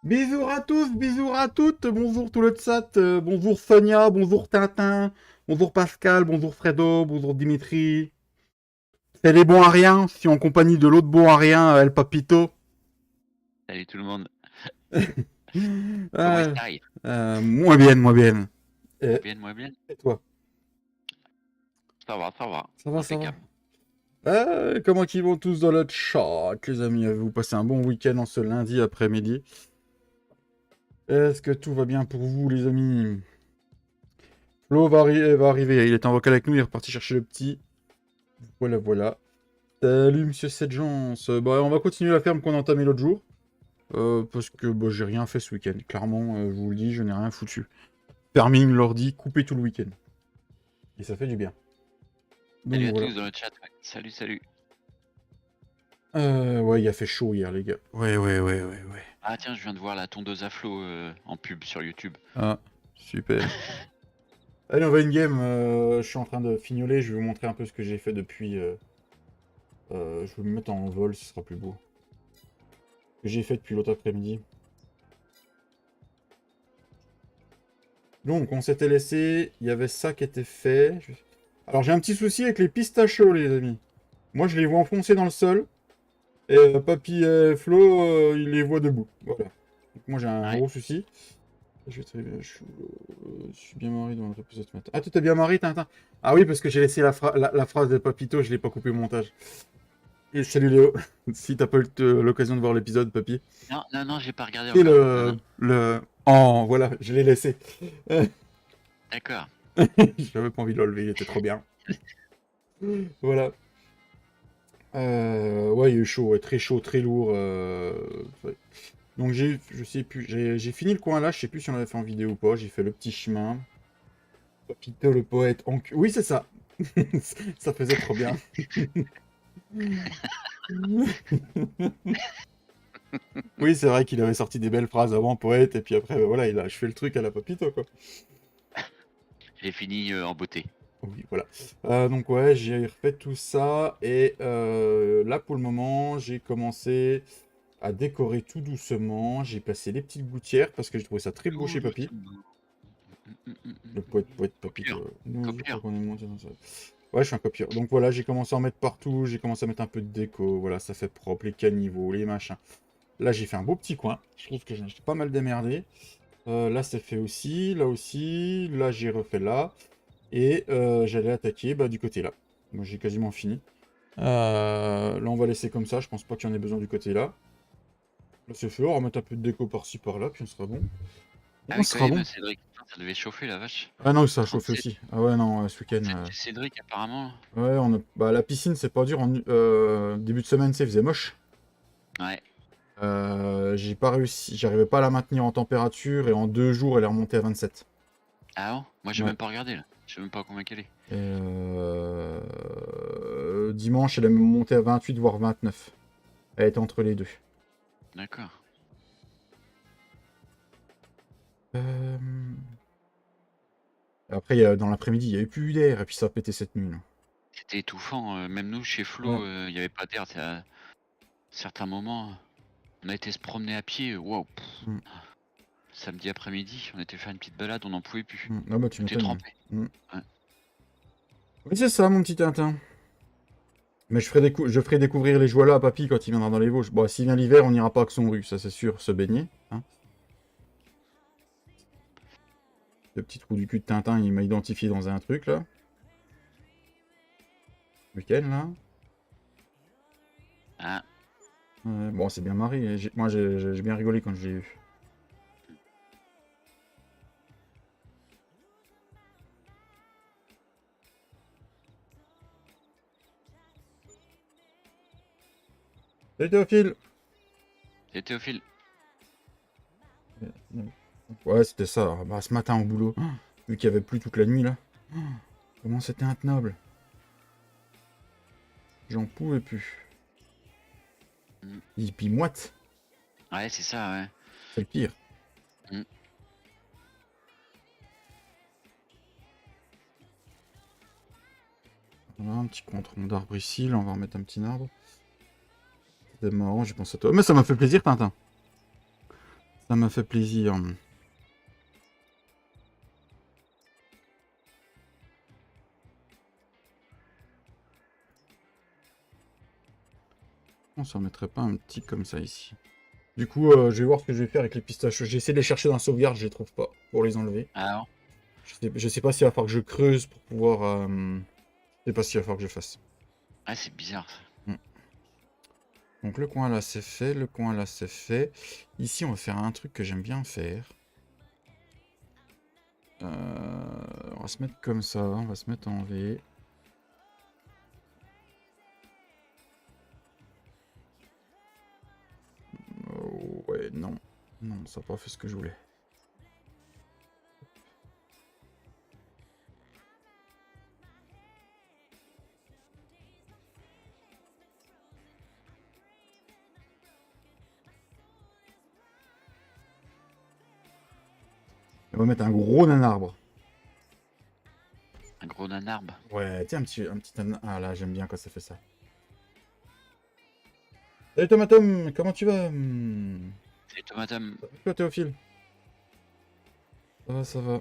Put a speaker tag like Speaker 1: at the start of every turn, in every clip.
Speaker 1: Bisous à tous, bisous à toutes, bonjour tout le chat, bonjour Sonia, bonjour Tintin, bonjour Pascal, bonjour Fredo, bonjour Dimitri. C'est les bons à rien, si en compagnie de l'autre bon à rien, El Papito.
Speaker 2: Salut tout le monde. Comment
Speaker 1: Euh,
Speaker 2: est-ce?
Speaker 1: Moins bien, moins bien.
Speaker 2: Moi bien, moi bien.
Speaker 1: Et toi?
Speaker 2: Ça va, ça va.
Speaker 1: Ça va, ça va.
Speaker 2: Impeccable.
Speaker 1: Comment qu'ils vont tous dans le chat, les amis? Avez-vous passé un bon week-end en ce lundi après-midi? Est-ce que tout va bien pour vous, les amis? Flo va arriver, il est en vocal avec nous, il est reparti chercher le petit. Voilà, voilà. Salut, monsieur Sedjans. Bah, on va continuer la ferme qu'on a entamée l'autre jour. Parce que bah, j'ai rien fait ce week-end. Clairement, je vous le dis, je n'ai rien foutu. Farming, l'ordi, coupé tout le week-end. Et ça fait du bien. Donc
Speaker 2: Salut à
Speaker 1: voilà.
Speaker 2: tous dans le chat. Ouais. Salut, salut.
Speaker 1: Ouais, il a fait chaud hier, les gars. Ouais.
Speaker 2: Ah tiens, je viens de voir la tondeuse à flot en pub sur YouTube.
Speaker 1: Ah, super. Allez, on va une game. Je suis en train de fignoler. Je vais vous montrer un peu ce que j'ai fait depuis. Je vais me mettre en vol, ce sera plus beau. Ce que j'ai fait depuis l'autre après-midi. Donc, on s'était laissé. Il y avait ça qui était fait. Alors, j'ai un petit souci avec les pistachios, les amis. Moi, je les vois enfoncés dans le sol. Et Papy et Flo, ils les voient debout. Voilà. Donc, moi, j'ai un
Speaker 2: Ouais.
Speaker 1: gros souci. Je vais très bien. Je suis bien marié dans l'épisode ce matin. Ah, tu t'es bien marié, Tintin? Ah oui, parce que j'ai laissé la phrase de Papito, je l'ai pas coupé au montage. Et salut Léo. Si t'as pas eu l'occasion de voir l'épisode, Papy.
Speaker 2: Non, j'ai pas regardé
Speaker 1: Et
Speaker 2: encore. Non, non.
Speaker 1: Oh, voilà, je l'ai laissé.
Speaker 2: D'accord.
Speaker 1: J'avais pas envie de le lever, il était trop bien. Voilà. Ouais, il y a eu chaud, ouais, très chaud, très lourd. Ouais. Donc je sais plus, j'ai fini le coin là, je sais plus si on l'avait fait en vidéo ou pas, j'ai fait le petit chemin. Papito le poète en Oui, c'est ça. Ça faisait trop bien. Oui, c'est vrai qu'il avait sorti des belles phrases avant, poète, et puis après, voilà, il a achevé le truc à la Papito, quoi.
Speaker 2: J'ai fini en beauté.
Speaker 1: Oui, voilà. Donc ouais, j'ai refait tout ça, et là, pour le moment, j'ai commencé à décorer tout doucement. J'ai passé les petites gouttières, parce que j'ai trouvé ça très beau
Speaker 2: Tout
Speaker 1: chez Papy.
Speaker 2: doucement.
Speaker 1: Le poète
Speaker 2: Copieur.
Speaker 1: Papito. Nous, je crois
Speaker 2: Copieur.
Speaker 1: qu'on est monté dans ça. Ouais, je suis un copieur. Donc voilà, j'ai commencé à en mettre partout, j'ai commencé à mettre un peu de déco, voilà, ça fait propre, les caniveaux, les machins. Là, j'ai fait un beau petit coin. Je trouve que j'ai pas mal démerdé. Là, c'est fait aussi. Là aussi. Là, j'ai refait là. Et j'allais attaquer bah, du côté là. Moi, j'ai quasiment fini. Là, on va laisser comme ça. Je pense pas qu'il y en ait besoin du côté là. Là, c'est fait. On va remettre un peu de déco par-ci par-là. Puis on sera bon.
Speaker 2: Ah
Speaker 1: On
Speaker 2: oui, quand
Speaker 1: sera
Speaker 2: même,
Speaker 1: bon.
Speaker 2: Cédric. Putain, ça devait chauffer la vache.
Speaker 1: Ah non, ça a chauffé
Speaker 2: 37,
Speaker 1: aussi. Ah ouais, non, ce week-end.
Speaker 2: 37 chez Cédric apparemment.
Speaker 1: Ouais, bah, la piscine, c'est pas dur. Début de semaine, ça faisait moche.
Speaker 2: Ouais.
Speaker 1: J'ai pas réussi. J'arrivais pas à la maintenir en température. Et en 2 jours, elle est remontée à 27.
Speaker 2: Ah bon? Moi j'ai
Speaker 1: Ouais.
Speaker 2: même pas regardé là. Je sais même pas combien qu'elle est.
Speaker 1: Et dimanche, elle est montée à 28, voire 29. Elle était entre les deux.
Speaker 2: D'accord.
Speaker 1: Euh, Après, dans l'après-midi, il n'y avait plus d'air, et puis ça a pété cette nuit, là.
Speaker 2: C'était étouffant. Même nous chez
Speaker 1: Ouais.
Speaker 2: Flo, il y avait pas d'air. À certains moments, on a été se promener à pied. Wow.
Speaker 1: Mm.
Speaker 2: Samedi après-midi, on était faire une petite balade, on n'en pouvait plus.
Speaker 1: Ah bah tu
Speaker 2: Tout est
Speaker 1: m'étonnes.
Speaker 2: trempé.
Speaker 1: Mm.
Speaker 2: Ouais.
Speaker 1: Oui, c'est ça, mon petit Tintin. Mais je ferai découvrir les joies-là à Papy quand il viendra dans les Vosges. Bon, s'il vient l'hiver, on n'ira pas avec son rue, ça c'est sûr, se baigner. Hein. Le petit trou du cul de Tintin, il m'a identifié dans un truc, là. Week-end, là.
Speaker 2: Ah,
Speaker 1: Bon, c'est bien marré. Moi, j'ai bien rigolé quand je l'ai eu. Salut Théophile!
Speaker 2: c'est Théophile.
Speaker 1: Ouais, c'était ça. Bah, ce matin au boulot, vu qu'il y avait plu toute la nuit, là. Comment c'était intenable. J'en pouvais plus.
Speaker 2: Mm.
Speaker 1: Et puis moite,
Speaker 2: Ouais, c'est ça, ouais.
Speaker 1: c'est le pire.
Speaker 2: Mm.
Speaker 1: Voilà, un petit contron d'arbre ici. Là, on va remettre un petit arbre. C'était marrant, j'ai pensé à toi. Mais ça m'a fait plaisir, Tintin. Ça m'a fait plaisir. On s'en mettrait pas un petit comme ça ici. Du coup, je vais voir ce que je vais faire avec les pistaches. J'ai essayé de les chercher dans la sauvegarde, je les trouve pas pour les enlever.
Speaker 2: Ah non.
Speaker 1: Je sais pas s'il va falloir que je creuse pour pouvoir... Je sais pas s'il va falloir que je fasse.
Speaker 2: Ah, c'est bizarre ça.
Speaker 1: Donc le coin là c'est fait, le coin là c'est fait. Ici on va faire un truc que j'aime bien faire. On va se mettre comme ça, on va se mettre en V. Oh, ouais, non. Non, ça n'a pas fait ce que je voulais. On va mettre un gros nanarbre.
Speaker 2: Un gros nanarbe.
Speaker 1: Ouais, tiens, un petit nanar... Ah là, j'aime bien quand ça fait ça. Salut Tomatom, comment tu vas?
Speaker 2: C'est tomatam.
Speaker 1: Ça va toi, Théophile? Ça va, ça va.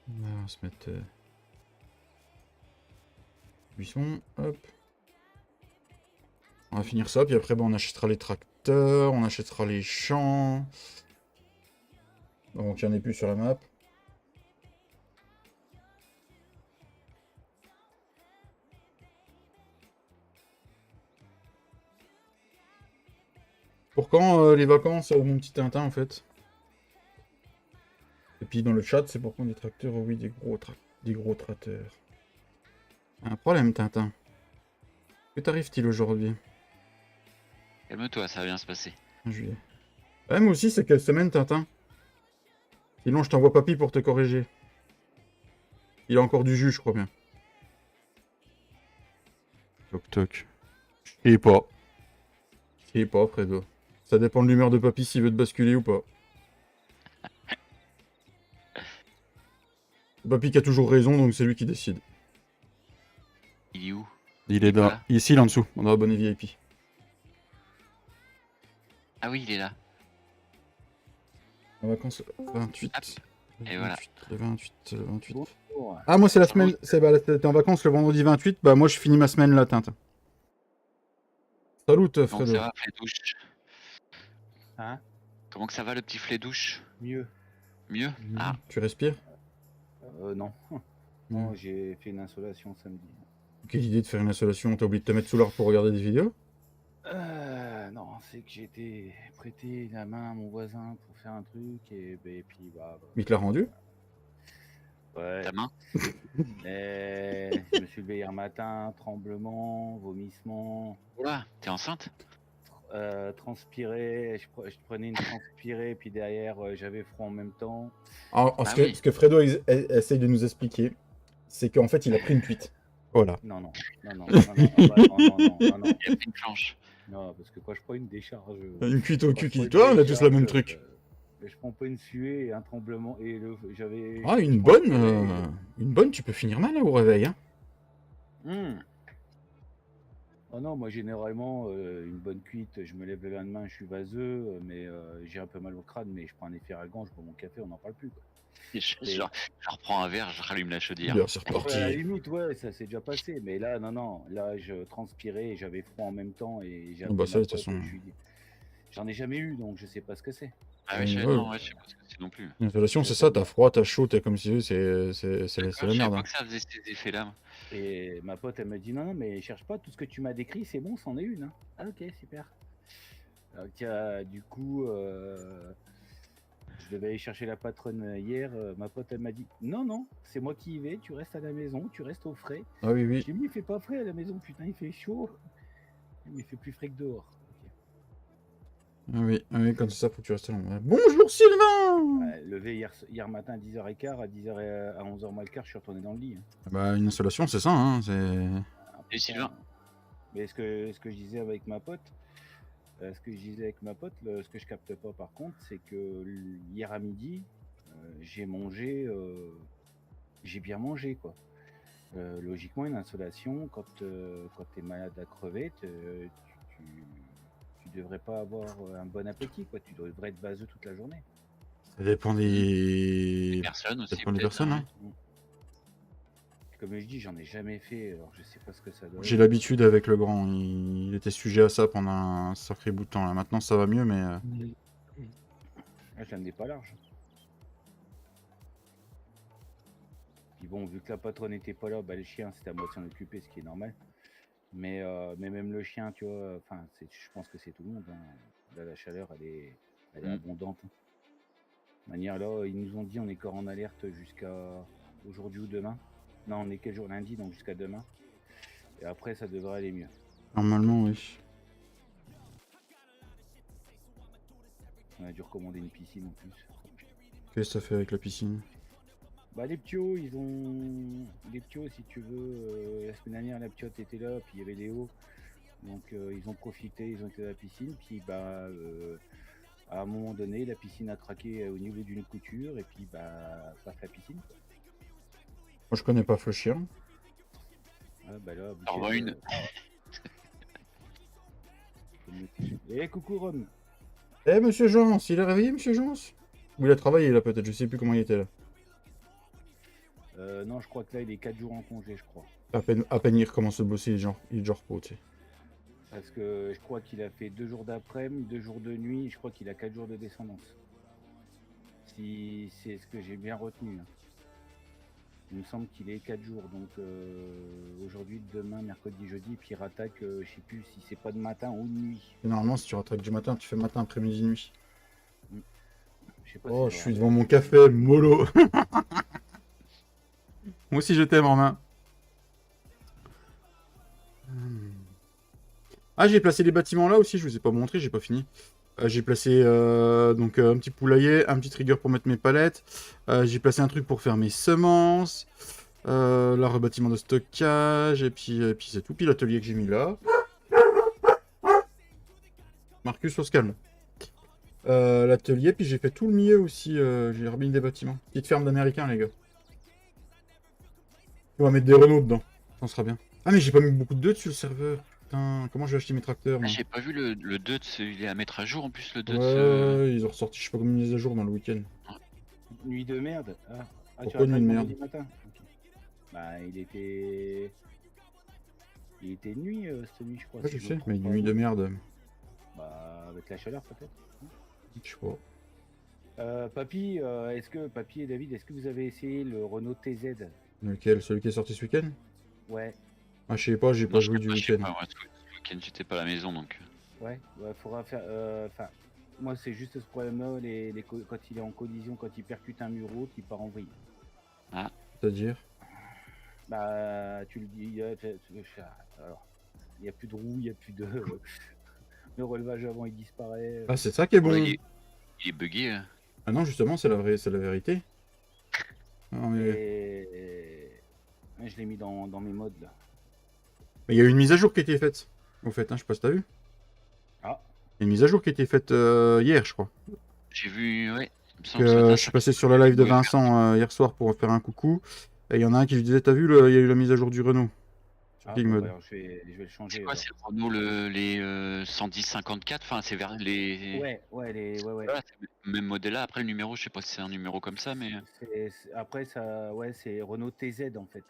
Speaker 1: On va se mettre... buisson, hop. On va finir ça, puis après, bon, on achètera les tracteurs, on achètera les champs. Donc, il n'y en a plus sur la map. Pour quand les vacances, mon petit Tintin, en fait? Et puis, dans le chat, c'est pour quand des tracteurs? Oui, des gros tracteurs. Un problème, Tintin. Que t'arrive-t-il aujourd'hui?
Speaker 2: Calme-toi, ça va bien se passer.
Speaker 1: En juillet. Ouais, moi aussi, c'est quelle semaine, Tintin? Sinon, je t'envoie papy pour te corriger. Il a encore du jus, je crois bien. Toc toc. Je sais pas. Je sais pas, Fredo. Ça dépend de l'humeur de papy s'il veut te basculer ou pas. C'est papy qui a toujours raison, donc c'est lui qui décide.
Speaker 2: Il est où?
Speaker 1: Il est
Speaker 2: quoi,
Speaker 1: là. Ici, là en dessous, on a abonné VIP.
Speaker 2: Ah oui, il est là.
Speaker 1: En vacances 28.
Speaker 2: Hop.
Speaker 1: Le
Speaker 2: Et voilà.
Speaker 1: 28, le 28, le 28.
Speaker 3: Bonjour.
Speaker 1: Ah, moi, c'est la
Speaker 2: Bravo.
Speaker 1: semaine. C'est bah, t'es en vacances le vendredi 28. Bah, moi, je finis ma semaine là, Tintin. Salut,
Speaker 2: Comment
Speaker 1: Fredo.
Speaker 2: ça va, Flédouche?
Speaker 3: Hein?
Speaker 2: Comment que ça va, le petit Flédouche?
Speaker 3: Mieux.
Speaker 2: Mieux? Ah,
Speaker 1: Tu respires?
Speaker 3: Non. Non, j'ai fait une insolation samedi.
Speaker 1: Quelle idée de faire une installation? T'as oublié de te mettre sous l'arbre pour regarder des vidéos?
Speaker 3: Non, c'est que j'ai été prêté la main à mon voisin pour faire un truc et puis bah.
Speaker 1: Mais il te l'a rendu?
Speaker 3: Ouais.
Speaker 2: ta main?
Speaker 3: Mais je me suis levé hier matin, tremblement, vomissement,
Speaker 2: Oula, t'es enceinte?
Speaker 3: transpiré. Je prenais une transpirée puis derrière j'avais froid en même temps.
Speaker 1: Alors,
Speaker 2: Ah
Speaker 1: ce
Speaker 2: oui.
Speaker 1: que Fredo essaye de nous expliquer, c'est qu'en fait, il a pris une cuite. Voilà.
Speaker 3: Non. Ah bah, non.
Speaker 2: Il a pris une planche.
Speaker 3: Non, parce que quand je prends une décharge.
Speaker 1: Une cuite au
Speaker 3: quand
Speaker 1: cul
Speaker 3: je prends
Speaker 1: qui...
Speaker 3: une
Speaker 1: Toi, on a tous le même
Speaker 3: décharge,
Speaker 1: truc.
Speaker 3: je prends pas une suée et un tremblement et j'avais.
Speaker 1: Ah,
Speaker 3: je
Speaker 1: une
Speaker 3: transpirais.
Speaker 1: bonne, tu peux finir mal là, au réveil. Hein.
Speaker 3: Oh non, moi généralement une bonne cuite, je me lève le lendemain, je suis vaseux, mais j'ai un peu mal au crâne, mais je prends un efferalgan, je bois mon café, on n'en parle plus. Quoi.
Speaker 2: Je reprends un verre, je rallume la chaudière.
Speaker 1: Bien, c'est
Speaker 3: Ouais, à la
Speaker 1: reparti.
Speaker 3: limite, ouais, ça s'est déjà passé, mais là, non, là je transpirais, et j'avais froid en même temps et j'ai
Speaker 1: Oh, bah,
Speaker 3: appelé
Speaker 1: ça,
Speaker 3: ma
Speaker 1: de toute
Speaker 3: pote,
Speaker 1: façon.
Speaker 3: et je lui ai dit, j'en ai jamais eu, donc je sais pas ce que c'est.
Speaker 2: Ah ouais, je sais
Speaker 1: Ouais.
Speaker 2: non, ouais, je sais pas ce que c'est non plus.
Speaker 1: L'installation, c'est ça, t'as froid, t'as chaud, t'es comme si c'est
Speaker 2: D'accord,
Speaker 1: la
Speaker 2: je
Speaker 1: merde.
Speaker 2: savais
Speaker 1: Hein.
Speaker 2: pas que ça faisait ces effets-là.
Speaker 3: Et ma pote, elle m'a dit non, mais cherche pas, tout ce que tu m'as décrit, c'est bon, c'en est une. Hein. Ah, ok, super. Donc, du coup, je devais aller chercher la patronne hier. Ma pote, elle m'a dit non, c'est moi qui y vais, tu restes à la maison, tu restes au frais.
Speaker 1: Ah oui, oui.
Speaker 3: J'ai dit, il fait pas frais à la maison, putain, il fait chaud. Mais il fait plus frais que dehors.
Speaker 1: Ah oui, quand c'est ça, faut que tu restes là. Ouais. Bonjour Sylvain.
Speaker 3: Ouais, levé hier matin à 10h15, à 10h à 11h moins le quart, je suis retourné dans le lit. Hein.
Speaker 1: Bah, une installation, c'est ça, hein. C'est...
Speaker 3: Ah,
Speaker 2: Et Sylvain.
Speaker 3: Mais ce que je disais avec ma pote, ce que je capte pas par contre, c'est que hier à midi, j'ai mangé, j'ai bien mangé quoi. Logiquement, une insolation, quand tu es malade à crever, tu tu devrais pas avoir un bon appétit, quoi. Tu devrais être vaseux toute la journée.
Speaker 1: Ça dépend
Speaker 2: Les
Speaker 1: des...
Speaker 2: personnes
Speaker 1: Ça
Speaker 2: aussi,
Speaker 1: dépend des
Speaker 2: peut-être.
Speaker 1: personnes, hein.
Speaker 3: Comme je dis, j'en ai jamais fait, alors je sais pas ce que ça donne.
Speaker 1: J'ai l'habitude avec le grand. Il était sujet à ça pendant un sacré bout de temps. Là. Maintenant, ça va mieux, mais...
Speaker 3: Ah, je l'amenais pas large. Puis bon, vu que la patronne n'était pas là, bah, le chien c'était à moi de s'en occuper, ce qui est normal. Mais même le chien, tu vois, enfin, je pense que c'est tout le monde. Hein. Là, la chaleur, elle est abondante. Hein. De manière là, ils nous ont dit on est encore en alerte jusqu'à aujourd'hui ou demain. Non, on est quel jour? Lundi, donc jusqu'à demain. Et après, ça devrait aller mieux.
Speaker 1: Normalement, oui.
Speaker 3: On a dû recommander une piscine en plus.
Speaker 1: Qu'est-ce que ça fait avec la piscine?
Speaker 3: Bah les ptios, les ptios, si tu veux, la semaine dernière la ptiote était là, puis il y avait Léo, donc ils ont profité, ils ont été à la piscine, puis bah à un moment donné la piscine a craqué au niveau d'une couture, et puis bah paf la piscine.
Speaker 1: Moi, je connais pas Flochir.
Speaker 3: Ah bah là,
Speaker 2: T'en vois une.
Speaker 3: Eh coucou Ron.
Speaker 1: Eh, monsieur Jean, il est réveillé, monsieur Jean? Ou il a travaillé, là, peut-être, je sais plus comment il était, là.
Speaker 3: Non, je crois que là il est 4 jours en congé, je crois.
Speaker 1: À peine il recommence à bosser, il est genre repos, tu sais.
Speaker 3: Parce que je crois qu'il a fait 2 jours d'après-midi, 2 jours de nuit, et je crois qu'il a 4 jours de descendance. Si c'est ce que j'ai bien retenu. Hein. Il me semble qu'il est 4 jours, donc aujourd'hui, demain, mercredi, jeudi, puis il rattaque, je sais plus si c'est pas de matin ou de nuit.
Speaker 1: Et normalement, si tu rattrapes du matin, tu fais matin, après-midi, nuit.
Speaker 3: Je sais pas
Speaker 1: Oh,
Speaker 3: si
Speaker 1: je
Speaker 3: c'est
Speaker 1: suis
Speaker 3: vrai.
Speaker 1: devant mon café, mollo. Moi aussi, je t'aime, Romain. Ah, j'ai placé les bâtiments là aussi, je vous ai pas montré, j'ai pas fini. J'ai placé donc un petit poulailler, un petit trigger pour mettre mes palettes. J'ai placé un truc pour faire mes semences. Là, rebâtiment de stockage. Et puis c'est tout. Puis l'atelier que j'ai mis là. Marcus, on se calme. L'atelier, puis j'ai fait tout le milieu aussi. J'ai remis des bâtiments. Petite ferme d'américains, les gars. On va mettre des Renault dedans. Ça sera bien. Ah, mais j'ai pas mis beaucoup de sur le serveur. Putain, comment je vais acheter mes tracteurs,
Speaker 2: Ah,
Speaker 1: moi?
Speaker 2: j'ai pas vu le DUTS, il est à mettre à jour en plus le DUTS.
Speaker 1: Ouais, ils ont ressorti, je sais pas combien de mises à jour dans le week-end.
Speaker 3: Nuit de merde. Ah, tu
Speaker 1: Pourquoi
Speaker 3: as
Speaker 1: nuit de merde?
Speaker 3: vendredi matin. Ok. Bah, il était nuit, cette nuit, je crois.
Speaker 1: Ouais,
Speaker 3: si
Speaker 1: je
Speaker 3: me
Speaker 1: sais,
Speaker 3: trompe
Speaker 1: mais une
Speaker 3: pas.
Speaker 1: nuit de merde.
Speaker 3: Bah, avec la chaleur, peut-être.
Speaker 1: Je sais pas.
Speaker 3: Papy, Papy et David, est-ce que vous avez essayé le Renault TZ?
Speaker 1: Lequel? Celui qui est sorti ce week-end?
Speaker 3: Ouais,
Speaker 1: Ah, je sais pas, j'ai
Speaker 2: Non,
Speaker 1: pas
Speaker 2: je
Speaker 1: joué
Speaker 2: sais
Speaker 1: du
Speaker 2: pas, je sais
Speaker 1: week-end.
Speaker 2: pas. Ouais, ce week-end, j'étais pas à la maison donc.
Speaker 3: ouais, faudra faire. Enfin, moi, c'est juste ce problème-là, quand il est en collision, quand il percute un mur haut, il part en vrille.
Speaker 1: C'est-à-dire?
Speaker 3: Bah, tu le dis, alors, il n'y a plus de roue, il n'y a plus de. Le relevage avant, il disparaît.
Speaker 1: Ah, c'est ça qui est bon.
Speaker 2: Ouais, il est bugué. Hein.
Speaker 1: Ah non, justement, c'est la vérité. Non, mais
Speaker 3: Je l'ai mis dans mes modes là.
Speaker 1: il y a eu une mise à jour qui a été faite. Au fait, hein, je sais pas si t'as vu.
Speaker 3: Ah,
Speaker 1: Il y a une mise à jour qui a été faite hier, je crois.
Speaker 2: J'ai vu, ouais. Il me semble
Speaker 1: Que,
Speaker 2: que ce matin,
Speaker 1: je suis passé sur la live de Vincent hier soir pour faire un coucou. Et il y en a un qui lui disait, t'as vu, il y a eu la mise à jour du Renault. Sur
Speaker 3: bon,
Speaker 1: Kingmode.
Speaker 3: bah, alors, je vais le changer.
Speaker 2: C'est quoi,
Speaker 3: alors.
Speaker 2: c'est le Renault, les 110-54, enfin c'est vers les...
Speaker 3: Ouais.
Speaker 2: Voilà, c'est le même modèle là, après le numéro, je sais pas si c'est un numéro comme ça, mais...
Speaker 3: Après, ça, ouais, c'est Renault TZ en fait.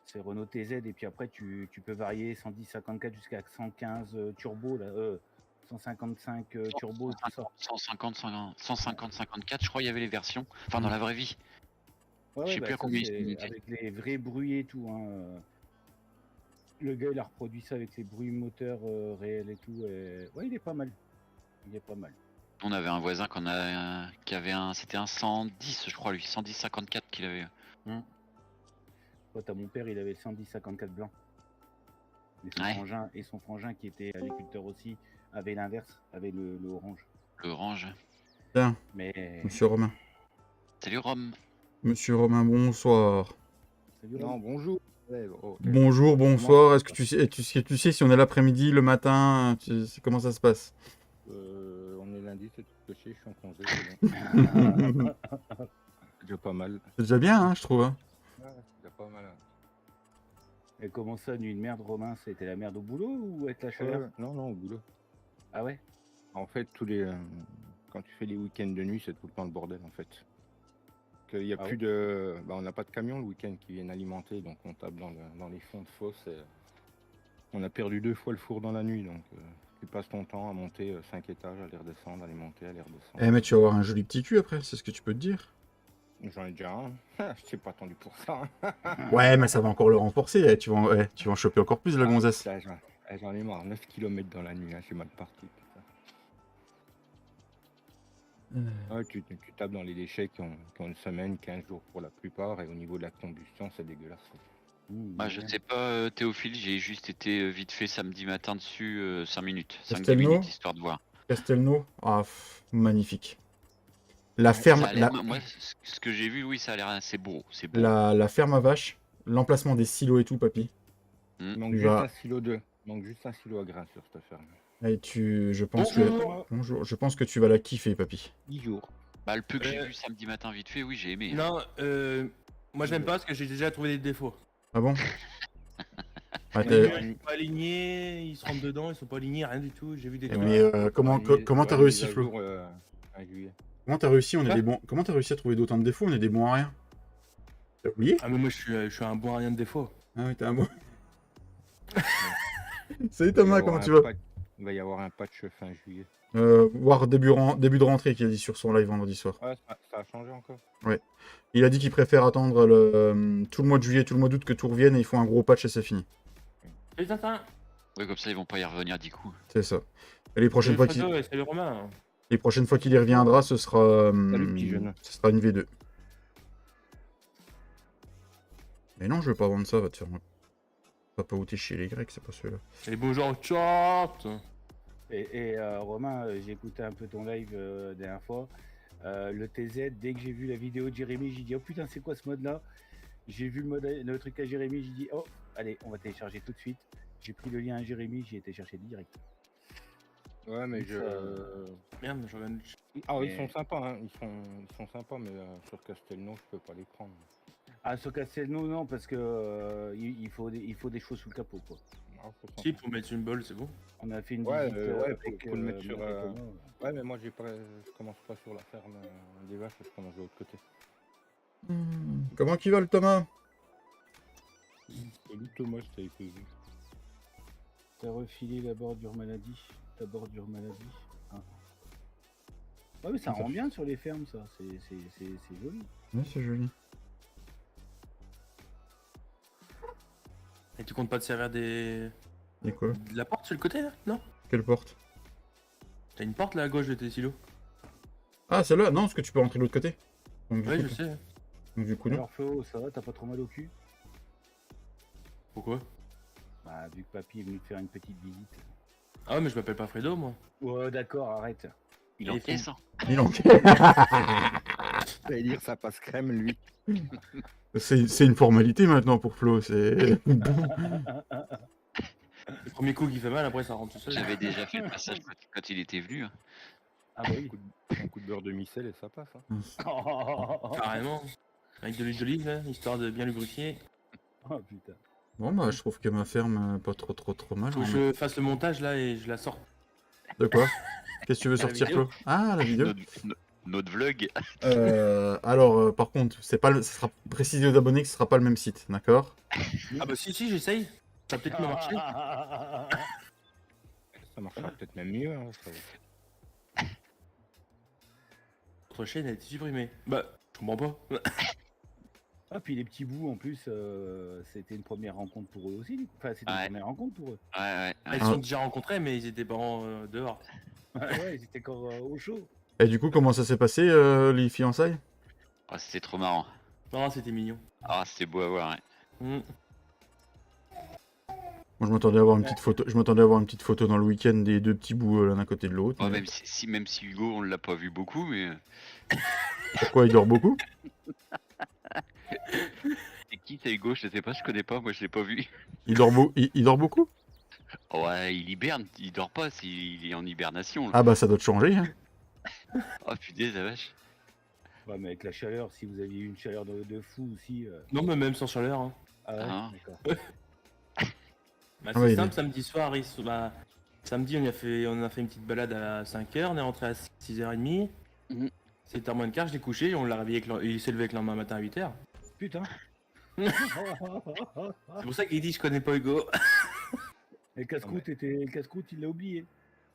Speaker 3: C'est Renault TZ et puis après, tu peux varier 110-54 jusqu'à 115 turbo, là, 155 turbo, tout ça.
Speaker 2: 150-54, je crois il y avait les versions, enfin dans la vraie vie.
Speaker 3: Ouais,
Speaker 2: Je sais
Speaker 3: bah,
Speaker 2: plus à
Speaker 3: ça,
Speaker 2: combien ils
Speaker 3: c'est
Speaker 2: sont montés.
Speaker 3: avec les vrais bruits et tout. Hein. Le gars, il a reproduit ça avec les bruits moteurs réels et tout. Et... Ouais, il est pas mal. Il est pas mal.
Speaker 2: On avait un voisin qui avait un... C'était un 110, je crois lui, 110-54 qu'il avait.
Speaker 3: Quand à mon père, il avait 110-54 blanc. Et son frangin qui était agriculteur aussi avait l'inverse, avait le orange.
Speaker 2: Le orange.
Speaker 1: Tiens,
Speaker 3: Mais
Speaker 1: monsieur Romain.
Speaker 2: Salut Rome.
Speaker 1: Monsieur Romain, bonsoir.
Speaker 3: non,
Speaker 4: bonjour. Ouais, ok.
Speaker 1: Bonjour, bonsoir. Est-ce que tu sais si on est l'après-midi, le matin, comment ça se passe?
Speaker 4: On est lundi, c'est tout ce que je sais, je suis en congé. C'est bon. C'est déjà pas mal.
Speaker 1: C'est déjà bien, hein, je trouve. Hein.
Speaker 4: Ouais, c'est déjà pas mal. Hein.
Speaker 3: Et comment ça, nuit de merde, Romain? C'était la merde au boulot ou avec la chaleur?
Speaker 4: Non, au boulot.
Speaker 3: Ah ouais?
Speaker 4: En fait, quand tu fais les week-ends de nuit, c'est tout le temps le bordel en fait. Qu'il y a
Speaker 3: Ah
Speaker 4: plus de. Bah, on n'a pas de camions le week-end qui viennent alimenter, donc on tape dans les fonds de fosse. On a perdu 2 fois le four dans la nuit, donc tu passes ton temps à monter 5 étages, à les redescendre, à les monter, à les redescendre.
Speaker 1: Eh mais tu vas avoir un joli petit cul après, c'est ce que tu peux te dire.
Speaker 4: J'en ai déjà un. Je t'ai pas attendu pour ça.
Speaker 1: Ouais, mais ça va encore le renforcer, tu vas en choper encore plus la gonzesse.
Speaker 4: Putain, j'en ai marre. 9 km dans la nuit, hein, je suis mal parti. Putain. Ouais, tu tapes dans les déchets qui ont une semaine, 15 jours pour la plupart, et au niveau de la combustion, c'est dégueulasse.
Speaker 2: Bah, je sais pas, Théophile, j'ai juste été vite fait samedi matin dessus 5 minutes, 5-10
Speaker 1: Castelnau
Speaker 2: minutes histoire de voir.
Speaker 1: Castelnau, magnifique. La
Speaker 2: Ça
Speaker 1: ferme,
Speaker 2: a l'air, moi, ce que j'ai vu, oui, ça a l'air assez beau. C'est beau.
Speaker 1: la ferme à vaches, l'emplacement des silos et tout, papy.
Speaker 4: Il manque
Speaker 1: Tu
Speaker 4: juste
Speaker 1: vas-
Speaker 4: un silo Il manque juste un silo à grains sur cette ferme.
Speaker 1: Et je pense
Speaker 5: Bonjour.
Speaker 1: que, bonjour, je pense que tu vas la kiffer, papy.
Speaker 4: 10 jours.
Speaker 2: Bah, le peu que j'ai
Speaker 5: Euh,
Speaker 2: vu samedi matin vite fait, oui, j'ai aimé. Hein.
Speaker 5: Non, moi j'aime pas parce que j'ai déjà trouvé des défauts.
Speaker 1: Ah bon? Ah,
Speaker 5: Les
Speaker 1: t'es-
Speaker 5: murs, ils sont pas alignés, ils se rentrent dedans, ils sont pas alignés, rien du tout. J'ai vu des
Speaker 1: Eh
Speaker 5: trucs.
Speaker 1: mais comment t'as réussi, Flo?
Speaker 4: À juillet.
Speaker 1: Comment t'as réussi? On est
Speaker 5: Quoi
Speaker 1: des bons. Comment t'as réussi à trouver d'autant de défauts? On est des bons à rien. T'as oublié?
Speaker 5: Ah mais moi je suis un bon à rien de défaut.
Speaker 1: Ah oui, t'es un bon. Salut Thomas, comment tu vas?
Speaker 4: Il va y avoir un patch fin juillet.
Speaker 1: Voir début de rentrée qu'il a dit sur son live vendredi soir.
Speaker 4: Ouais, ça a changé encore.
Speaker 1: Il a dit qu'il préfère attendre tout le mois de juillet, tout le mois d'août que tout revienne et ils font un gros patch et c'est fini.
Speaker 5: Salut Tintin.
Speaker 2: Ouais, comme ça, ils vont pas y revenir du coup.
Speaker 1: C'est ça. Et les prochaines fois
Speaker 5: Salut Fredo et salut Romain.
Speaker 1: qu'il y reviendra, ce sera
Speaker 4: Salut, petit jeune.
Speaker 1: ce sera une V2. Mais non, je vais pas vendre ça, va te faire pas outer chez les Grecs, c'est pas celui-là.
Speaker 5: Et bonjour chat.
Speaker 3: Et Romain, j'ai écouté un peu ton live la dernière fois. Le TZ, dès que j'ai vu la vidéo de Jérémy, j'ai dit oh putain, c'est quoi ce mode là? J'ai vu le truc à Jérémy, j'ai dit oh, allez, on va télécharger tout de suite. J'ai pris le lien à Jérémy, j'ai été chercher direct.
Speaker 4: Ouais, mais je.
Speaker 5: Merde, je reviens.
Speaker 4: Ah, ils
Speaker 3: Mais-
Speaker 4: sont sympas, hein. Ils sont sympas, mais sur Castelnau, je peux pas les prendre.
Speaker 3: Ah, sur Castelnau, non, parce que il faut des choses sous le capot, quoi.
Speaker 4: Ah, faut s'en-
Speaker 5: Si, pour mettre une bolle, c'est bon.
Speaker 3: On a fait une
Speaker 4: Ouais,
Speaker 3: visite
Speaker 4: ouais,
Speaker 3: avec
Speaker 4: faut le mettre sur,
Speaker 3: Marie Thomas.
Speaker 4: Ouais, mais moi, je commence pas sur la ferme des vaches, je commence de l'autre côté.
Speaker 1: Comment qu'il va le Thomas?
Speaker 4: Salut Thomas, je t'avais pas vu.
Speaker 3: T'as refilé la bordure maladie. Ta bordure maladie. Ah. Ouais, mais ça rend bien sur les fermes, ça. C'est joli.
Speaker 1: Oui, c'est joli.
Speaker 5: Et tu comptes pas te servir de
Speaker 1: Et quoi?
Speaker 5: la porte sur le côté là? Non?
Speaker 1: Quelle porte?
Speaker 5: T'as une porte là à gauche de tes silos?
Speaker 1: Ah, celle-là? Non, parce que tu peux rentrer de l'autre côté. Donc,
Speaker 5: Ouais,
Speaker 1: coup,
Speaker 5: je sais.
Speaker 1: donc, du coup, non.
Speaker 3: Alors, Flo, ça va, t'as pas trop mal au cul?
Speaker 5: Pourquoi?
Speaker 3: Bah, vu que papy est venu te faire une petite visite.
Speaker 5: Ah ouais, mais je m'appelle pas Fredo moi.
Speaker 3: Ouais, d'accord, arrête.
Speaker 2: Il
Speaker 5: Et
Speaker 2: encaisse, hein.
Speaker 1: Il en-
Speaker 4: J'allais dire, ça passe crème, lui.
Speaker 1: C'est une formalité maintenant pour Flo. C'est.
Speaker 5: Le premier coup qui fait mal, après ça rentre tout seul.
Speaker 2: J'avais déjà fait le passage quand il était venu. Hein.
Speaker 3: Ah bah oui.
Speaker 4: Un coup de beurre de micelle et ça passe. Hein.
Speaker 5: Carrément. Avec de l'huile d'olive, là, histoire de bien lubrifier.
Speaker 3: Oh putain.
Speaker 1: Bon, bah, je trouve que ma ferme, pas trop mal.
Speaker 5: Faut que
Speaker 1: hein.
Speaker 5: je fasse le montage là et je la sors.
Speaker 1: De quoi? Qu'est-ce que tu veux
Speaker 5: La
Speaker 1: sortir,
Speaker 5: vidéo.
Speaker 1: Flo? Ah, la vidéo.
Speaker 2: Notre vlog.
Speaker 1: Alors, par contre, ce sera précisé aux abonnés que ce sera pas le même site, d'accord?
Speaker 5: Ah bah si, j'essaye. Ça va peut-être me marcher.
Speaker 4: Ça marchera peut-être même mieux. Hein, ça.
Speaker 5: Votre chaîne a été supprimée. Bah, je comprends pas.
Speaker 3: Ah, puis les petits bouts en plus, c'était une première rencontre pour eux aussi. Enfin, c'était
Speaker 2: Ouais.
Speaker 3: une première rencontre pour eux.
Speaker 2: Ouais.
Speaker 5: Ils se sont déjà rencontrés, mais ils étaient pas dehors.
Speaker 3: Ouais, ils étaient encore au chaud.
Speaker 1: Et du coup, comment ça s'est passé, les fiançailles?
Speaker 2: Oh, c'était trop marrant.
Speaker 5: Non, c'était mignon.
Speaker 2: Ah, c'était beau à voir. Ouais.
Speaker 5: Mm.
Speaker 1: Moi, je m'attendais à avoir une petite photo. Je m'attendais à avoir une petite photo dans le week-end des deux petits bouts l'un à côté de l'autre.
Speaker 2: Ouais,
Speaker 1: mais
Speaker 2: même si Hugo, on l'a pas vu beaucoup, mais.
Speaker 1: Pourquoi il dort beaucoup?
Speaker 2: C'est qui, c'est Hugo? Je sais pas, je connais pas, moi je l'ai pas vu.
Speaker 1: Il dort beaucoup?
Speaker 2: Ouais, il hiberne, il dort pas, il est en hibernation. Là.
Speaker 1: Ah bah ça doit te changer. Hein.
Speaker 2: Oh putain, la vache.
Speaker 3: Ouais, mais avec la chaleur, si vous aviez eu une chaleur de fou aussi.
Speaker 5: Non, mais même sans chaleur. Hein.
Speaker 3: Ah ouais,
Speaker 2: Ah.
Speaker 3: d'accord.
Speaker 5: Bah,
Speaker 1: Ah ouais,
Speaker 5: c'est
Speaker 1: il
Speaker 5: simple,
Speaker 1: est-
Speaker 5: samedi soir, Samedi, on a fait une petite balade à 5h, on est rentré à 6h30.
Speaker 2: Mhm.
Speaker 5: 7h moins le quart, je l'ai couché, on l'a réveillé, il s'est levé avec le lendemain matin à 8h.
Speaker 3: Putain.
Speaker 5: C'est pour ça qu'il dit je connais pas Hugo.
Speaker 3: Et casse-croûte, le casse-croûte, il l'a oublié.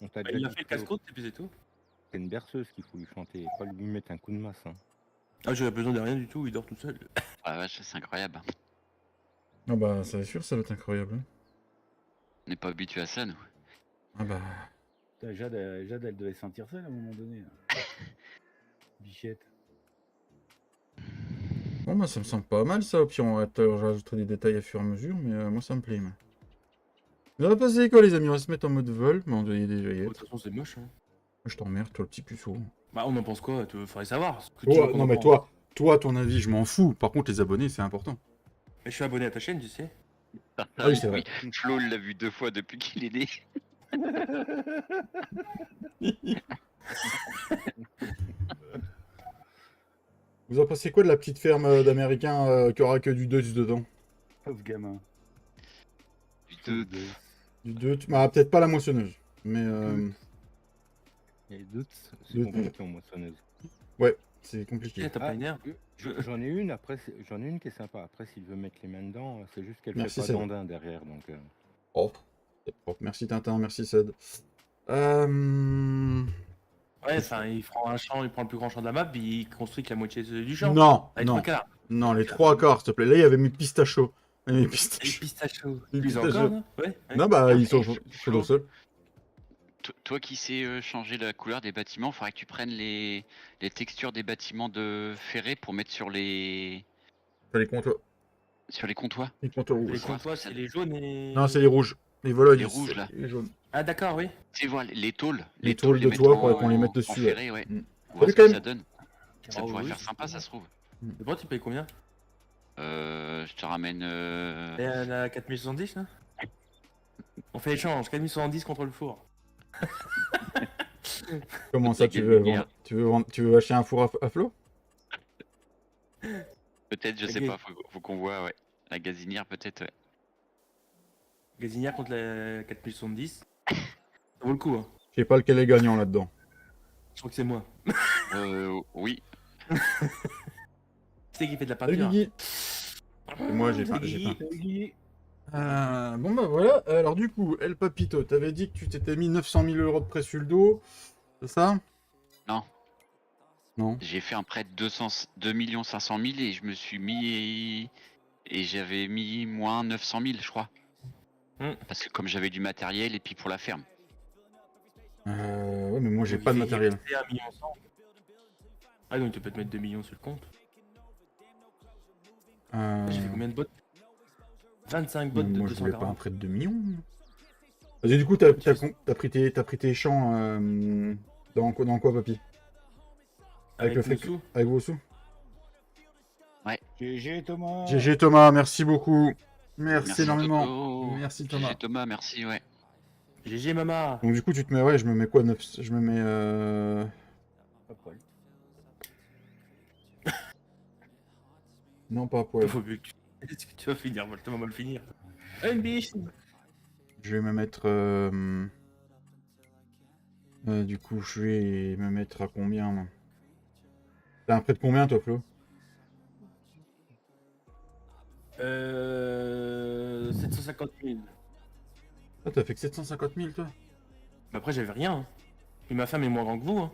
Speaker 4: On t'a
Speaker 5: Bah,
Speaker 4: déjà
Speaker 5: il a
Speaker 4: dit
Speaker 5: fait le
Speaker 4: que
Speaker 5: casse-croûte et puis c'est tout.
Speaker 4: c'est une berceuse qu'il faut lui chanter, pas lui mettre un coup de masse. Hein.
Speaker 5: Ah, j'avais besoin de rien du tout, il dort tout seul.
Speaker 2: Ah vache, c'est incroyable.
Speaker 1: Ah bah, c'est sûr, ça va être incroyable.
Speaker 2: On n'est pas habitué à ça, nous.
Speaker 1: Ah bah...
Speaker 3: Putain, Jade, elle devait sentir ça à un moment donné. Là. Bichette.
Speaker 1: Bon bah, ça me semble pas mal, ça. Au pire, je rajouterai des détails à fur et à mesure, mais moi, ça me plaît. On va passer quoi, les amis? On va se mettre en mode vol, mais on doit déjà y
Speaker 5: De
Speaker 1: être.
Speaker 5: toute façon, c'est moche. Hein.
Speaker 1: Je t'emmerde, toi, le petit puceau.
Speaker 5: Bah, on en pense quoi? Tu faudrait savoir. Ce que tu veux
Speaker 1: Toi,
Speaker 5: qu'on
Speaker 1: non,
Speaker 5: en
Speaker 1: mais
Speaker 5: pense.
Speaker 1: toi, ton avis, je m'en fous. Par contre, les abonnés, c'est important.
Speaker 5: Mais je suis abonné à ta chaîne, tu sais.
Speaker 1: Ah oui, c'est vrai.
Speaker 2: Flo l'a vu 2 fois depuis qu'il est né.
Speaker 1: Vous en pensez quoi de la petite ferme d'Américains qui aura que du Dutch dedans?
Speaker 3: Pauvre gamin.
Speaker 2: Deux.
Speaker 1: Du Dutch, bah, peut-être pas la moissonneuse, mais
Speaker 4: Il y a des doutes, c'est
Speaker 1: Doute.
Speaker 4: compliqué en moissonneuse.
Speaker 1: c'est compliqué.
Speaker 5: T'as pas une air.
Speaker 4: J'en ai une après, j'en ai une qui est sympa. Après, s'il veut mettre les mains dedans, c'est juste qu'elle
Speaker 1: Merci,
Speaker 4: fait pas
Speaker 1: Seb.
Speaker 4: d'andin derrière. Donc,
Speaker 1: Oh, c'est propre. Merci Tintin, merci Ced.
Speaker 5: Ouais, enfin, il prend un champ, il prend le plus grand champ de la map, puis il construit que la moitié du champ.
Speaker 1: Non,
Speaker 5: Avec
Speaker 1: non,
Speaker 5: 3 quarts.
Speaker 1: non, les 3 quarts, s'il te plaît. Là, il y avait mes pistachos. Mes
Speaker 5: Les
Speaker 1: pistachos.
Speaker 5: pistachios.
Speaker 1: Les
Speaker 5: Plus
Speaker 1: pistachios.
Speaker 5: encore, non? Ouais.
Speaker 1: Non, bah, ils sont
Speaker 2: Flo.
Speaker 1: tout seuls.
Speaker 2: Toi qui sais changer la couleur des bâtiments, faudrait que tu prennes les textures des bâtiments de ferré pour mettre sur les
Speaker 1: T'as les comptoirs.
Speaker 2: comptoirs.
Speaker 1: Les comptoirs
Speaker 5: Les
Speaker 1: rouges.
Speaker 5: comptoirs, c'est les jaunes et.
Speaker 1: Non, c'est les rouges. Les voilà,
Speaker 2: Les rouges, là.
Speaker 1: Les jaunes.
Speaker 5: Ah, d'accord, oui.
Speaker 2: Tu sais, voir les tôles.
Speaker 1: Les tôles de
Speaker 2: mettre
Speaker 1: toit,
Speaker 2: en-
Speaker 1: faudrait qu'on les mette
Speaker 2: en
Speaker 1: dessus,
Speaker 2: ferré, ouais.
Speaker 1: Mm.
Speaker 2: Voir
Speaker 1: Salut,
Speaker 2: ce que
Speaker 1: Clem.
Speaker 2: ça donne. Ça
Speaker 5: Oh,
Speaker 2: pourrait
Speaker 5: oui,
Speaker 2: faire
Speaker 5: c'est
Speaker 2: sympa,
Speaker 5: bien.
Speaker 2: ça se trouve.
Speaker 5: Et toi, tu payes combien?
Speaker 2: Je te ramène.
Speaker 5: Et à 4070 là. On fait échange, 4070 contre le four.
Speaker 1: Comment ça, tu veux vendre? Tu veux acheter un four à flot?
Speaker 2: Peut-être, je sais
Speaker 5: Ok.
Speaker 2: pas, faut qu'on voit, ouais. La gazinière, peut-être, ouais.
Speaker 5: Gazinière contre la 4070. Ça vaut le coup, hein.
Speaker 1: Je sais pas lequel est gagnant là-dedans.
Speaker 5: Je crois que c'est moi.
Speaker 2: Oui.
Speaker 5: Qui c'est qui fait de la
Speaker 1: Salut
Speaker 5: peinture?
Speaker 1: Guigui. Et moi, j'ai
Speaker 5: Salut,
Speaker 1: pas.
Speaker 5: Guigui.
Speaker 1: Bon bah voilà, alors du coup, El Papito, t'avais dit que tu t'étais mis 900 000 € de prêt sur le dos, c'est ça?
Speaker 2: Non.
Speaker 1: Non.
Speaker 2: J'ai fait un prêt de 2 500 000 et je me suis mis. Et j'avais mis moins 900 000, je crois. Parce que comme j'avais du matériel et puis pour la ferme.
Speaker 1: Ouais, mais moi j'ai
Speaker 5: Donc,
Speaker 1: pas de
Speaker 5: il
Speaker 1: matériel.
Speaker 5: restait 1,1 million. Ah, donc tu peux te mettre 2 millions sur le compte. J'ai fait combien de bots? 25 bots de
Speaker 1: Moi je voulais pas un
Speaker 5: 240.
Speaker 1: prêt de 2 millions. Vas-y, du coup, t'as pris tes champs dans quoi, papy? Avec le fait que...
Speaker 5: Moussou.
Speaker 1: Avec vos sous?
Speaker 3: GG Thomas.
Speaker 1: GG Thomas, merci beaucoup. Merci
Speaker 2: Merci
Speaker 1: énormément.
Speaker 2: Toto.
Speaker 1: Merci Thomas.
Speaker 2: GG Thomas, merci, ouais.
Speaker 5: GG Mama.
Speaker 1: Donc du coup, tu te mets... Ouais, je me mets quoi? Je me mets...
Speaker 3: Pas de poil.
Speaker 1: Non, pas à poil.
Speaker 5: Faut mieux que tu vas finir, tu vas mal finir. Ah, une biche.
Speaker 1: Je vais me mettre... du coup, je vais me mettre à combien, moi? T'as un prêt de combien, toi, Flo?
Speaker 5: 750 000.
Speaker 1: Ah, t'as fait que 750 000, toi?
Speaker 5: Mais après, j'avais rien. Hein. Et ma femme est moins grande que vous. Hein.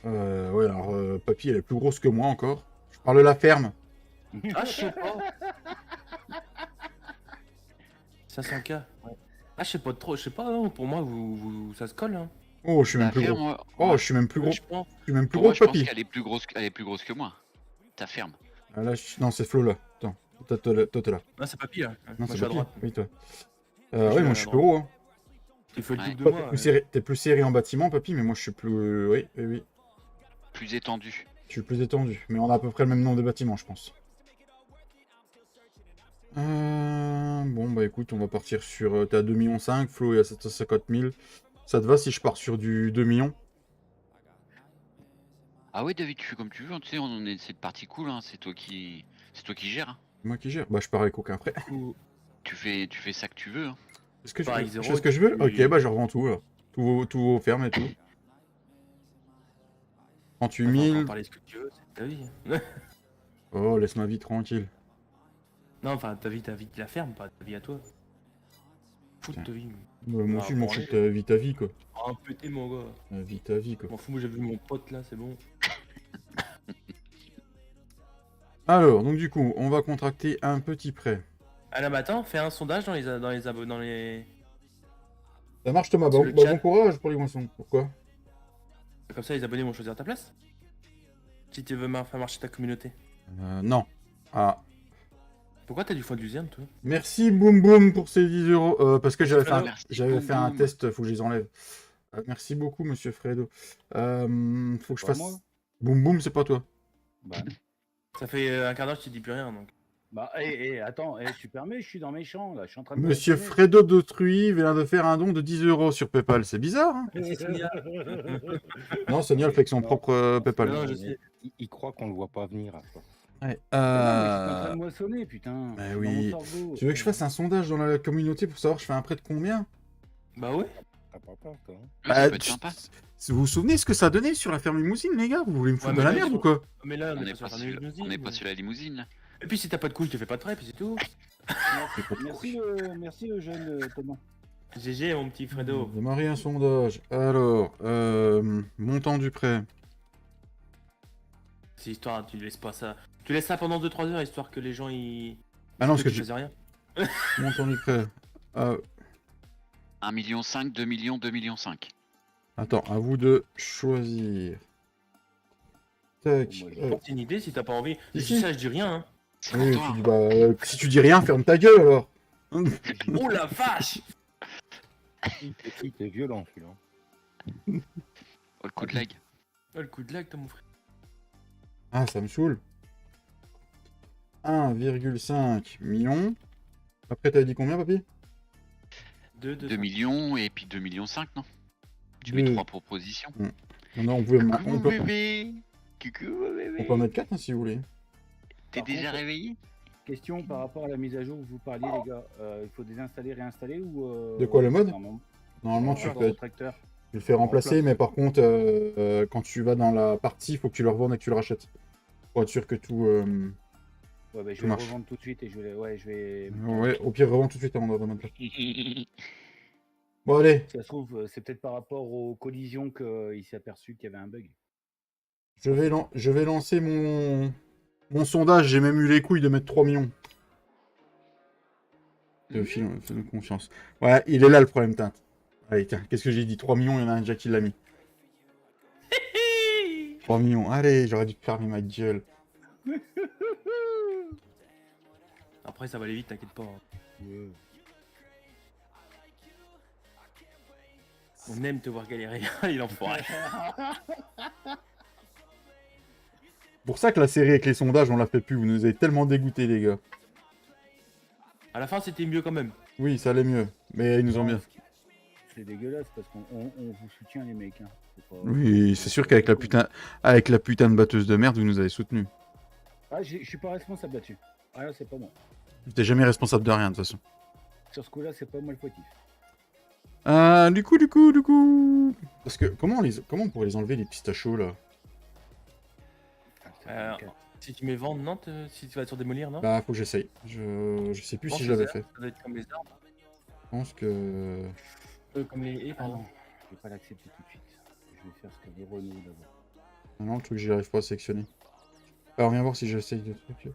Speaker 1: Ouais, alors, papy, elle est plus grosse que moi, encore. Je parle de la ferme.
Speaker 5: Ah, je sais pas. 500K. Ouais. Ah, je sais pas trop. Je sais pas, hein. Pour moi, ça se colle. Hein.
Speaker 1: Oh, je suis même
Speaker 2: La
Speaker 1: plus
Speaker 2: ferme,
Speaker 1: gros.
Speaker 2: moi-
Speaker 1: Oh, je suis même plus gros.
Speaker 5: Je pense.
Speaker 1: Je suis même plus
Speaker 2: Pour
Speaker 1: gros
Speaker 2: moi,
Speaker 1: que
Speaker 2: je pense
Speaker 1: papy.
Speaker 2: qu'elle est plus grosse, elle est plus grosse que moi. Ta ferme.
Speaker 1: Ah, là, non, c'est Flo, là. Attends, toi, t'es là.
Speaker 5: Ah, c'est papy, là.
Speaker 1: Non,
Speaker 5: Moi,
Speaker 1: c'est
Speaker 5: je suis à
Speaker 1: papy.
Speaker 5: droite.
Speaker 1: Oui, toi.
Speaker 5: je
Speaker 1: Ouais,
Speaker 5: suis
Speaker 1: moi,
Speaker 5: à
Speaker 1: je suis
Speaker 5: droite.
Speaker 1: plus gros, hein.
Speaker 5: Tu fais le
Speaker 2: Ouais.
Speaker 5: double de
Speaker 1: Toi,
Speaker 5: moi.
Speaker 1: t'es plus serré en bâtiment, papy, mais moi, je suis plus... Oui, oui, oui.
Speaker 2: Plus étendue.
Speaker 1: Je suis plus étendu. Mais on a à peu près le même nombre de bâtiments, je pense. Bon, bah écoute, on va partir sur... T'es à 2,5 millions, Flo est à 750 000. Ça te va si je pars sur du 2 millions?
Speaker 2: Ah ouais, David, tu fais comme tu veux. Tu sais, on est cette partie cool. Hein. C'est toi qui gères. Hein.
Speaker 1: Moi qui gère. Bah, je pars avec aucun frais.
Speaker 5: Ou-
Speaker 2: Tu fais ça que tu veux. Hein.
Speaker 1: Est-ce que,
Speaker 5: Pareil,
Speaker 1: je
Speaker 5: zéro,
Speaker 1: fais ce que je veux?
Speaker 5: tu-
Speaker 1: Ok, bah je revends tout, là. Tout au ferme et tout. 38
Speaker 5: Enfin,
Speaker 1: 000.
Speaker 5: encore parler ce que tu veux, c'est ta vie.
Speaker 1: Oh, laisse ma vie tranquille.
Speaker 5: Non, enfin, ta vie de la ferme, pas ta vie à toi. Fous de
Speaker 1: Putain.
Speaker 5: ta vie.
Speaker 1: Moi aussi, je m'en fous de ta vie, quoi.
Speaker 5: Ah, pété, mon gars.
Speaker 1: Ta vie, quoi.
Speaker 5: M'en fous, moi j'ai vu mon pote là, c'est bon.
Speaker 1: Alors, donc du coup, on va contracter un petit prêt.
Speaker 5: Ah là, mais attends, fais un sondage dans les.
Speaker 1: Ça marche, Thomas?
Speaker 5: Sur le
Speaker 1: Bon
Speaker 5: chat.
Speaker 1: courage pour les moissons. Pourquoi?
Speaker 5: Comme ça, les abonnés vont choisir ta place. Si tu veux faire marcher ta communauté.
Speaker 1: Non. Ah.
Speaker 5: Pourquoi t'as du foin de luzerne, toi?
Speaker 1: Merci, Boum Boum, pour ces 10 euros. Parce que j'avais fait un,
Speaker 2: Merci,
Speaker 1: j'avais
Speaker 2: Boum
Speaker 1: fait un
Speaker 2: Boum.
Speaker 1: test, faut que je les enlève. Merci beaucoup, monsieur Fredo. Faut que je
Speaker 3: Pas
Speaker 1: fasse.
Speaker 3: moi.
Speaker 1: Boum Boum, c'est pas toi.
Speaker 3: Bah,
Speaker 5: Ça fait un quart d'heure que tu dis plus rien donc.
Speaker 3: attends, tu permets, je suis dans mes champs là, je suis en train de.
Speaker 1: Monsieur
Speaker 3: m'entraîner.
Speaker 1: Fredo d'Autrui vient de faire un don de 10 euros sur PayPal. C'est bizarre, hein?
Speaker 5: C'est Sonia.
Speaker 1: Non, Sonia le fait avec son
Speaker 3: Non.
Speaker 1: propre PayPal.
Speaker 5: Non, je sais.
Speaker 4: Il croit qu'on le voit pas venir à force.
Speaker 1: Ouais.
Speaker 3: Mais non, mais je suis en train de moissonner, putain.
Speaker 1: Bah
Speaker 3: Je suis
Speaker 1: oui.
Speaker 3: dans mon sorgho.
Speaker 1: Tu veux que je fasse un sondage dans la communauté pour savoir je fais un prêt de combien?
Speaker 5: Bah ouais.
Speaker 4: T'as pas peur, toi, hein?
Speaker 2: Ouais, ça peut être sympa.
Speaker 1: Vous vous souvenez ce que ça donnait sur la ferme limousine, les gars? Vous voulez me foutre
Speaker 5: Ouais,
Speaker 1: de
Speaker 5: mais
Speaker 1: la
Speaker 5: là,
Speaker 1: merde
Speaker 5: ils
Speaker 1: ou
Speaker 5: sont-
Speaker 1: quoi?
Speaker 5: Mais là,
Speaker 2: On
Speaker 5: on
Speaker 2: n'est
Speaker 5: est
Speaker 2: pas,
Speaker 5: pas
Speaker 2: sur... on n'est pas sur la limousine là.
Speaker 5: Et puis si t'as pas de couilles, je te fais pas de prêt, puis c'est tout.
Speaker 3: Merci le jeune Thomas.
Speaker 5: GG, mon petit Fredo.
Speaker 1: Démarrer un sondage. Alors, montant du prêt.
Speaker 5: C'est histoire, tu laisses pas ça. Tu laisses ça pendant 2-3 heures histoire que les gens ils.
Speaker 1: Ah non, parce que
Speaker 5: tu
Speaker 1: je...
Speaker 5: faisais rien.
Speaker 1: montant du prêt.
Speaker 2: 1,5 million, 2 millions, 2 millions 5.
Speaker 1: Attends, à vous de choisir. Tac.
Speaker 3: Oh, moi,
Speaker 5: C'est une idée si t'as pas envie. Je
Speaker 1: Ici.
Speaker 5: dis ça, je dis rien. Hein.
Speaker 2: C'est pour
Speaker 1: Oui,
Speaker 2: toi.
Speaker 1: tu dis, si tu dis rien, ferme ta gueule alors.
Speaker 5: Oh la vache!
Speaker 4: T'es violent, celui-là.
Speaker 2: Oh, le coup de lag.
Speaker 5: Oh, le coup de lag, t'as mon frère.
Speaker 1: Ah, ça me saoule. 1,5 million. Après, t'as dit combien, papy?
Speaker 5: 2
Speaker 2: millions et puis 2 millions 5, non? Tu mets
Speaker 1: Deux.
Speaker 2: 3 propositions.
Speaker 1: Non, on, pouvait,
Speaker 2: Coucou
Speaker 1: on, peut,
Speaker 2: bébé. Coucou
Speaker 1: on
Speaker 2: bébé.
Speaker 1: peut en mettre 4 hein, si vous voulez.
Speaker 2: T'es
Speaker 3: Par
Speaker 2: déjà
Speaker 3: contre-
Speaker 2: réveillé?
Speaker 3: Question par rapport à la mise à jour que vous parliez, les gars. Il faut désinstaller, réinstaller ou.
Speaker 1: De quoi, le mode?
Speaker 3: Normalement,
Speaker 1: Normalement,
Speaker 3: par
Speaker 1: tu
Speaker 3: rapport
Speaker 1: peux
Speaker 3: au tracteur.
Speaker 1: le fais remplacer, mais par contre, quand tu vas dans la partie, il faut que tu le revendes et que tu le rachètes. Pour être sûr que tout.
Speaker 3: Ouais, bah, je
Speaker 1: Ça
Speaker 3: vais le
Speaker 1: marche.
Speaker 3: revendre tout de suite et je vais. Ouais, je vais.
Speaker 1: Ouais, au pire, revends tout de suite avant de remettre là. Bon, allez,
Speaker 3: Si ça se trouve, c'est peut-être par rapport aux collisions qu'il s'est aperçu qu'il y avait un bug.
Speaker 1: je vais lancer mon sondage. J'ai même eu les couilles de mettre 3 millions. Théophile, fais-nous confiance. Ouais, il est là le problème, teinte. Allez, tiens, qu'est-ce que j'ai dit? 3 millions, il y en a un déjà qui l'a mis. 3 millions, allez, j'aurais dû fermer ma gueule.
Speaker 5: Après, ça va aller vite, t'inquiète pas. Hein. On aime te voir galérer, il enfoiré.
Speaker 1: Pour ça que la série avec les sondages, on la fait plus. Vous nous avez tellement dégoûtés, les gars.
Speaker 5: À la fin, c'était mieux quand même.
Speaker 1: Oui, ça allait mieux. Mais ils nous ont bien.
Speaker 3: C'est dégueulasse parce qu'on vous soutient, les mecs. Hein. Faut pas-
Speaker 1: Oui, c'est sûr qu'avec la putain de batteuse de merde, vous nous avez soutenus.
Speaker 3: Ah, je suis pas responsable là-dessus. Ah là, c'est pas moi.
Speaker 1: T'es jamais responsable de rien, de toute façon.
Speaker 3: Sur ce coup-là, c'est pas moi le fautif.
Speaker 1: Du coup. Parce que, comment on pourrait les enlever, les pistachots, là?
Speaker 5: Si tu mets vendre, non, si tu vas sur démolir, non?
Speaker 1: Bah, faut que j'essaye. Je sais plus
Speaker 5: Pense
Speaker 1: si je
Speaker 5: que
Speaker 1: l'avais
Speaker 5: ça
Speaker 1: fait.
Speaker 5: doit être comme les arbres.
Speaker 1: Je pense que...
Speaker 5: Comme les haies,
Speaker 3: Ah
Speaker 5: pardon.
Speaker 3: non, je vais pas l'accepter tout de suite. Je vais faire ce que les Renault d'abord.
Speaker 1: Non, le truc, j'y arrive pas à sélectionner. Alors, viens voir si j'essaye de trucs.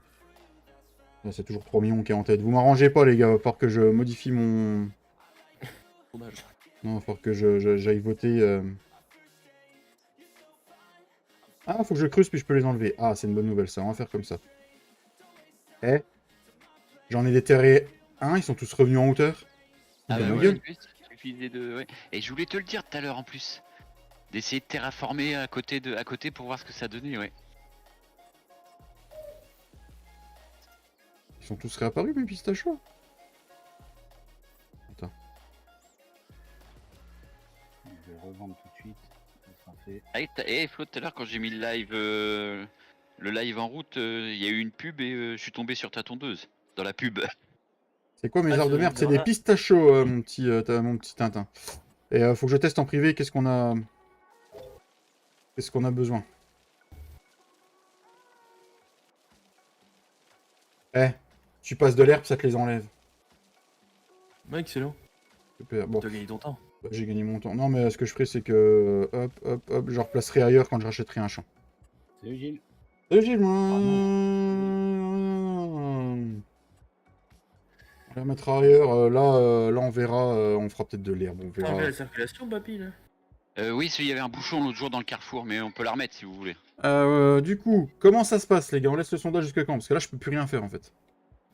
Speaker 1: Là, c'est toujours 3 millions qui est en tête. Vous m'arrangez pas, les gars. Va falloir que je modifie mon...
Speaker 5: Dommage.
Speaker 1: Non, va falloir que j'aille voter... Ah, faut que je creuse puis je peux les enlever. Ah, c'est une bonne nouvelle ça, on va faire comme ça. Eh, j'en ai déterré un, ils sont tous revenus en hauteur.
Speaker 2: Ah
Speaker 1: Dans
Speaker 2: bah
Speaker 1: ma
Speaker 2: ouais,
Speaker 1: gueule.
Speaker 2: il suffisait de... Ouais. Et je voulais te le dire tout à l'heure en plus. D'essayer de terraformer à côté pour voir ce que ça donnait, ouais.
Speaker 1: Ils sont tous réapparus mes pistachots. Attends.
Speaker 3: Je vais revendre tout de suite. Ça sera fait.
Speaker 2: Ah, Flo, tout à l'heure quand j'ai mis le live en route, il y a eu une pub et je suis tombé sur ta tondeuse. Dans la pub.
Speaker 1: C'est quoi mes
Speaker 5: Ah,
Speaker 1: arbres de
Speaker 5: c'est-
Speaker 1: merde? C'est
Speaker 5: voilà.
Speaker 1: des pistachios, mon petit Tintin. Et faut que je teste en privé qu'est-ce qu'on a... Qu'est-ce qu'on a besoin. Eh, tu passes de l'herbe, ça te les enlève.
Speaker 5: Ouais, excellent.
Speaker 1: Super. Bon,
Speaker 5: T'as gagné ton temps.
Speaker 1: bah, j'ai gagné mon temps. Non, mais ce que je ferai, c'est que... Hop, hop, hop, je replacerai ailleurs quand je rachèterai un champ.
Speaker 3: Salut Gilles.
Speaker 1: Salut Gilles, moi. On va remettre ailleurs. Là, on verra. On fera peut-être de l'herbe. On
Speaker 5: T'as enlevé
Speaker 1: verra.
Speaker 5: la circulation, papy, là?
Speaker 2: Oui, il y avait un bouchon l'autre jour dans le carrefour, mais on peut la remettre si vous voulez.
Speaker 1: Du coup, comment ça se passe, les gars? On laisse le sondage jusqu'à quand? Parce que là, je peux plus rien faire, en fait.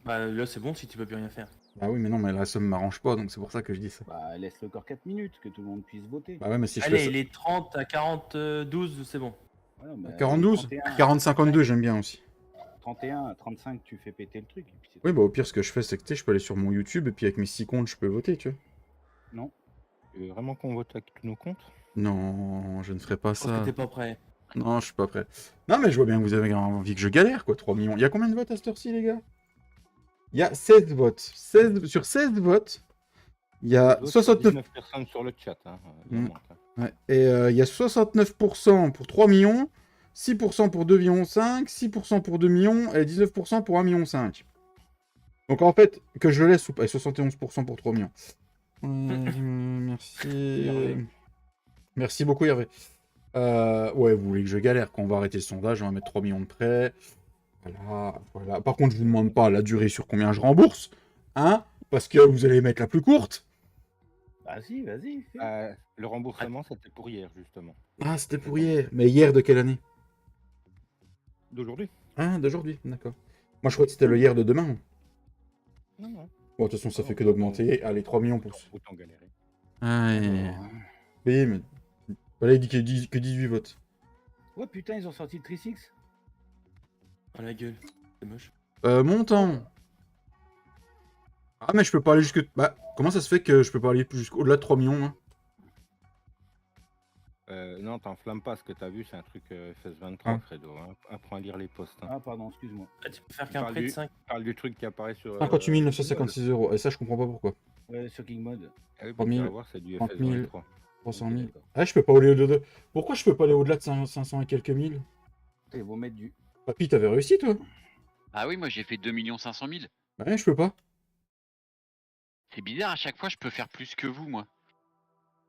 Speaker 5: Bah là, c'est bon si tu peux plus rien faire.
Speaker 1: Bah oui, mais non, mais la somme m'arrange pas, donc c'est pour ça que je dis ça.
Speaker 3: Bah, laisse-le encore 4 minutes, que tout le monde puisse voter.
Speaker 1: Bah ouais, mais si je
Speaker 5: Allez,
Speaker 1: fais
Speaker 5: il est 30 à 40-12, c'est bon.
Speaker 3: Voilà, bah,
Speaker 1: 40-12
Speaker 3: 31,
Speaker 1: 40-52, j'aime bien aussi.
Speaker 3: 31, 35, tu fais péter le truc. Et puis c'est
Speaker 1: Oui,
Speaker 3: tout.
Speaker 1: bah au pire, ce que je fais, c'est que tu sais, je peux aller sur mon YouTube, et puis avec mes 6 comptes, je peux voter, tu vois.
Speaker 3: Non.
Speaker 4: Tu veux vraiment qu'on vote avec tous nos comptes?
Speaker 1: Non, je ne ferai pas
Speaker 5: Je pense
Speaker 1: ça.
Speaker 5: que t'es pas prêt.
Speaker 1: Non, je suis pas prêt. Non, mais je vois bien que vous avez envie que je galère, quoi. 3 millions. Il y a combien de votes à cette heure-ci, les gars? Il y a 16 votes. 16... Sur 16 votes, il y a
Speaker 4: D'autres,
Speaker 1: 69...
Speaker 4: 19 personnes sur le chat. Hein. Il
Speaker 1: Mm.
Speaker 4: en manque, hein.
Speaker 1: Ouais. Et il y a 69% pour 3 millions, 6% pour 2,5 millions, 6% pour 2 millions et 19% pour 1,5 million. Donc en fait, que je laisse ou pas, et 71% pour 3 millions. Merci.
Speaker 4: Hervé.
Speaker 1: Merci beaucoup, Hervé. Ouais, vous voulez que je galère? Quand on va arrêter le sondage, on va mettre 3 millions de prêts. Voilà, voilà. Par contre, je vous demande pas la durée sur combien je rembourse. Hein? Parce que vous allez mettre la plus courte.
Speaker 3: Bah si, vas-y. fais.
Speaker 4: Le remboursement, c'était pour hier, justement.
Speaker 1: Ah, c'était pour hier. Mais hier de quelle année?
Speaker 4: D'aujourd'hui?
Speaker 1: Ah, d'aujourd'hui, d'accord. Moi, je crois que c'était le hier de demain.
Speaker 4: Non, non.
Speaker 1: Bon, de toute façon, ça fait que d'augmenter. Allez, 3 millions pour...
Speaker 4: Autant galérer.
Speaker 1: Ah, ouais.
Speaker 3: Alors,
Speaker 1: Oui, mais... Voilà, il dit qu'il y a que 18 votes.
Speaker 3: ouais, putain, ils ont sorti le 3-6.
Speaker 5: Oh la gueule, c'est moche.
Speaker 1: Montant. Ah, mais je peux pas aller jusque... Bah, comment ça se fait que je peux pas aller jusqu'au-delà de 3 millions, hein?
Speaker 4: Non, t'enflamme pas, ce que t'as vu, c'est un truc FS23,
Speaker 1: Ah.
Speaker 4: Fredo. Hein. Apprends à lire les posts. Hein.
Speaker 3: Ah, pardon, excuse-moi.
Speaker 5: Ah, tu peux faire qu'un prêt de 5.
Speaker 4: Parle du truc qui apparaît sur...
Speaker 1: 58 956 euros. Et ça, je comprends pas pourquoi.
Speaker 3: Ouais, sur King Mode.
Speaker 4: Ah oui,
Speaker 1: 3
Speaker 4: tu
Speaker 1: 000,
Speaker 4: vas voir, c'est du
Speaker 1: 30 000.
Speaker 4: FS23.
Speaker 1: 300
Speaker 3: Ok,
Speaker 1: 000.
Speaker 3: d'accord.
Speaker 1: Ah, je peux pas aller au-delà de... Pourquoi je peux pas aller au-delà de 500 et quelques mille?
Speaker 3: Ils vont mettre du.
Speaker 1: Papy, t'avais réussi, toi?
Speaker 2: Ah oui, moi j'ai fait 2 500 000.
Speaker 1: Ouais, je peux pas.
Speaker 2: C'est bizarre, à chaque fois je peux faire plus que vous, moi.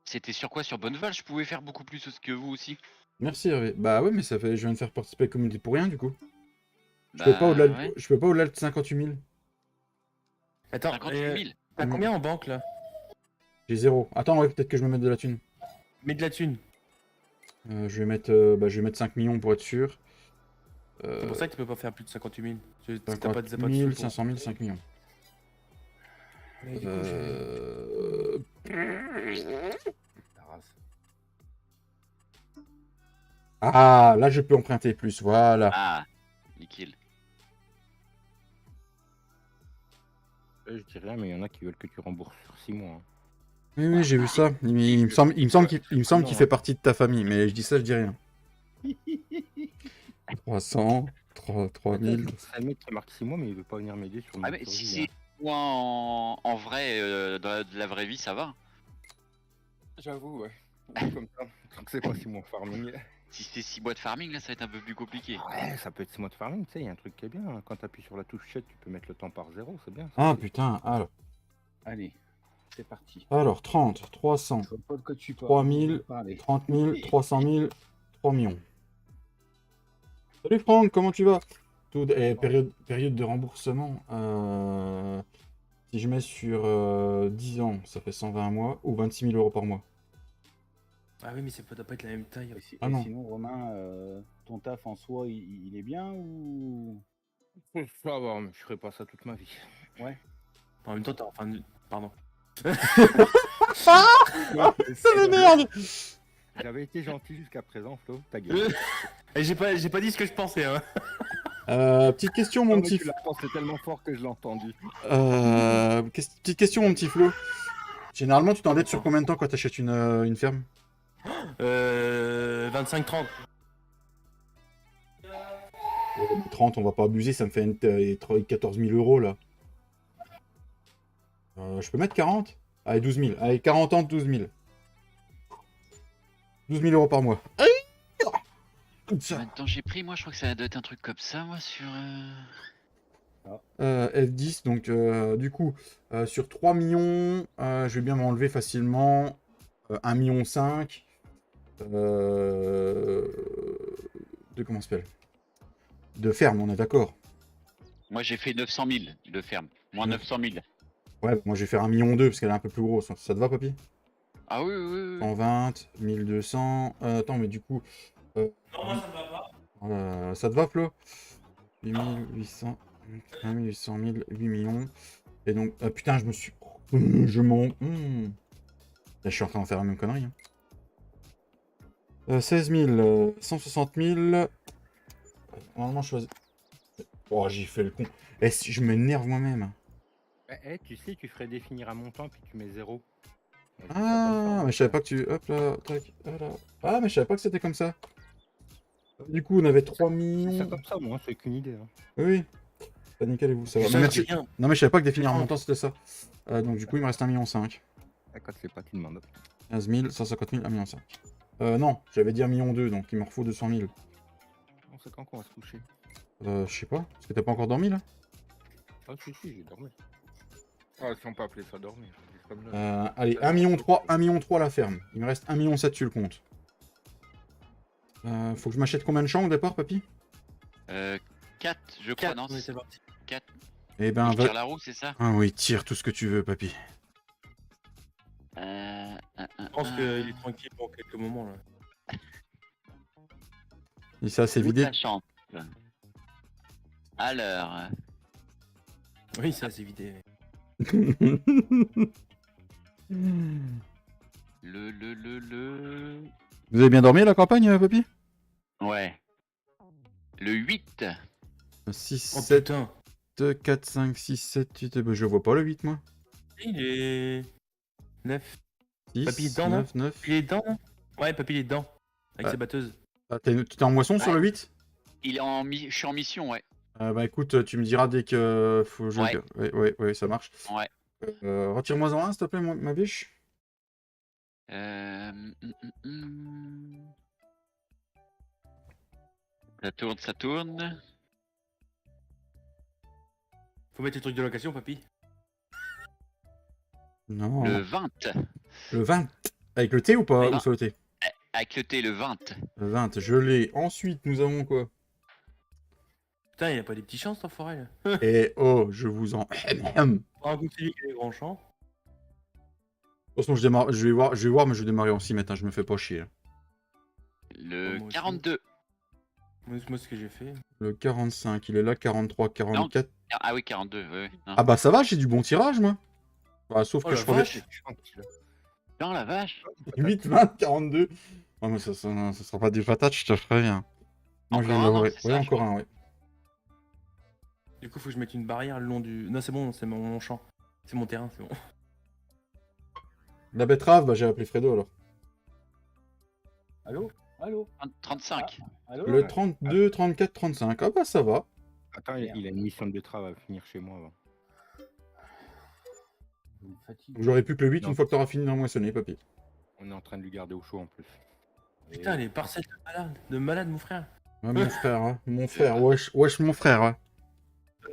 Speaker 2: C'était sur quoi? Sur Bonneval, je pouvais faire beaucoup plus que vous aussi.
Speaker 1: Merci, Hervé. Bah ouais, mais ça fait... je viens de faire participer à la communauté pour rien, du coup. Je
Speaker 2: Bah,
Speaker 1: peux pas au-delà de...
Speaker 2: ouais.
Speaker 1: Je peux pas au-delà de 58 000.
Speaker 5: Attends,
Speaker 2: 58 000.
Speaker 5: t'as combien en banque là?
Speaker 1: J'ai 0. Attends, ouais, peut-être que je me mette de la thune.
Speaker 5: Mets de la thune.
Speaker 1: Je vais mettre 5 millions pour être sûr.
Speaker 5: C'est pour ça que tu peux pas faire plus de 58 000. T'as
Speaker 1: 50
Speaker 5: pas de
Speaker 1: 000,
Speaker 5: sous pour-
Speaker 1: 500 000, 5 millions.
Speaker 5: Mais du coup,
Speaker 3: Ta race.
Speaker 1: Ah, là, je peux emprunter plus. Voilà.
Speaker 2: Ah, nickel.
Speaker 4: Je dis rien, mais il y en a qui veulent que tu rembourses sur 6 mois. Hein.
Speaker 1: Oui, oui, j'ai vu ça. Il me semble qu'il fait partie de ta famille, mais je dis ça, je dis rien. 300, 3 000.
Speaker 4: C'est un mec qui marque 6 mois, mais il veut pas venir m'aider sur
Speaker 2: Ah,
Speaker 4: mon
Speaker 2: mais si
Speaker 4: survie,
Speaker 2: c'est moi en vrai, dans la vraie vie, ça va.
Speaker 4: J'avoue, ouais. Comme ça, tant que c'est pas 6 mois de farming.
Speaker 2: Si c'est 6 mois de farming, là, ça va être un peu plus compliqué.
Speaker 4: Ouais, ça peut être 6 mois de farming, tu sais, il y a un truc qui est bien. Hein. Quand t'appuies sur la touche chat, tu peux mettre le temps par 0, c'est bien. Ça.
Speaker 1: Ah, putain.
Speaker 3: Allez, c'est parti.
Speaker 1: Alors 30, 300,
Speaker 3: Je vois pas de quoi tu parles.
Speaker 1: 3 000,
Speaker 3: Parlez.
Speaker 1: 30 000, 300 000, 3 millions. Salut Franck, comment tu vas? Période de remboursement. Si je mets sur 10 ans, ça fait 120 mois ou 26 000 euros par mois.
Speaker 5: Ah oui, mais ça doit pas être la même taille.
Speaker 1: Ah non.
Speaker 3: Sinon, Romain, ton taf en soi, il est bien ou.
Speaker 4: Ça va, mais je ferai pas ça toute ma vie.
Speaker 5: En même temps, t'as enfin. Pardon.
Speaker 1: Ça me merde!
Speaker 4: J'avais été gentil jusqu'à présent, Flo, ta gueule.
Speaker 5: Et j'ai pas dit ce que je pensais, hein.
Speaker 1: Petite question, mon
Speaker 4: Non, mais
Speaker 1: petit.
Speaker 4: tu l'as pensé tellement fort que je l'ai entendu.
Speaker 1: Petite question, mon petit Flo. Généralement, tu t'endettes sur combien de temps quand t'achètes une ferme?
Speaker 5: 25-30.
Speaker 1: 30, on va pas abuser, ça me fait 14 000 euros là. Je peux mettre 40? Allez, 12 000. Allez, 40 ans, 12 000. 12 000 euros par mois. Comme ça.
Speaker 2: Combien de temps j'ai pris? Moi, je crois que ça doit être un truc comme ça, moi, sur.
Speaker 1: F10, donc du coup, sur 3 millions, je vais bien m'enlever facilement 1,5 million de comment ça s'appelle? De ferme, on est d'accord.
Speaker 2: Moi, j'ai fait 900 000 de ferme. Moins 900 000.
Speaker 1: Ouais, moi je vais faire 1,2 million parce qu'elle est un peu plus grosse. Ça te va, papy?
Speaker 2: Ah oui, oui, oui.
Speaker 1: 120, 1200. Attends, mais du coup,
Speaker 5: Non, moi ça me va pas.
Speaker 1: ça te va, Flo? 8800, 1 800 000, 8 millions. Et donc, putain, je me suis. Je m'en. Là, je suis en train de faire la même connerie. 16 000, 160 000. Normalement, je choisis. Oh, j'ai fait le con. Et si je m'énerve moi-même.
Speaker 4: Tu sais, tu ferais définir un montant puis tu mets 0.
Speaker 1: Ah, mais je savais pas que tu. Hop là, tac, voilà. Ah, mais je savais pas que c'était comme ça. Du coup, on avait 3
Speaker 4: C'est
Speaker 1: millions.
Speaker 4: comme ça, moi, c'est qu'une idée. Hein.
Speaker 1: Oui. Pas nickel et vous, ça va.
Speaker 5: Ça,
Speaker 1: Mais
Speaker 5: c'est
Speaker 1: merci.
Speaker 5: bien.
Speaker 1: Non, mais je savais pas que définir un montant c'était ça. Donc, du coup, il me reste 1,5 million.
Speaker 4: Quand c'est pas, tu demandes.
Speaker 1: 15 000, 150 000, 1,5 million. Non, j'avais dit 1,2 million, donc il me refaut 200 000.
Speaker 4: On sait quand qu'on va se coucher.
Speaker 1: Je sais pas. Parce que t'as pas encore dormi là?
Speaker 4: Ah, si, j'ai dormi. Ah, si on peut appeler ça dormir.
Speaker 1: Allez, 1,3 million, 1,3 million la ferme. Il me reste 1,7 million sur le compte. Faut que je m'achète combien de champs au départ, papy?
Speaker 2: 4, je crois,
Speaker 5: 4,
Speaker 2: non?
Speaker 5: oui, c'est parti.
Speaker 2: 4.
Speaker 1: Eh ben,
Speaker 2: Je tire la roue, c'est ça?
Speaker 1: Ah oui, tire tout ce que tu veux, papy.
Speaker 5: Je pense qu'il est tranquille pour quelques moments là.
Speaker 1: Et ça, c'est
Speaker 2: Où
Speaker 1: vidé.
Speaker 2: ta chance? Alors,
Speaker 5: Oui, ça c'est vidé.
Speaker 2: le.
Speaker 1: Vous avez bien dormi à la campagne, papy?
Speaker 2: Ouais. Le 8.
Speaker 1: 6,
Speaker 5: Oh
Speaker 1: 7,
Speaker 5: putain.
Speaker 1: 4, 5, 6, 7, 8. Je vois pas le 8, moi.
Speaker 5: Il est 9.
Speaker 1: 6,
Speaker 5: Papy est dedans, non
Speaker 1: 9, 9.
Speaker 5: Il est dedans non? Ouais, papy il est dedans. Avec
Speaker 1: Ouais.
Speaker 5: ses batteuses.
Speaker 1: Ah, tu t'es en moisson sur le 8?
Speaker 2: Il est je suis en mission, ouais.
Speaker 1: Bah écoute, tu me diras dès que faut jouer. Ouais, ça marche.
Speaker 2: Ouais.
Speaker 1: Retire-moi en un, s'il te plaît, ma biche.
Speaker 2: Ça tourne, ça tourne.
Speaker 5: Faut mettre les trucs de location, papy.
Speaker 1: Non.
Speaker 2: Le 20.
Speaker 1: Le 20. Avec le T ou pas?
Speaker 2: Oui.
Speaker 1: Ou sur le T?
Speaker 2: Avec le T, le 20.
Speaker 1: Le 20, je l'ai. Ensuite, nous avons quoi?
Speaker 5: Putain, il a pas des petits champs, cet enfoiré là.
Speaker 1: Et oh, je vous en. De
Speaker 5: Un coup, c'est lui qui a les grands champs.
Speaker 1: toute façon, je vais voir, mais je vais démarrer en 6 mètres, hein, je me fais pas chier.
Speaker 2: Le
Speaker 5: moi aussi.
Speaker 2: 42.
Speaker 5: Moi, ce que j'ai fait.
Speaker 1: Le 45, il est là, 43, 44.
Speaker 2: Ah oui, 42. Ouais. Non.
Speaker 1: Ah bah ça va, j'ai du bon tirage, moi. Bah, sauf
Speaker 5: Oh
Speaker 1: que
Speaker 5: la
Speaker 1: je reviens.
Speaker 5: vache.
Speaker 2: Non, la vache.
Speaker 1: 8, 20, 42. Ouais, mais ça sera pas des patates, je te ferai rien. Moi, je viens
Speaker 2: Encore un,
Speaker 1: d'avoir.
Speaker 2: non, c'est
Speaker 1: Ouais,
Speaker 2: ça,
Speaker 1: encore
Speaker 2: je
Speaker 1: un, ouais.
Speaker 5: Du coup, faut que je mette une barrière le long du. Non, c'est bon, c'est mon champ. C'est mon terrain, c'est bon.
Speaker 1: La betterave, bah j'ai appelé Fredo alors.
Speaker 3: Allô? Allô?
Speaker 2: 35.
Speaker 3: Allô?
Speaker 1: Le 32, 34, 35. Ah bah ça va.
Speaker 4: Attends, il a une mission de betterave à finir chez moi avant.
Speaker 3: Vous me fatiguez.
Speaker 1: J'aurais pu que le 8
Speaker 4: Non.
Speaker 1: une fois que t'auras fini d'en moissonner, papy.
Speaker 4: On est en train de lui garder au chaud en plus.
Speaker 5: Putain, les parcelles de malade, mon frère.
Speaker 1: Ouais, mon frère, hein. Mon frère, wesh, mon frère, ouais.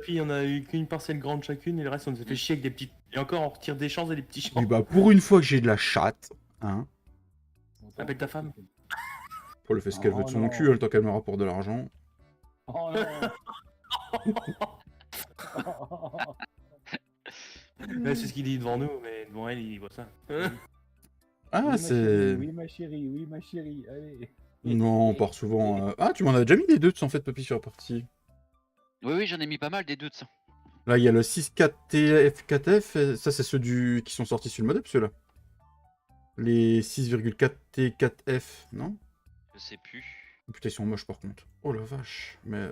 Speaker 5: Puis on a eu qu'une parcelle grande chacune et le reste on s'est fait chier avec des petites. Et encore on retire des champs et des petits champs.
Speaker 1: Oui, bah pour une fois que j'ai de la chatte, hein.
Speaker 5: Appelle ta femme.
Speaker 1: Pour le fait ce qu'elle veut de son
Speaker 3: non.
Speaker 1: cul, le temps qu'elle me rapporte de l'argent.
Speaker 3: Oh non.
Speaker 5: Ouais, c'est ce qu'il dit devant nous, mais devant elle il voit ça.
Speaker 1: Ah,
Speaker 3: Oui, ma
Speaker 1: c'est.
Speaker 3: chérie, oui ma chérie, allez.
Speaker 1: Non, on part souvent. Ah, tu m'en as déjà mis des deux en fait, papy, sur la partie.
Speaker 2: Oui, j'en ai mis pas mal des deux de ça.
Speaker 1: Là, il y a le 6.4TF, 4F, et ça, c'est ceux qui sont sortis sur le modem, ceux-là. Les 6,4T, 4F, non?
Speaker 2: Je sais plus.
Speaker 1: Oh, putain, ils sont moches par contre. Oh la vache, mais.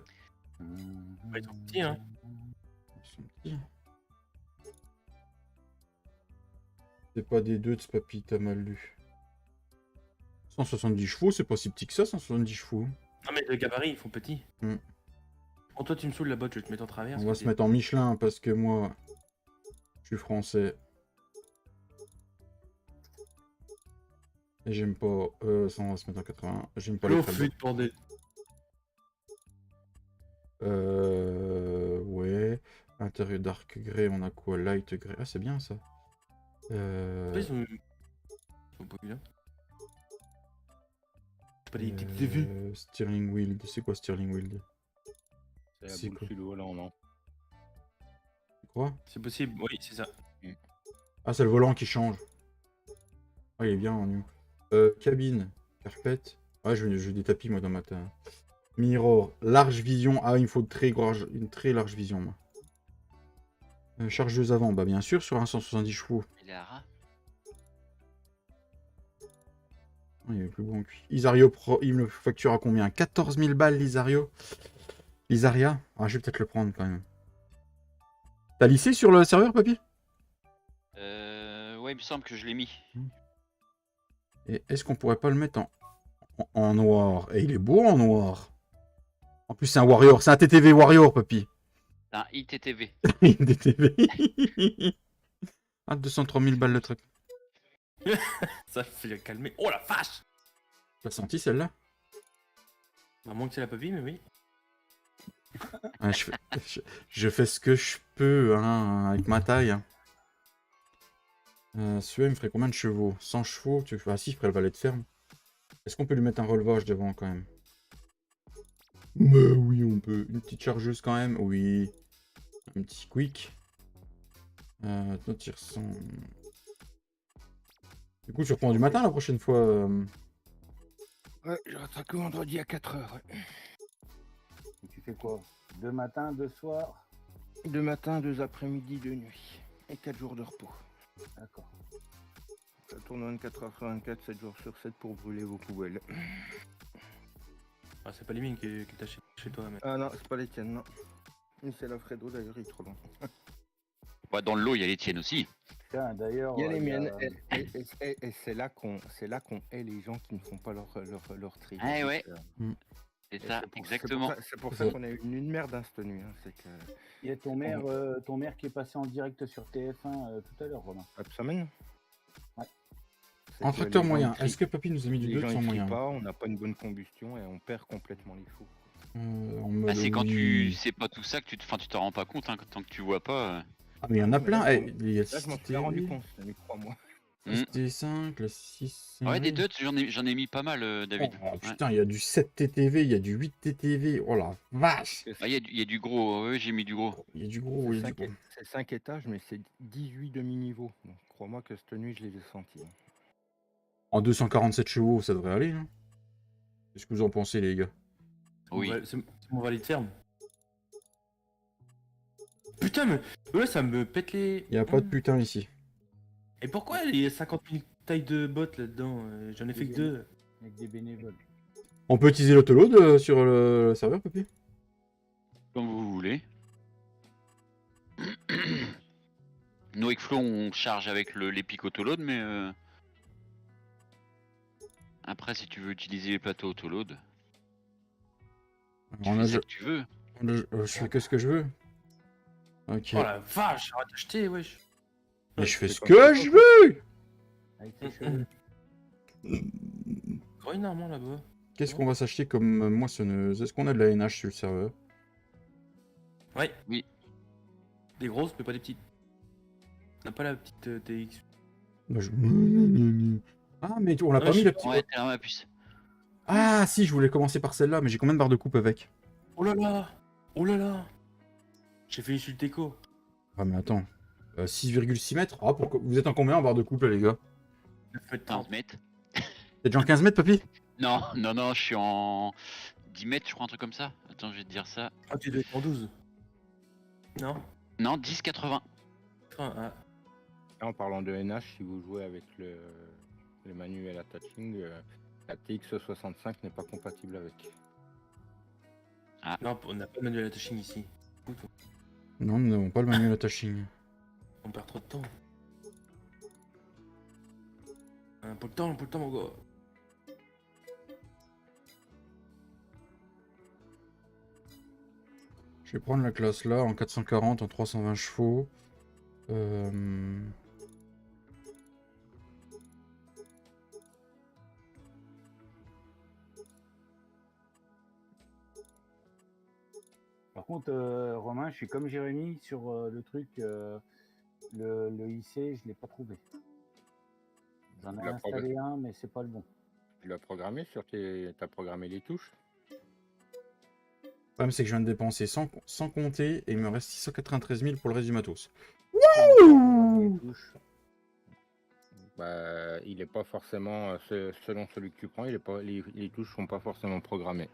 Speaker 5: Ils sont petits, hein.
Speaker 1: Ils sont petits. C'est pas des deux de ce papy, t'as mal lu. 170 chevaux, c'est pas si petit que ça, 170 chevaux.
Speaker 5: Non mais le gabarit ils font petits.
Speaker 1: Hmm.
Speaker 5: Bon toi tu me saoules la botte, je vais te mettre en travers.
Speaker 1: On va se mettre en Michelin parce que moi, je suis français. Et j'aime pas... ça, on va se mettre en 80. J'aime pas les
Speaker 5: Oh,
Speaker 1: frais de
Speaker 5: flûte, bordel.
Speaker 1: Ouais. Intérieur dark grey, on a quoi? Light grey. Ah, c'est bien ça.
Speaker 5: Ils sont pas bien. C'est pas des types de vues.
Speaker 1: Stirling Wheel. C'est quoi Stirling Wheel?
Speaker 4: C'est
Speaker 1: C'est
Speaker 4: la boule
Speaker 1: quoi?
Speaker 4: sur le volant, non?
Speaker 1: Quoi?
Speaker 5: C'est possible, oui, c'est ça.
Speaker 1: Ah, c'est le volant qui change. Ah, il est bien en nu. Cabine. Carpette. Ah, je veux des tapis, moi, dans ma tête. Mirror. Large vision. Ah, il me faut une très large vision, moi. Chargeuse avant. Bah, bien sûr, sur un 170 chevaux.
Speaker 2: Il est à ras.
Speaker 1: Oh, il est plus bon que lui. Isario Pro, il me le facture à combien? 14 000 balles, l'Isario. Isaria. Ah, je vais peut-être le prendre, quand même. T'as lissé sur le serveur, papy?
Speaker 2: Ouais, il me semble que je l'ai mis.
Speaker 1: Et est-ce qu'on pourrait pas le mettre en noir? Et il est beau en noir. En plus, c'est un Warrior. C'est un TTV Warrior, papy.
Speaker 2: C'est un ITTV.
Speaker 1: Une TTV. Ah, 203 000 balles le truc.
Speaker 5: Ça fait calmer. Oh la vache!
Speaker 1: T'as senti celle-là?
Speaker 5: À moins que tu l'as pas vu, mais oui.
Speaker 1: Ouais, je fais ce que je peux, hein, avec ma taille. Celui-là, il me ferait combien de chevaux? 100 chevaux? Ah si, il ferait le valet de ferme. Est-ce qu'on peut lui mettre un relevage devant, quand même? Mais oui, on peut. Une petite chargeuse, quand même? Oui. Un petit quick. Toi, tire son... Du coup, tu reprends du matin la prochaine fois.
Speaker 4: Ouais, je rattrape vendredi à 4h. Ouais.
Speaker 3: Et tu fais quoi? 2 matins, 2 soirs?
Speaker 4: 2 matins, 2 après-midi, 2 nuits. Et 4 jours de repos.
Speaker 3: D'accord.
Speaker 4: Ça tourne 24h/24, 7 jours sur 7 pour brûler vos poubelles.
Speaker 5: Ah, c'est pas les mines que t'as chez toi, mais.
Speaker 4: Ah non, c'est pas les tiennes, non. Mais c'est l'Alfredo, d'ailleurs, il est trop long.
Speaker 2: Ouais, dans le lot, il y a les tiennes aussi.
Speaker 3: Tiens, d'ailleurs.
Speaker 4: Il y a les miennes, et c'est là qu'on hait les gens qui ne font pas leur tri.
Speaker 2: Ah ouais.
Speaker 1: Mm.
Speaker 2: C'est ça, exactement.
Speaker 4: C'est pour ça qu'on a eu une merde hein, cette nuit. Hein, c'est que...
Speaker 3: Il y a ton maire qui est passé en direct sur TF1 tout à l'heure, Romain.
Speaker 4: Absolument.
Speaker 3: Ouais.
Speaker 4: C'est
Speaker 1: En
Speaker 4: que
Speaker 1: tracteur
Speaker 4: les gens,
Speaker 1: moyen.
Speaker 4: ils trient-
Speaker 1: Est-ce que Papy nous a mis du
Speaker 4: les
Speaker 1: 2
Speaker 4: gens,
Speaker 1: sans
Speaker 4: ils trient
Speaker 1: moyen?
Speaker 4: pas, on n'a pas une bonne combustion et on perd complètement les fous.
Speaker 2: Bah, c'est quand tu sais pas tout ça que tu t'en rends pas compte, hein, tant que tu vois pas.
Speaker 1: Ah, mais il y en a
Speaker 4: Mais
Speaker 1: plein.
Speaker 4: là,
Speaker 1: Eh, il y a
Speaker 4: Là, je m'en suis rendu compte, ça mis 3 mois.
Speaker 1: le ST5, le 6.
Speaker 2: Ouais, des 2, j'en ai mis pas mal, David.
Speaker 1: Oh,
Speaker 2: Ouais.
Speaker 1: putain, il y a du 7 TTV, il y a du 8 TTV. Oh la vache!
Speaker 2: Ah, il y a du gros, ouais, j'ai mis du gros.
Speaker 1: Il y a du gros, il y a du gros.
Speaker 4: C'est 5 étages, mais c'est 18 demi-niveaux. Donc crois-moi que cette nuit, je les ai sentis.
Speaker 1: En 247 chevaux, ça devrait aller. Hein. Qu'est-ce que vous en pensez, les gars?
Speaker 2: Oui.
Speaker 5: C'est mon valet de ferme. Putain, mais ouais, ça me pète les.
Speaker 1: Il n'y a pas de putain ici.
Speaker 5: Et pourquoi il y a 50 000 tailles de bottes là-dedans? J'en ai fait que 2.
Speaker 3: Avec des bénévoles.
Speaker 1: On peut utiliser l'autoload sur le serveur, Papy?
Speaker 2: Comme vous voulez. Nous, avec Flo, on charge avec les pics autoload, mais après, si tu veux utiliser les plateaux autoload, tu fais ça que tu veux.
Speaker 1: Je fais que ce que je veux. Ok.
Speaker 5: Oh la vache, arrête d'acheter, wesh.
Speaker 1: Mais je fais
Speaker 4: c'est
Speaker 1: ce
Speaker 4: pas
Speaker 1: que
Speaker 4: mal.
Speaker 1: je veux!
Speaker 3: Avec ses cheveux.
Speaker 5: Gros énormément là-bas.
Speaker 1: Qu'est-ce qu'on va s'acheter comme moissonneuse? Est-ce qu'on a de la NH sur le serveur?
Speaker 5: Ouais.
Speaker 2: Oui.
Speaker 5: Des grosses, mais pas des petites. On n'a pas la petite TX.
Speaker 1: Bah, Ah, mais on l'a
Speaker 5: Ah,
Speaker 1: pas
Speaker 5: je
Speaker 1: mis
Speaker 5: sais
Speaker 1: la
Speaker 5: pas.
Speaker 1: petite.
Speaker 2: Ouais, t'es dans ma puce.
Speaker 1: Ah, si, je voulais commencer par celle-là, mais j'ai combien de barres de coupe avec?
Speaker 5: Oh là là! Oh là là! J'ai fait insulter Co.
Speaker 1: Ah, mais attends. 6,6 mètres? Ah, pourquoi... Vous êtes en combien en barre de coupe, là, les gars?
Speaker 2: 15 mètres.
Speaker 1: T'es déjà en 15 mètres, Papy?
Speaker 2: Non, non, non, je suis en 10 mètres, je crois, un truc comme ça. Attends, je vais te dire ça.
Speaker 5: Ah, tu dois être en 12. Non?
Speaker 2: Non, 10,80.
Speaker 5: Enfin, ah.
Speaker 4: Là, en parlant de NH, si vous jouez avec le manuel attaching, la TX65 n'est pas compatible avec.
Speaker 5: Non, on n'a pas de manuel attaching ici.
Speaker 1: Non, nous n'avons pas le manuel attaching.
Speaker 5: On perd trop de temps. Un peu de temps, mon gars.
Speaker 1: Je vais prendre la classe là en 440, en 320 chevaux. Euh...
Speaker 3: Par contre, Romain, je suis comme Jérémy sur le truc, le IC, je l'ai pas trouvé. J'en ai
Speaker 4: La
Speaker 3: installé un, mais c'est pas le bon.
Speaker 4: Tu l'as programmé sur tes. T'as programmé les touches?
Speaker 1: Le problème, c'est que je viens de dépenser sans compter et il me reste 693 000 pour le reste du matos.
Speaker 3: Les touches.
Speaker 4: Bah, il est pas forcément, selon celui que tu prends, les touches sont pas forcément programmées.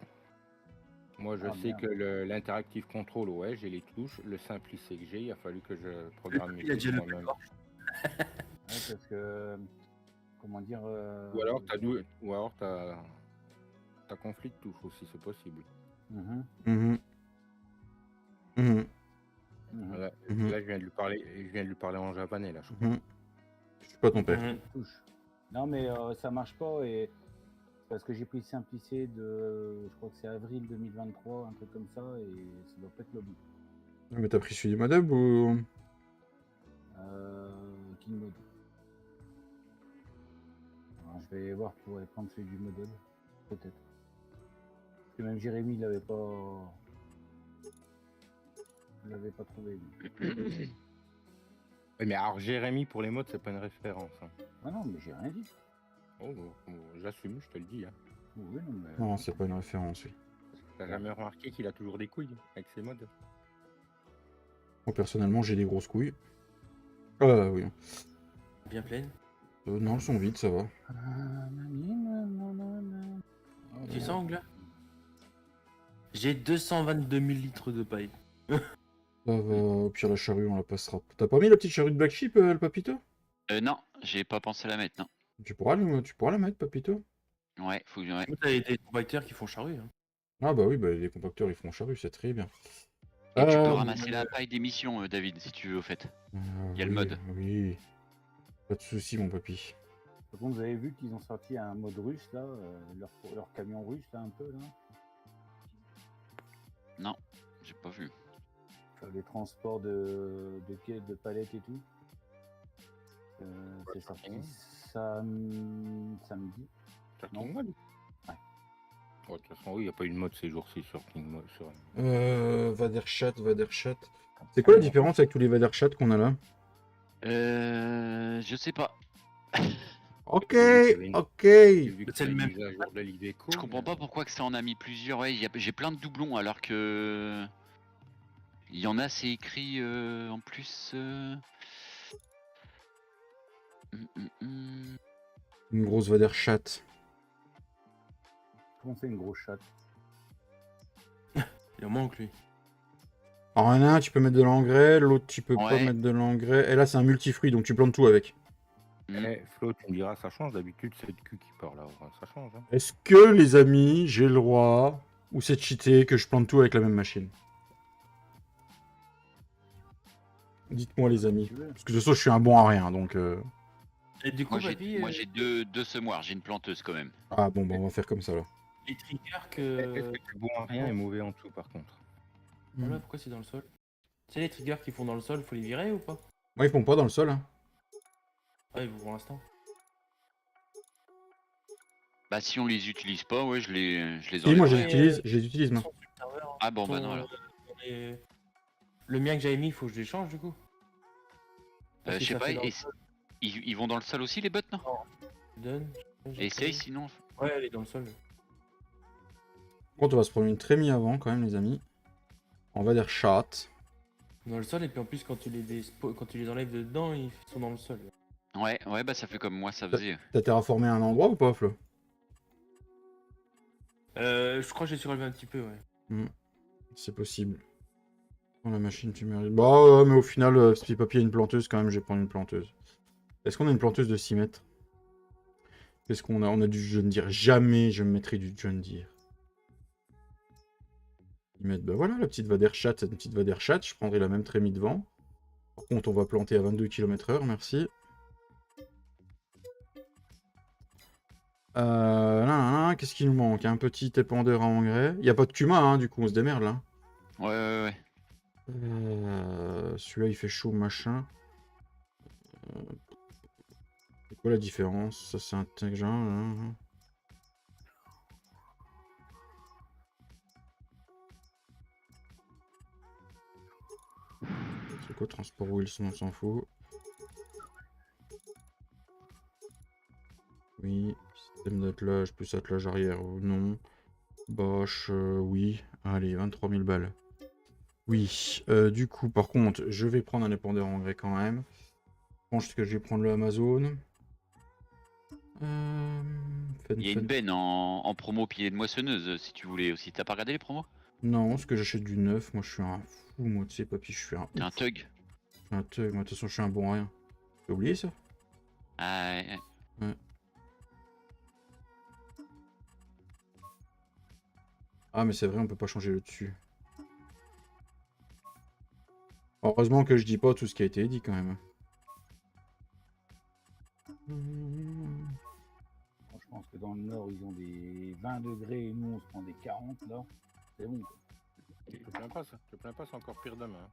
Speaker 4: Moi, je
Speaker 3: Ah,
Speaker 4: sais
Speaker 3: merde.
Speaker 4: que l'interactive control, ouais, j'ai les touches. Le simple IC que j'ai, il a fallu que je programme mes
Speaker 5: Il a
Speaker 4: touches
Speaker 5: déjà le
Speaker 4: moi-même.
Speaker 3: Ouais, parce que, comment dire...
Speaker 4: Ou alors t'as conflit de touches aussi, c'est possible.
Speaker 3: Mhm,
Speaker 1: Mhm. Mhm.
Speaker 3: mhm.
Speaker 4: Là,
Speaker 1: Mhm.
Speaker 4: là, je viens de lui parler en japonais, là, je crois.
Speaker 1: Mhm. Je suis pas ton père.
Speaker 5: Mhm.
Speaker 3: Touche. Non, mais ça marche pas, et parce que j'ai pris le simplicier de, je crois que c'est avril 2023, un truc comme ça, et ça doit pas être le bon.
Speaker 1: Mais t'as pris celui du Modub ou...
Speaker 3: King Mode. Alors, je vais voir pour aller prendre celui du Modub, peut-être. Parce que même Jérémy il l'avait pas trouvé. lui.
Speaker 4: Ouais, mais alors, Jérémy, pour les modes, c'est pas une référence. Hein.
Speaker 3: Ah non, mais j'ai rien dit.
Speaker 4: Oh, j'assume, je te le dis. Hein.
Speaker 3: Oui, non, mais...
Speaker 1: Non, c'est pas une référence, oui.
Speaker 4: T'as jamais remarqué qu'il a toujours des couilles avec ses modes?
Speaker 1: Moi, personnellement, j'ai des grosses couilles. Oui.
Speaker 5: Bien pleine.
Speaker 1: Non, elles sont vides, ça va.
Speaker 5: Tu sens, là? J'ai 222 000 litres de paille.
Speaker 1: Ça va. Au pire, la charrue, on la passera. T'as pas mis la petite charrue de Black Sheep, le Papito?
Speaker 2: Non, j'ai pas pensé à la mettre, non.
Speaker 1: Tu pourras la mettre, Papito?
Speaker 2: Ouais, faut que... ouais.
Speaker 5: T'as des compacteurs qui font charrue. Hein.
Speaker 1: Ah bah oui, bah, les compacteurs, ils font charrue, c'est très bien.
Speaker 2: Et tu peux
Speaker 1: Euh,
Speaker 2: ramasser la paille d'émission, David, si tu veux, au fait. Il y a le
Speaker 1: oui,
Speaker 2: mode.
Speaker 1: Oui. Pas de soucis, mon papy.
Speaker 3: Par contre, vous avez vu qu'ils ont sorti un mode russe, là, leur camion russe, là, un peu, là.
Speaker 2: Non, j'ai pas vu.
Speaker 3: Sur les transports de palettes et tout. C'est sorti samedi.
Speaker 4: Sur
Speaker 3: Non.
Speaker 4: King Mode?
Speaker 3: Ouais.
Speaker 4: Oh, de toute façon, oui, il n'y a pas eu de mode ces jours-ci sur King Mode.
Speaker 1: Vaderchat. C'est quoi la différence avec tous les Vaderchat qu'on a là?
Speaker 2: Je sais pas.
Speaker 1: Ok, ok.
Speaker 4: J'ai vu que
Speaker 5: C'est le
Speaker 4: une
Speaker 5: même.
Speaker 4: mise à jour de l'Iveco.
Speaker 2: Je comprends pas pourquoi que ça en a mis plusieurs. Ouais, j'ai plein de doublons alors que... Il y en a, c'est écrit en plus...
Speaker 1: Une grosse Vaderchat.
Speaker 3: Comment c'est une grosse chatte?
Speaker 5: Il en manque, lui.
Speaker 1: Alors, il y en a un, tu peux mettre de l'engrais, l'autre, tu peux pas
Speaker 2: Ouais.
Speaker 1: mettre de l'engrais. Et là, c'est un multifruit, donc tu plantes tout avec.
Speaker 4: Flo, tu me diras, ça change. D'habitude, c'est le cul qui part là. Ça change. Hein.
Speaker 1: Est-ce que, les amis, j'ai le droit, ou c'est cheaté, que je plante tout avec la même machine? Dites-moi, les amis.
Speaker 3: Tu veux.
Speaker 1: Parce que de toute façon, je suis un bon à rien, donc...
Speaker 5: Et du coup,
Speaker 2: Moi,
Speaker 5: papy,
Speaker 2: j'ai deux semoirs, j'ai une planteuse quand même.
Speaker 1: Ah bon, bah, on va faire comme ça, là.
Speaker 5: les triggers
Speaker 4: Est-ce
Speaker 5: que...
Speaker 4: que c'est bon à rien et mauvais en tout, par contre?
Speaker 5: Voilà, pourquoi c'est dans le sol? Tu sais, les triggers qui font dans le sol, faut les virer ou pas?
Speaker 1: Moi, ils font pas dans le sol, hein.
Speaker 5: Ah, ils vont pour l'instant.
Speaker 2: Bah si on les utilise pas, ouais, je les
Speaker 1: Si, moi,
Speaker 2: enlèverai.
Speaker 1: je les utilise, moi.
Speaker 5: Ils sont sur le serveur, hein.
Speaker 2: Ah bon, bah
Speaker 5: Ils sont,
Speaker 2: non alors.
Speaker 5: Le mien que j'avais mis, il faut que je les change du coup. Parce
Speaker 2: Je
Speaker 5: que
Speaker 2: sais
Speaker 5: ça
Speaker 2: pas,
Speaker 5: fait dans
Speaker 2: et
Speaker 5: le sol.
Speaker 2: ils vont dans le sol aussi les bottes, non?
Speaker 5: Donne.
Speaker 2: Essaye sinon.
Speaker 5: Ouais, elle est dans le sol.
Speaker 1: Par contre, on va se prendre une trémie avant, quand même, les amis. On va dire chat.
Speaker 5: Dans le sol, et puis en plus, quand tu les enlèves de dedans, ils sont dans le sol.
Speaker 2: Ouais, bah ça fait comme moi ça faisait.
Speaker 1: T'as terraformé un endroit ou pas, Flo?
Speaker 5: Je crois que j'ai surélevé un petit peu, ouais.
Speaker 1: C'est possible. Dans la machine, tu mérites. Bah, mais au final, si papier a une planteuse, quand même, je vais prendre une planteuse. Est-ce qu'on a une planteuse de 6 mètres? Qu'est-ce qu'on a? On a du John Deere. Jamais je me mettrai du John Deere. 6 mètres. Bah voilà, la petite Vaderchat, cette petite Vaderchat. Je prendrai la même trémie devant. Par contre, on va planter à 22 km/h, merci. Qu'est-ce qu'il nous manque? Un petit épandeur à engrais. Il n'y a pas de cumin, hein, du coup, on se démerde, là.
Speaker 2: Ouais.
Speaker 1: Celui-là, il fait chaud, machin. C'est quoi la différence? Ça, c'est intelligent. Hein. C'est quoi transport Wilson? On s'en fout. Oui. Système d'attelage plus attelage arrière ou non. Bosch, oui. Allez, 23 000 balles. Oui. Du coup, par contre, je vais prendre un épandeur engrais quand même. Je pense que je vais prendre le Amazon.
Speaker 2: Il y a une benne en promo pilier de moissonneuse si tu voulais aussi. T'as pas regardé les promos?
Speaker 1: Non, parce que j'achète du neuf. Moi, je suis un fou. Moi, tu sais, papy, je suis un
Speaker 2: T'es un
Speaker 1: ouf.
Speaker 2: thug.
Speaker 1: Je suis un thug. Moi, de toute façon, je suis un bon à rien. T'as oublié ça?
Speaker 2: Ah, ouais.
Speaker 1: Ah, mais c'est vrai, on peut pas changer le dessus. Heureusement que je dis pas tout ce qui a été dit quand même.
Speaker 3: Je pense que dans le nord, ils ont des 20 degrés et nous, on se prend des 40 là. C'est bon. Quoi.
Speaker 4: te plains pas, c'est encore pire demain.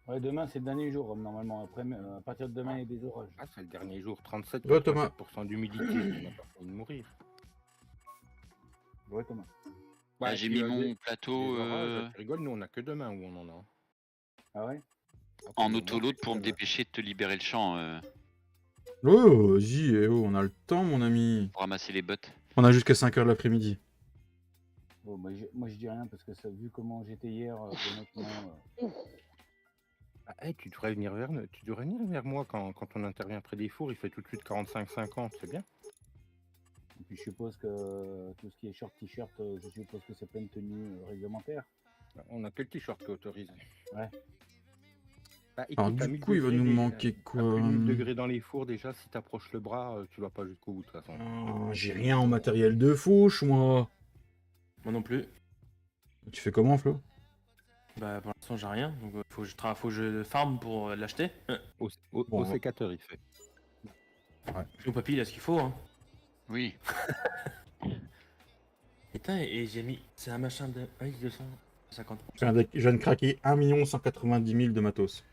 Speaker 3: Ouais, demain, c'est le dernier jour, normalement. Après, à partir de demain, il y a des orages.
Speaker 4: Ah, c'est le dernier jour, 37
Speaker 1: Ouais, Thomas.
Speaker 4: d'humidité, on n'a pas fini de mourir.
Speaker 3: Ouais, Thomas.
Speaker 2: Ah, j'ai mis mon plateau
Speaker 4: Tu rigoles, nous on a que demain où on en a.
Speaker 3: Ah ouais?
Speaker 2: en autoload pour me dépêcher de te libérer le champ
Speaker 1: Oh, vas-y, on a le temps, mon ami.
Speaker 2: pour ramasser les bottes.
Speaker 1: On a jusqu'à 5h de l'après-midi.
Speaker 3: Bon, bah, moi, je dis rien parce que ça, vu comment j'étais hier, honnêtement.
Speaker 4: Tu devrais venir vers moi quand on intervient près des fours, il fait tout de suite 45-50, c'est bien.
Speaker 3: Et puis, je suppose que tout ce qui est short, t-shirt, je suppose que c'est plein de tenues réglementaires.
Speaker 4: On a que le t-shirt qui est autorisé.
Speaker 3: Ouais.
Speaker 4: Bah, écoute,
Speaker 1: Alors,
Speaker 4: à
Speaker 1: du
Speaker 4: 1000
Speaker 1: coup, il va
Speaker 4: degrés,
Speaker 1: nous manquer
Speaker 4: à
Speaker 1: quoi?
Speaker 4: plus de 1000 degrés dans les fours, déjà, si t'approches le bras, tu vas pas jusqu'au bout de toute façon.
Speaker 1: J'ai rien en matériel de fouche, moi.
Speaker 5: Moi non plus.
Speaker 1: Tu fais comment, Flo?
Speaker 5: Bah pour l'instant j'ai rien, donc faut que je farm pour l'acheter.
Speaker 4: Au sécateur, il fait.
Speaker 5: Le papy il a ce qu'il faut hein.
Speaker 2: Oui.
Speaker 5: Putain, et j'ai mis. C'est un machin de. Ah oui, 250.
Speaker 1: Je viens de craquer 1 190 000 de matos.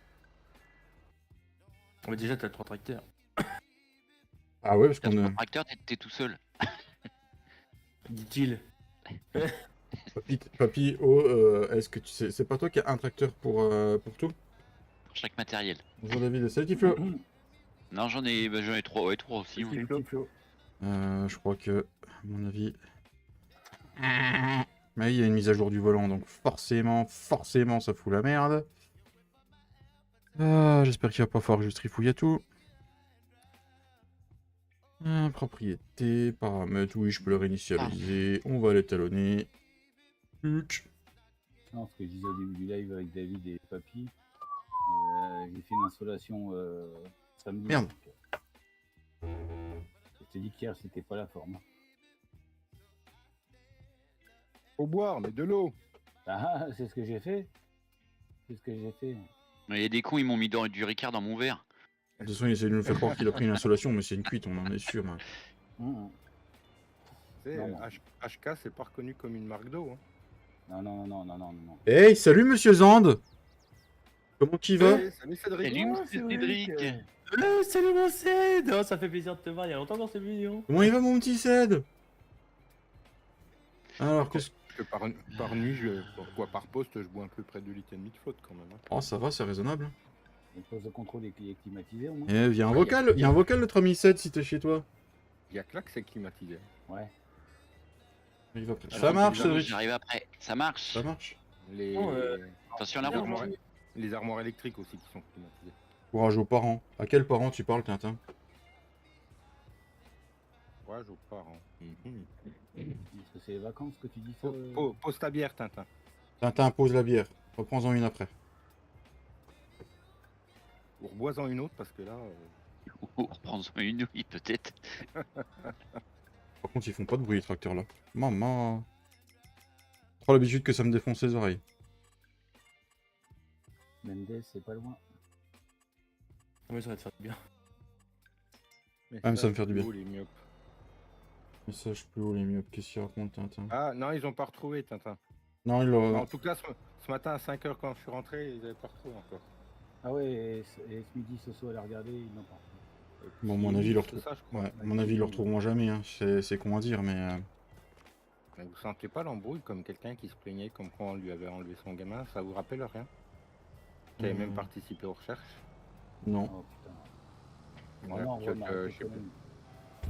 Speaker 5: Ah, mais déjà t'as le 3 tracteurs.
Speaker 1: Ah ouais, parce
Speaker 2: T'as
Speaker 1: qu'on
Speaker 2: ton
Speaker 1: a...
Speaker 2: tracteur, t'es tout seul.
Speaker 5: Dit-il.
Speaker 1: Papy, est-ce que tu sais... C'est pas toi qui as un tracteur pour tout?
Speaker 2: Pour chaque matériel.
Speaker 1: Bonjour David, salut petit Flo.
Speaker 2: Non, j'en ai 3. Ouais, 3 aussi.
Speaker 3: C'est
Speaker 2: Ouais.
Speaker 3: le petit Flo.
Speaker 1: Je crois que, à mon avis... Mais il y a une mise à jour du volant, donc forcément, ça fout la merde. J'espère qu'il va pas falloir que je trifouille à tout. Propriété, paramètres, oui, je peux le réinitialiser. On va l'étalonner. Tuc.
Speaker 3: Non, ce que je disais au début du live avec David et Papy, j'ai fait une installation samedi.
Speaker 1: Merde.
Speaker 3: Je t'ai dit qu'hier, c'était pas la forme.
Speaker 4: Faut boire, mais de l'eau.
Speaker 3: Ah, c'est ce que j'ai fait. C'est ce que j'ai fait.
Speaker 2: Il y a des cons, ils m'ont mis du Ricard dans mon verre.
Speaker 1: De toute façon, il essaie de nous faire croire qu'il a pris une insolation, mais c'est une cuite, on en est sûr. Hein.
Speaker 4: Tu sais,
Speaker 3: Non.
Speaker 4: HK, c'est pas reconnu comme une marque d'eau. Hein.
Speaker 3: Non.
Speaker 1: Hey, salut Monsieur Zand. Comment tu vas?
Speaker 4: Hey, salut Cédric.
Speaker 2: Salut, monsieur Cédric.
Speaker 5: Salut mon Ced. Oh, ça fait plaisir de te voir, il y a longtemps dans cette vidéo.
Speaker 1: Comment il va mon petit Ced? Alors, qu'est-ce
Speaker 4: Que par nuit, par poste, je bois un peu près de 2 litres et demi de flotte quand même. Hein.
Speaker 1: Oh, ça va, c'est raisonnable.
Speaker 3: Le poste de contrôle est climatisé au moins.
Speaker 1: Eh, viens un vocal, il y a un vocal de 3007 si t'es chez toi.
Speaker 4: Il y a que là que c'est climatisé.
Speaker 3: Ouais.
Speaker 1: Il va...
Speaker 2: Alors,
Speaker 1: Ça marche,
Speaker 2: évidemment,
Speaker 1: Cédric.
Speaker 2: J'arrive après. Ça marche.
Speaker 1: Ça marche.
Speaker 2: Attention à la
Speaker 4: les
Speaker 2: route.
Speaker 4: armoires- les armoires électriques aussi qui sont climatisées.
Speaker 1: Courage aux parents. À quels parents tu parles, Tintin?
Speaker 4: Courage aux parents.
Speaker 3: Est-ce que c'est les vacances que tu dis ça
Speaker 4: Pose ta bière, Tintin.
Speaker 1: Tintin, pose la bière. Reprends-en une après.
Speaker 4: Ou rebois-en une autre parce que là.
Speaker 2: Reprends-en une, oui, peut-être.
Speaker 1: Par contre, ils font pas de bruit, les tracteurs là. Maman. Trop l'habitude que ça me défonce les oreilles.
Speaker 3: Mendes, c'est pas loin.
Speaker 5: Ah, mais ça va te faire du bien.
Speaker 1: Ah, mais ça me fait du bien.
Speaker 4: Oh, les myopes.
Speaker 1: Message plus haut, les mieux. Qu'est-ce qu'il raconte, Tintin?
Speaker 4: Ah non, ils ont pas retrouvé, Tintin.
Speaker 1: Non, il l'a...
Speaker 4: En tout cas, ce matin à 5h quand je suis rentré, ils avaient pas retrouvé encore.
Speaker 3: Ah ouais, et ce midi, Soso, elle a regardé, ils n'ont pas.
Speaker 1: Bon, à mon avis, ils le
Speaker 4: C'est ça, je
Speaker 1: ouais,
Speaker 4: crois.
Speaker 1: à mon avis, ils le retrouveront jamais. Hein. C'est con à dire, mais
Speaker 4: Mais vous sentez pas l'embrouille comme quelqu'un qui se plaignait comme quand on lui avait enlevé son gamin? Ça vous rappelle rien? Qui avait même participé aux recherches?
Speaker 1: non.
Speaker 3: Oh putain.
Speaker 4: Ouais,
Speaker 3: Oh non,
Speaker 4: je-
Speaker 3: ouais, mais arrête
Speaker 4: je
Speaker 3: tes
Speaker 4: sais
Speaker 3: conneries.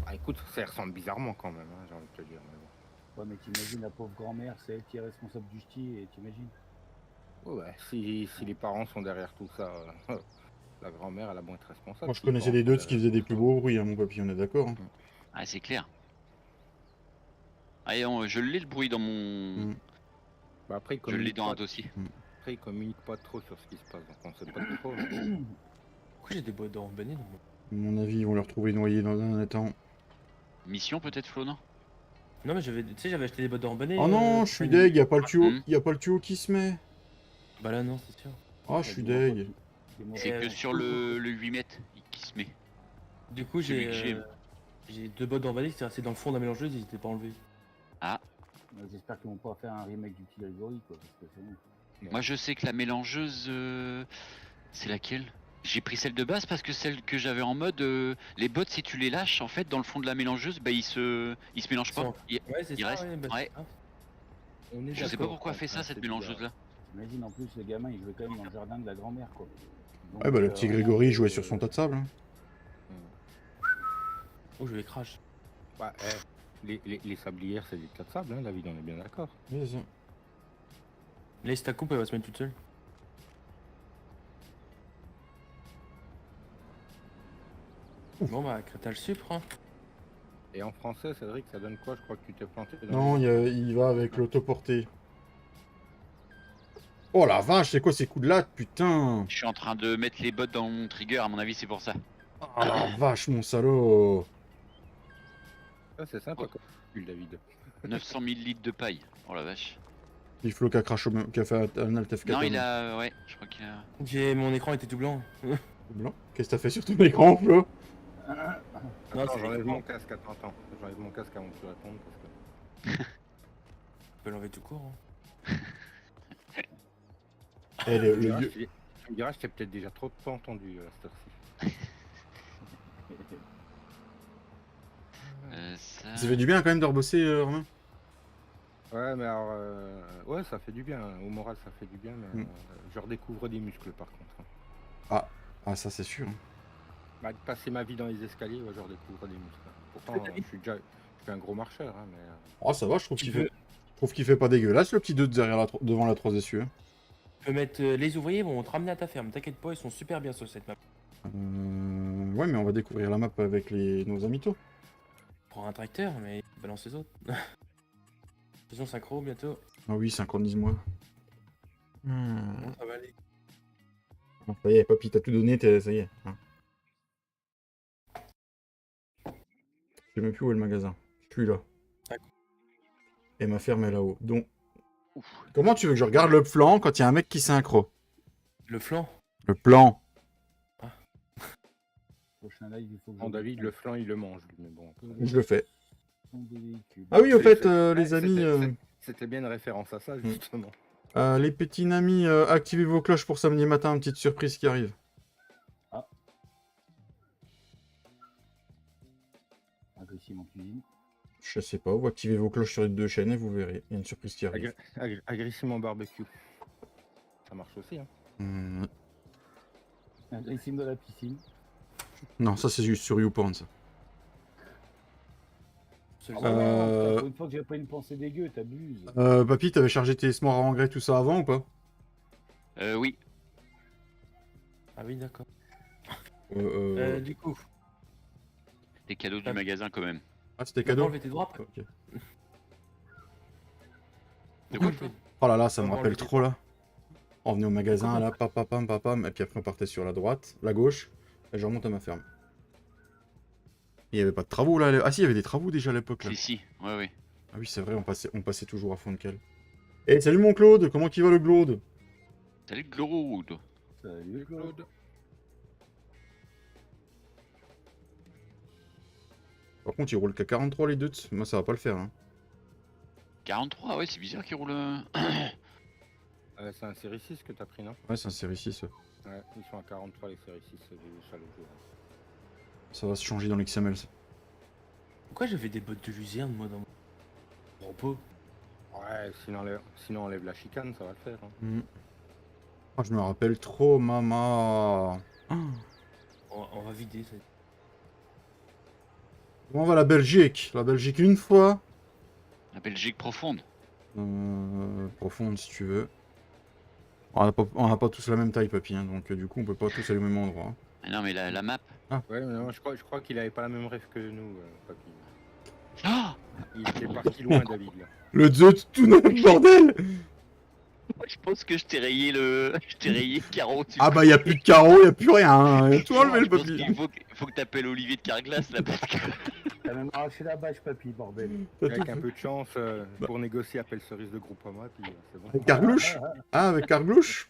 Speaker 4: Ah, écoute, ça ressemble bizarrement quand même, hein, j'ai envie de te dire. Mais bon.
Speaker 3: Ouais, mais t'imagines la pauvre grand-mère, c'est elle qui est responsable du ch'ti, et t'imagines?
Speaker 4: Ouais, si les parents sont derrière tout ça, la grand-mère, elle a bon être responsable.
Speaker 1: Moi, je
Speaker 4: si les
Speaker 1: connaissais
Speaker 4: parents
Speaker 1: des
Speaker 4: sont
Speaker 1: Duds qui
Speaker 4: derrière
Speaker 1: faisaient des
Speaker 4: tout
Speaker 1: plus
Speaker 4: ça.
Speaker 1: beaux bruits, hein, mon papy, on est d'accord. Hein.
Speaker 2: Ah, c'est clair. Allez, je l'ai le bruit dans mon.
Speaker 1: Mm.
Speaker 4: Bah, après,
Speaker 2: Je l'ai dans un dossier.
Speaker 4: Après, ils communiquent pas trop sur ce qui se passe, donc on sait pas trop. mais-
Speaker 5: Pourquoi j'ai des boîtes de randonnée dans mon...
Speaker 1: À mon avis, ils vont le retrouver noyé dans un étang.
Speaker 2: Mission peut-être, Flo, non?
Speaker 5: Non, mais j'avais, tu sais, j'avais acheté des boîtes de randonnée.
Speaker 1: Oh non, je suis
Speaker 5: une-
Speaker 1: deg, y a pas le tuyau,
Speaker 2: Mm.
Speaker 1: y a pas le tuyau qui se met.
Speaker 5: Bah là, non, c'est sûr.
Speaker 1: Ah, je suis
Speaker 3: Dis-moi pas
Speaker 1: deg.
Speaker 3: que- dis-moi
Speaker 2: C'est
Speaker 3: pas
Speaker 2: que
Speaker 3: que-
Speaker 2: sur le 8 mètres qui se met.
Speaker 5: Du coup,
Speaker 2: Celui
Speaker 5: j'ai
Speaker 2: que j'ai.
Speaker 5: j'ai deux boîtes de randonnée qui étaient restées dans le fond de la mélangeuse, ils étaient pas enlevés.
Speaker 3: J'espère qu'ils vont pas faire un remake du Petit Algori, quoi, parce que c'est bon.
Speaker 2: Moi, je sais que la mélangeuse, c'est laquelle? J'ai pris celle de base parce que celle que j'avais en mode, les bottes, si tu les lâches, en fait, dans le fond de la mélangeuse, bah ils se mélangent pas.
Speaker 5: Ouais, c'est
Speaker 2: Il
Speaker 5: ça,
Speaker 2: reste-
Speaker 5: ouais, bah,
Speaker 2: ouais.
Speaker 5: c'est ça.
Speaker 4: On est
Speaker 2: Je sais pas
Speaker 4: d'accord,
Speaker 2: pourquoi elle fait ça,
Speaker 4: hein,
Speaker 2: cette
Speaker 4: c'est bizarre.
Speaker 2: mélangeuse là.
Speaker 3: T'imagines, en plus, le gamin, il jouait quand même dans le jardin de la grand-mère, quoi. Donc,
Speaker 1: Ouais, bah le petit
Speaker 3: vraiment,
Speaker 1: Grégory jouait sur son tas de sable. Hein.
Speaker 5: Oh, je vais crash.
Speaker 4: Bah, les sablières, c'est des tas de sable, hein, David, on est bien d'accord.
Speaker 1: Ouais, ça.
Speaker 5: Laisse ta coupe, elle va se mettre toute seule. Bon bah, t'as le supre, hein.
Speaker 4: Et en français, Cédric, ça donne quoi? Je crois que tu t'es planté dans
Speaker 1: Non, il va avec l'autoporté. Oh la vache, c'est quoi ces coups de latte, putain?
Speaker 2: Je suis en train de mettre les bottes dans mon trigger, à mon avis, c'est pour ça.
Speaker 1: Ah la vache, mon salaud.
Speaker 4: Ah, c'est sympa comme calcul, David.
Speaker 2: 900 000 litres de paille. Oh la vache.
Speaker 1: Il Flo qui a craché qui a fait un Alt F4.
Speaker 2: Non, il a. Ouais, je crois qu'il a.
Speaker 5: Mon écran était tout blanc.
Speaker 1: Blanc. Qu'est-ce que t'as fait sur ton écran, Flo?
Speaker 5: Non,
Speaker 4: Attends,
Speaker 5: c'est
Speaker 4: j'enlève
Speaker 5: l'écran.
Speaker 4: mon casque, attends. J'enlève mon casque avant que tu répondes parce que...
Speaker 5: Tu peux l'enlever tout court, hein.
Speaker 1: Eh,
Speaker 4: Tu me diras, tu me diras, je t'ai peut-être déjà trop de temps entendu à cette heure-ci.
Speaker 2: Ça...
Speaker 1: Ça fait du bien quand même de rebosser, Romain.
Speaker 4: Ouais, mais alors, ouais, ça fait du bien. Au moral, ça fait du bien, mais
Speaker 1: Mm.
Speaker 4: je redécouvre des muscles par contre. Hein.
Speaker 1: Ah, ça c'est sûr.
Speaker 4: Bah, de passer ma vie dans les escaliers, ouais, je redécouvre des muscles. Pourtant, je suis un gros marcheur, hein, mais...
Speaker 1: Oh, ça va, je trouve
Speaker 5: Tu
Speaker 1: qu'il
Speaker 5: peux-
Speaker 1: fait... je trouve qu'il fait pas dégueulasse, le petit 2 derrière devant la 3 essieux.
Speaker 5: Tu peux mettre les ouvriers vont te ramener à ta ferme, t'inquiète pas, ils sont super bien sur cette map.
Speaker 1: Ouais, mais on va découvrir la map avec nos amicaux.
Speaker 5: Prends un tracteur, mais balance les autres. Faisons synchro bientôt.
Speaker 1: Ah oui, synchronise-moi.
Speaker 5: Bon, ça va aller.
Speaker 1: Ça y est, papy, t'as tout donné, ça y est. Hein. Je sais même plus où est le magasin. Je suis là.
Speaker 5: D'accord.
Speaker 1: Et ma ferme est là-haut. Donc, comment tu veux que je regarde le plan quand il y a un mec qui synchro?
Speaker 5: Le flanc.
Speaker 1: Le plan.
Speaker 3: Prochain live, il faut que
Speaker 4: Bon, David, le flan, il le mange, lui, mais bon...
Speaker 1: Je le fais.
Speaker 3: son véhicule.
Speaker 1: Ah oui, au fait,
Speaker 4: Ouais,
Speaker 1: les amis,
Speaker 4: C'était bien une référence à ça, justement.
Speaker 1: les petits amis, activez vos cloches pour samedi matin, une petite surprise qui arrive.
Speaker 3: Agressif en cuisine.
Speaker 1: Je sais pas, vous activez vos cloches sur les deux chaînes et vous verrez. Il y a une surprise qui arrive.
Speaker 4: Agressivement barbecue. Ça marche aussi, hein.
Speaker 3: Agressif dans la piscine.
Speaker 1: Non, ça c'est juste sur YouPorn, ça.
Speaker 5: Celui-ci.
Speaker 3: Ah bah non,
Speaker 1: Euh,
Speaker 3: putain, pour une fois que j'ai pas une pensée dégueu, t'abuses.
Speaker 1: Papy, t'avais chargé tes smarts à engrais tout ça avant ou pas?
Speaker 2: Oui.
Speaker 5: Ah oui, d'accord.
Speaker 1: Du
Speaker 5: coup,
Speaker 2: Des cadeaux du
Speaker 5: Ah.
Speaker 2: magasin quand même.
Speaker 1: Ah, c'était
Speaker 5: cadeau.
Speaker 1: cadeau?
Speaker 5: Enlever tes droits.
Speaker 1: Ok.
Speaker 2: De quoi, Flo?
Speaker 1: Oh là là, ça me
Speaker 5: Vraiment,
Speaker 1: rappelle
Speaker 5: le-
Speaker 1: trop là. On venait au magasin, là, papam, et puis après on partait sur la droite, la gauche, et je remonte à ma ferme. Il y avait pas de travaux là. Ah si, il y avait des travaux déjà à l'époque là.
Speaker 2: Si, si, ouais, ouais.
Speaker 1: Ah oui, c'est vrai, on passait toujours à fond de cale. Eh, salut mon Claude, comment il va le Claude?
Speaker 2: Salut Claude.
Speaker 3: Salut Claude.
Speaker 1: Par contre, il roule qu'à 43 les deux. Moi, ça va pas le faire. Hein.
Speaker 2: 43, ouais, c'est bizarre qu'il roule.
Speaker 4: C'est un série 6 que t'as pris, non?
Speaker 1: Ouais, c'est un série 6. Ouais.
Speaker 4: Ouais, ils sont à 43 les série 6, j'ai vu ça l'autre jour.
Speaker 1: Ça va se changer dans l'XML. Ça.
Speaker 5: Pourquoi j'avais des bottes de luzerne, moi, dans mon repos?
Speaker 4: Ouais, sinon enlève la chicane, ça va le faire. Hein.
Speaker 1: Mm. Oh, je me rappelle trop, maman. Ah.
Speaker 5: On va vider ça.
Speaker 1: Comment va la Belgique? La Belgique une fois.
Speaker 2: La Belgique profonde.
Speaker 1: Profonde si tu veux. On n'a pas tous la même taille, papy, hein, donc du coup on peut pas tous aller au même endroit. Hein.
Speaker 2: Ah non, mais la map.
Speaker 4: Ouais, mais non, je crois qu'il avait pas la même rêve que nous, papy.
Speaker 2: Ah
Speaker 4: Il était parti loin, David. Là.
Speaker 1: Le dieu de tout notre bordel.
Speaker 2: Je pense que je t'ai rayé le carreau.
Speaker 1: Ah bah y a plus de carreaux, y a plus rien. Hein. Y a tout enlevé le
Speaker 2: Je pense
Speaker 1: papy.
Speaker 2: qu'il faut que t'appelles Olivier de Carglass là parce que.
Speaker 3: T'as même arraché la bâche, papy, bordel.
Speaker 4: Avec un peu de chance, pour négocier, appelle Cerise de Groupama, puis c'est bon.
Speaker 1: Avec Carglouche. Ah, avec Carglouche.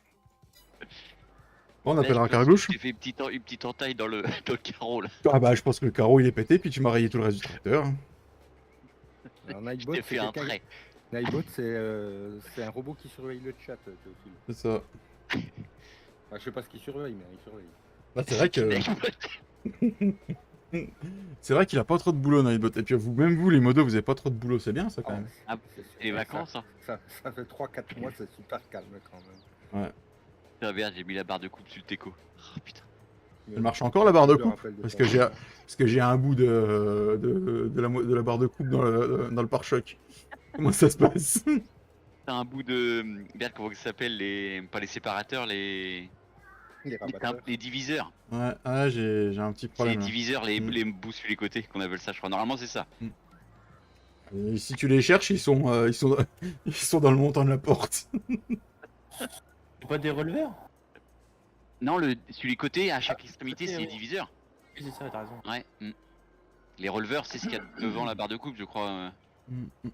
Speaker 1: Bon, on appellera Carglouche.
Speaker 2: J'ai fait une petite entaille dans le carreau là.
Speaker 1: Ah bah je pense que le carreau il est pété, puis tu m'as rayé tout le reste du tracteur.
Speaker 4: Alors,
Speaker 2: Je
Speaker 4: Nightbot,
Speaker 2: t'ai
Speaker 4: c'est
Speaker 2: fait un
Speaker 4: quelqu'un-
Speaker 2: trait.
Speaker 4: Nightbot, c'est un robot qui surveille le chat, Théophile.
Speaker 1: C'est ça.
Speaker 4: Enfin, je sais pas ce qu'il surveille, mais il surveille.
Speaker 1: Bah c'est vrai que... C'est vrai qu'il a pas trop de boulot, Nightbot. Et puis même vous, les modos, vous avez pas trop de boulot. C'est bien ça quand même.
Speaker 2: Ah, les vacances, hein.
Speaker 4: Ça fait 3-4 mois, c'est super calme quand même.
Speaker 2: Ah merde, j'ai mis la barre de coupe sur le teco. Oh putain.
Speaker 1: Elle marche encore la barre de
Speaker 4: Je le
Speaker 1: coupe
Speaker 4: rappelle de
Speaker 1: Parce
Speaker 4: temps.
Speaker 1: que j'ai un bout de la barre de coupe dans le pare-choc. Comment ça se passe?
Speaker 2: T'as un bout de. Merde, comment ça s'appelle pas les séparateurs,
Speaker 4: Les rabatteurs.
Speaker 2: les diviseurs.
Speaker 1: Ouais, j'ai un petit
Speaker 2: C'est les
Speaker 1: problème. Là.
Speaker 2: diviseurs,
Speaker 1: Mm.
Speaker 2: les bouts sur les côtés qu'on appelle ça, je crois. Normalement, c'est ça.
Speaker 1: Et si tu les cherches, ils sont dans le montant de la porte.
Speaker 5: C'est pas des releveurs?
Speaker 2: Non, sur les côtés, à chaque extrémité, c'est les diviseurs.
Speaker 5: Oui, c'est ça, t'as raison.
Speaker 2: Ouais. Les releveurs, c'est ce qu'il y a devant la barre de coupe, je crois.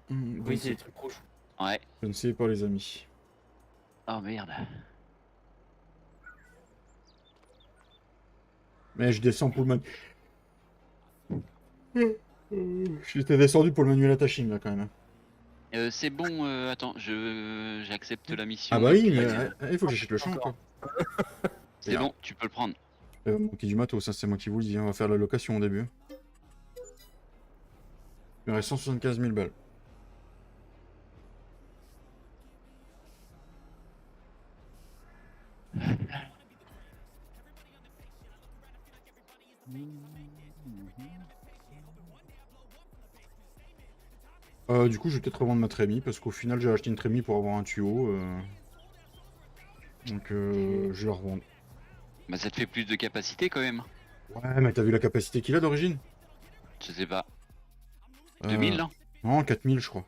Speaker 5: Oui, c'est des trucs rouges.
Speaker 2: Ouais.
Speaker 1: Je ne sais pas, les amis.
Speaker 2: Oh merde.
Speaker 1: Mais je descends pour le J'étais descendu pour le manuel attaching là quand même.
Speaker 2: C'est bon, attends, j'accepte la mission.
Speaker 1: Ah bah
Speaker 2: et
Speaker 1: oui,
Speaker 2: puis,
Speaker 1: mais il faut que j'achète le champ quoi.
Speaker 2: c'est bon, tu peux le prendre.
Speaker 1: Manquer du matos, ça c'est moi qui vous le dis, on va faire la location au début. Il me reste 175 000 balles. Du coup, je vais peut-être revendre ma trémie parce qu'au final, j'ai acheté une trémie pour avoir un tuyau. Donc, je vais la revendre.
Speaker 2: Bah ça te fait plus de capacité quand même.
Speaker 1: Ouais, mais t'as vu la capacité qu'il a d'origine?
Speaker 2: Je sais pas. 2000 non
Speaker 1: Non, 4000, je crois.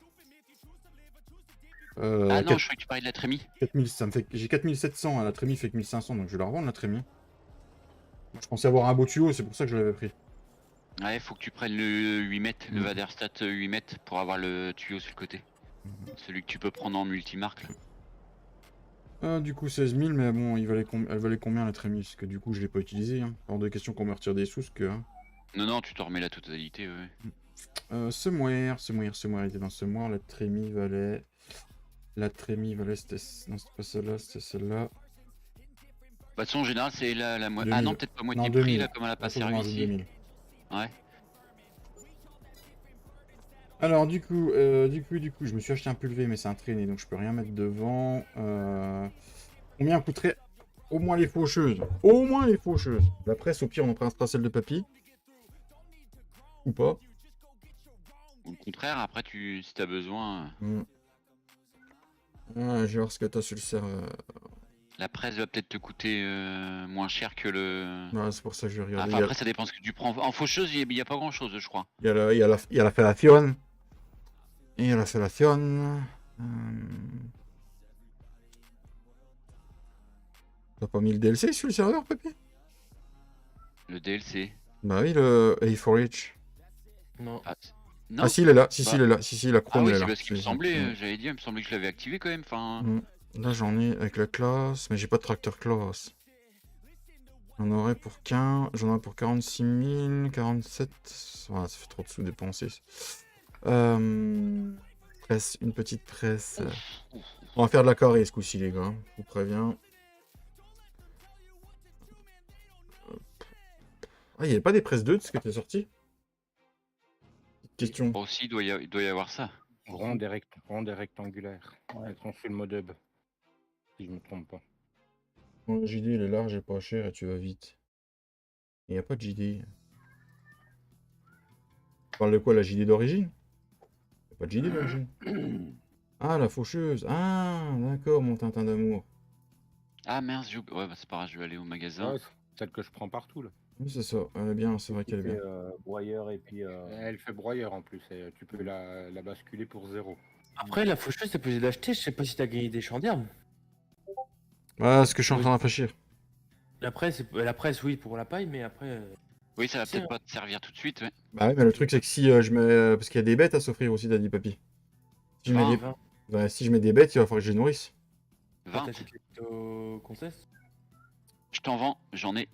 Speaker 2: Ah non, je crois que tu parlais de la trémie.
Speaker 1: 4000, ça me fait... J'ai 4700, la trémie fait que 1500, donc je vais la revendre la trémie. Je pensais avoir un beau tuyau, c'est pour ça que je l'avais pris.
Speaker 2: Ouais, faut que tu prennes le 8 mètres, le Vaderstat 8 mètres pour avoir le tuyau sur le côté. Celui que tu peux prendre en multimarque là.
Speaker 1: Du coup 16 000, mais bon, elle valait combien la trémie? Parce que du coup je l'ai pas utilisé. Hein. Hors de question qu'on me retire des sous, parce que... Hein.
Speaker 2: Non, tu t'en remets la totalité, ouais.
Speaker 1: Semoir, il était dans Semoir, la trémie valait... c'était... Non, c'était pas celle-là, c'était celle-là.
Speaker 2: Bah, de toute façon, en général, c'est la moitié.
Speaker 1: 2000.
Speaker 2: Ah non, peut-être pas moitié
Speaker 1: Non,
Speaker 2: prix
Speaker 1: 2000.
Speaker 2: là, comme elle a pas
Speaker 1: Faut que j'en
Speaker 2: servi
Speaker 1: rajoute
Speaker 2: ici.
Speaker 1: 2000.
Speaker 2: Ouais.
Speaker 1: Alors du coup, je me suis acheté un pulvé, mais c'est un traîné, donc je peux rien mettre devant. Combien coûterait au moins les faucheuses? Au moins les faucheuses. La presse, au pire, on en prendra celle de papy. Ou pas.
Speaker 2: Au contraire, après, si t'as besoin,
Speaker 1: Je vais voir ce que t'as sur le serveur.
Speaker 2: la presse va peut-être te coûter moins cher que le.
Speaker 1: Ouais, c'est pour ça que je vais regarder.
Speaker 2: Enfin, après, ça dépend ce que tu prends. En faucheuse, il y a pas grand chose, je crois.
Speaker 1: Il y a la fellation. Et il y a la fellation. T'as pas mis le DLC sur le serveur, papy?
Speaker 2: Le DLC.
Speaker 1: Bah oui, le A4H.
Speaker 5: Non.
Speaker 2: Non.
Speaker 1: Ah si, il est là. Si,
Speaker 2: Bah.
Speaker 1: il est là. Si, la
Speaker 2: Ah
Speaker 1: chrome,
Speaker 2: oui,
Speaker 1: elle est
Speaker 2: c'est
Speaker 1: là.
Speaker 2: parce qu'il me semblait, j'allais dire, il me semblait que je l'avais activé quand même. Enfin.
Speaker 1: Là, j'en ai avec la classe, mais j'ai pas de tracteur classe. J'en aurais pour 15, j'en aurais pour 46 000, 47. Voilà, ça fait trop de sous dépensés. Presse, une petite presse. On va faire de la carré ce coup-ci, les gars. Je vous préviens. Ah, il n'y avait pas des presses 2 de ce que t'as sorti? Question.
Speaker 2: Bon, aussi, il doit y avoir ça.
Speaker 4: Ronde et rectangulaire.
Speaker 3: Ouais.
Speaker 4: Elles sont sur le modub. Si je me trompe pas.
Speaker 1: Le JD, il est large et pas cher et tu vas vite. Il n'y a pas de JD. Tu parles de quoi, la JD d'origine? Il n'y a pas de JD d'origine. Ah, la faucheuse. Ah, d'accord, mon Tintin d'amour.
Speaker 2: Ah mince, ouais, bah, c'est pas grave, je vais aller au magasin.
Speaker 4: Ouais, celle que je prends partout là.
Speaker 1: Oui, c'est ça. Elle est bien, c'est vrai qu'elle est bien.
Speaker 3: Broyeur et puis.
Speaker 4: Elle fait broyeur en plus. Et tu peux la basculer pour 0.
Speaker 5: Après, la faucheuse, t'es obligé d'acheter. Je sais pas si t'as gagné des champs d'herbe.
Speaker 1: Ah, ce que je suis en train de réfléchir.
Speaker 5: La presse, oui, pour la paille, mais après.
Speaker 2: Oui, ça va
Speaker 5: Si,
Speaker 2: peut-être pas te servir tout de suite, ouais.
Speaker 1: Bah ouais, mais le truc, c'est que si je mets. Parce qu'il y a des bêtes à s'offrir aussi, t'as dit, papy. Si je mets des...
Speaker 5: 20.
Speaker 1: Bah, si je mets des bêtes, il va falloir que je les nourrisse.
Speaker 2: 20.
Speaker 5: T'achètes les au contest.
Speaker 2: Je t'en vends, j'en ai.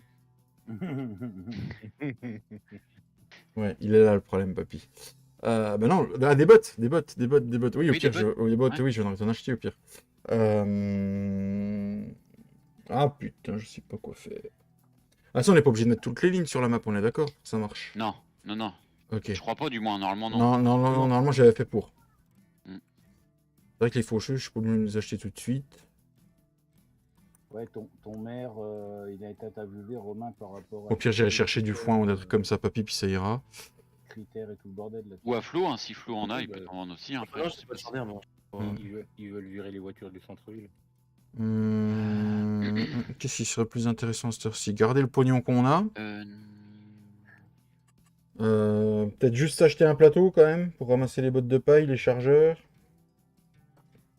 Speaker 1: Ouais, il est là le problème, papy. Bah non, ah, des bottes, des bottes, des bottes, des bottes. Oui, au
Speaker 2: Oui,
Speaker 1: pire,
Speaker 2: des bottes.
Speaker 1: oui, des bottes,
Speaker 2: Ouais.
Speaker 1: oui, je vais en acheter au pire. Ah putain, je sais pas quoi faire. Ah ça, on n'est pas obligé de mettre toutes les lignes sur la map, on est d'accord? Ça marche.
Speaker 2: Non, non, non.
Speaker 1: Ok.
Speaker 2: Je crois pas, du moins, normalement, non.
Speaker 1: Non, non, non, non, normalement j'avais fait pour.
Speaker 2: Mm.
Speaker 1: C'est vrai que les faucheux, je peux nous les acheter tout de suite.
Speaker 3: Ouais, ton maire, il a été interviewé, Romain, par rapport
Speaker 1: Au pire, j'irai chercher du foin ou des trucs comme ça, papy, puis ça ira.
Speaker 3: Critères et tout le bordel là.
Speaker 2: Ou à Flo, hein, si Flo en a,
Speaker 4: Oui,
Speaker 2: il peut
Speaker 4: bah,
Speaker 2: t'en vendre aussi. Hein,
Speaker 5: Non, je sais pas de champ d'herbe. moi.
Speaker 1: Mm.
Speaker 4: Ils veulent virer les voitures du centre-ville.
Speaker 1: Qu'est-ce qui serait plus intéressant à cette heure-ci? Garder le pognon qu'on a. Peut-être juste acheter un plateau quand même pour ramasser les bottes de paille, les chargeurs.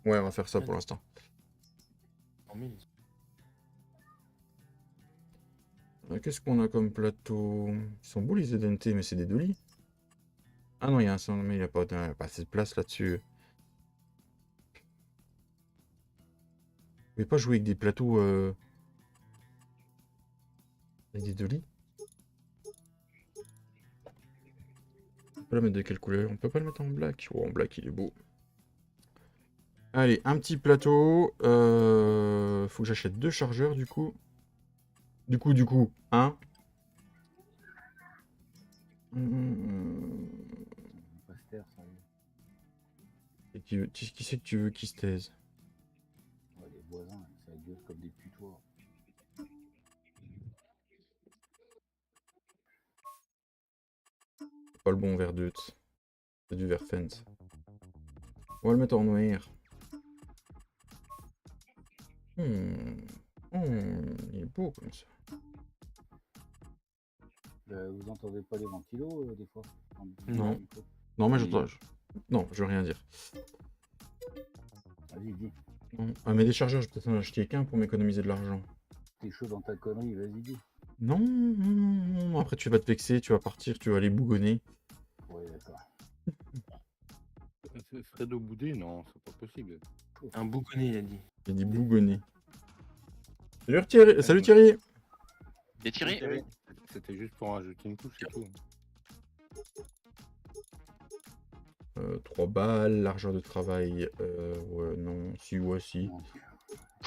Speaker 1: Ouais, on va faire ça pour l'instant.
Speaker 5: 100 000.
Speaker 1: Qu'est-ce qu'on a comme plateau? Ils sont beaux les EDNT, mais c'est des dolly. Ah non, il y a un 100, mais il n'y a pas assez de place là-dessus. Vous pouvez pas jouer avec des plateaux avec des dolly? On peut la mettre de quelle couleur? On peut pas le mettre en black? Oh, en black, il est beau. Allez, un petit plateau. Faut que j'achète 2 chargeurs du coup. Du coup, un.
Speaker 3: Pasteur, ça.
Speaker 1: Et qui c'est que tu veux qui se taise?
Speaker 3: Ouais, les voisins, ça gueule comme des putois.
Speaker 1: Pas le bon vert de. C'est du vert fence. On va le mettre en noir. Il est beau comme ça.
Speaker 3: Vous entendez pas les ventilos des fois?
Speaker 5: Non.
Speaker 1: Non, mais
Speaker 2: Oui.
Speaker 1: j'entends. Non, je veux rien dire.
Speaker 3: Vas-y, dis.
Speaker 1: Non. Ah, mais des chargeurs, je vais peut-être en acheter qu'un pour m'économiser de l'argent.
Speaker 3: T'es chaud dans ta connerie, vas-y, dis.
Speaker 1: Non, non, non, non. Après, tu vas te vexer, tu vas partir, tu vas aller bougonner.
Speaker 3: Ouais, d'accord.
Speaker 4: Fredo Boudé, non, c'est pas possible.
Speaker 5: Un bouconnet, il a dit.
Speaker 1: J'ai dit bougonner. Salut Thierry! Salut Thierry!
Speaker 2: Et Thierry,
Speaker 4: C'était juste pour en rajouter une couche, c'est tout.
Speaker 1: 3 balles, largeur de travail. Ouais, non, si, ouais, si.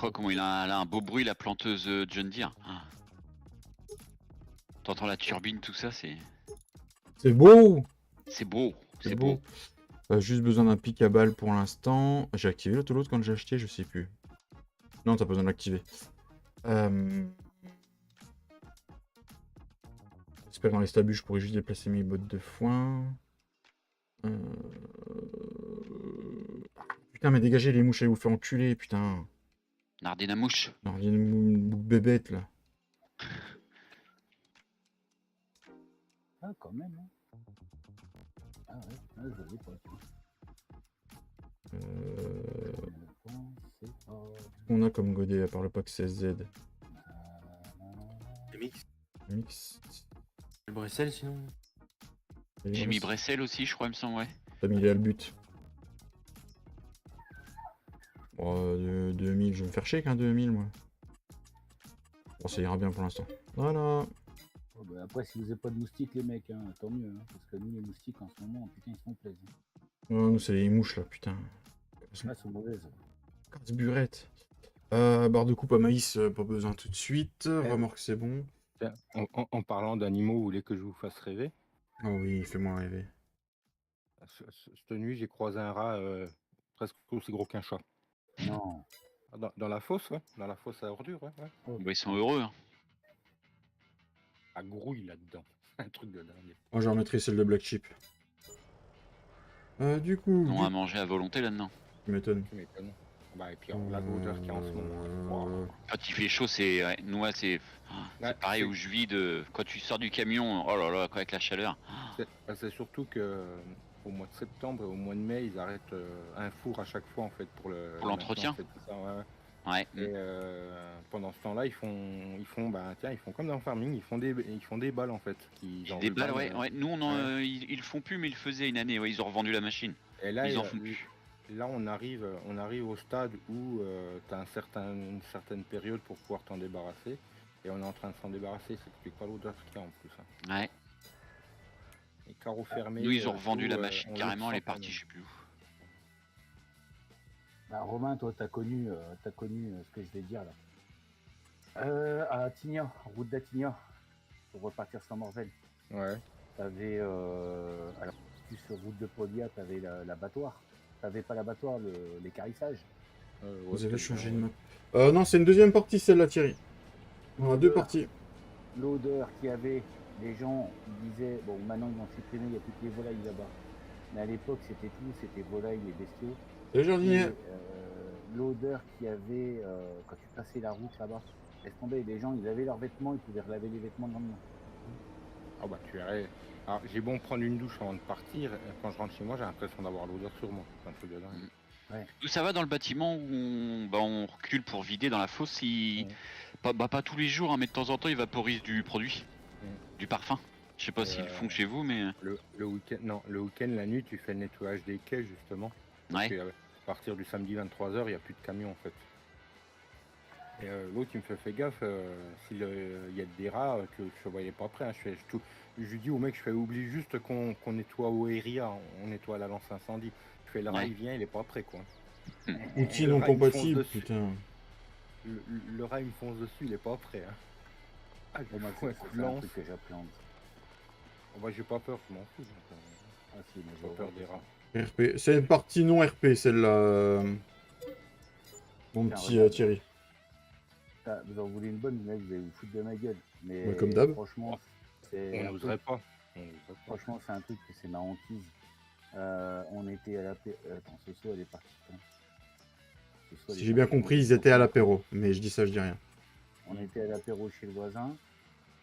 Speaker 2: oh, comment il a un beau bruit, la planteuse John Deere. Ah. T'entends la turbine, tout ça, c'est
Speaker 1: beau!
Speaker 2: beau. C'est beau.
Speaker 1: Juste besoin d'un pic à balles pour l'instant. J'ai activé l'autoload quand j'ai acheté, je sais plus. Non, t'as pas besoin de l'activer. J'espère que dans les stabus, je pourrais juste déplacer mes bottes de foin. Putain, mais dégagez les mouches, allez vous faire enculer, putain.
Speaker 2: Nardine à mouche.
Speaker 1: Non, il y a une boucle bébête là.
Speaker 3: Ah, quand même, hein. Ah ouais, je l'avais pas.
Speaker 1: Qu'est-ce qu'on a comme godet à part le pack CSZ?
Speaker 5: Le mix.
Speaker 1: Mix.
Speaker 5: Le Bressel, sinon.
Speaker 2: J'ai mis Bressel aussi, je crois, il me semble, ouais.
Speaker 1: T'as mis les but. Bon, 2000, je vais me faire chier qu'un 2000 moi. Bon, ça ira bien pour l'instant. Voilà.
Speaker 3: Oh, bah, après, si vous n'avez pas de moustiques, les mecs, hein, tant mieux. Hein, parce que nous, les moustiques, en ce moment, putain, ils se font plaisir.
Speaker 1: Oh, nous, c'est les mouches là, putain.
Speaker 3: Là, sont mauvaises.
Speaker 1: Carburette. Barre de coupe à maïs, pas besoin tout de suite. Remorque, c'est bon.
Speaker 4: Tiens, en parlant d'animaux, vous voulez que je vous fasse rêver?
Speaker 1: Oh oui, fais-moi rêver.
Speaker 4: Cette nuit, j'ai croisé un rat presque aussi gros qu'un chat.
Speaker 3: Non.
Speaker 4: Dans la fosse, ouais. Dans la fosse à ordures, ouais.
Speaker 2: Bah, ils sont heureux. Hein.
Speaker 4: À grouille là-dedans. Un truc de dingue.
Speaker 1: Moi, j'en remettrai celle de Black Sheep. Du coup,
Speaker 2: Ils ont à manger à volonté là-dedans.
Speaker 1: tu m'étonnes.
Speaker 4: Tu m'étonnes. Bah, et puis la odeur qu'il y a en ce moment. Wow.
Speaker 2: Quand il fait chaud, c'est. Ouais, nous, c'est
Speaker 4: Ouais,
Speaker 2: pareil où je vis. Quand tu sors du camion, oh là là, avec la chaleur.
Speaker 4: C'est surtout que au mois de septembre et au mois de mai, ils arrêtent un four à chaque fois en fait pour
Speaker 2: l'entretien.
Speaker 4: maintenance et tout ça, ouais.
Speaker 2: Ouais.
Speaker 4: Et pendant ce temps-là, ils font comme dans le farming, ils font des balles en fait.
Speaker 2: Des balles, ouais. Nous, ils le font plus, mais ils le faisaient une année. Ouais, ils ont revendu la machine.
Speaker 4: Et là,
Speaker 2: ils en font plus.
Speaker 4: Là, on arrive au stade où tu as une certaine période pour pouvoir t'en débarrasser. Et on est en train de s'en débarrasser. C'est plus pas l'odeur qu'il y a en plus. Hein.
Speaker 2: Ouais.
Speaker 4: Les carreaux fermés.
Speaker 2: Nous, ils ont revendu la machine carrément. Elle est partie, je sais plus où.
Speaker 3: Bah, Romain, toi, t'as connu ce que je vais dire là. À Tignan, route d'Attignan, pour repartir sans Morvel.
Speaker 4: Ouais.
Speaker 3: T'avais, alors, plus sur route de Podia, t'avais l'abattoir. T'avais pas l'abattoir, l'écarissage.
Speaker 1: Vous avez changé de map. Non, c'est une deuxième partie, celle-là, Thierry. On a deux parties.
Speaker 3: L'odeur qu'il y avait, les gens disaient, bon, maintenant ils l'ont supprimé, il n'y a plus que les volailles là-bas. Mais à l'époque, c'était tout, c'était volailles et bestiaux.
Speaker 1: Le jardinier.
Speaker 3: L'odeur qu'il y avait quand tu passais la route là-bas, laisse tomber, les gens, ils avaient leurs vêtements, ils pouvaient relaver les vêtements le lendemain.
Speaker 4: Ah bah tu verrais. Alors j'ai bon prendre une douche avant de partir, quand je rentre chez moi, j'ai l'impression d'avoir l'odeur sur moi. C'est un truc de dingue.
Speaker 3: Ouais.
Speaker 2: Tout ça va dans le bâtiment où on recule pour vider dans la fosse. Pas tous les jours, hein, mais de temps en temps, ils vaporisent du produit, du parfum. Je sais pas s'ils le font chez vous, mais.
Speaker 4: Le week-end, la nuit, tu fais le nettoyage des quais justement. Parce que, à partir du samedi 23h, il n'y a plus de camions en fait. Et l'autre, il me fait gaffe, s'il y a des rats, que je ne voyais pas près. Hein, je lui dis au mec, oublie juste qu'on nettoie au area, on nettoie la lance incendie. Je fais le rat, il vient, il est pas prêt quoi.
Speaker 1: Outil non compatible, putain.
Speaker 4: Le rat, il me fonce dessus, il est pas prêt. Hein. Ah, je
Speaker 3: Moi,
Speaker 4: fous un coup de lance.
Speaker 3: truc que j'appréhende.
Speaker 4: Oh, bah, j'ai pas peur, je m'en fous.
Speaker 3: Ah si, mais
Speaker 4: J'ai pas peur des rats.
Speaker 1: RP. C'est une partie non RP, celle-là. Mon petit Thierry.
Speaker 3: Vous en voulez une bonne, mec, vous allez vous foutre de ma gueule. Mais
Speaker 1: comme d'hab.
Speaker 3: Franchement,
Speaker 4: On n'oserait pas.
Speaker 3: Franchement, c'est un truc que c'est ma hantise. On était à la... Attends, ce soir, elle est partie.
Speaker 1: Si j'ai bien compris, ils étaient à l'apéro. Mais je dis ça, je dis rien.
Speaker 3: On était à l'apéro chez le voisin.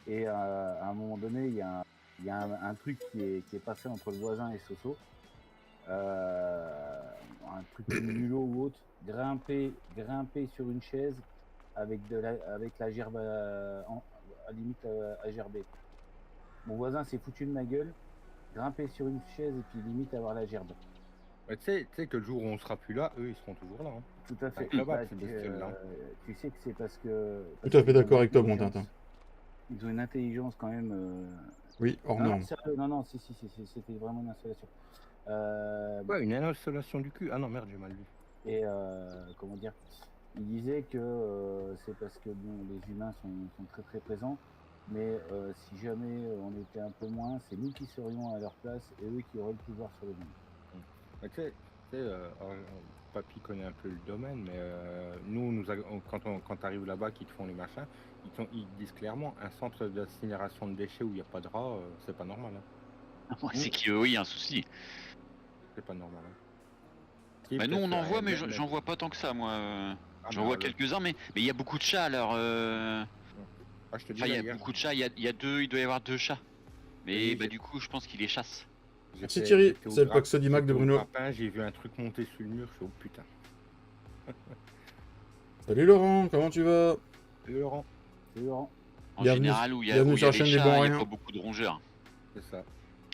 Speaker 3: Et à un moment donné, il y a un truc qui est passé entre le voisin et Soso. Un truc de mulot ou autre. Grimper sur une chaise avec la gerbe à limite à gerber. Mon voisin s'est foutu de ma gueule. Grimper sur une chaise et puis limite avoir la gerbe.
Speaker 4: Ouais, tu sais que le jour où on sera plus là, eux ils seront toujours là. Hein.
Speaker 3: Tout à fait. Tu sais que c'est parce que...
Speaker 1: Tout à fait d'accord avec toi, mon Tintin.
Speaker 3: Ils ont une intelligence quand même...
Speaker 1: Oui, hors norme.
Speaker 3: Non, si, c'était vraiment une installation.
Speaker 4: Ouais, une installation du cul. Ah non, merde, j'ai mal vu.
Speaker 3: Et comment dire, il disait que c'est parce que bon, les humains sont très très présents, mais si jamais on était un peu moins, c'est nous qui serions à leur place et eux qui auraient le pouvoir sur le monde.
Speaker 4: Tu sais, Papy connaît un peu le domaine, mais nous quand tu arrives là-bas, qu'ils te font les machins, ils disent clairement un centre d'incinération de déchets où il n'y a pas de rats, c'est pas normal. Hein.
Speaker 2: C'est qu'il y a un souci.
Speaker 4: C'est pas normal. Hein.
Speaker 2: Bah nous on en voit, mais j'en vois pas tant que ça, moi. J'en vois quelques-uns, mais il y a beaucoup de chats alors.
Speaker 4: Je te dis,
Speaker 2: il y a beaucoup de chats. Il doit y avoir 2 chats. Mais du coup, je pense qu'il les chasse.
Speaker 1: Merci Thierry, c'est le pack Sodimac de Bruno.
Speaker 4: J'ai vu un truc monter sur le mur, je suis oh putain.
Speaker 1: Salut Laurent, comment tu vas?
Speaker 4: Salut Laurent.
Speaker 2: En général, où il y a des chats, il n'y a pas beaucoup de rongeurs.
Speaker 4: C'est ça.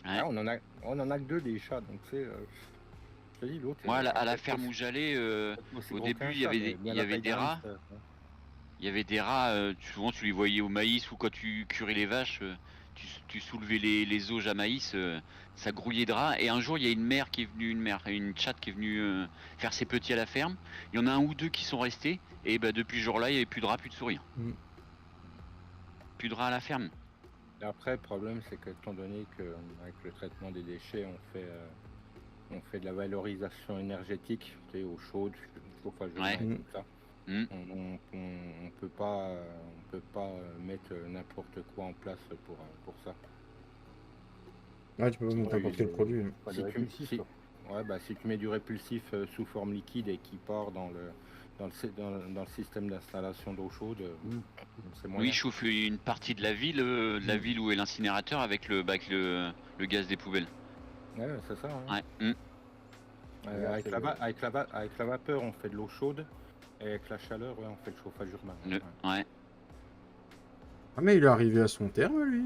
Speaker 4: Ouais. On en a que 2 des chats, donc c'est. Je te dis l'autre.
Speaker 2: Moi, à la ferme où j'allais, au début, il y avait des rats. Il y avait des rats, souvent tu les voyais au maïs ou quand tu curais les vaches, tu soulevais les auges à maïs, ça grouillait de rats. Et un jour, il y a une mère qui est venue, une chatte qui est venue faire ses petits à la ferme. Il y en a un ou deux qui sont restés. Et bah, depuis ce jour-là, il n'y avait plus de rats, plus de souris.
Speaker 1: Mm.
Speaker 2: Plus de rats à la ferme.
Speaker 4: Et après, le problème, c'est que, étant donné qu'avec le traitement des déchets, on fait de la valorisation énergétique, tu sais, eau chaude, chauffage urbain
Speaker 2: Ouais.
Speaker 4: et tout ça.
Speaker 2: Mm.
Speaker 4: On peut pas mettre n'importe quoi en place pour ça.
Speaker 1: Ouais, tu peux pas mettre n'importe quel produit.
Speaker 3: Pas de
Speaker 4: Si tu-
Speaker 3: répulsif,
Speaker 4: si-
Speaker 3: quoi.
Speaker 4: Ouais, bah, si tu mets du répulsif sous forme liquide et qui part dans le système d'installation d'eau chaude, c'est
Speaker 2: Oui,
Speaker 4: moyen.
Speaker 2: il chauffe une partie de la ville où est l'incinérateur avec le gaz des poubelles.
Speaker 4: Ouais, c'est ça. Hein.
Speaker 2: Ouais. Mm.
Speaker 4: Avec la vapeur, on fait de l'eau chaude. Et avec la chaleur, ouais, on fait le chauffage urbain.
Speaker 2: Ouais.
Speaker 1: Ah, mais il est arrivé à son terme, lui.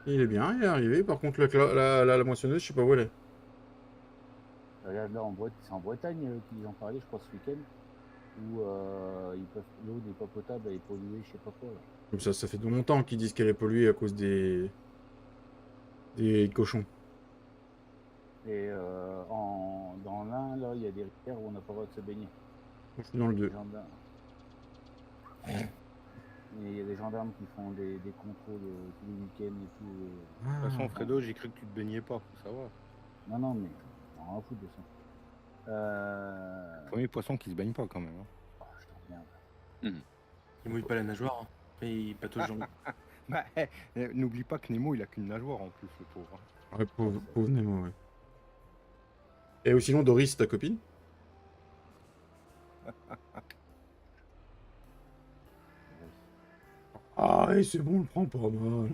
Speaker 1: Il est bien, il est arrivé. Par contre, la moissonneuse, je sais pas où elle est.
Speaker 3: Regarde là, c'est en Bretagne qu'ils en parlaient, je crois, ce week-end, où l'eau n'est pas potable, elle est polluée, je sais pas quoi. Là.
Speaker 1: Comme ça fait de longtemps qu'ils disent qu'elle est polluée à cause des cochons.
Speaker 3: Et dans l'Ain, là, il y a des rivières où on n'a pas le droit de se baigner.
Speaker 1: Je suis dans le 2.
Speaker 3: Les gendarmes. Et il y a des gendarmes qui font des contrôles tous les week-ends et tout.
Speaker 4: De toute façon, Fredo, j'ai cru que tu te baignais pas, faut savoir.
Speaker 3: Non, mais on en fout de ça.
Speaker 4: Premier poisson qui se baigne pas quand même. Hein.
Speaker 3: Oh, je t'en reviens.
Speaker 5: Il mouille pas la nageoire, hein. Mais il patauge dans l'eau.
Speaker 4: Bah, n'oublie pas que Nemo, il a qu'une nageoire en plus, le pauvre.
Speaker 1: Ouais, pauvre Nemo, ouais. Et sinon, Doris, ta copine? Ah, et c'est bon, on le prend pas mal.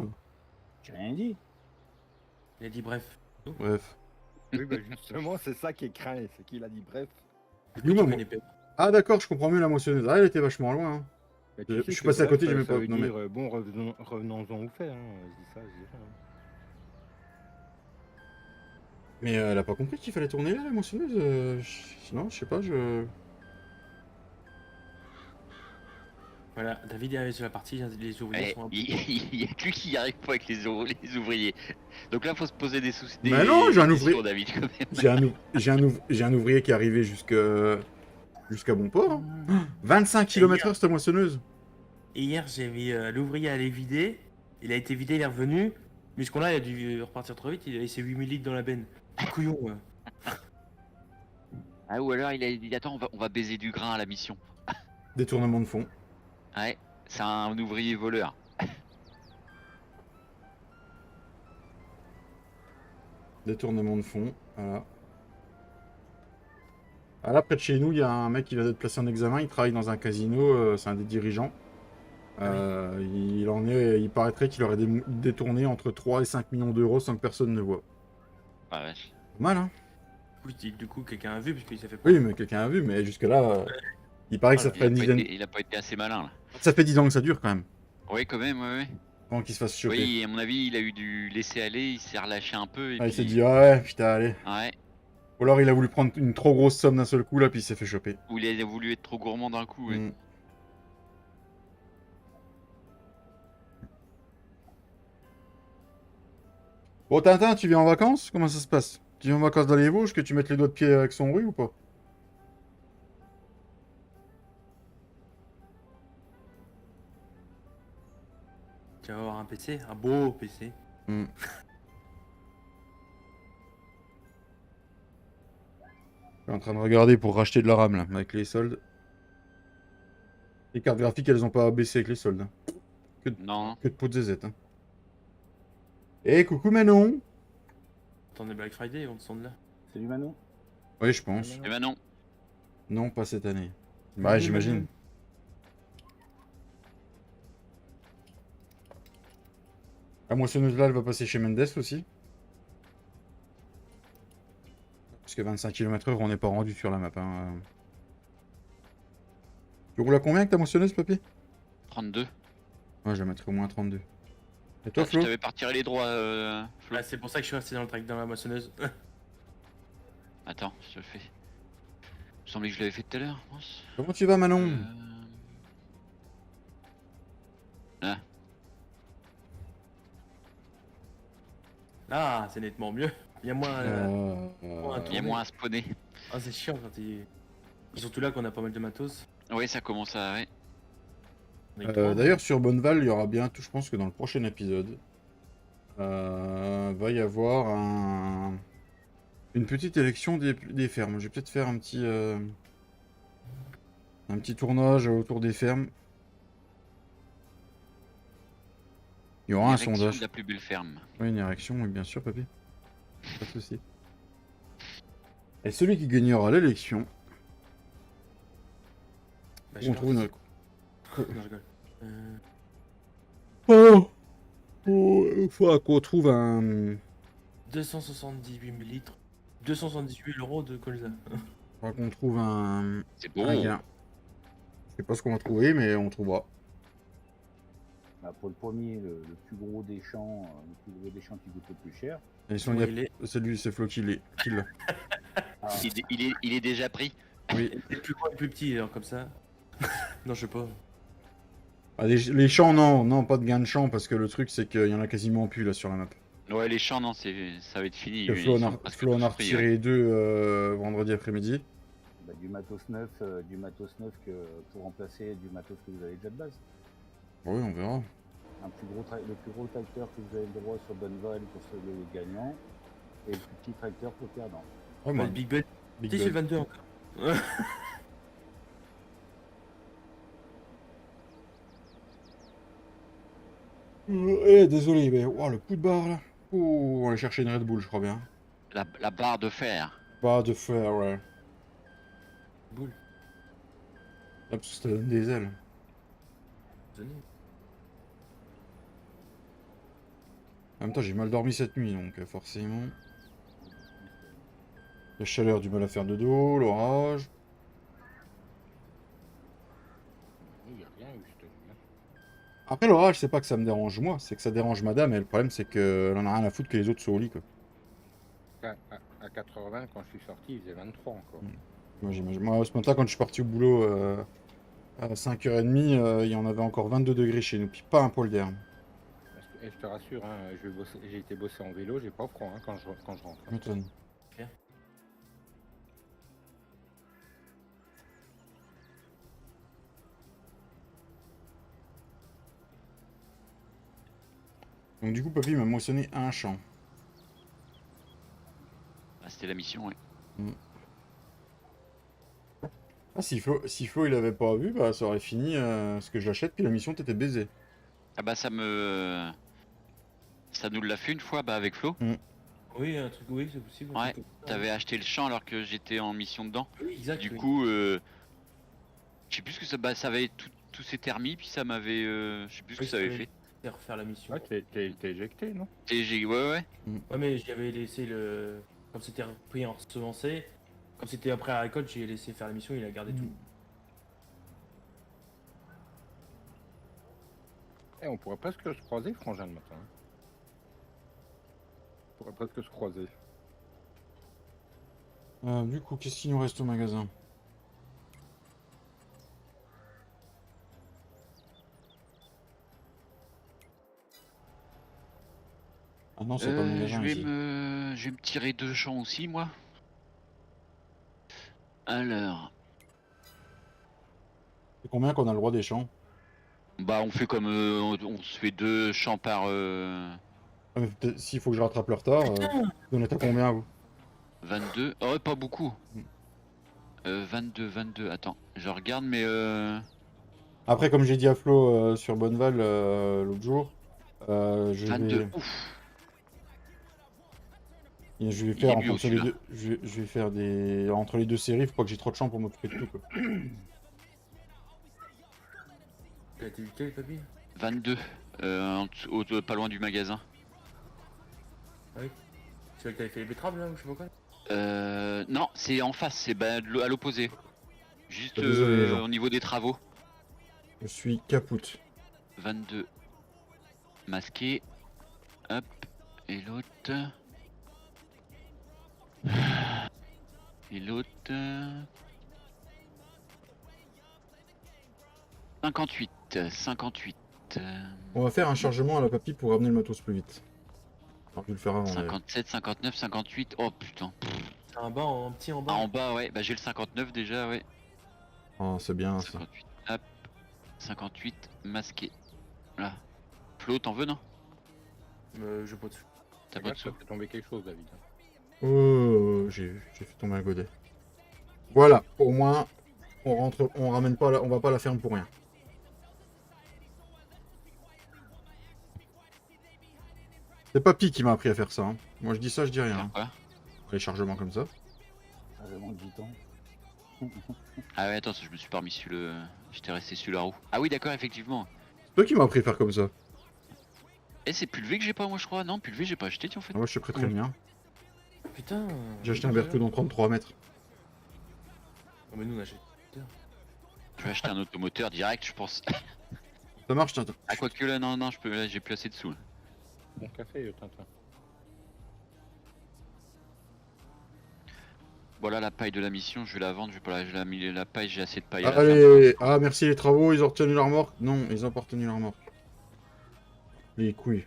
Speaker 3: J'ai rien dit.
Speaker 5: Il a dit bref.
Speaker 1: Bref.
Speaker 4: Oui, bah justement, c'est ça qui est craint, c'est qu'il a dit bref.
Speaker 1: Dis-moi,
Speaker 5: Tu
Speaker 1: moi.
Speaker 5: connais pas.
Speaker 1: Ah, d'accord, je comprends mieux la moissonneuse. Ah, elle était vachement loin. Hein.
Speaker 4: Mais
Speaker 1: Je
Speaker 4: sais
Speaker 1: suis
Speaker 4: que
Speaker 1: passé à côté,
Speaker 4: bref,
Speaker 1: j'ai même
Speaker 4: ça
Speaker 1: pas-
Speaker 4: veut
Speaker 1: non, mais-
Speaker 4: dire, bon, revenons-en au fait, hein. Je dis ça, je dis rien.
Speaker 1: Mais elle a pas compris qu'il fallait tourner là, la moissonneuse. Non, je sais pas, je.
Speaker 5: Voilà, David est arrivé sur la partie, les ouvriers
Speaker 2: Eh,
Speaker 5: sont un peu...
Speaker 2: il y a que lui qui n'y arrive pas avec les ouvriers. Donc là, faut se poser des soucis.
Speaker 1: Mais non, j'ai un
Speaker 2: questions,
Speaker 1: ouvrier.
Speaker 2: David, quand même.
Speaker 1: J'ai un ouvrier qui est arrivé jusqu'à bon port. Hein. 25 km/h cette moissonneuse.
Speaker 5: Et hier, j'ai mis l'ouvrier à aller vider. Il a été vidé, il est revenu. Mais ce qu'on a, il a dû repartir trop vite. Il a laissé 8000 litres dans la benne. Un couillon, ouais.
Speaker 2: Ah, ou alors il a dit attends, on va baiser du grain à la mission.
Speaker 1: Détournement de fond.
Speaker 2: Ouais, c'est un ouvrier voleur.
Speaker 1: Détournement de fond. Voilà. Ah, là, près de chez nous, il y a un mec qui vient d'être placé en examen. Il travaille dans un casino. C'est un des dirigeants. Il paraîtrait qu'il aurait détourné entre 3 et 5 millions d'euros sans que personne ne voit.
Speaker 2: Ah, vache.
Speaker 1: Mal, hein?
Speaker 5: Oui, du coup, quelqu'un a vu, parce qu'il s'est fait...
Speaker 1: Oui, mais quelqu'un a vu, mais jusque-là, il paraît que ça fait une dizaine.
Speaker 2: Il a pas été assez malin là.
Speaker 1: Ça fait 10 ans que ça dure quand même.
Speaker 2: Oui, quand même, ouais.
Speaker 1: Avant qu'il se fasse choper.
Speaker 2: Oui, à mon avis, il a eu du laisser aller, il s'est relâché un peu. Et
Speaker 1: Ah, il
Speaker 2: puis...
Speaker 1: s'est dit, ah ouais, putain, allez.
Speaker 2: Ouais,
Speaker 1: Ou alors il a voulu prendre une trop grosse somme d'un seul coup, là, puis il s'est fait choper.
Speaker 2: ou il a voulu être trop gourmand d'un coup. Ouais.
Speaker 1: Mm. Bon, Tintin, tu viens en vacances? Comment ça se passe? Tu viens en vacances dans les Vosges, que tu mettes les doigts de pied avec son bruit ou pas?
Speaker 5: Tu vas avoir un PC, un beau PC.
Speaker 1: Mm. Je suis en train de regarder pour racheter de la RAM, là, avec les soldes. Les cartes graphiques, elles ont pas baissé avec les soldes. Hein.
Speaker 2: Non,
Speaker 1: Que de pots de zézette. Hein. Eh, coucou Manon!
Speaker 5: Attendez Black Friday, ils vont descendre là.
Speaker 3: Salut Manon.
Speaker 1: Oui, je pense.
Speaker 2: eh ben non.
Speaker 1: Non, pas cette année. Bah, j'imagine. La moissonneuse là, elle va passer chez Mendes aussi. Parce que 25 km/h, on n'est pas rendu sur la map. Hein. Tu roules à combien avec ta moissonneuse, papy?
Speaker 2: 32.
Speaker 1: Ouais, je la mettrai au moins 32. Et toi,
Speaker 2: Ah, je
Speaker 1: Flo?
Speaker 2: t'avais pas retiré les droits, Flo.
Speaker 5: Ah, c'est pour ça que je suis resté dans le track dans la moissonneuse.
Speaker 2: Attends, je le fais. Il me semblait que je l'avais fait tout à l'heure. mince.
Speaker 1: Comment tu vas, Manon?
Speaker 2: Ah.
Speaker 5: Ah, c'est nettement mieux. Il y a moins.
Speaker 2: Il y a moins à spawner.
Speaker 5: Ah, c'est chiant quand il. Surtout là qu'on a pas mal de matos.
Speaker 2: Oui, ça commence à... Ouais.
Speaker 5: On est trois,
Speaker 1: D'ailleurs, sur Bonneval, il y aura bientôt, je pense que dans le prochain épisode, va y avoir une petite élection des fermes. Je vais peut-être faire un petit tournage autour des fermes. Il y aura un
Speaker 2: L'érection
Speaker 1: sondage.
Speaker 2: de la plus belle ferme.
Speaker 1: Oui, une érection, oui, bien sûr, papy. Pas de souci. Et celui qui gagnera l'élection,
Speaker 5: Bah,
Speaker 1: on trouve
Speaker 5: lance.
Speaker 1: notre...
Speaker 5: Non, je rigole.
Speaker 1: Oh, il faudra qu'on trouve un...
Speaker 5: 278 millilitres. 278 euros de colza.
Speaker 1: faudra qu'on trouve un...
Speaker 2: C'est
Speaker 1: un
Speaker 2: bon.
Speaker 1: gars. Je sais pas ce qu'on va trouver, mais on trouvera.
Speaker 3: Bah, pour le premier, le plus gros des champs, qui coûte le plus cher.
Speaker 1: Et si on
Speaker 5: Ouais,
Speaker 1: y a-
Speaker 5: il est-
Speaker 1: C'est lui, c'est Flo qui l'a.
Speaker 3: Ah,
Speaker 2: Il est déjà pris.
Speaker 1: Oui.
Speaker 5: C'est le plus grand et le plus petit, alors comme ça. Non, je sais pas.
Speaker 1: Ah, les champs, non, pas de gain de champ, parce que le truc, c'est qu'il y en a quasiment plus, là, sur la map.
Speaker 2: Ouais, les champs, non, ça va être fini.
Speaker 1: Que
Speaker 2: Ils
Speaker 1: Flo en
Speaker 2: sont
Speaker 1: a,
Speaker 2: presque
Speaker 1: Flo en a
Speaker 2: tous pris,
Speaker 1: retiré
Speaker 2: ouais.
Speaker 1: 2 vendredi après-midi.
Speaker 3: bah, du matos neuf pour remplacer du matos que vous avez déjà de base.
Speaker 1: Oui, on verra.
Speaker 3: Le plus gros tracteur que vous avez le droit sur Bonneval pour le gagnant, et le plus petit tracteur pour le perdant.
Speaker 1: Ouais,
Speaker 5: Ouais,
Speaker 1: moi,
Speaker 5: le Big Ben.
Speaker 1: Big
Speaker 5: Si, c'est le
Speaker 1: Ben.
Speaker 5: 22 encore.
Speaker 1: Désolé, mais oh, le coup de barre, là. Oh, on va aller chercher une Red Bull, je crois bien.
Speaker 2: La barre de fer.
Speaker 1: Barre de fer, ouais.
Speaker 5: Boule.
Speaker 1: Là, parce que ça donne des ailes.
Speaker 5: Venez.
Speaker 1: En même temps, j'ai mal dormi cette nuit, donc forcément. La chaleur, du mal à faire de dos, l'orage.
Speaker 4: Il n'y a rien eu cette nuit. Hein.
Speaker 1: Après, l'orage, c'est pas que ça me dérange moi, c'est que ça dérange madame, et le problème, c'est qu'elle en a rien à foutre que les autres soient au lit, quoi.
Speaker 4: À 4h20, quand je suis sorti, il faisait 23 encore.
Speaker 1: Moi, j'imagine. Moi, ce matin, quand je suis parti au boulot à 5h30, il y en avait encore 22 degrés chez nous, puis pas un poil d'air.
Speaker 4: Parce que, je te rassure, hein, j'ai été bosser en vélo, j'ai pas froid hein, quand je rentre. hein.
Speaker 1: M'étonne.
Speaker 5: Bien.
Speaker 1: Donc, du coup, papy m'a moissonné un champ.
Speaker 2: Ah, c'était la mission, ouais.
Speaker 1: Ah, si Flo il avait pas vu, bah ça aurait fini ce que je l'achète, puis la mission t'était baisée.
Speaker 2: Ah bah ça nous l'a fait une fois bah, avec Flo.
Speaker 5: Oui, un truc, oui, c'est possible. un
Speaker 2: Ouais,
Speaker 5: truc comme ça.
Speaker 2: T'avais acheté le champ alors que j'étais en mission dedans.
Speaker 5: Oui, exact.
Speaker 2: Du
Speaker 5: oui.
Speaker 2: coup, je sais plus ce que ça... Bah ça avait tout s'était remis, puis ça m'avait... je sais plus ce
Speaker 5: Oui,
Speaker 2: que ça avait
Speaker 5: ça
Speaker 2: fait.
Speaker 5: C'est refaire la mission.
Speaker 4: Ouais, t'es éjecté, non?
Speaker 2: Ouais.
Speaker 5: Ouais, mais j'avais laissé le. Comme c'était repris en semencé, comme c'était après la récolte, j'ai laissé faire la mission, il a gardé tout.
Speaker 4: Eh, on pourrait presque se croiser, Frangin, le matin. hein. On pourrait presque se croiser.
Speaker 1: Du coup, qu'est-ce qu'il nous reste au magasin? Ah non, c'est pas le magasin ici.
Speaker 2: Je vais me tirer 2 champs aussi, moi. Alors,
Speaker 1: C'est combien qu'on a le droit des champs?
Speaker 2: bah on fait comme... on se fait 2 champs par...
Speaker 1: Ah, mais peut-être s'il faut que je rattrape le retard, vous en êtes à combien vous?
Speaker 2: 22. Oh, pas beaucoup. 22, attends, je regarde, mais...
Speaker 1: Après, comme j'ai dit à Flo sur Bonneval l'autre jour, je
Speaker 2: 22,
Speaker 1: vais,
Speaker 2: ouf.
Speaker 1: je vais
Speaker 2: Il
Speaker 1: faire
Speaker 2: est
Speaker 1: en
Speaker 2: bio,
Speaker 1: fonction des
Speaker 2: celui-là.
Speaker 1: deux. Je vais faire des. Entre les deux séries, faut pas que j'ai trop de champs pour m'occuper de tout, quoi.
Speaker 5: T'as été lequel, papy?
Speaker 2: 22, pas loin du magasin.
Speaker 5: C'est là que t'avais fait les betteraves là ou je sais pas quoi?
Speaker 2: Non, c'est en face, c'est bah, à l'opposé. Juste
Speaker 1: Désolé, les gens.
Speaker 2: au niveau des travaux.
Speaker 1: Je suis capoute.
Speaker 2: 22 masqué. Hop. Et l'autre. Et l'autre. 58.
Speaker 1: On va faire un chargement à la papy pour ramener le matos plus vite. Alors, je vais le faire avant. d'ailleurs.
Speaker 2: 57, 59, 58. Oh putain.
Speaker 5: C'est un bas en petit en
Speaker 2: Ah,
Speaker 5: bas.
Speaker 2: en bas, ouais. Bah, j'ai le 59 déjà, ouais.
Speaker 1: Oh, c'est bien ça.
Speaker 2: 58. Hop. 58, masqué. Là. Flo, t'en veux, non?
Speaker 5: Je peux dessus.
Speaker 2: T'as pas de
Speaker 4: Ça
Speaker 2: sous?
Speaker 4: fait tomber quelque chose, David.
Speaker 1: Oh, j'ai fait tomber un godet. Voilà, au moins, on ramène pas, on va pas à la ferme pour rien. C'est Papy qui m'a appris à faire ça. Hein. Moi, je dis ça, je dis rien.
Speaker 2: Faire
Speaker 1: Hein.
Speaker 2: quoi?
Speaker 1: Les chargements comme ça.
Speaker 3: Ah, je manque du temps.
Speaker 2: Ah ouais, attends, je me suis pas remis sur le... J'étais resté sur la roue. Ah oui, d'accord, effectivement.
Speaker 1: C'est toi qui m'as appris à faire comme ça.
Speaker 2: Eh, c'est Pulvé que j'ai pas, moi, je crois. Non, Pulvé, j'ai pas acheté, tiens, en fait.
Speaker 1: Ah, moi, je suis prêt le mien.
Speaker 5: Putain.
Speaker 1: J'ai acheté un Berthaud dans 33 mètres.
Speaker 5: Oh, mais nous on achète.
Speaker 2: Je vais acheter un automoteur direct, je pense.
Speaker 1: Ça marche, Tintin.
Speaker 2: Ah, quoique là, non, je peux... Là, j'ai plus assez de sous. Là.
Speaker 4: Bon café, Tintin.
Speaker 2: Voilà la paille de la mission, je vais la vendre, je vais pas la paille, j'ai assez de paille à la
Speaker 1: Allez,
Speaker 2: ferme.
Speaker 1: ah merci les travaux, ils ont retenu leur remorque. Non, ils ont pas retenu leur remorque. Les couilles.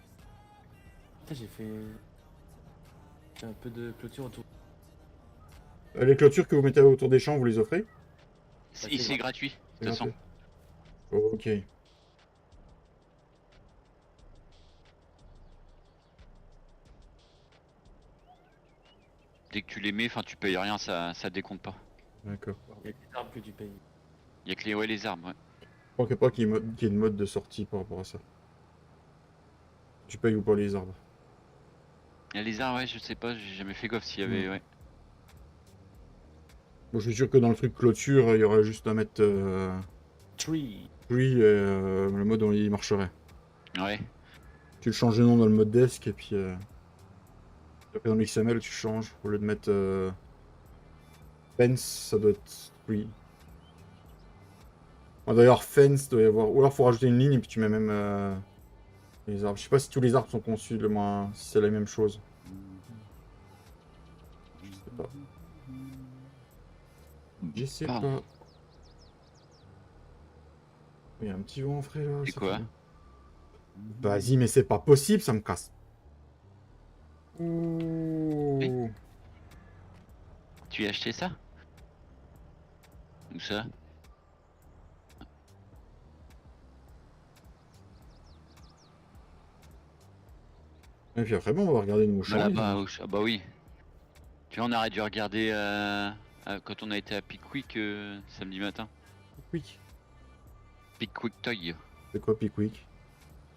Speaker 5: Putain, j'ai un peu de clôture autour.
Speaker 1: Les clôtures que vous mettez autour des champs, vous les offrez?
Speaker 2: C'est gratuit, de
Speaker 1: C'est
Speaker 2: toute façon.
Speaker 1: gratuit. Ok.
Speaker 2: Dès que tu les mets, enfin tu payes rien, ça décompte pas.
Speaker 1: D'accord.
Speaker 5: Il y a des arbres que tu payes.
Speaker 2: Il y a que les arbres, ouais.
Speaker 1: Je crois pas qu'il y ait une mode de sortie par rapport à ça. Tu payes ou pas les arbres?
Speaker 2: Il y a les arbres, ouais, je sais pas, j'ai jamais fait gaffe s'il y avait, ouais.
Speaker 1: Bon, je suis sûr que dans le truc clôture, il y aurait juste à mettre
Speaker 5: Tree.
Speaker 1: oui, le mode où il marcherait.
Speaker 2: Ouais.
Speaker 1: Tu le changes de nom dans le mode desk et puis après dans le XML tu changes au lieu de mettre fence, ça doit être oui. D'ailleurs fence doit y avoir, ou alors faut rajouter une ligne et puis tu mets même les arbres. Je sais pas si tous les arbres sont conçus le moins, si c'est la même chose. Je sais pas. Je sais
Speaker 2: Pardon.
Speaker 1: pas. Il y a un petit vent frais là.
Speaker 2: C'est
Speaker 1: ça
Speaker 2: quoi?
Speaker 1: fait bien. Vas-y, mais c'est pas possible, ça me casse. Ouh.
Speaker 2: Tu as acheté ça? Où ça?
Speaker 1: Et puis après, bon, on va regarder une mouche.
Speaker 2: Bah là-bas, ah bah oui. Tu vois, on aurait dû regarder quand on a été à Pickwick samedi matin.
Speaker 1: Pickwick.
Speaker 2: Pickwick Toy.
Speaker 1: C'est quoi Pickwick?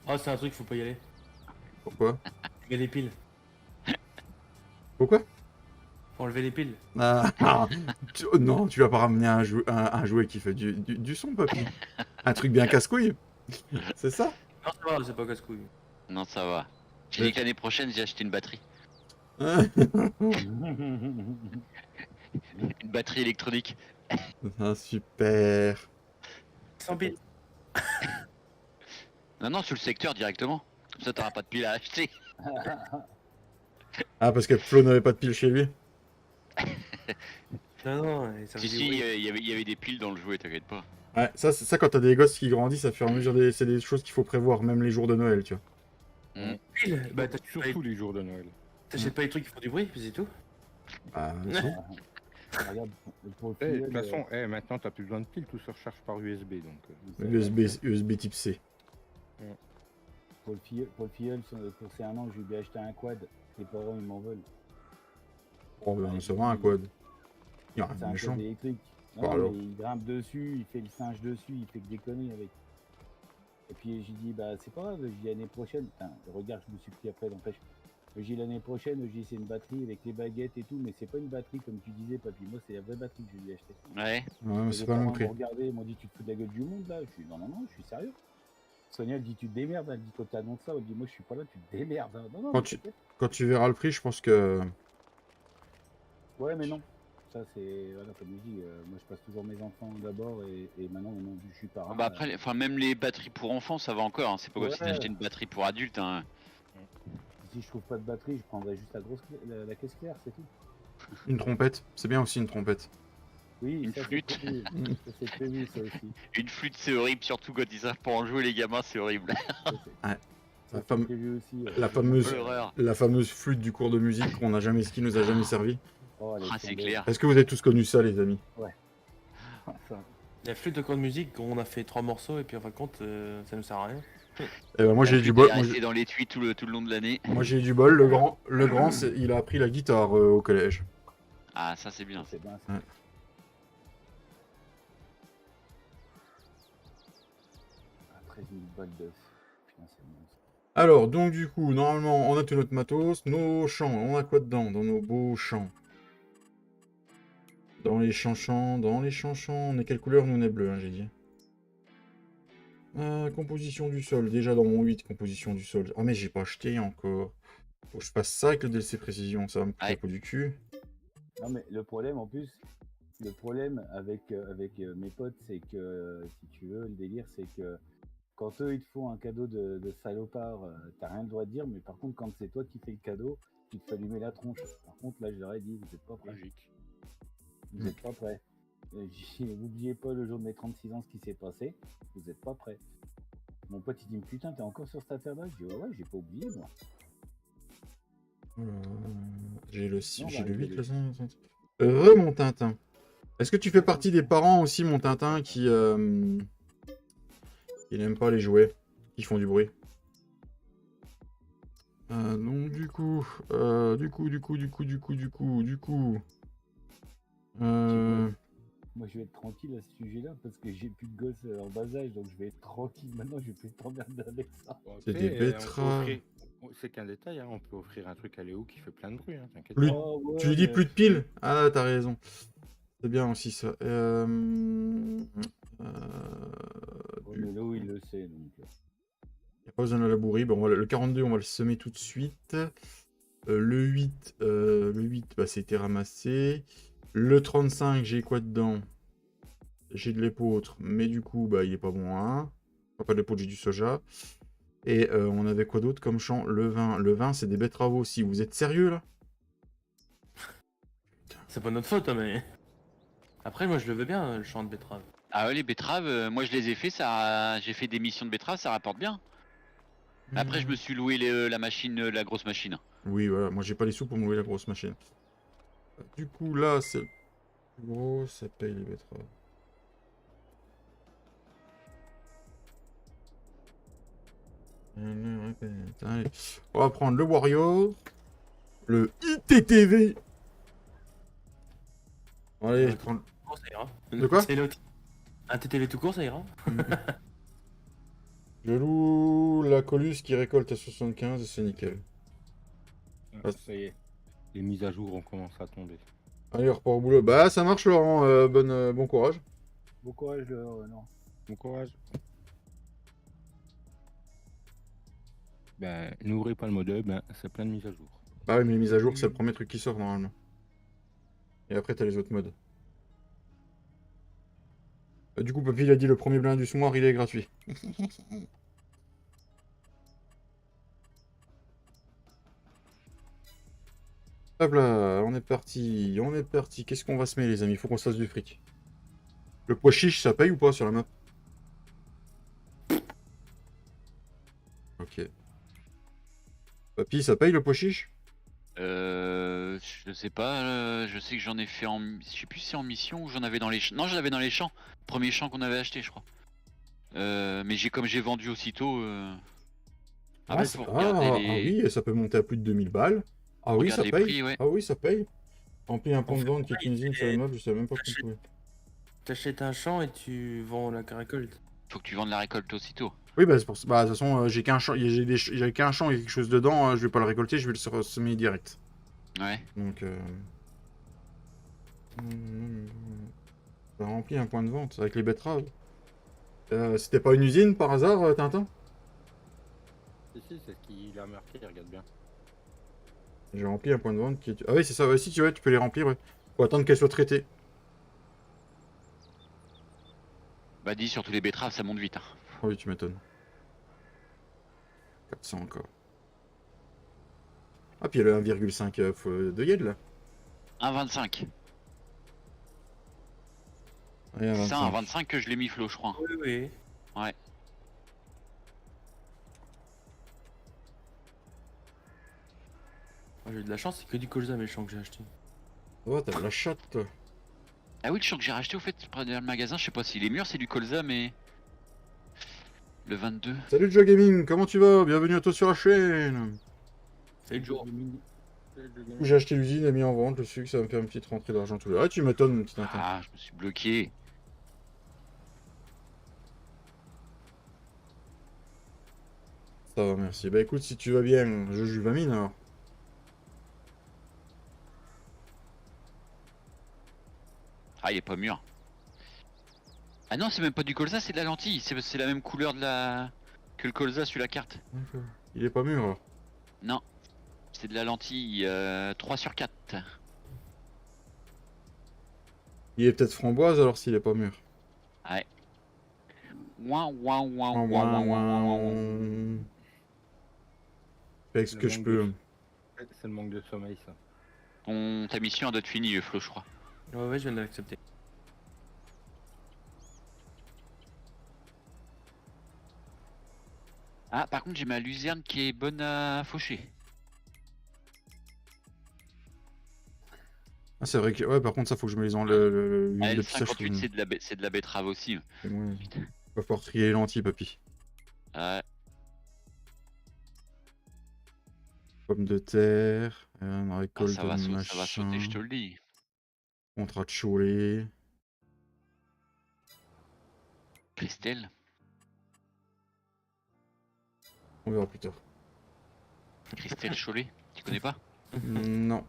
Speaker 5: Oh, c'est un truc, faut pas y aller.
Speaker 1: Pourquoi?
Speaker 5: Il y a des piles.
Speaker 1: Pourquoi?
Speaker 5: Faut enlever les piles.
Speaker 1: Ah, non, tu vas pas ramener un jouet qui fait du son, papy. Un truc bien casse-couille. C'est ça?
Speaker 5: Non, ça va, c'est pas casse-couille.
Speaker 2: Non, ça va. J'ai dit que l'année prochaine, j'ai acheté une batterie.
Speaker 1: Ah,
Speaker 2: Une batterie électronique.
Speaker 1: super.
Speaker 5: 100 piles.
Speaker 2: Non, sur le secteur directement. Comme ça, t'auras pas de pile à acheter.
Speaker 1: Ah, parce que Flo n'avait pas de pile chez lui.
Speaker 5: Non, ça
Speaker 2: Si,
Speaker 5: veut
Speaker 2: si,
Speaker 5: dire oui.
Speaker 2: il y avait des piles dans le jouet, t'inquiète pas.
Speaker 1: Ouais, ça quand t'as des gosses qui grandissent, à fur et à mesure, c'est des choses qu'il faut prévoir, même les jours de Noël, tu vois.
Speaker 5: Piles. Bah,
Speaker 4: Surtout les jours de Noël.
Speaker 5: t'achètes pas les trucs qui font du bruit, puis c'est tout.
Speaker 1: Ah, si.
Speaker 3: Regarde, pour le
Speaker 4: Eh, de
Speaker 3: filleul,
Speaker 4: toute façon, maintenant t'as plus besoin de piles, tout se recharge par USB donc.
Speaker 1: USB type C.
Speaker 3: Pour le filleul, pour ses 1 an, je lui ai acheté un quad. Les parents, ils m'en veulent.
Speaker 1: Oh, ben, ça va un quad. Il y a
Speaker 3: C'est
Speaker 1: rien de
Speaker 3: un
Speaker 1: méchant.
Speaker 3: quad électrique.
Speaker 1: Bah
Speaker 3: Non,
Speaker 1: alors.
Speaker 3: mais il grimpe dessus, il fait le singe dessus, il fait que des conneries avec. Et puis j'ai dit, bah c'est pas grave, j'ai dit l'année prochaine. Putain, regarde, je me suis pris après, n'empêche. J'ai dit l'année prochaine, j'ai dit c'est une batterie avec les baguettes et tout, mais c'est pas une batterie comme tu disais, papy. Moi, c'est la vraie batterie que je lui ai achetée.
Speaker 2: Ouais.
Speaker 1: Ouais, mais
Speaker 3: Et
Speaker 1: c'est
Speaker 3: les
Speaker 1: pas le même
Speaker 3: parents
Speaker 1: prix.
Speaker 3: m'ont regardé, ils m'ont dit, tu te fous de la gueule du monde là? Je suis non, je suis sérieux. Sonia, elle dit, tu te démerdes. Elle dit, quand t'annonces ça, elle dit, moi je suis pas là, tu te démerdes. Hein. Non,
Speaker 1: Quand
Speaker 3: mais
Speaker 1: tu-
Speaker 3: t'inquiète.
Speaker 1: Quand tu verras le prix, je pense que.
Speaker 3: Ouais, mais non. Ça, c'est. Voilà, comme je dis, moi je passe toujours mes enfants d'abord et maintenant, je suis parent.
Speaker 2: Bah après, enfin même les batteries pour enfants, ça va encore. Hein. C'est pas comme si
Speaker 3: Ouais.
Speaker 2: t'achetais une batterie pour adultes. Hein.
Speaker 3: Si je trouve pas de batterie, je prendrai juste la caisse claire, c'est tout.
Speaker 1: Une trompette, c'est bien aussi une trompette.
Speaker 3: Oui,
Speaker 2: Une
Speaker 3: ça,
Speaker 2: flûte.
Speaker 3: c'est prévu. Ça, c'est prévu, ça aussi.
Speaker 2: Une flûte, c'est horrible, surtout quand ils savent pas en jouer, les gamins, c'est horrible.
Speaker 3: Ça, Ça,
Speaker 1: La
Speaker 3: c'est
Speaker 1: fame-
Speaker 3: prévu aussi.
Speaker 2: L'horreur.
Speaker 1: la fameuse flûte du cours de musique qui nous a jamais servi.
Speaker 3: Oh, elle est
Speaker 2: Ah, c'est
Speaker 3: tombée.
Speaker 2: clair.
Speaker 1: Est-ce que vous avez tous connu ça, les amis?
Speaker 3: Ça,
Speaker 5: La flûte de cours de musique, on a fait 3 morceaux et puis en fin de compte, ça nous sert à rien.
Speaker 1: Eh ben, moi
Speaker 2: La
Speaker 1: j'ai eu du
Speaker 2: flûte,
Speaker 1: bol.
Speaker 2: elle est restée dans l'étui tout le long de l'année.
Speaker 1: Moi j'ai eu du bol. Le grand, il a appris la guitare au collège.
Speaker 2: Ah, ça c'est bien.
Speaker 3: c'est bien ça.
Speaker 1: Ouais.
Speaker 3: Ah, 13 000 balles d'œufs. Putain, c'est bon.
Speaker 1: Alors, donc du coup, normalement, on a tout notre matos, nos champs. On a quoi dedans dans nos beaux champs? Dans les champs, on est quelle couleur? Nous, on est bleu, hein, j'ai dit. Composition du sol. Déjà dans mon 8, composition du sol. Ah, mais j'ai pas acheté encore. Faut que je fasse ça avec le DLC précision, ça va me coûter
Speaker 2: Ouais.
Speaker 1: un peu du cul.
Speaker 3: Non, mais le problème en plus, le problème avec, mes potes, c'est que, si tu veux, le délire, c'est que quand eux ils te font un cadeau de salopard, t'as rien le droit de dire, mais par contre, quand c'est toi qui fais le cadeau, tu te fais allumer la tronche. Par contre, là, je leur ai dit, vous êtes pas prêts.
Speaker 4: Logique.
Speaker 3: Vous êtes pas prêts. N'oubliez pas le jour de mes 36 ans ce qui s'est passé, vous êtes pas prêts. Mon pote il dit, putain, t'es encore sur cette affaire-là? Je dis, ouais, j'ai pas oublié, moi.
Speaker 1: J'ai le
Speaker 3: Non,
Speaker 1: j'ai
Speaker 3: bah,
Speaker 1: le
Speaker 3: je
Speaker 1: 8,
Speaker 3: l'ai.
Speaker 1: le 5. Mon Tintin. Est-ce que tu fais partie des parents aussi, mon Tintin, qui n'aiment pas les jouets, qui font du bruit? Donc du coup,
Speaker 3: Moi, je vais être tranquille à ce sujet-là parce que j'ai plus de gosses en bas âge, donc je vais être tranquille maintenant, je vais plus t'emmerder avec ça.
Speaker 4: Bon,
Speaker 1: C'est
Speaker 4: après,
Speaker 1: des
Speaker 4: on peut
Speaker 1: betteraves.
Speaker 4: c'est qu'un détail, hein, on peut offrir un truc à Léo qui fait plein de bruit, hein, t'inquiète
Speaker 1: Plus-
Speaker 4: pas.
Speaker 3: Oh, ouais,
Speaker 1: Tu lui dis
Speaker 3: mais-
Speaker 1: plus de piles? Ah, t'as raison. C'est bien aussi ça.
Speaker 3: Ouais, mais là où il le sait, donc.
Speaker 1: Y a pas besoin de la bourrie. Bon, le 42, on va le semer tout de suite. Le 8, bah, c'était ramassé. Le 35, j'ai quoi dedans? J'ai de l'épeautre, mais du coup, bah, il est pas bon, hein. Enfin, pas de l'épeautre, j'ai du soja. Et on avait quoi d'autre comme champ? Le vin. Le vin, c'est des betteraves aussi. Vous êtes sérieux, là?
Speaker 5: C'est pas notre faute, hein, mais. Après, moi je le veux bien, le champ de betterave.
Speaker 2: Ah ouais, les betteraves, moi je les ai fait, j'ai fait des missions de betteraves, ça rapporte bien. Après, je me suis loué la machine, la grosse machine.
Speaker 1: Oui, voilà. Moi, j'ai pas les sous pour me louer la grosse machine. Du coup, là, c'est le plus gros. Ça paye les betteraves. Allez. On va prendre le Wario. Le ITTV. Allez, je prends...
Speaker 5: Oh, ça ira.
Speaker 1: De quoi?
Speaker 5: C'est l'autre. Un TTV tout court, ça ira.
Speaker 1: Je loue la Colus qui récolte à 75 et c'est nickel.
Speaker 4: Ah, ça y est, les mises à jour ont commencé à tomber.
Speaker 1: Allez, on repart au boulot. Bah, ça marche, Laurent. Bon courage.
Speaker 3: Bon courage, non.
Speaker 4: Bon courage. Ben, n'ouvrez pas le mode hub, hein, c'est plein de mises à jour.
Speaker 1: Bah oui, mais les mises à jour, c'est le premier truc qui sort normalement. Et après, t'as les autres modes. Du coup, Papy, il a dit le premier blind du soir, il est gratuit. Hop là, on est parti. On est parti. Qu'est-ce qu'on va se mettre, les amis? Faut qu'on se fasse du fric. Le pois chiche, ça paye ou pas sur la map? Ok. Papy, ça paye le pois chiche?
Speaker 2: Je sais pas, je sais que j'en ai fait en. Je sais plus si c'est en mission ou j'en avais dans les champs. Non, j'en avais dans les champs. Premier champ qu'on avait acheté, je crois. Mais comme j'ai vendu aussitôt. Après, faut regarder les.
Speaker 1: oui, ça peut monter à plus de 2000 balles. Ah oui,
Speaker 2: Regarde
Speaker 1: ça
Speaker 2: les
Speaker 1: paye.
Speaker 2: prix, ouais.
Speaker 1: Ah oui, ça paye. Remplir un point de vente qui est
Speaker 5: pareil,
Speaker 1: une usine sur le map, je savais même pas qu'on
Speaker 5: t'achètes-
Speaker 1: pouvait.
Speaker 5: T'achètes un champ et tu vends la récolte.
Speaker 2: Faut que tu vendes la récolte aussitôt.
Speaker 1: Oui, bah, c'est pour ça. Bah, de toute façon, j'ai qu'un champ, j'ai qu'un champ et quelque chose dedans, je vais pas le récolter, je vais le semer direct.
Speaker 2: Ouais.
Speaker 1: Donc, ça remplit un point de vente avec les betteraves. C'était pas une usine par hasard, Tintin?
Speaker 4: Si, c'est ce qu'il a marqué, regarde bien.
Speaker 1: J'ai rempli un point de vente qui est... Ah oui, c'est ça, ouais, si tu veux, tu peux les remplir, ouais. Faut attendre qu'elles soient traitées.
Speaker 2: Bah, dis, surtout les betteraves, ça monte vite. Hein.
Speaker 1: Ah oui, tu m'étonnes. 400 encore. Ah, puis il y a le 1,5 de Yed, là.
Speaker 2: 1,25.
Speaker 1: Ouais,
Speaker 2: C'est ça,
Speaker 1: 1,25.
Speaker 2: 1,25 que je l'ai mis flot, je crois.
Speaker 5: Oui, oui. Ah, j'ai eu de la chance, c'est que du colza méchant que j'ai acheté.
Speaker 1: Oh, t'as de la chatte, toi.
Speaker 2: Ah oui, le champ que j'ai racheté au fait près derrière le magasin, je sais pas s'il est mûr, c'est du colza, mais le 22.
Speaker 1: Salut Joe Gaming, comment tu vas? Bienvenue à toi sur la chaîne.
Speaker 5: Salut Joe.
Speaker 1: J'ai acheté l'usine et mis en vente le sucre, ça va me faire une petite rentrée d'argent tous les... Ah, tu m'étonnes, mon petit Tintin.
Speaker 2: Ah, je me suis bloqué.
Speaker 1: Ça va, merci. Bah écoute, si tu vas bien, je joue 20 000 alors.
Speaker 2: Ah, il est pas mûr. Ah non, c'est même pas du colza, c'est de la lentille. C'est la même couleur de la que le colza sur la carte.
Speaker 1: D'accord. Il est pas mûr alors.
Speaker 2: Non, c'est de la lentille 3 sur 4.
Speaker 1: Il est peut-être framboise alors s'il est pas mûr.
Speaker 2: Ouais. Ouin, ouin, ouin,
Speaker 1: Ouin,
Speaker 2: ouin,
Speaker 1: ouin,
Speaker 2: ouin, ouin, ouin, ouin.
Speaker 1: ouin. Fais avec ce
Speaker 4: Le
Speaker 1: que je
Speaker 4: manque
Speaker 1: peux.
Speaker 4: de- C'est le manque de sommeil, ça.
Speaker 2: Ta mission doit être finie, Flo, je crois.
Speaker 5: Ouais, je viens de l'accepter.
Speaker 2: Ah, par contre, j'ai ma luzerne qui est bonne à faucher.
Speaker 1: Ah, c'est vrai que... Ouais, par contre, ça, faut que je me les enlève.
Speaker 2: Ah,
Speaker 1: L'huile de
Speaker 2: le
Speaker 1: pissage,
Speaker 2: 58, c'est de la betterave aussi.
Speaker 1: c'est moi. Va falloir trier les lentilles, papy.
Speaker 2: Ouais.
Speaker 1: Pommes de terre,
Speaker 2: Ah,
Speaker 1: récolte
Speaker 2: ça va,
Speaker 1: de
Speaker 2: ça va sauter, je te
Speaker 1: machin,
Speaker 2: le dis.
Speaker 1: contrat de Cholet.
Speaker 2: Christelle.
Speaker 1: On verra plus tard.
Speaker 2: Christelle Chollet, tu connais pas?
Speaker 1: Non.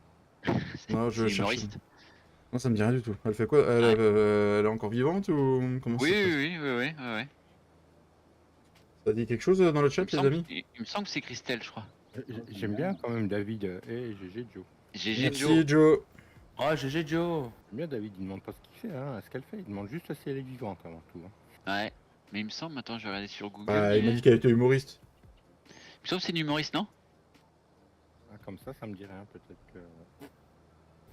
Speaker 1: Non, je
Speaker 2: C'est
Speaker 1: cherche.
Speaker 2: humoriste.
Speaker 1: Non, ça me dit rien du tout. Elle fait quoi? Elle,
Speaker 2: Ouais.
Speaker 1: elle est encore vivante ou comment
Speaker 2: Oui,
Speaker 1: ça se passe?
Speaker 2: oui.
Speaker 1: Ça dit quelque chose dans le chat, les amis?
Speaker 2: Il me semble que c'est Christelle, je crois.
Speaker 4: J'aime bien quand même David et GG Joe.
Speaker 2: GG Joe.
Speaker 1: Merci, Joe.
Speaker 5: Oh, GG Joe.
Speaker 4: J'aime bien David, il demande pas ce qu'il fait, hein, ce qu'elle fait, il demande juste si elle est vivante avant tout. Hein.
Speaker 2: Ouais. Mais il me semble, attends, je vais regarder sur Google.
Speaker 1: Bah, il m'a dit qu'elle était humoriste.
Speaker 2: Il me semble que c'est une humoriste, non?
Speaker 4: Ah, comme ça me dit rien, peut-être que...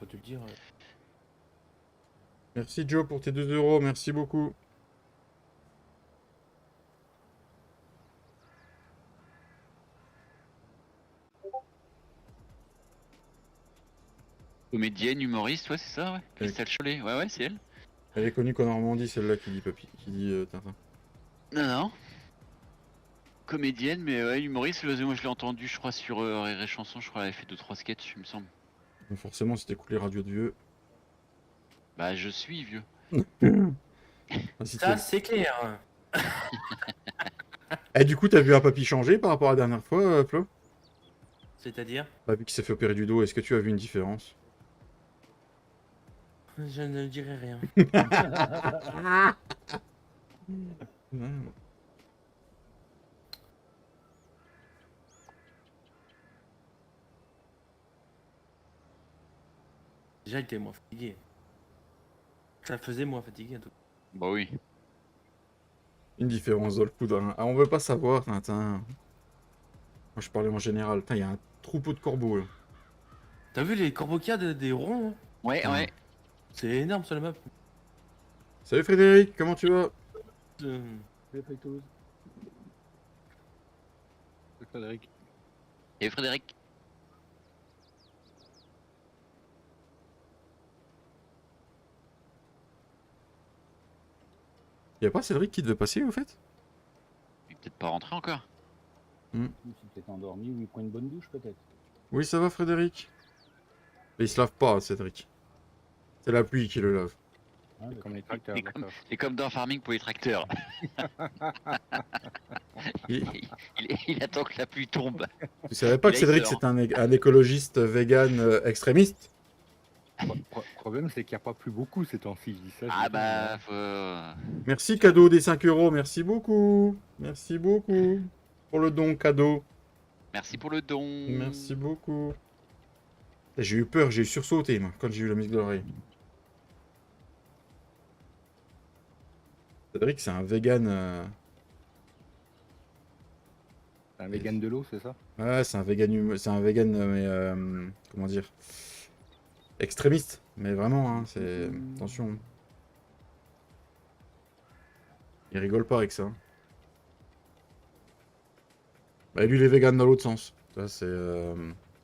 Speaker 5: Faut te le dire.
Speaker 1: Merci, Joe, pour tes 2 euros. Merci beaucoup.
Speaker 2: Comédienne, humoriste, ouais, c'est ça, ouais. Christelle Chollet, ouais, c'est elle.
Speaker 1: Elle est connue qu'en Normandie, celle-là qui dit papy, qui dit Tintin.
Speaker 2: Non. Comédienne, mais ouais, humoriste, moi je l'ai entendu, je crois, sur Rire et Chanson, je crois, elle avait fait 2-3 sketchs, il me semble.
Speaker 1: Donc forcément, si t'écoutes les radios de vieux.
Speaker 2: Bah, je suis vieux.
Speaker 1: Ah, si
Speaker 5: Ça,
Speaker 1: t'es-
Speaker 5: c'est clair.
Speaker 1: Eh, du coup, t'as vu un papy changer par rapport à la dernière fois, Flo?
Speaker 5: C'est-à-dire,
Speaker 1: Papy qui s'est fait opérer du dos, est-ce que tu as vu une différence?
Speaker 5: je ne dirai rien.
Speaker 1: Ouais.
Speaker 5: Déjà, il était moins fatigué. Ça le faisait moins fatigué, en tout cas.
Speaker 2: Bah oui.
Speaker 1: Une différence dans le poudre. Ah, on veut pas savoir, Tintin. Moi, je parlais en général. Putain, il y a un troupeau de corbeaux, là.
Speaker 5: T'as vu les corbeaux qu'il y a des ronds, hein?
Speaker 2: Ouais,
Speaker 1: Putain.
Speaker 2: ouais.
Speaker 5: C'est énorme sur la map.
Speaker 1: Salut Frédéric, comment tu vas?
Speaker 5: Euh,
Speaker 4: C'est Frédéric.
Speaker 2: Et Frédéric?
Speaker 1: Y a pas Cédric qui devait passer, au fait?
Speaker 2: Il est peut-être pas rentré encore.
Speaker 3: Il s'est peut-être endormi ou il prend une bonne douche peut-être.
Speaker 1: Oui, ça va Frédéric? Mais il se lave pas, Cédric. C'est la pluie qui le lave.
Speaker 3: Hein,
Speaker 4: C'est comme les tracteurs,
Speaker 2: C'est comme,
Speaker 4: d'accord.
Speaker 2: c'est comme dans Farming pour les tracteurs.
Speaker 1: Et-
Speaker 2: Il attend que la pluie tombe.
Speaker 1: Tu savais pas
Speaker 2: Et
Speaker 1: que
Speaker 2: là, il
Speaker 1: Cédric
Speaker 2: sort.
Speaker 1: c'est un écologiste vegan extrémiste?
Speaker 4: Le problème, c'est qu'il n'y a pas plus beaucoup ces temps-ci, je dis ça. je
Speaker 2: Ah
Speaker 4: dis,
Speaker 2: bah, faut...
Speaker 1: Merci cadeau des 5 euros, merci beaucoup. Merci beaucoup pour le don cadeau.
Speaker 2: Merci pour le don.
Speaker 1: Merci beaucoup. Et j'ai eu peur, j'ai sursauté moi, quand j'ai vu la musique de l'oreille. Cédric c'est un vegan.
Speaker 4: C'est un vegan de l'eau, c'est ça?
Speaker 1: Ouais, c'est un vegan, c'est un vegan, mais comment dire, extrémiste. Mais vraiment, hein, c'est attention. Il rigole pas avec ça. Bah lui, il est vegan dans l'autre sens. Ça, c'est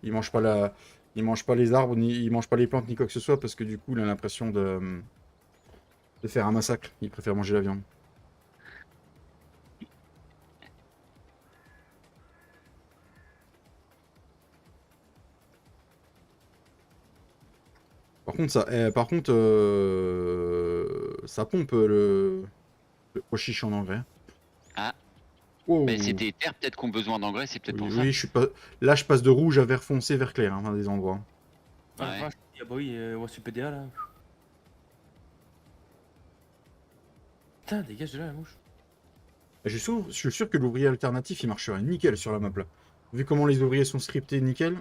Speaker 1: Il mange pas les arbres, ni il mange pas les plantes, ni quoi que ce soit, parce que du coup, il a l'impression de faire un massacre. Il préfère manger la viande. Par contre, ça pompe le pois chiche en engrais.
Speaker 2: Ah,
Speaker 1: Oh.
Speaker 2: mais c'est des terres peut-être qui ont besoin d'engrais, c'est peut-être
Speaker 1: Oui,
Speaker 2: pour ça.
Speaker 1: oui, je suis pas. Là, je passe de rouge à vert foncé, vert clair, hein, à des endroits.
Speaker 5: Ah, la
Speaker 2: Ouais.
Speaker 5: vache, ah bah oui, ouais, c'est PDA là. Putain, dégage de là la mouche.
Speaker 1: Et je suis sûr que l'ouvrier alternatif, il marcherait nickel sur la map là. Vu comment les ouvriers sont scriptés nickel,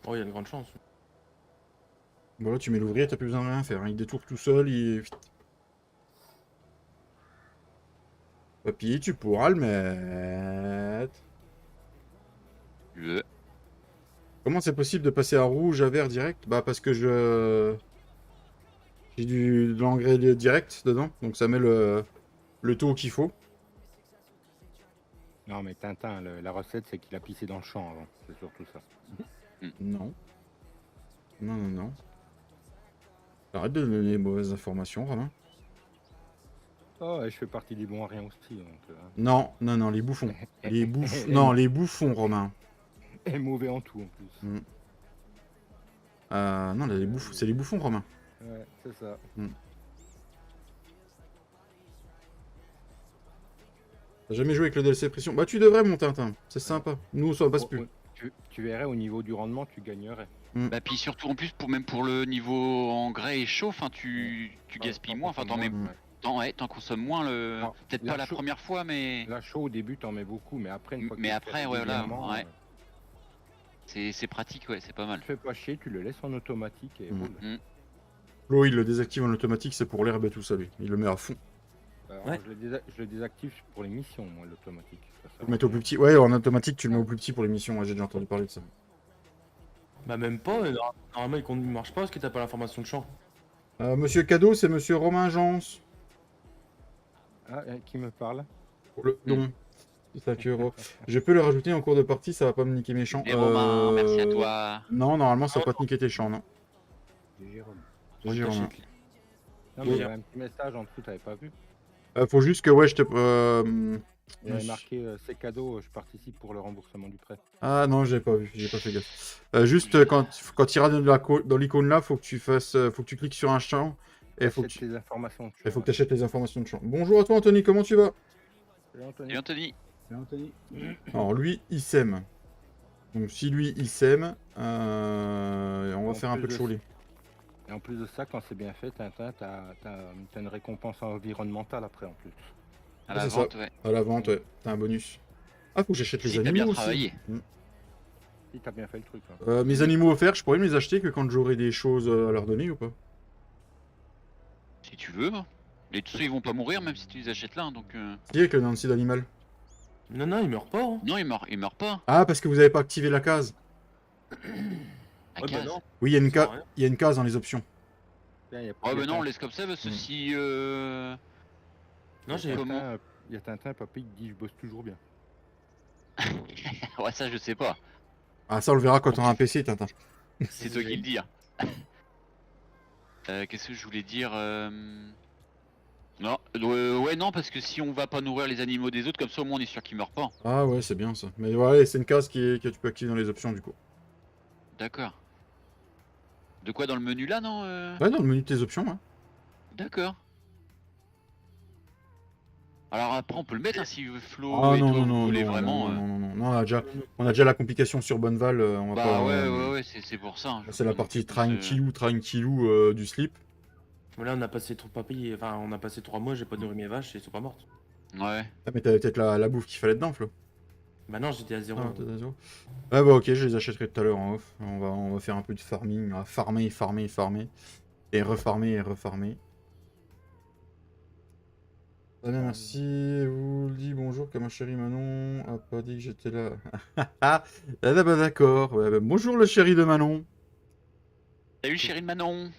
Speaker 5: Oh, il y a une grande chance.
Speaker 1: bon là, tu mets l'ouvrier, t'as plus besoin de rien faire. Hein. Il détourne tout seul, il. Papy, tu pourras le mettre.
Speaker 2: Le-
Speaker 1: Comment c'est possible de passer à rouge à vert direct? Bah parce que j'ai de l'engrais direct dedans, donc ça met le taux qu'il faut.
Speaker 4: Non, mais Tintin, la recette, c'est qu'il a pissé dans le champ avant. C'est surtout ça.
Speaker 1: Non. Non, non, non. Arrête de donner les mauvaises informations, Romain.
Speaker 4: Oh, et je fais partie des bons à rien aussi. Donc,
Speaker 1: Non, non, non, les bouffons. Non, les bouffons, Romain.
Speaker 4: Et mauvais en tout en plus.
Speaker 1: Non, là, c'est les bouffons, Romain.
Speaker 4: Ouais, c'est ça.
Speaker 1: T'as jamais joué avec le DLC pression? Bah tu devrais, mon Tintin. C'est sympa. Nous, ça passe
Speaker 4: Oh,
Speaker 1: plus.
Speaker 4: ouais, tu verrais au niveau du rendement, tu gagnerais.
Speaker 2: Bah puis surtout en plus même pour le niveau engrais et chaud, enfin tu gaspilles moins, enfin t'en mets, t'en consommes moins
Speaker 4: Alors,
Speaker 2: peut-être
Speaker 4: la
Speaker 2: pas la
Speaker 4: chaud-
Speaker 2: première fois, mais
Speaker 4: Là, chaud au début, t'en mets beaucoup, mais après, une fois que
Speaker 2: Mais
Speaker 4: tu
Speaker 2: après,
Speaker 4: fais
Speaker 2: ouais, voilà,
Speaker 4: régulièrement,
Speaker 2: ouais. C'est pratique, ouais, c'est pas mal.
Speaker 4: tu fais pas chier, tu le laisses en automatique et roule.
Speaker 1: Flo, il le désactive en automatique, c'est pour l'herbe et tout ça, lui. Il le met à fond.
Speaker 4: Alors,
Speaker 5: Ouais.
Speaker 4: je le désactive pour les missions, moi, l'automatique. Ça
Speaker 1: Faut le mettre au plus petit. Ouais, en automatique, tu le mets au plus petit pour les missions. Ouais, j'ai déjà entendu parler de ça.
Speaker 5: Bah, même pas, normalement il marche pas parce que t'as pas l'information de champ.
Speaker 1: Monsieur Cadeau, c'est monsieur Romain Jans.
Speaker 4: Ah, qui me parle?
Speaker 1: Pour le don. C'est 5 euros. Je peux le rajouter en cours de partie, ça va pas me niquer mes champs.
Speaker 2: Et Romain, merci à toi.
Speaker 1: Non, normalement, ça va pas te niquer tes champs, non.
Speaker 3: C'est Jérôme.
Speaker 1: Vas-y, Romain.
Speaker 4: Non, mais il y avait un petit message en dessous, t'avais pas vu?
Speaker 1: Faut juste que, ouais, je te.
Speaker 4: Il y avait marqué c'est cadeau, je participe pour le remboursement du prêt.
Speaker 1: Ah non, j'ai pas vu, j'ai pas fait gaffe. Juste quand tu iras dans l'icône là, faut que tu cliques sur un champ et faut que
Speaker 4: Achète tes informations.
Speaker 1: il faut que tu achètes les informations de champ. Bonjour à toi Anthony, comment tu vas?
Speaker 4: Salut, Anthony.
Speaker 2: Et Anthony,
Speaker 3: C'est Anthony.
Speaker 1: Alors lui, il sème. Donc si lui, il sème, on va
Speaker 4: En
Speaker 1: faire un
Speaker 4: plus
Speaker 1: peu de
Speaker 4: de
Speaker 1: chourlé.
Speaker 4: Et en plus de ça, quand c'est bien fait, Tintin, t'as une récompense environnementale après en plus.
Speaker 2: à
Speaker 1: Ah,
Speaker 2: la
Speaker 1: c'est ça.
Speaker 2: vente, ouais.
Speaker 1: À la vente, ouais, t'as un bonus. Ah, faut que j'achète les
Speaker 2: Si t'as
Speaker 1: animaux
Speaker 2: bien
Speaker 1: aussi.
Speaker 2: travaillé.
Speaker 4: Si t'as bien fait le truc. Hein.
Speaker 1: Mes animaux offerts, je pourrais me les acheter que quand j'aurai des choses à leur donner ou pas?
Speaker 2: Si tu veux. Les tous ils vont pas mourir même si tu les achètes là, hein, donc.
Speaker 1: Qui est que le Nancy d'animal?
Speaker 5: Non, non, il meurt pas. Hein.
Speaker 2: Non, il meurt pas.
Speaker 1: Ah, parce que vous avez pas activé la case.
Speaker 2: La
Speaker 5: Ouais, bah
Speaker 2: case.
Speaker 5: non.
Speaker 1: Oui, il y a une
Speaker 5: Ça sert à
Speaker 1: case.
Speaker 5: rien.
Speaker 1: Il y a une case dans les options.
Speaker 4: Tiens, y a-
Speaker 2: Oh
Speaker 4: y a
Speaker 2: bah non, on
Speaker 4: Tintin-
Speaker 2: laisse comme ça parce que si.
Speaker 5: Non, j'ai.
Speaker 2: Comment
Speaker 4: Il y a Tintin, papy qui dit je bosse toujours bien.
Speaker 2: Ouais, ça je sais pas.
Speaker 1: Ah, ça, on le verra quand on aura un PC, Tintin.
Speaker 2: C'est toi qui le dis. Hein. Qu'est-ce que je voulais dire Non, ouais, non, parce que si on va pas nourrir les animaux des autres, comme ça au moins on est sûr qu'ils meurent pas.
Speaker 1: Ah ouais, c'est bien ça. Mais voilà, c'est une case que tu peux activer dans les options du coup.
Speaker 2: D'accord. De quoi dans le menu là, non
Speaker 1: Ouais, dans le menu de tes options, hein.
Speaker 2: D'accord. Alors après on peut le mettre hein, si Flo
Speaker 1: Ah
Speaker 2: et
Speaker 1: non,
Speaker 2: toi
Speaker 1: non,
Speaker 2: vous
Speaker 1: non,
Speaker 2: voulez
Speaker 1: non,
Speaker 2: vraiment.
Speaker 1: non, non, non, non, on a déjà la complication sur Bonneval, on va
Speaker 2: Bah
Speaker 1: pas...
Speaker 2: ouais, c'est pour ça. hein, je
Speaker 1: C'est la
Speaker 2: veux
Speaker 1: partie
Speaker 2: pas non plus,
Speaker 1: tranquillou du slip.
Speaker 5: Là, on a passé 3 mois, j'ai pas nourri mes vaches et elles sont pas mortes.
Speaker 2: Ouais.
Speaker 1: Ah, mais t'avais peut-être la bouffe qu'il fallait dedans, Flo.
Speaker 5: Bah non, j'étais à 0.
Speaker 1: Ah, t'es à zéro. Ah bah ok, je les achèterai tout à l'heure en off. On va faire un peu de farming, on va farmer. Et refarmer. Allez, merci. Vous dit bonjour que ma chérie Manon a pas dit que j'étais là. Ah bah d'accord. Ouais, bah, bonjour le chéri de Manon.
Speaker 2: Salut chérie de Manon.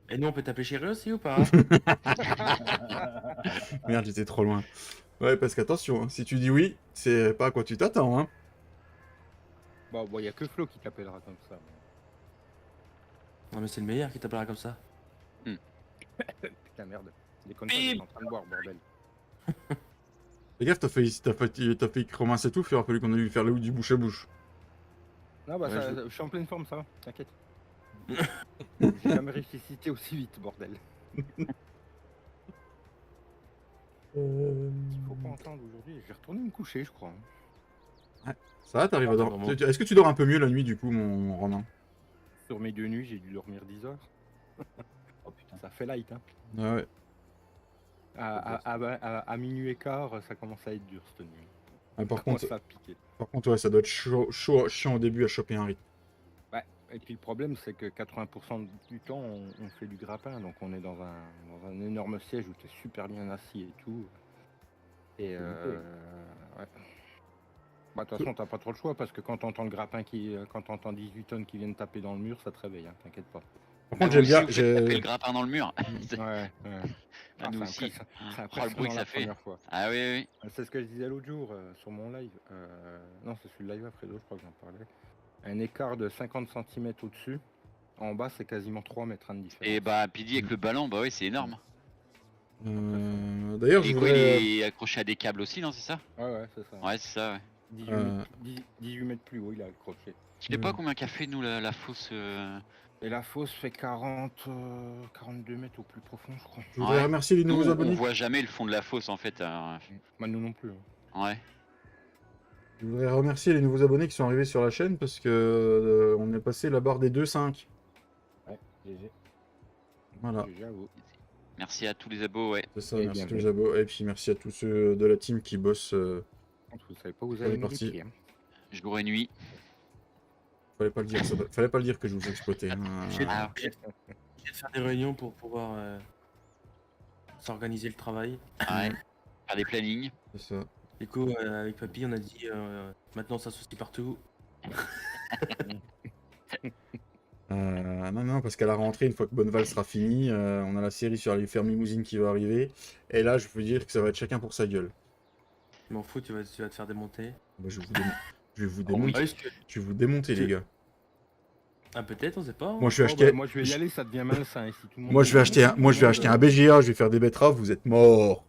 Speaker 5: Et nous, on peut t'appeler chérie aussi ou pas?
Speaker 1: Merde, j'étais trop loin. Ouais, parce qu'attention, hein, si tu dis oui, c'est pas à quoi tu t'attends. Hein.
Speaker 4: Bon, il y a que Flo qui t'appellera comme ça.
Speaker 5: Non, mais c'est le meilleur qui t'appellera comme ça.
Speaker 4: Putain, merde. Déconne pas, je suis en train de boire, bordel.
Speaker 1: Fais gaffe, t'as fait ramasser tout, il aurait fallu qu'on ait dû faire du bouche à bouche.
Speaker 4: Non, bah,
Speaker 5: Ouais,
Speaker 4: ça, je suis en pleine forme, ça va, t'inquiète. J'ai jamais ressuscité aussi vite, bordel. Faut pas entendre aujourd'hui. Je vais retourner me coucher, je crois.
Speaker 1: Ça va, t'arrives à
Speaker 5: Vraiment.
Speaker 1: dormir. Est-ce que tu dors un peu mieux la nuit, du coup, mon Romain?
Speaker 4: Sur mes 2 nuits, j'ai dû dormir 10 heures. Oh putain, ça fait light, hein.
Speaker 1: Ah ouais.
Speaker 4: À minuit et quart, ça commence à être dur cette nuit.
Speaker 1: Ah, par
Speaker 4: Ça commence
Speaker 1: contre,
Speaker 4: à piquer.
Speaker 1: ouais, ça doit être chiant au début à choper un rythme.
Speaker 4: Ouais. Et puis le problème, c'est que 80% du temps, on fait du grappin, donc on est dans un énorme siège où tu es super bien assis et tout. Et ouais. Bah, de toute façon, t'as pas trop le choix parce que quand t'entends le grappin quand t'entends 18 tonnes qui viennent taper dans le mur, ça te réveille, hein, t'inquiète pas.
Speaker 1: Par
Speaker 2: Ah,
Speaker 1: contre,
Speaker 2: vous
Speaker 1: j'aime
Speaker 2: aussi,
Speaker 1: bien.
Speaker 2: vous faites taper le grappin dans le mur.
Speaker 4: Ouais.
Speaker 2: Ah, nous
Speaker 4: c'est
Speaker 2: aussi.
Speaker 4: impressionnant. C'est
Speaker 2: Oh, le
Speaker 4: impressionnant
Speaker 2: bruit que
Speaker 4: la
Speaker 2: ça fait.
Speaker 4: première fois.
Speaker 2: Ah oui, oui.
Speaker 4: C'est ce que je disais l'autre jour sur mon live. Non, c'est sur le live après d'autres, je crois que j'en parlais. Un écart de 50 cm au-dessus. En bas, c'est quasiment 3 mètres de différence.
Speaker 2: Et bah, Pidi avec le ballon, bah oui, c'est énorme.
Speaker 1: D'ailleurs,
Speaker 2: Et
Speaker 1: je
Speaker 2: quoi,
Speaker 1: voudrais.
Speaker 2: il est accroché à des câbles aussi, non, c'est ça?
Speaker 4: Ouais, c'est ça.
Speaker 2: Ouais, c'est ça, ouais.
Speaker 4: 18 mètres plus haut, il a accroché.
Speaker 2: Je sais pas combien qu'a fait, nous, la fosse.
Speaker 4: Et la fosse fait 42 mètres au plus profond, je crois.
Speaker 1: Je voudrais
Speaker 2: Ouais.
Speaker 1: remercier les
Speaker 2: Nous,
Speaker 1: nouveaux
Speaker 2: on
Speaker 1: abonnés.
Speaker 2: voit jamais le fond de la fosse, en fait.
Speaker 4: Bah, nous non plus.
Speaker 2: Ouais.
Speaker 1: Je voudrais remercier les nouveaux abonnés qui sont arrivés sur la chaîne parce que on est passé la barre des 2,5.
Speaker 3: Ouais, GG.
Speaker 1: Voilà,
Speaker 4: J'avoue.
Speaker 2: Merci à tous les abos, ouais.
Speaker 1: c'est ça.
Speaker 4: Et
Speaker 1: Merci à tous
Speaker 4: bienvenue.
Speaker 1: les abonnés. Et puis merci à tous ceux de la team qui bossent.
Speaker 4: Vous savez pas où vous
Speaker 1: On est
Speaker 4: allez
Speaker 1: parti.
Speaker 4: mériter, hein.
Speaker 2: Jour et nuit.
Speaker 1: Fallait pas le dire, fallait pas le dire que je vous exploitais. Hein.
Speaker 5: J'ai
Speaker 2: Ah,
Speaker 5: j'ai de faire des réunions pour pouvoir s'organiser le travail.
Speaker 2: Ouais. Faire des plannings.
Speaker 1: C'est ça.
Speaker 5: Du coup, avec Papy, on a dit maintenant ça s'associe partout.
Speaker 1: Non, parce qu'à la rentrée, une fois que Bonneval sera fini, on a la série sur les fermes limousines qui va arriver. Et là, je peux dire que ça va être chacun pour sa gueule.
Speaker 5: Je m'en fous, tu vas te faire démonter.
Speaker 1: Bah, je vais vous
Speaker 2: Oh,
Speaker 1: démonter.
Speaker 2: oui.
Speaker 5: Ah, est-ce que-
Speaker 1: Je vais vous démonter, les gars.
Speaker 5: Ah, peut-être, on sait pas. hein.
Speaker 1: Moi, je vais
Speaker 4: Oh,
Speaker 1: acheter.
Speaker 4: bah, moi, je vais y aller, ça devient malsain. Et si tout le monde
Speaker 1: Moi, je vais acheter un. Moi, je vais acheter un BGA. Je vais faire des betteraves. Vous êtes morts.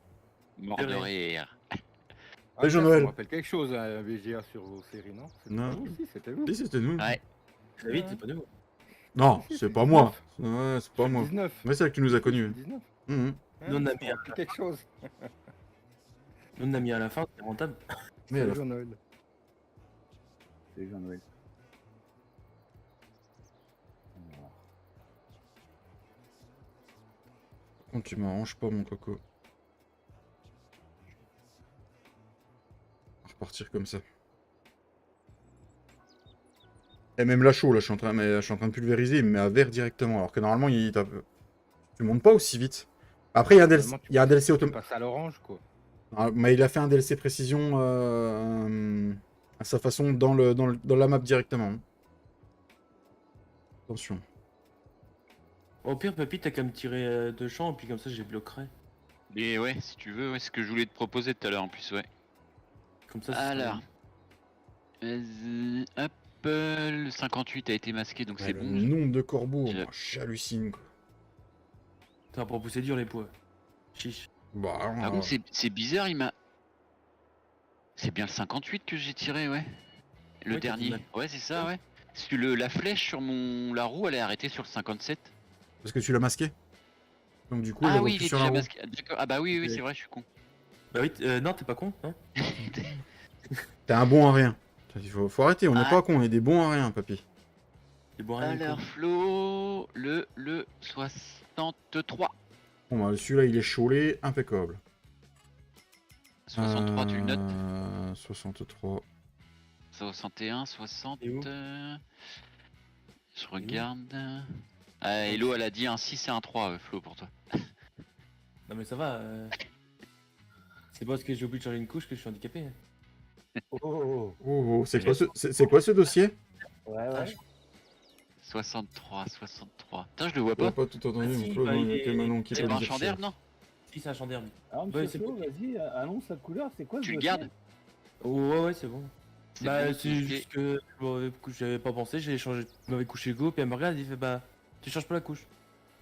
Speaker 2: Mort de rire.
Speaker 1: Ouais, Jean-Noël.
Speaker 4: Ça me rappelle quelque chose, un VGA sur vos séries, non? C'était
Speaker 1: Non.
Speaker 4: pas vous aussi, c'était vous.
Speaker 1: Si, c'était nous.
Speaker 2: Ouais.
Speaker 5: David, c'est pas nous.
Speaker 1: Non,
Speaker 4: Si,
Speaker 1: c'est
Speaker 4: c'est
Speaker 1: pas
Speaker 4: 19.
Speaker 1: moi. Ouais, c'est pas
Speaker 4: C'est
Speaker 1: moi.
Speaker 4: 19.
Speaker 1: Mais c'est là que tu nous as connus.
Speaker 4: 19.
Speaker 1: Mhm.
Speaker 5: Nous, on a
Speaker 4: ça
Speaker 5: mis
Speaker 4: me rappelle quelque chose.
Speaker 5: Nous, on a mis à la fin, c'est rentable.
Speaker 1: Mais
Speaker 4: C'est
Speaker 1: alors,
Speaker 4: Jean-Noël.
Speaker 3: C'est Jean-Noël. Alors,
Speaker 1: par contre, tu m'arranges pas, mon coco. On va repartir comme ça. Et même là, chaud, là, je suis en train de pulvériser, il me met à vert directement. Alors que normalement, tu montes pas aussi vite. Après, il y a un DLC,
Speaker 4: Normalement,
Speaker 1: il y a un DLC
Speaker 4: Tu
Speaker 1: automatique.
Speaker 4: passes à l'orange, quoi.
Speaker 1: Mais il a fait un DLC précision à sa façon dans la map directement. Attention.
Speaker 5: Au pire, Papy, t'as qu'à me tirer de champ, et puis comme ça, je les bloquerai.
Speaker 2: Et ouais, si tu veux, ouais, c'est ce que je voulais te proposer tout à l'heure en plus, ouais.
Speaker 5: Comme ça, ça
Speaker 2: Alors. Hop, le 58 a été masqué, donc
Speaker 1: Ouais,
Speaker 2: c'est
Speaker 1: le
Speaker 2: bon.
Speaker 1: nombre de corbeaux,
Speaker 2: Je-
Speaker 1: moi, j'hallucine, quoi.
Speaker 5: Ça va pour pousser dur les poids. Chiche.
Speaker 1: Bah, alors,
Speaker 2: Par contre, c'est bizarre, il m'a. C'est bien le 58 que j'ai tiré, ouais. Le
Speaker 5: Ouais, t'as dit
Speaker 2: dernier. Ouais, c'est ça, ouais. Parce que la flèche sur la roue, elle est arrêtée sur le 57.
Speaker 1: parce que tu l'as masqué. Donc du coup, il
Speaker 2: Ah
Speaker 1: la voit
Speaker 2: oui, il
Speaker 1: plus
Speaker 2: est
Speaker 1: sur la
Speaker 2: déjà
Speaker 1: roue.
Speaker 2: masqué. Ah, d'accord. Ah bah oui, oui,
Speaker 1: Ok.
Speaker 2: c'est vrai, je suis con.
Speaker 5: Bah oui, non, t'es pas con, hein.
Speaker 1: T'es un bon à rien. Faut arrêter, on n'est
Speaker 2: Ah.
Speaker 1: pas con, on est des bons à rien, papy.
Speaker 5: T'es bon rien du
Speaker 2: Alors,
Speaker 5: coup.
Speaker 2: Flo, le 63.
Speaker 1: Bon, bah, celui-là, il est chaulé, impeccable.
Speaker 2: 63, tu le notes.
Speaker 1: 63.
Speaker 2: 61, 60.
Speaker 5: Et où
Speaker 2: Je regarde. Ah, Hello, elle a dit un 6 et un 3, Flo, pour toi.
Speaker 5: Non mais ça va. C'est pas parce que j'ai oublié de changer une couche que je suis handicapé.
Speaker 1: Oh, c'est quoi ce dossier?
Speaker 3: ouais, ouais.
Speaker 2: 63, 63. Putain, je le vois
Speaker 1: J'ai
Speaker 2: pas.
Speaker 1: pas tout entendu,
Speaker 5: Ah
Speaker 1: mon
Speaker 5: si,
Speaker 1: Claude,
Speaker 5: bah,
Speaker 1: il
Speaker 5: il
Speaker 1: y a
Speaker 5: est-
Speaker 1: que Manon qui
Speaker 2: C'est
Speaker 1: peut
Speaker 2: pas
Speaker 1: le
Speaker 2: un
Speaker 1: dire
Speaker 2: champ
Speaker 1: ça.
Speaker 2: d'herbe, non?
Speaker 5: Si, c'est un gendarme.
Speaker 3: Alors,
Speaker 5: Ouais,
Speaker 3: monsieur
Speaker 5: c'est
Speaker 3: Flo,
Speaker 5: bon.
Speaker 3: vas-y, annonce la couleur, c'est quoi ce
Speaker 2: Tu le
Speaker 3: dossier?
Speaker 2: gardes?
Speaker 5: Oh, ouais, c'est bon.
Speaker 2: C'est
Speaker 5: Bah,
Speaker 2: bon,
Speaker 5: c'est
Speaker 2: il
Speaker 5: juste que j'avais pas pensé, j'ai changé, je m'avais couché Go, puis elle me regarde, il fait bah, tu changes pas la couche.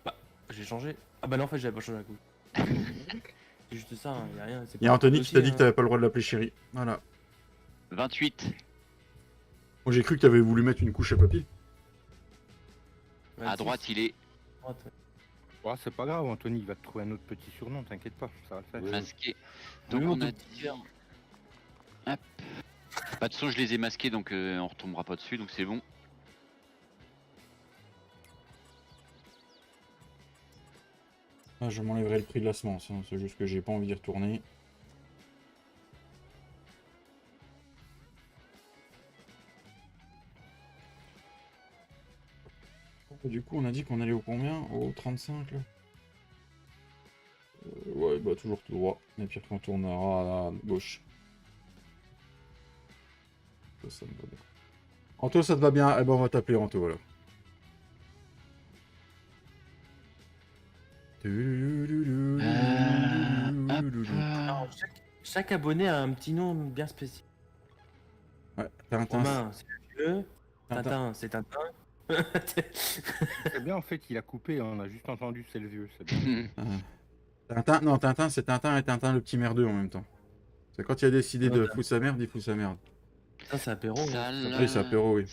Speaker 5: Bah, j'ai changé. Ah bah non, en fait, j'avais pas changé la couche. C'est juste ça, hein, y a rien. C'est
Speaker 1: Il y a
Speaker 5: pas un
Speaker 1: Anthony qui t'a
Speaker 5: dossier,
Speaker 1: dit que
Speaker 5: hein.
Speaker 1: t'avais pas le droit de l'appeler chérie. Voilà.
Speaker 2: 28.
Speaker 1: Moi j'ai cru que t'avais voulu mettre une couche à papy.
Speaker 2: À
Speaker 5: 26,
Speaker 2: droite, il est
Speaker 5: droite, ouais.
Speaker 4: Ouais, c'est pas grave, Anthony, il va te trouver un autre petit surnom, t'inquiète pas, ça va le faire.
Speaker 3: Oui.
Speaker 2: masqué. Donc
Speaker 5: Oui,
Speaker 2: on
Speaker 5: on
Speaker 2: a
Speaker 5: peut
Speaker 2: dit... Hop. Bah, de toute façon, je les ai masqués, donc on retombera pas dessus, donc c'est bon.
Speaker 1: Ah, je m'enlèverai le prix de la semence, hein. C'est juste que j'ai pas envie d'y retourner. Du coup, on a dit qu'on allait au combien? Au 35 là? Ouais, bah toujours tout droit. Et puis après on tournera à gauche. Ça me va bien. Anto, ça te va bien? Eh ben on va t'appeler Anto alors.
Speaker 5: Alors, chaque abonné a un petit nom bien spécial.
Speaker 1: Ouais, Tintin.
Speaker 5: Romain, c'est le vieux.
Speaker 1: Tintin.
Speaker 5: Tintin, c'est Tintin.
Speaker 4: C'est bien, en fait, il a coupé, hein, on a juste entendu c'est le vieux, c'est bien.
Speaker 1: Tintin, non, Tintin, c'est Tintin et Tintin le petit merdeux en même temps. C'est quand il a décidé de
Speaker 5: Tintin.
Speaker 1: foutre sa merde, il fout sa merde.
Speaker 5: Ça, c'est apéro. hein.
Speaker 2: Sale...
Speaker 1: Oui, c'est apéro, oui.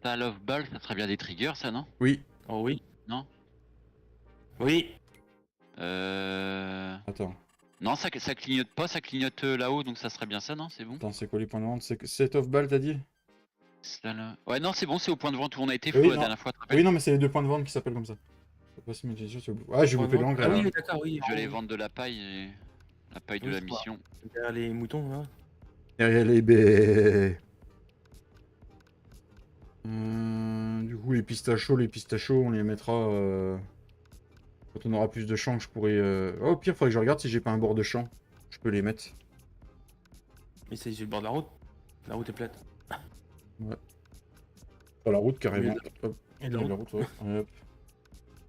Speaker 2: Sale of ball, ça serait bien des triggers, ça, non?
Speaker 1: Oui,
Speaker 5: Oh oui.
Speaker 2: Non.
Speaker 5: Oui.
Speaker 1: attends.
Speaker 2: Non, ça clignote pas, ça clignote là-haut, donc ça serait bien ça, non? C'est bon?
Speaker 1: Attends, c'est quoi les points de vente? C'est set of ball, t'as dit?
Speaker 2: Ouais, non, c'est bon, c'est au point de vente où on a été fou
Speaker 1: Oui,
Speaker 2: la
Speaker 1: non.
Speaker 2: dernière fois, tu te rappelles?
Speaker 1: Oui, non, mais c'est les 2 points de vente qui s'appellent comme ça. Pas si métier, c'est au- Ah, j'ai loupé l'angle.
Speaker 5: Ah oui,
Speaker 1: là.
Speaker 5: oui, d'accord, oui.
Speaker 2: Je vais aller vendre de la paille, et... la paille de
Speaker 5: Oui,
Speaker 2: la
Speaker 5: je vois.
Speaker 2: mission.
Speaker 5: Derrière les moutons, là.
Speaker 1: Derrière les baies. Du coup, les pistachios, on les mettra quand on aura plus de champs. Je pourrais. Oh, au pire, faudrait que je regarde si j'ai pas un bord de champ. Je peux les mettre.
Speaker 5: Mais c'est sur le bord de la route. La route est plate.
Speaker 1: Sur la route, carrément.
Speaker 5: Au milieu
Speaker 1: Hop.
Speaker 5: Et
Speaker 1: Au milieu de la route, ouais. Hop.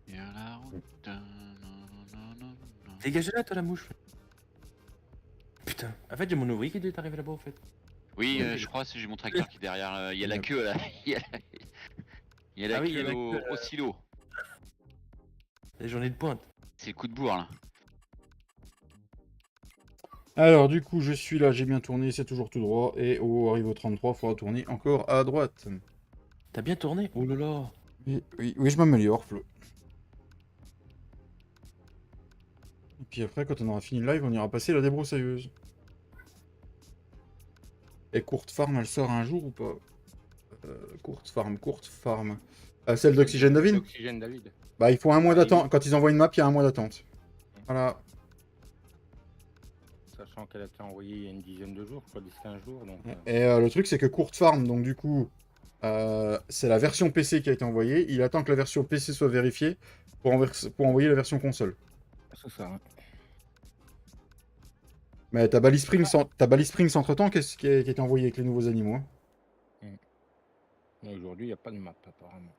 Speaker 2: Et à la route.
Speaker 5: Dégage là, toi, la mouche. Putain. En fait, j'ai mon ouvrier qui doit arriver là-bas, au fait.
Speaker 2: Oui,
Speaker 1: Ok.
Speaker 2: je crois que j'ai mon tracteur qui est derrière. Il y a la queue là. Il y a la
Speaker 5: Ah oui, il y a
Speaker 2: queue
Speaker 5: la
Speaker 2: au,
Speaker 5: queue,
Speaker 2: au silo.
Speaker 5: Les journées de pointe.
Speaker 2: C'est le coup de bourre là.
Speaker 1: Alors, du coup, je suis là, j'ai bien tourné, c'est toujours tout droit. Et on arrive au 33, il faudra tourner encore à droite.
Speaker 5: T'as bien tourné? Oh là là.
Speaker 1: Oui, oui, oui, je m'améliore, Flo. Et puis après, quand on aura fini le live, on ira passer la débroussailleuse. Et Courte Farm, elle sort un jour ou pas? Courte Farm. Celle d'Oxygène David?
Speaker 4: D'Oxygène David.
Speaker 1: Bah, il faut un mois
Speaker 4: Ah,
Speaker 1: d'attente. Quand ils envoient une map, il y a un mois d'attente. Voilà.
Speaker 4: Sachant qu'elle a été envoyée il y a une dizaine de jours, je crois 10-15 jours. Donc,
Speaker 1: Et le truc, c'est que Courte Farm, donc du coup, c'est la version PC qui a été envoyée. Il attend que la version PC soit vérifiée pour envoyer la version console.
Speaker 4: c'est ça. Hein.
Speaker 1: Mais t'as Bally Springs entre-temps qui a été envoyé avec les nouveaux animaux. Hein.
Speaker 4: Mais aujourd'hui, il n'y a pas de map apparemment.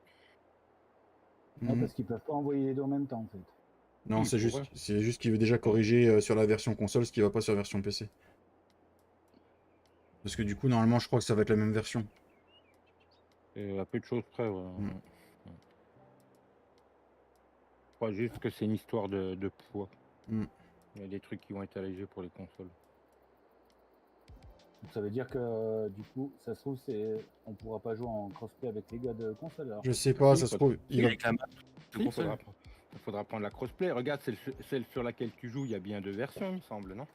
Speaker 3: Non,
Speaker 1: Mhm.
Speaker 3: parce qu'ils peuvent pas envoyer les deux en même temps, en fait.
Speaker 1: Non,
Speaker 4: Oui,
Speaker 1: c'est
Speaker 4: pour
Speaker 1: juste qu'il veut déjà corriger sur la version console ce qui va pas sur la version PC. Parce que du coup, normalement, je crois que ça va être la même version.
Speaker 4: Et à peu de choses près, ouais.
Speaker 1: Mm.
Speaker 4: Je crois juste que c'est une histoire de poids.
Speaker 1: Mm.
Speaker 4: Il y a des trucs qui vont être allégés pour les consoles.
Speaker 3: Donc ça veut dire que du coup, ça se trouve, on pourra pas jouer en crossplay avec les gars de console alors.
Speaker 1: Je sais pas,
Speaker 4: Si,
Speaker 1: ça se
Speaker 4: pas
Speaker 1: trouve.
Speaker 5: Il
Speaker 1: va-
Speaker 5: avec la map de
Speaker 4: Il
Speaker 5: console.
Speaker 4: faudra prendre la crossplay. Regarde, celle sur laquelle tu joues, il y a bien 2 versions, il me semble, non?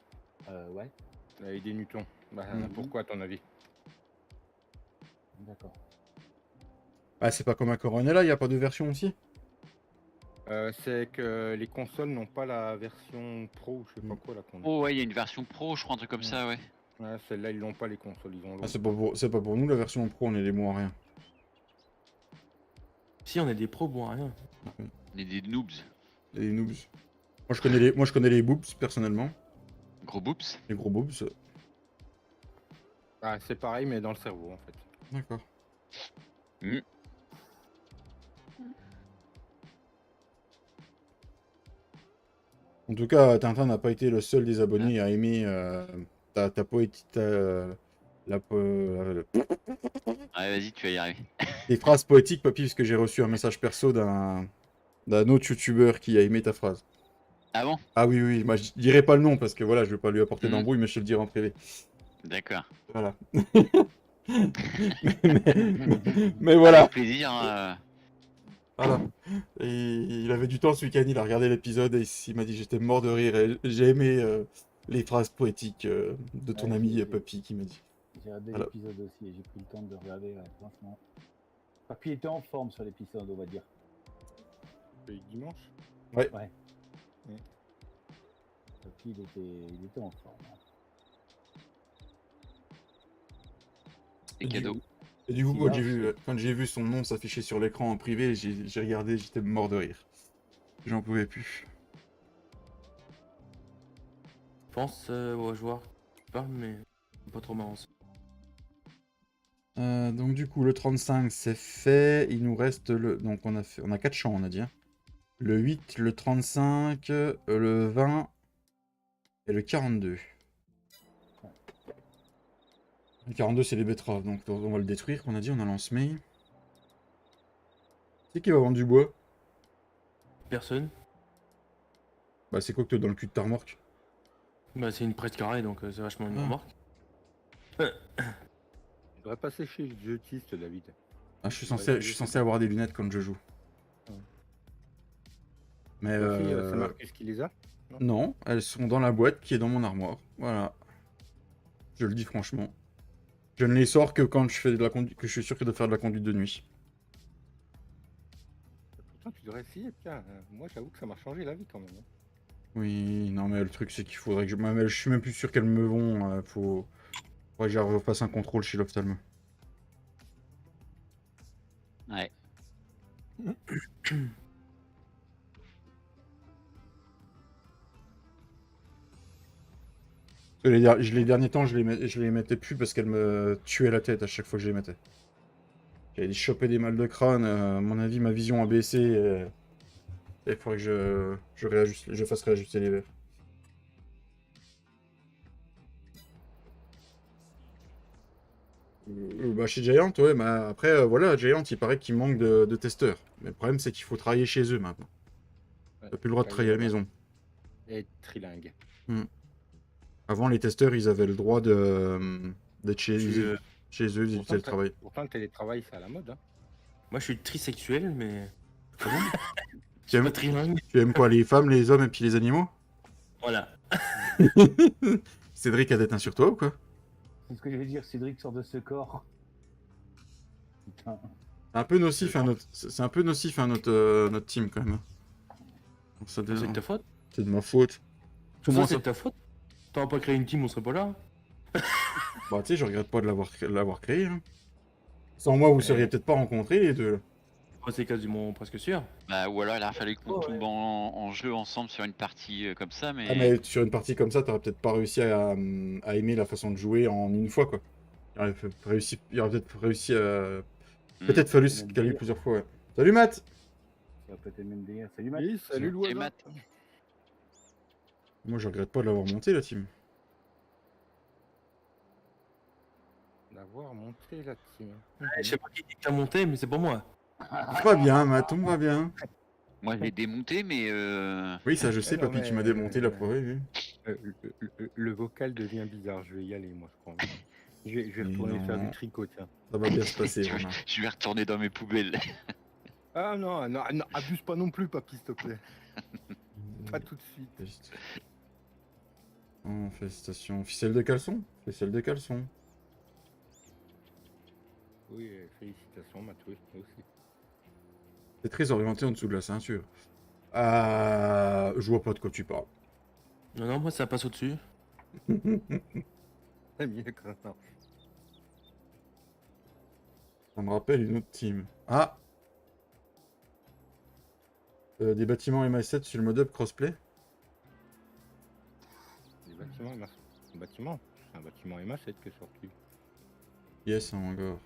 Speaker 3: Ouais,
Speaker 4: Avec des newtons. Bah,
Speaker 3: Mhm.
Speaker 4: Pourquoi, à ton avis?
Speaker 3: d'accord.
Speaker 1: Ah, c'est pas comme à Coronella, il n'y a pas de version aussi?
Speaker 4: C'est que les consoles n'ont pas la version pro, ou je sais pas quoi là qu'on a.
Speaker 2: Oh ouais, il y a une version pro, je crois, un truc comme ça, ouais.
Speaker 4: Ouais, celle-là, ils l'ont pas les consoles, ils ont
Speaker 1: Ah,
Speaker 4: l'autre.
Speaker 1: c'est pas pour nous la version pro, on est des mots à rien.
Speaker 5: Si, on est des pros, bon, à rien.
Speaker 2: On est des noobs.
Speaker 1: Les noobs. Moi, je connais les boobs, personnellement.
Speaker 2: Gros boops.
Speaker 1: Les gros boobs.
Speaker 4: Ah, c'est pareil, mais dans le cerveau en fait.
Speaker 1: D'accord.
Speaker 2: Mm.
Speaker 1: En tout cas, Tintin n'a pas été le seul des abonnés à aimer. T'as pas été.
Speaker 2: Ouais, vas-y, tu vas y arriver.
Speaker 1: Des phrases poétiques, papy, parce que j'ai reçu un message perso d'un autre youtubeur qui a aimé ta phrase.
Speaker 2: Ah bon?
Speaker 1: Ah oui, oui, moi je dirai pas le nom parce que voilà, je veux pas lui apporter
Speaker 2: Mhm.
Speaker 1: d'embrouille, mais je te le dirai en privé.
Speaker 2: D'accord.
Speaker 1: Voilà. mais voilà.
Speaker 2: Avec plaisir.
Speaker 1: Voilà. Et il avait du temps ce week-end, il a regardé l'épisode et il m'a dit j'étais mort de rire et j'ai aimé les phrases poétiques de ton
Speaker 3: Ouais,
Speaker 1: ami
Speaker 3: j'ai-
Speaker 1: Papy qui m'a dit.
Speaker 3: J'ai regardé
Speaker 1: Voilà.
Speaker 3: l'épisode aussi et j'ai pris le temps de regarder, franchement. Papy était en forme sur l'épisode, on va dire.
Speaker 4: C'est dimanche.
Speaker 3: Papy, il était en forme. Hein.
Speaker 2: Les cadeaux.
Speaker 1: Et du coup,
Speaker 3: Si,
Speaker 1: quand j'ai vu son nom s'afficher sur l'écran en privé, j'ai regardé, j'étais mort de rire. J'en pouvais plus.
Speaker 5: Je pense au joueur qui parle, mais pas trop marrant.
Speaker 1: Donc du coup, le 35, c'est fait. Il nous reste le... Donc on a 4 champs, on a dit. Hein. Le 8, le 35, le 20 et le 42. Le 42, c'est les betteraves, donc on va le détruire, on a dit, on a lance-mai. C'est qui va vendre du bois?
Speaker 5: Personne.
Speaker 1: Bah c'est quoi que t'as dans le cul de ta remorque?
Speaker 5: Bah, c'est une presse carrée, donc c'est vachement une
Speaker 1: Ah.
Speaker 5: remarque.
Speaker 4: Je devrais passer chez le jeutiste, David.
Speaker 1: Ah, je suis censé avoir des lunettes quand je joue.
Speaker 4: Ouais.
Speaker 1: Mais
Speaker 4: C'est Marcus qui les a.
Speaker 1: non, elles sont dans la boîte qui est dans mon armoire. Voilà. Je le dis franchement. Je ne les sors que quand je fais de la conduite, que je suis sûr que de faire de la conduite de nuit.
Speaker 4: Pourtant, tu devrais essayer, tiens. Moi, j'avoue que ça m'a changé la vie quand même. Hein.
Speaker 1: Oui, non mais le truc c'est qu'il faudrait que je suis même plus sûr qu'elles me vont. Faudrait que je refasse un contrôle chez l'ophtalmo.
Speaker 2: Ouais.
Speaker 1: Les derniers temps, je les mettais plus parce qu'elles me tuaient la tête à chaque fois que je les mettais. J'avais chopé des mal de crâne, à mon avis, ma vision a baissé. Et il faudrait que je fasse réajuster les verres. Bah, chez Giant, ouais, mais après, voilà, Giant, il paraît qu'il manque de testeurs. Mais le problème, c'est qu'il faut travailler chez eux maintenant. T'as plus le droit de travailler à la maison.
Speaker 4: Et trilingue.
Speaker 1: Avant, les testeurs, ils avaient le droit d'être chez eux, ils évitaient le travail.
Speaker 4: Pourtant, le télétravail, c'est à la mode. Hein.
Speaker 5: Moi, je suis trisexuel, mais.
Speaker 1: Tu aimes,
Speaker 5: Pas trilingue.
Speaker 1: tu aimes quoi, les femmes, les hommes et puis les animaux?
Speaker 5: Voilà.
Speaker 1: Cédric a des teints sur toi ou quoi?
Speaker 3: C'est ce que je veux dire, Cédric sort de ce corps. Putain.
Speaker 1: C'est un peu nocif, notre team quand même. Donc,
Speaker 5: C'est de ta faute.
Speaker 1: c'est de ma faute.
Speaker 5: Ça, c'est de ta faute. T'aurais pas créé une team, on serait pas là.
Speaker 1: Bah, tu sais, je regrette pas de l'avoir créé. Hein. Sans moi, vous seriez peut-être pas rencontrés les deux. Là.
Speaker 5: C'est quasiment presque sûr.
Speaker 2: Bah, ou alors il a fallu qu'on
Speaker 3: Oh,
Speaker 2: tombe
Speaker 3: ouais.
Speaker 2: en jeu ensemble sur une partie comme ça, mais.
Speaker 1: Ah, mais sur une partie comme ça, t'aurais peut-être pas réussi à aimer la façon de jouer en une fois, quoi. Il aurait peut-être réussi à. Peut-être fallu se caler plusieurs fois, ouais. Salut Matt!
Speaker 3: Ça va peut-être le même délire. Salut Matt.
Speaker 4: Oui, salut
Speaker 2: Et
Speaker 4: l'oiseau.
Speaker 2: Matt.
Speaker 1: Moi, je regrette pas de l'avoir monté, la team.
Speaker 4: D'avoir monté la team.
Speaker 5: Je sais pas qui dit que t'as monté, mais c'est pour moi.
Speaker 1: Tout va bien, Matt, on va bien.
Speaker 2: Moi je l'ai démonté, mais.
Speaker 1: Oui, ça, je sais,
Speaker 4: Non,
Speaker 1: papy, tu m'as
Speaker 4: mais-
Speaker 1: démonté la fois, oui.
Speaker 4: Le vocal devient bizarre. Je vais y aller, moi, je crois. Je vais retourner
Speaker 1: Non.
Speaker 4: faire du tricot, tiens.
Speaker 1: Ça va bien se passer,
Speaker 2: je,
Speaker 1: Romain.
Speaker 2: je vais retourner dans mes poubelles.
Speaker 4: Ah non, non, non, abuse pas non plus, papy, s'il te plaît. Pas tout de suite.
Speaker 1: Juste. Oh, félicitations. Ficelle de caleçon? Ficelle de caleçon.
Speaker 4: Oui, félicitations, Mathieu, moi aussi.
Speaker 1: C'est très orienté en dessous de la ceinture. Je vois pas de quoi tu parles.
Speaker 5: Non, non, moi ça passe au-dessus.
Speaker 4: C'est mieux que ça.
Speaker 1: Ça me rappelle une autre team. Ah! Des bâtiments MI7 sur le mode up crossplay?
Speaker 4: Les bâtiments, un bâtiment. C'est un bâtiment MA7 qui est sorti.
Speaker 1: Yes, hein, encore.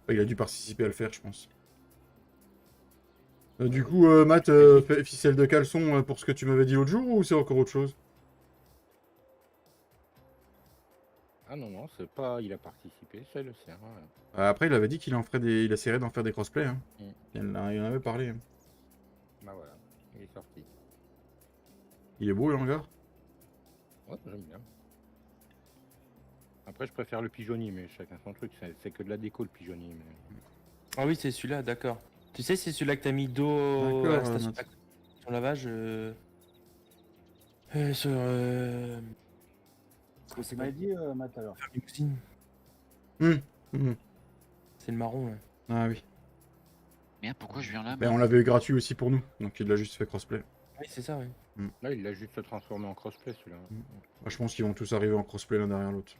Speaker 1: Il a dû participer à le faire, je pense. Du coup, Matt, ficelle de caleçon pour ce que tu m'avais dit l'autre jour ou c'est encore autre chose?
Speaker 4: Ah non, c'est pas. Il a participé, c'est le sien. Ouais.
Speaker 1: Après, il avait dit qu'il il essaierait d'en faire des crossplays. Hein.
Speaker 4: Mm.
Speaker 1: Il en avait parlé. Hein.
Speaker 4: Bah voilà, il est sorti.
Speaker 1: Il est beau, le hangar.
Speaker 4: Ouais, j'aime bien. Après, je préfère le pigeonnier, mais chacun son truc. C'est que de la déco, le pigeonnier. Mais...
Speaker 5: Ah oui, c'est celui-là, d'accord. Tu sais, c'est celui-là que t'as mis d'eau
Speaker 1: D'accord,
Speaker 5: à la station
Speaker 1: Matt.
Speaker 5: sur lavage. Sur.
Speaker 3: Ce que tu m'as dit, Matt, alors.
Speaker 5: Limousine.
Speaker 1: Hum, hum.
Speaker 5: C'est le marron, là.
Speaker 1: Ah oui.
Speaker 2: Merde, pourquoi je viens là?
Speaker 1: Ben, on l'avait eu gratuit aussi pour nous, donc il l'a juste fait crossplay.
Speaker 5: Oui, c'est ça, oui.
Speaker 4: Là, il l'a juste transformé en crossplay, celui-là.
Speaker 1: Moi, je pense qu'ils vont tous arriver en crossplay l'un derrière l'autre.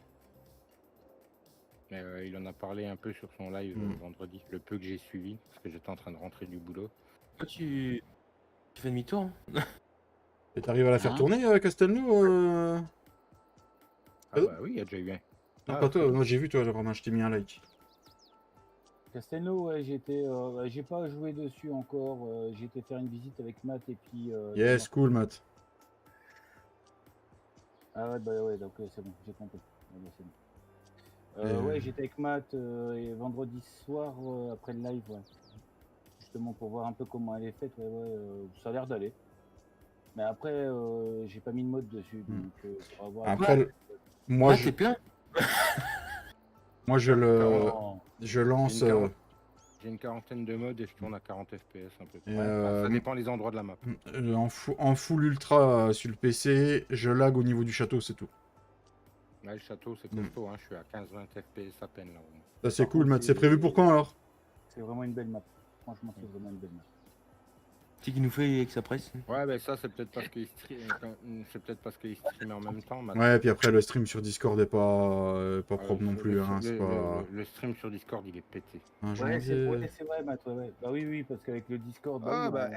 Speaker 4: Mais il en a parlé un peu sur son live vendredi, le peu que j'ai suivi, parce que j'étais en train de rentrer du boulot.
Speaker 5: Toi, tu fais demi-tour, hein.
Speaker 1: Et t'arrives à la faire
Speaker 2: Hein
Speaker 1: tourner, Castelnau
Speaker 4: Ah bah oui, il y a déjà eu un.
Speaker 1: Non,
Speaker 4: Ah,
Speaker 1: pas toi.
Speaker 4: ok.
Speaker 1: Non, j'ai vu, toi, Romain, je t'ai mis un like.
Speaker 3: Castelnau, ouais, j'ai pas joué dessus encore. J'ai été faire une visite avec Matt et puis.
Speaker 1: Yes, cool, Matt.
Speaker 3: Ah ouais, bah ouais, donc c'est bon, j'ai compris. Ouais, bah, c'est bon.
Speaker 1: Et,
Speaker 3: Ouais, j'étais avec Matt et vendredi soir après le live, ouais. Justement pour voir un peu comment elle est faite, ouais, ça a l'air d'aller. Mais après, j'ai pas mis de mode dessus, donc on va voir.
Speaker 1: Après, moi,
Speaker 5: Ah,
Speaker 1: je,
Speaker 5: t'es plein.
Speaker 1: moi, je
Speaker 3: Non.
Speaker 1: je lance.
Speaker 4: J'ai une quarantaine de modes et je tourne à 40 FPS un peu.
Speaker 1: Et,
Speaker 4: Enfin, ça dépend les endroits de la map.
Speaker 1: en full ultra sur le PC, je lag au niveau du château, c'est tout.
Speaker 4: Là, le château, c'est costaud, hein. Je suis à 15-20 FPS à peine là.
Speaker 1: Ça, c'est
Speaker 3: Par
Speaker 1: cool,
Speaker 3: contre,
Speaker 1: Matt. C'est prévu pour quand alors?
Speaker 3: C'est vraiment une belle map. Franchement, c'est vraiment une belle map.
Speaker 5: C'est qui nous fait avec sa presse.
Speaker 4: Ouais, bah ça, c'est peut-être parce qu'il streamait en même temps. Maintenant.
Speaker 1: Ouais, puis après, le stream sur Discord est pas propre non plus. Hein, c'est
Speaker 4: le,
Speaker 1: pas...
Speaker 4: le stream sur Discord, il est pété.
Speaker 1: un
Speaker 3: Ouais,
Speaker 1: janvier.
Speaker 3: c'est vrai, Matt, ouais. Bah oui, parce qu'avec le Discord.
Speaker 4: Ah
Speaker 3: oui,
Speaker 4: bah,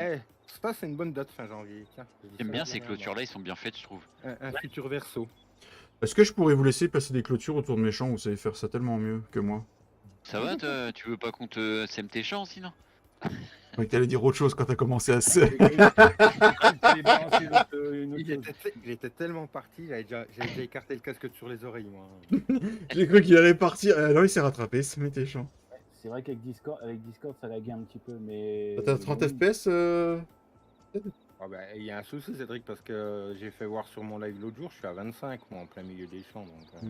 Speaker 4: ça, c'est une bonne date fin janvier. Tiens, je dis
Speaker 2: J'aime
Speaker 4: ça
Speaker 2: bien
Speaker 4: à
Speaker 2: ces
Speaker 4: la
Speaker 2: clôtures-là, ils sont bien faites, je trouve.
Speaker 4: un futur verso.
Speaker 1: Est-ce que je pourrais vous laisser passer des clôtures autour de mes champs? Vous savez faire ça tellement mieux que moi.
Speaker 2: Ça va, toi? Tu veux pas qu'on te sème tes champs, sinon?
Speaker 1: Je croyais que t'allais dire autre chose quand t'as commencé à se...
Speaker 4: Il était tellement parti, j'avais déjà écarté le casque sur les oreilles, moi.
Speaker 1: J'ai cru qu'il allait partir. Non, il s'est rattrapé, ce métier champ.
Speaker 3: C'est vrai qu'avec Discord, ça laguait un petit peu, mais.
Speaker 1: T'as 30
Speaker 3: oui.
Speaker 1: FPS
Speaker 4: Ah bah, il y a un souci, Cédric, parce que j'ai fait voir sur mon live l'autre jour, je suis à 25, moi, en plein milieu des champs. Donc,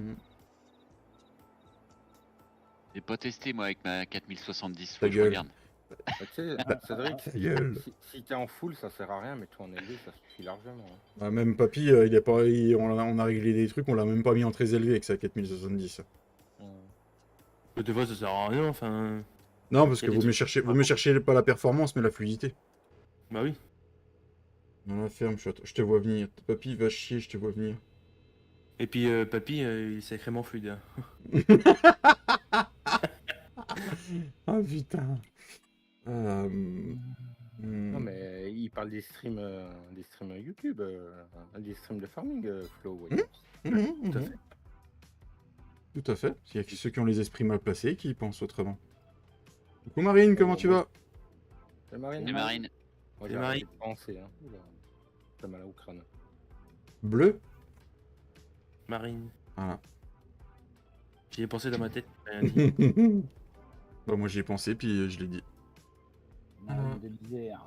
Speaker 2: J'ai pas testé, moi, avec ma 4070.
Speaker 1: Ta
Speaker 2: Faut que je
Speaker 1: gueule.
Speaker 2: regarde.
Speaker 4: Tu sais, Cédric,
Speaker 1: Ta gueule.
Speaker 4: si t'es en full, ça sert à rien, mais toi en élevé, ça suffit largement. Hein.
Speaker 1: Bah, même Papy, il est pas... on a réglé des trucs, on l'a même pas mis en très élevé avec sa 4070.
Speaker 5: Des fois, ça sert à rien, enfin.
Speaker 1: Non, parce
Speaker 5: Il y
Speaker 1: que
Speaker 5: a des
Speaker 1: vaut mieux chercher pas la performance, mais la fluidité.
Speaker 5: Bah oui.
Speaker 1: Dans la ferme, je te vois venir. Papy, va chier, je te vois venir.
Speaker 5: Et puis, papy, il est sacrément fluide.
Speaker 1: Ah putain.
Speaker 4: Non, mais il parle des streams YouTube, des streams de farming, Flo. Ouais.
Speaker 5: Tout à fait.
Speaker 1: Tout à fait. Il y a que ceux qui ont les esprits mal placés qui pensent autrement. Coucou Marine, comment tu vas?
Speaker 4: C'est Marine.
Speaker 2: Des marines.
Speaker 4: Moi,
Speaker 5: C'est
Speaker 4: j'ai
Speaker 5: Marine.
Speaker 4: arrêté de penser. Hein. Oula, j'ai mal au crâne.
Speaker 1: Bleu?
Speaker 5: Marine.
Speaker 1: Voilà.
Speaker 5: J'y ai pensé dans ma tête, j'ai rien dit.
Speaker 1: Bah, moi j'y ai pensé, puis je l'ai dit.
Speaker 3: Marine de l'Isère.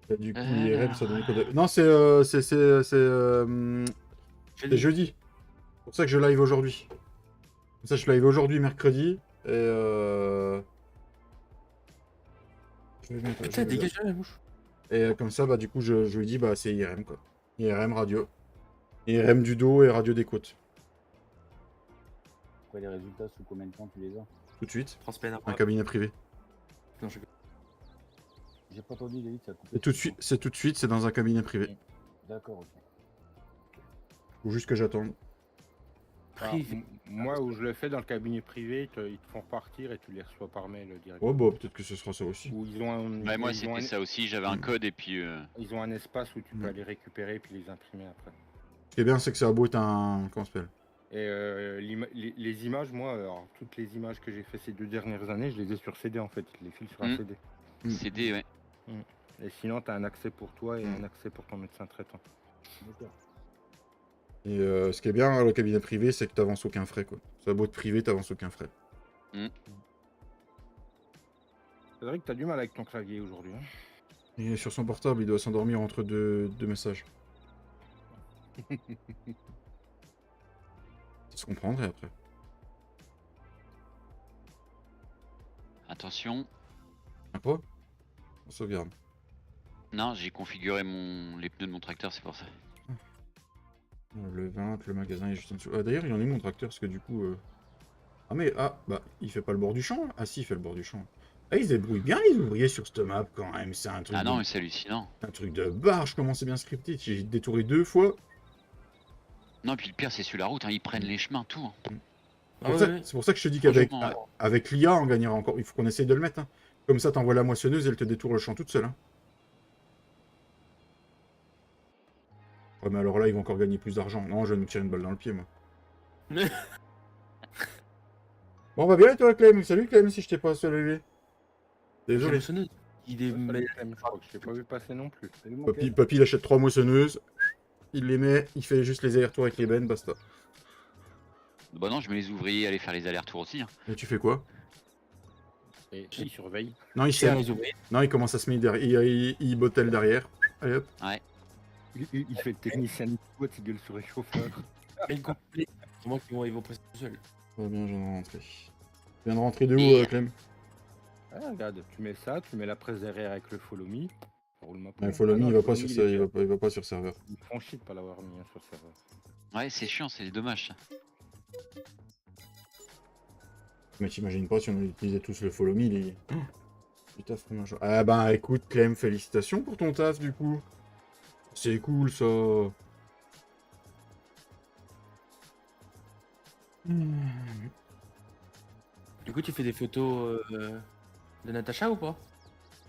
Speaker 1: Bah, du coup,
Speaker 2: Ah
Speaker 1: IRM,
Speaker 2: là.
Speaker 1: ça donne quoi de... Non, c'est jeudi. C'est pour ça que je live aujourd'hui. Comme ça, je live aujourd'hui, mercredi. Et je vais mettre- je
Speaker 5: Putain,
Speaker 1: vais-
Speaker 5: dégage la mouche.
Speaker 1: Et comme ça, bah, du coup, je lui dis, bah, c'est IRM, quoi. IRM radio. IRM du dos et radio des côtes.
Speaker 3: Quoi, les résultats, sous combien de temps tu les as?
Speaker 1: Tout de suite.
Speaker 5: Transpeine
Speaker 1: Un
Speaker 5: après.
Speaker 1: cabinet privé.
Speaker 5: Non, je...
Speaker 3: J'ai pas entendu, David, ça a coupé.
Speaker 1: Et tout de suite, c'est dans un cabinet privé.
Speaker 3: D'accord, ok.
Speaker 1: Faut juste que j'attende.
Speaker 5: Privé.
Speaker 4: Moi, où je le fais dans le cabinet privé, ils te font partir et tu les reçois par mail direct.
Speaker 1: Oh, bah, peut-être que ce sera ça aussi.
Speaker 4: Où ils ont un,
Speaker 2: Ouais, moi,
Speaker 4: ils ont
Speaker 2: c'était
Speaker 4: un-
Speaker 2: ça aussi. J'avais un code et puis.
Speaker 4: Ils ont un espace où tu peux
Speaker 1: Mm.
Speaker 4: aller récupérer puis les imprimer après.
Speaker 1: Ce qui est bien, c'est que ça a beau être un... Comment ça s'appelle?
Speaker 4: Et les images, moi, alors, toutes les images que j'ai fait ces 2 dernières années, je les ai sur CD en fait. Je les file sur un
Speaker 2: Mm.
Speaker 4: CD.
Speaker 2: CD, ouais.
Speaker 4: Et sinon, tu as un accès pour toi et
Speaker 1: Mm.
Speaker 4: un accès pour ton médecin traitant.
Speaker 3: D'accord.
Speaker 1: Et ce qui est bien, le cabinet privé, c'est que t'avances aucun frais, quoi. Ça a beau être privé, t'avances aucun frais.
Speaker 4: C'est vrai que t'as du mal avec ton clavier aujourd'hui. Hein.
Speaker 1: Et sur son portable, il doit s'endormir entre deux messages. Ça se comprendrait après.
Speaker 2: Attention.
Speaker 1: Un quoi? On sauvegarde.
Speaker 2: Non, j'ai configuré les pneus de mon tracteur, c'est pour ça.
Speaker 1: Le 20, le magasin est juste en dessous. Ah, d'ailleurs, il en est où mon tracteur? Parce que du coup... Ah mais, bah, il fait pas le bord du champ, là. Ah si, il fait le bord du champ. Ah, ils se débrouillent bien, les ouvriers, sur cette map, quand même. C'est un truc
Speaker 2: Ah non, mais c'est hallucinant.
Speaker 1: un truc de barge, comment c'est bien scripté. J'ai détouré 2 fois.
Speaker 2: Non, puis le pire, c'est sur la route, hein, ils prennent les chemins, tout. Hein.
Speaker 5: Ah
Speaker 1: C'est pour ça que je te dis qu'avec
Speaker 2: Franchement,
Speaker 1: avec l'IA, on gagnera encore. Il faut qu'on essaye de le mettre. Hein. Comme ça, t'envoies la moissonneuse et elle te détourne le champ toute seule. Hein. Ouais, mais alors là, ils vont encore gagner plus d'argent. Non, je vais nous tirer une balle dans le pied, moi. Bon, on va bien, et toi, Clem? Salut, Clem, si je t'ai pas salué. Désolé.
Speaker 5: Il est.
Speaker 4: Je crois que je t'ai pas vu passer non plus.
Speaker 3: Salut, mon
Speaker 1: Papy,
Speaker 3: Ken.
Speaker 1: papy, il achète 3 moissonneuses. Il les met, il fait juste les allers-retours avec les bennes, basta.
Speaker 2: Bah non, je mets les ouvriers aller faire les allers-retours aussi. Hein.
Speaker 1: Et tu fais quoi?
Speaker 4: Et il surveille.
Speaker 1: Non, il
Speaker 5: C'est
Speaker 1: sert.
Speaker 5: les ouvriers.
Speaker 1: Non, il commence à se mettre derrière. Il bottelle derrière. Allez hop.
Speaker 4: Il fait le technicien de boîte, il gueule sur les chauffeurs.
Speaker 5: Mais complet. C'est moi qui vont, ils vont presser tout seul.
Speaker 1: Va bien, je viens de rentrer. Tu viens de rentrer de où,
Speaker 2: Et-
Speaker 1: Clem?
Speaker 4: Ah, regarde, tu mets ça, tu mets la presse derrière avec le follow me. Ça roule ma
Speaker 1: Ouais,
Speaker 4: poule.
Speaker 1: Follow
Speaker 4: Ah
Speaker 1: me,
Speaker 4: non,
Speaker 1: il
Speaker 4: le
Speaker 1: va pas
Speaker 4: follow
Speaker 1: sur
Speaker 4: me,
Speaker 1: ça,
Speaker 4: il est
Speaker 1: il va pas sur serveur.
Speaker 4: Ils font chier de pas l'avoir mis hein, sur le serveur.
Speaker 2: Ouais, c'est chiant, c'est dommage ça.
Speaker 1: Mais t'imagines pas si on utilisait tous le follow me, il... Putain, vraiment chaud. Ah bah écoute, Clem, félicitations pour ton taf du coup. C'est cool ça.
Speaker 5: Du coup, tu fais des photos de Natacha ou pas?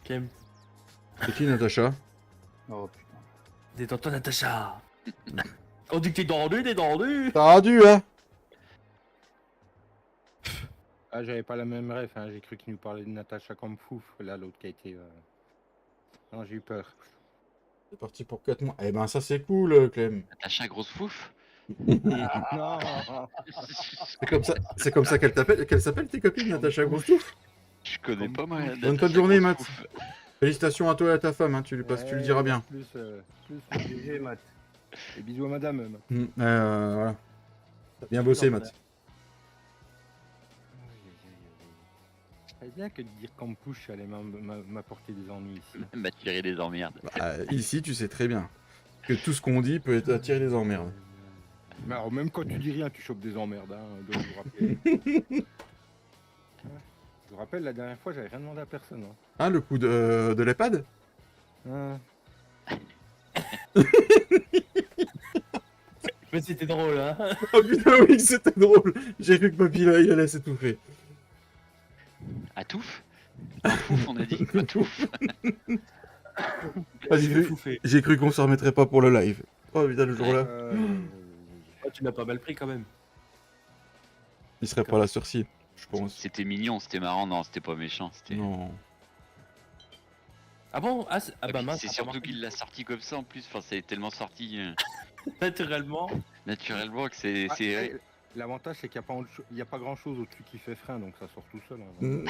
Speaker 5: Clem.
Speaker 1: C'est qui Natacha?
Speaker 3: Oh putain.
Speaker 5: Détends-toi, Natacha. On dit que t'es tendu.
Speaker 1: T'as dû, hein?
Speaker 4: Ah, j'avais pas la même ref, hein. J'ai cru qu'il nous parlait de Natacha comme fouf, là, l'autre qui a été. Non, j'ai eu peur.
Speaker 1: C'est parti pour 4 mois. Eh ben ça c'est cool, Clem.
Speaker 2: Natacha, grosse fouf.
Speaker 4: Non.
Speaker 1: C'est comme ça qu'elle s'appelle tes copines, Natacha Grosstouf.
Speaker 2: Je connais pas moi.
Speaker 1: Bonne fin de
Speaker 2: Natacha,
Speaker 1: journée,
Speaker 2: grosse
Speaker 1: Matt.
Speaker 2: fouf.
Speaker 1: Félicitations à toi et à ta femme, hein, tu le diras bien.
Speaker 4: Plus,
Speaker 3: GG, Matt.
Speaker 4: et bisous à madame. Matt.
Speaker 1: Voilà. T'as bien bossé, Matt.
Speaker 4: Je savais bien que de dire Campouche allait m'apporter des ennuis ici.
Speaker 2: M'a tiré des emmerdes.
Speaker 1: Bah, ici, tu sais très bien que tout ce qu'on dit peut attirer des emmerdes.
Speaker 4: Mais alors, même quand tu dis rien, tu chopes des emmerdes. Hein, donc, je vous rappelle. Je vous rappelle, la dernière fois, j'avais rien demandé à personne. Hein.
Speaker 1: Ah, le coup de l'EHPAD?
Speaker 4: Hein.
Speaker 5: Mais c'était drôle, hein.
Speaker 1: Oh putain, oui, c'était drôle. J'ai cru que papy, là, il allait s'étouffer.
Speaker 2: À touffe. Un fouf, on a dit. À touffe.
Speaker 1: Ah, j'ai cru qu'on s'en remettrait pas pour le live. Oh putain, le jour-là,
Speaker 5: Oh, tu l'as pas mal pris quand même.
Speaker 1: il serait pas là sur site, je pense.
Speaker 2: C'était mignon, c'était marrant, non, c'était pas méchant. C'était.
Speaker 1: Non.
Speaker 5: Ah bon? Ah,
Speaker 2: Ah,
Speaker 5: bah
Speaker 2: puis
Speaker 5: mince.
Speaker 2: c'est
Speaker 5: t'as
Speaker 2: surtout
Speaker 5: remarqué.
Speaker 2: qu'il l'a sorti comme ça en plus. Enfin, c'est tellement sorti
Speaker 5: Naturellement.
Speaker 2: naturellement que c'est.
Speaker 4: Ah, l'avantage, c'est qu'il n'y a pas grand chose au-dessus qui fait frein, donc ça sort tout seul. Hein.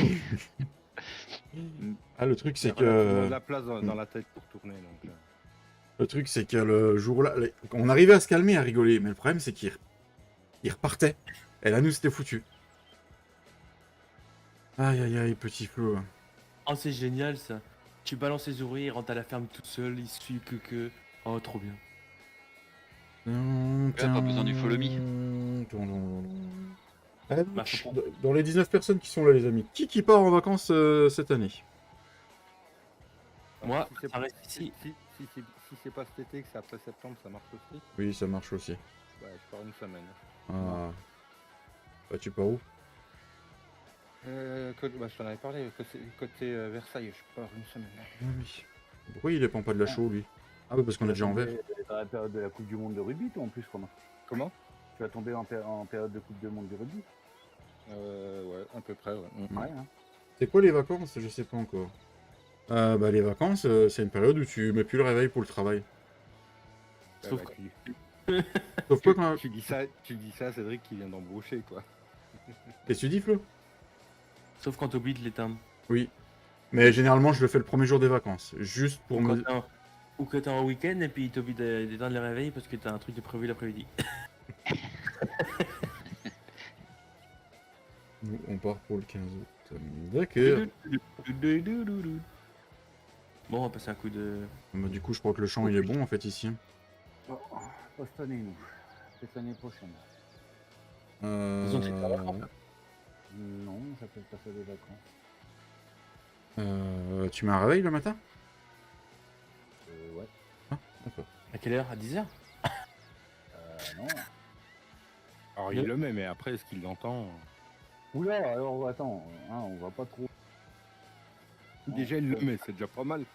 Speaker 1: Ah, le truc,
Speaker 4: Il y
Speaker 1: c'est
Speaker 4: a relativement
Speaker 1: que...
Speaker 4: de la place dans la tête pour tourner. Donc,
Speaker 1: Le truc, c'est que le jour-là, on arrivait à se calmer, à rigoler, mais le problème, c'est qu'il repartait. Et là, nous, c'était foutu. Aïe, aïe, aïe, petit Flo.
Speaker 5: Oh, c'est génial ça. Tu balances les ouvriers, ils rentrent à la ferme tout seul, ils suivent que. Oh, trop bien.
Speaker 2: pas besoin du follow
Speaker 5: Bah, faut
Speaker 1: Dans les 19 personnes qui sont là, les amis, qui part en vacances cette année?
Speaker 5: Moi,
Speaker 4: si c'est
Speaker 5: ça reste ici.
Speaker 4: si c'est pas cet été, que c'est après septembre, ça marche aussi.
Speaker 1: Oui, ça marche aussi.
Speaker 4: Ouais, je pars une semaine.
Speaker 1: Ah. Bah, tu pars où?
Speaker 4: Je t'en avais parlé, côté Versailles, je pars une semaine.
Speaker 1: Ah oui. Pourquoi il dépend pas de la chaux, lui? Ah oui, parce qu'on est déjà en vert.
Speaker 3: Dans la période de la Coupe du Monde de rugby, toi, en plus, Romain.
Speaker 4: Comment?
Speaker 3: Tu vas tomber en période de Coupe du Monde de rugby.
Speaker 4: Ouais, à peu près, ouais.
Speaker 3: Ouais, hein.
Speaker 1: C'est quoi les vacances? Je sais pas encore. Bah, les vacances, c'est une période où tu mets plus le réveil pour le travail.
Speaker 5: Sauf
Speaker 4: Bah,
Speaker 5: que-
Speaker 1: Sauf quoi quand...
Speaker 4: Tu dis ça à Cédric qui vient d'embaucher, quoi.
Speaker 1: Qu'est-ce que tu dis, Flo?
Speaker 5: Sauf quand t'oublies de l'éteindre.
Speaker 1: Oui. Mais généralement, je le fais le premier jour des vacances. Juste pour
Speaker 5: Ou quand
Speaker 1: me...
Speaker 5: t'es en week-end et puis t'oublies d'éteindre les réveils parce que t'as un truc de prévu l'après-midi.
Speaker 1: Nous, on part pour le 15 août. D'accord.
Speaker 5: Bon, on va passer un coup de.
Speaker 1: Bah, du coup, je crois que le champ, il est bon, en fait, ici.
Speaker 3: Oh, pas cette année, nous. C'est l'année prochaine.
Speaker 5: Ils ont été pas vacances.
Speaker 3: Non, j'appelle pas ça des vacances.
Speaker 1: Tu mets un réveil le matin?
Speaker 3: Ouais.
Speaker 1: Ah, d'accord.
Speaker 5: À quelle heure? À 10h?
Speaker 3: Non.
Speaker 4: Alors il le met, mais après, est-ce qu'il l'entend?
Speaker 3: Oula, alors attends, hein, on va pas trop.
Speaker 4: Déjà, il le met, c'est déjà pas mal.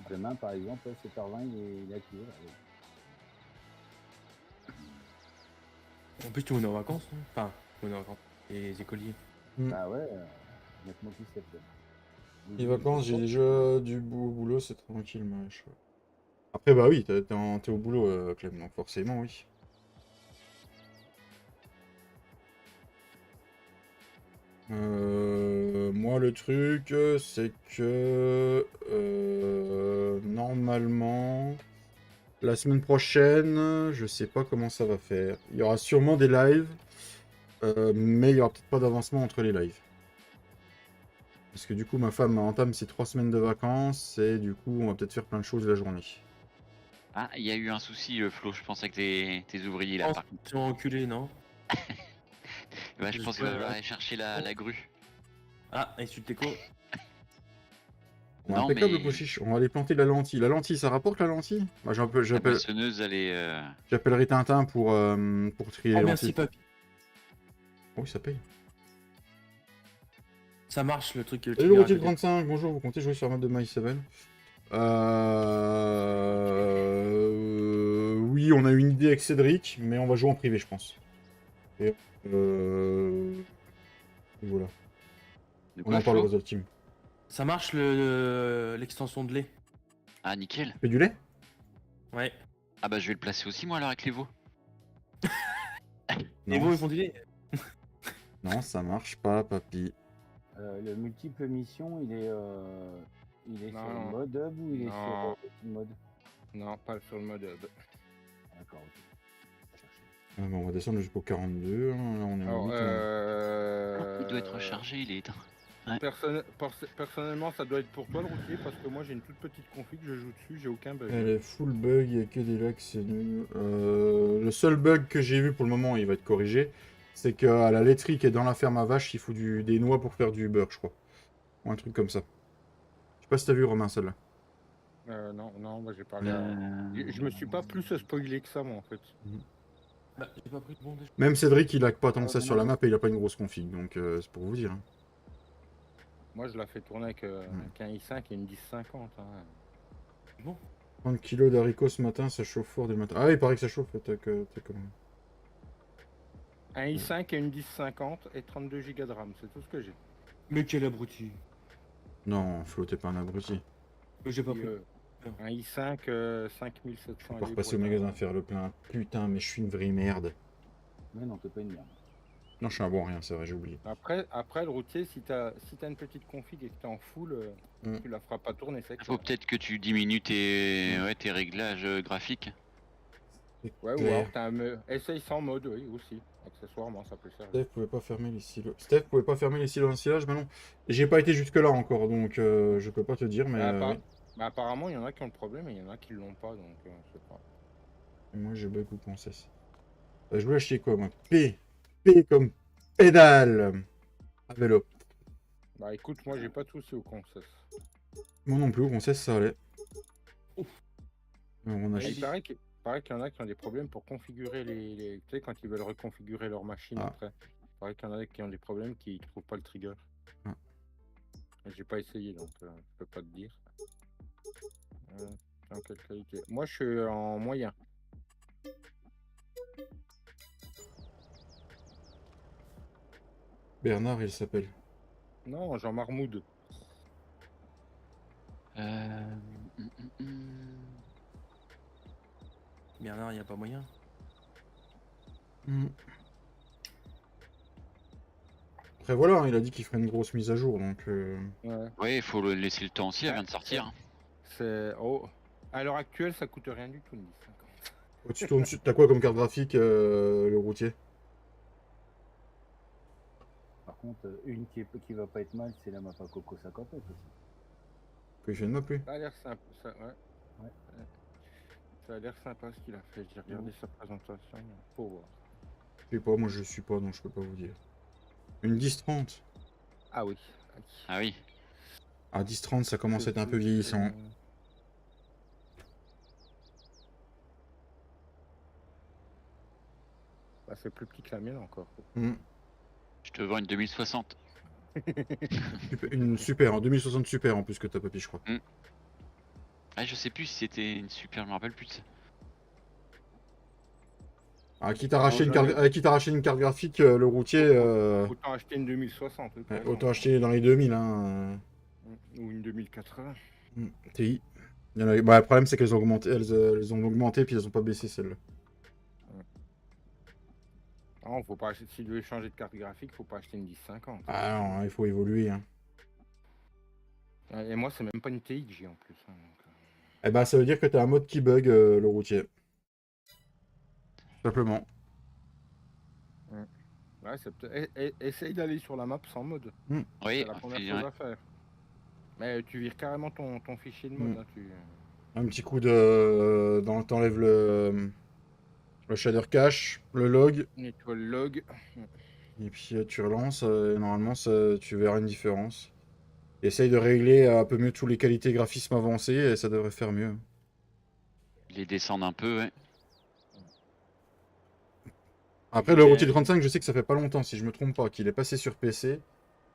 Speaker 3: Demain, par exemple, 7h20, il est activé.
Speaker 5: En plus, tout le monde est en vacances. Hein. Enfin, tout le monde est en vacances. Et les écoliers.
Speaker 3: Bah ouais, nettement plus septembre.
Speaker 1: Les vacances, j'ai déjà du boulot, c'est tranquille, mach. Après, bah oui, t'es au boulot, Clem, donc forcément, oui. Moi, le truc, c'est que normalement, la semaine prochaine, je sais pas comment ça va faire. Il y aura sûrement des lives, mais il y aura peut-être pas d'avancement entre les lives. Parce que du coup, ma femme entame ses 3 semaines de vacances, et du coup, on va peut-être faire plein de choses la journée.
Speaker 2: Ah, il y a eu un souci, Flo. Je pensais que tes ouvriers là.
Speaker 5: Oh, ils sont enculés, non?
Speaker 2: Bah, je pense qu'il va aller chercher la grue.
Speaker 5: Ah, insulte écho.
Speaker 1: Bon,
Speaker 2: Non,
Speaker 1: impeccable,
Speaker 2: mais
Speaker 1: le pochiche. On va aller planter la lentille. La lentille, ça rapporte la lentille? Bah,
Speaker 2: la
Speaker 1: j'appelle...
Speaker 2: moissonneuse, elle est.
Speaker 1: J'appellerai Tintin pour trier
Speaker 5: Oh,
Speaker 1: les
Speaker 5: merci,
Speaker 1: lentilles.
Speaker 5: papy.
Speaker 1: Oh oui, ça paye.
Speaker 5: Ça marche le truc.
Speaker 1: Salut le routier 35, bonjour, vous comptez jouer sur un mode de My 7 oui, on a une idée avec Cédric, mais on va jouer en privé, je pense. Et voilà.
Speaker 2: De
Speaker 1: On
Speaker 2: quoi,
Speaker 1: en parle au
Speaker 2: Flo?
Speaker 1: réseau team.
Speaker 5: Ça marche l'extension de lait.
Speaker 2: Ah, nickel.
Speaker 1: Fais du lait?
Speaker 5: Ouais.
Speaker 2: Ah bah, je vais le placer aussi, moi, alors, avec les veaux.
Speaker 5: Les veaux, ils font du lait.
Speaker 1: Non, ça marche pas, papy.
Speaker 3: Le multiple mission, il est sur
Speaker 4: Non.
Speaker 3: le mode hub ou il est
Speaker 4: Non.
Speaker 3: sur le mode?
Speaker 4: Non, pas sur le mode hub.
Speaker 3: D'accord, ok.
Speaker 1: Ah, bon, on va descendre jusqu'au 42. Hein. Là, on est en
Speaker 4: Alors,
Speaker 2: Il doit être rechargé, il est éteint. Ouais.
Speaker 4: Personnellement, ça doit être pour toi le routier parce que moi j'ai une toute petite config, je joue dessus, j'ai aucun bug.
Speaker 1: Elle est full bug, il n'y a que des lags, c'est nul. Le seul bug que j'ai vu pour le moment, il va être corrigé, c'est qu'à la laiterie qui est dans la ferme à vache, il faut des noix pour faire du beurre, je crois. Ou un truc comme ça. Je sais pas si t'as vu, Romain, celle-là.
Speaker 4: Non, moi j'ai parlé à... Je me suis pas plus spoilé que ça, moi, en fait.
Speaker 5: Bah, j'ai pas pris de bon déjà.
Speaker 1: Même Cédric, il lag pas tant que ça sur la map et il a pas une grosse config, donc c'est pour vous dire. Hein.
Speaker 4: Moi, je la fais tourner avec un i5 et une 1050. Hein.
Speaker 5: Bon.
Speaker 1: 30 kilos d'haricots ce matin, ça chauffe fort dès le matin. Ah oui, il paraît que ça chauffe, t'as comme...
Speaker 4: Un i5 et une 1050 et 32 Go de RAM, c'est tout ce que j'ai.
Speaker 5: Mais quel abruti.
Speaker 1: Non, Flo, t'es pas un abruti.
Speaker 5: J'ai pas pris.
Speaker 4: Un i5 5700.
Speaker 1: Je vais pas repasser au magasin faire le plein. Putain, mais je suis une vraie merde.
Speaker 3: Mais non, t'es pas une merde.
Speaker 1: Non, je suis un bon rien, c'est vrai, j'ai oublié.
Speaker 4: Après, le routier, si t'as une petite config et que t'es en full, tu la feras pas tourner sec.
Speaker 2: Faut peut-être que tu diminues tes réglages graphiques.
Speaker 4: Ouais, ou alors t'as essaye sans mode, oui, aussi. Accessoirement, ça peut servir.
Speaker 1: Steph pouvait pas fermer les silos. Steph pouvait pas fermer les silos d'ensilage, mais non. J'ai pas été jusque là encore, donc je peux pas te dire, mais. Oui.
Speaker 4: Bah, apparemment, il y en a qui ont le problème et il y en a qui l'ont pas, donc je sais pas.
Speaker 1: Et moi, j'ai beaucoup pensé. Je voulais acheter quoi, moi? P comme pédale à vélo.
Speaker 4: Bah écoute, moi j'ai pas de soucis au Concess.
Speaker 1: Moi non plus, au Concess, ça allait. On a...
Speaker 4: Il paraît qu'il y en a qui ont des problèmes pour configurer les... Tu sais, quand ils veulent reconfigurer leur machine après. Il paraît qu'il y en a qui ont des problèmes qui trouvent pas le trigger. J'ai pas essayé, donc je peux pas te dire. En quelle qualité? Moi je suis en moyen.
Speaker 1: Bernard, il s'appelle.
Speaker 4: Non, Jean Marmoud.
Speaker 5: Bernard, y a pas moyen.
Speaker 1: Mm. Après voilà, hein, il a dit qu'il ferait une grosse mise à jour, donc...
Speaker 4: Ouais.
Speaker 2: Ouais, il faut le laisser le temps aussi, elle vient de sortir.
Speaker 4: C'est. Oh. À l'heure actuelle, ça coûte rien du tout, une 1050.
Speaker 1: Oh, tu tournes t'as quoi comme carte graphique, le routier?
Speaker 3: Par contre, une qui va pas être mal, c'est la Mapa Coco 50 aussi.
Speaker 1: Que je viens de m'appeler.
Speaker 4: Ça a l'air sympa. Ça, ouais.
Speaker 3: Ouais.
Speaker 4: Ça a l'air sympa ce qu'il a fait. J'ai regardé sa présentation. Faut voir.
Speaker 1: Je sais pas, moi je suis pas, donc je peux pas vous dire. Une 10-30.
Speaker 4: Ah oui.
Speaker 2: Ah oui.
Speaker 1: À 10-30, ça commence à être un peu vieillissant.
Speaker 4: Bah, c'est plus petit que la mienne encore.
Speaker 1: Mm.
Speaker 2: Je te vends une 2060.
Speaker 1: Une super, en 2060 super en plus que ta papy, je crois.
Speaker 2: Ah, je sais plus si c'était une super, je me rappelle plus de ça.
Speaker 1: À qui t'a racheté une carte graphique, le routier,
Speaker 4: Autant acheter une 2060. oui, par
Speaker 1: autant
Speaker 4: exemple.
Speaker 1: acheter dans les 2000, hein.
Speaker 4: Ou une 2080.
Speaker 1: TI. Il y en a... Bah, le problème, c'est qu'elles ont augmenté, elles ont augmenté, puis elles ont pas baissé celles-là.
Speaker 4: Non, faut pas acheter. Si tu veux changer de carte graphique, faut pas acheter une 1050.
Speaker 1: Ah non, il faut évoluer. Hein.
Speaker 4: Et moi, c'est même pas une TI que j'ai en plus. Hein, donc,
Speaker 1: Eh ben, ça veut dire que t'as un mode qui bug, le routier. Simplement.
Speaker 4: Ouais, c'est essaye d'aller sur la map sans mode.
Speaker 2: Oui,
Speaker 4: C'est la première chose à faire. Mais tu vires carrément ton fichier de mode. Hein,
Speaker 1: Un petit coup de... T'enlèves le shader cache, le log,
Speaker 4: nettoie le log.
Speaker 1: et puis tu relances, et normalement tu verras une différence. Essaye de régler un peu mieux toutes les qualités graphisme avancées, et ça devrait faire mieux.
Speaker 2: les descendre un peu, ouais.
Speaker 1: Après, le routier 35, je sais que ça fait pas longtemps, si je me trompe pas, qu'il est passé sur PC.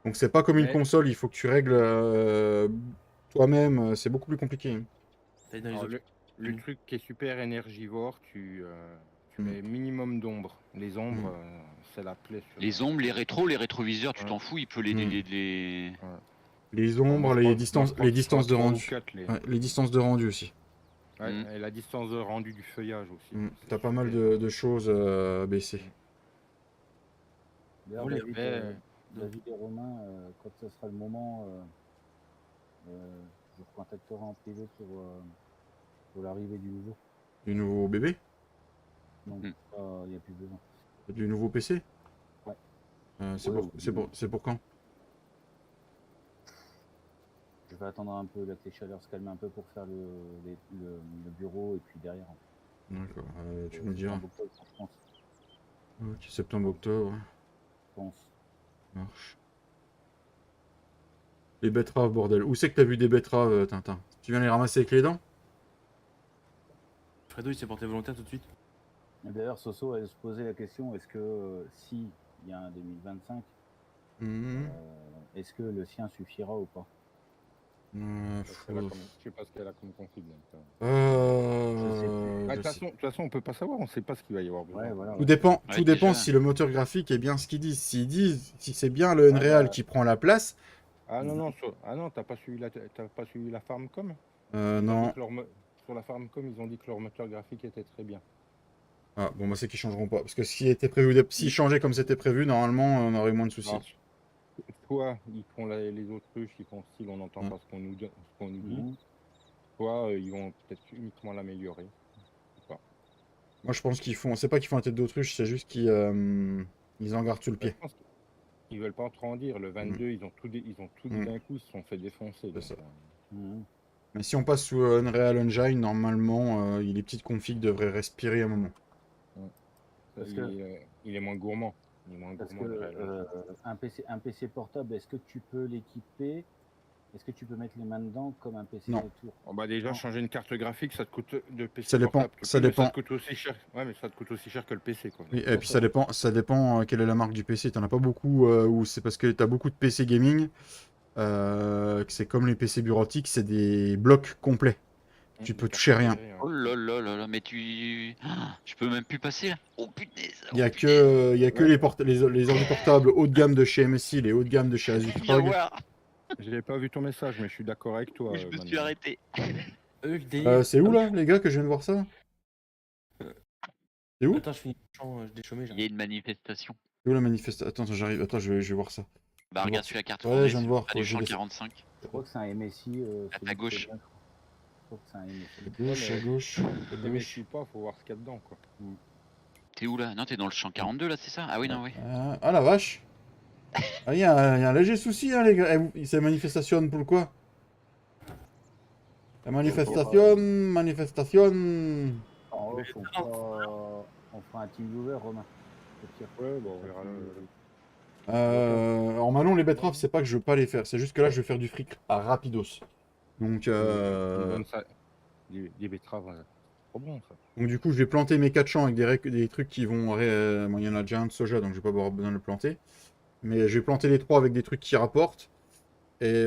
Speaker 1: Donc c'est pas comme une console, il faut que tu règles toi-même, c'est beaucoup plus compliqué. Hein.
Speaker 4: Alors, le truc qui est super énergivore, tu mets minimum d'ombre. Les ombres, c'est la plaie.
Speaker 2: Les ombres, les rétroviseurs, tu t'en fous, il peut les...
Speaker 1: Les ombres, les distances de rendu. Les distances de rendu aussi.
Speaker 4: Ouais, et la distance de rendu du feuillage aussi.
Speaker 1: T'as pas mal de choses à baisser.
Speaker 3: D'ailleurs, David et Romain, quand ce sera le moment, je vous contacterai en privé pour l'arrivée du nouveau.
Speaker 1: Du nouveau bébé?
Speaker 3: Non, il n'y a plus besoin.
Speaker 1: Du nouveau PC?
Speaker 3: Ouais.
Speaker 1: C'est pour quand?
Speaker 3: Je vais attendre un peu, que les chaleurs se calment un peu pour faire le bureau et puis derrière.
Speaker 1: D'accord, tu me diras.
Speaker 3: Octobre, je pense.
Speaker 1: Ok, septembre-octobre.
Speaker 3: Je pense.
Speaker 1: Marche. Les betteraves, bordel. Où c'est que t'as vu des betteraves, Tintin? Tu viens les ramasser avec les dents?
Speaker 5: Fredo, il s'est porté volontaire tout de suite.
Speaker 3: D'ailleurs, Soso a se posé la question, est-ce que si il y a un 2025, est-ce que le sien suffira ou pas?
Speaker 4: Je sais pas ce qu'elle a comme config. De toute façon, on peut pas savoir, on sait pas ce qu'il va y avoir besoin.
Speaker 3: Ouais, voilà,
Speaker 1: tout dépend si le moteur graphique est bien ce qu'ils disent. S'ils disent si c'est bien le Unreal qui prend la place.
Speaker 4: Ah non, t'as pas suivi la Farmcom?
Speaker 1: Non.
Speaker 4: Sur la Farmcom, ils ont dit que leur moteur graphique était très bien.
Speaker 1: Ah bon, bah c'est qu'ils changeront pas. Parce que s'ils changeaient comme c'était prévu, normalement, on aurait moins de soucis.
Speaker 4: Soit ils font les autruches, ils font style, on n'entend pas ce qu'on nous dit. Soit ils vont peut-être uniquement l'améliorer.
Speaker 1: Moi, je pense qu'ils font. C'est pas qu'ils font la tête d'autruche, c'est juste qu'ils en gardent sous le pied.
Speaker 4: Ils veulent pas trop en dire. Le 22, ils ont tout dit d'un coup, ils se sont fait défoncer.
Speaker 1: C'est ça. Mais si on passe sous Unreal Engine, normalement, les petites configs devraient respirer un moment.
Speaker 4: Il est moins gourmand.
Speaker 3: Parce que un PC portable, est-ce que tu peux l'équiper? Est-ce que tu peux mettre les mains dedans comme un PC autour?
Speaker 4: Bah déjà, changer une carte graphique, ça te coûte de PC.
Speaker 1: Ça dépend.
Speaker 4: Ça te coûte aussi cher. Ouais, mais ça te coûte aussi cher que le PC, quoi.
Speaker 1: Oui, et puis ça dépend quelle est la marque du PC. T'en as pas beaucoup où c'est parce que t'as beaucoup de PC gaming. C'est comme les PC bureautiques, c'est des blocs complets. Tu peux toucher rien.
Speaker 2: Oh là là là là, mais je peux même plus passer là. Oh putain.
Speaker 1: Il y a que les ordi portables haut de gamme de chez MSI, les hauts de gamme de chez Asus ROG.
Speaker 4: J'ai pas vu ton message, mais je suis d'accord avec toi.
Speaker 2: Je me suis arrêté.
Speaker 1: C'est où là, les gars, que je viens de voir ça? T'es où?
Speaker 5: Attends, je finis le champ, je déchômé,
Speaker 2: Il y a
Speaker 5: j'arrive.
Speaker 2: une manifestation.
Speaker 1: T'es où la manifestation? Attends, j'arrive. Attends, je vais voir ça.
Speaker 2: Bah
Speaker 1: Je
Speaker 2: regarde
Speaker 1: vois.
Speaker 2: sur la carte
Speaker 1: Ouais,
Speaker 2: tournée,
Speaker 1: je viens de
Speaker 2: c'est
Speaker 1: voir,
Speaker 2: près
Speaker 1: faut
Speaker 2: du
Speaker 1: que je
Speaker 2: champ
Speaker 1: descende.
Speaker 2: 45.
Speaker 3: Je crois que c'est un MSI.
Speaker 2: À
Speaker 3: celui
Speaker 2: ta
Speaker 3: qui
Speaker 2: gauche.
Speaker 3: fait bien. Je crois que c'est un MSI.
Speaker 1: Gauche, à gauche, à
Speaker 4: Mais
Speaker 1: gauche.
Speaker 4: je suis pas, faut voir ce qu'il y a dedans, quoi.
Speaker 2: T'es où là? Non, t'es dans le champ 42 là, c'est ça? Ah oui, non, oui.
Speaker 1: Ah la vache! Ah, y a un léger souci, hein, les gars. C'est manifestation pour quoi? La manifestation.
Speaker 3: En haut, faut pas. On fera un team viewer, Romain. Au pire.
Speaker 4: Ouais, bon, on verra là.
Speaker 1: En Manon, les betteraves, c'est pas que je veux pas les faire. C'est juste que là, je vais faire du fric à rapidos. Donc,
Speaker 4: Une bonne des betteraves, trop bon ça.
Speaker 1: donc du coup, je vais planter mes 4 champs avec des trucs qui vont... Bon, il y en a déjà un de soja, donc je vais pas avoir besoin de le planter. Mais je vais planter les 3 avec des trucs qui rapportent. Et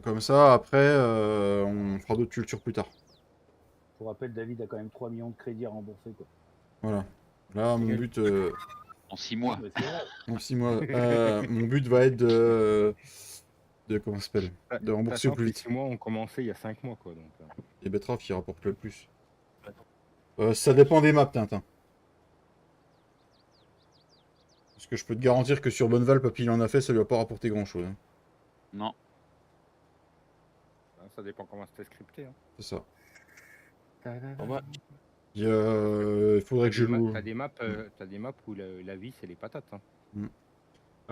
Speaker 1: comme ça, après, on fera d'autres cultures plus tard.
Speaker 3: Pour rappel, David a quand même 3 millions de crédits à rembourser, quoi.
Speaker 1: Voilà. Là, mon but...
Speaker 2: En 6 mois.
Speaker 3: Mais c'est vrai.
Speaker 1: en 6 mois. Mon but va être de comment ça s'appelle? De rembourser au plus vite.
Speaker 4: 6 mois ont commencé il y a 5 mois, quoi. Donc,
Speaker 1: Les betteraves qui rapportent le plus.
Speaker 5: Attends.
Speaker 1: Ça dépend des maps, Tintin. Parce que je peux te garantir que sur Bonneval, Papy il en a fait, ça lui a pas rapporté grand chose.
Speaker 2: Non.
Speaker 4: ça dépend comment c'était scripté. Hein.
Speaker 1: C'est ça.
Speaker 5: Bon, bah,
Speaker 1: Il faudrait que je loue.
Speaker 4: T'as des maps où la vie c'est les patates. Hein.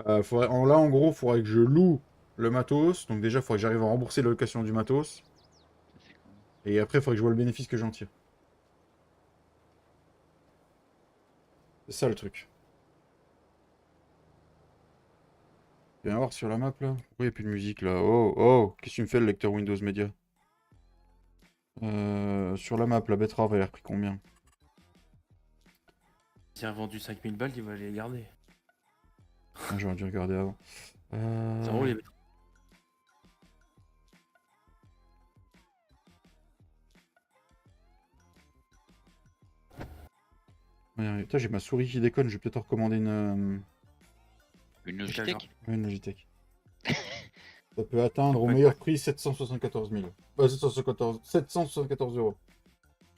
Speaker 1: Là, en gros, il faudrait que je loue le matos. Donc déjà, il faudrait que j'arrive à rembourser la location du matos. Et après, il faudrait que je vois le bénéfice que j'en tire. C'est ça le truc. Viens voir sur la map là. Pourquoi il n'y a plus de musique là? Oh, qu'est-ce que tu me fais le lecteur Windows Media? Sur la map, la betterave elle a repris combien?
Speaker 5: s'il a revendu 5000 balles, il va les garder.
Speaker 1: Ah, j'aurais dû regarder avant.
Speaker 5: C'est drôle, les
Speaker 1: Ouais, putain, j'ai ma souris qui déconne, je vais peut-être en recommander
Speaker 2: Une Logitech?
Speaker 1: une Logitech. Ça peut atteindre au meilleur prix 774 000. 774 euros.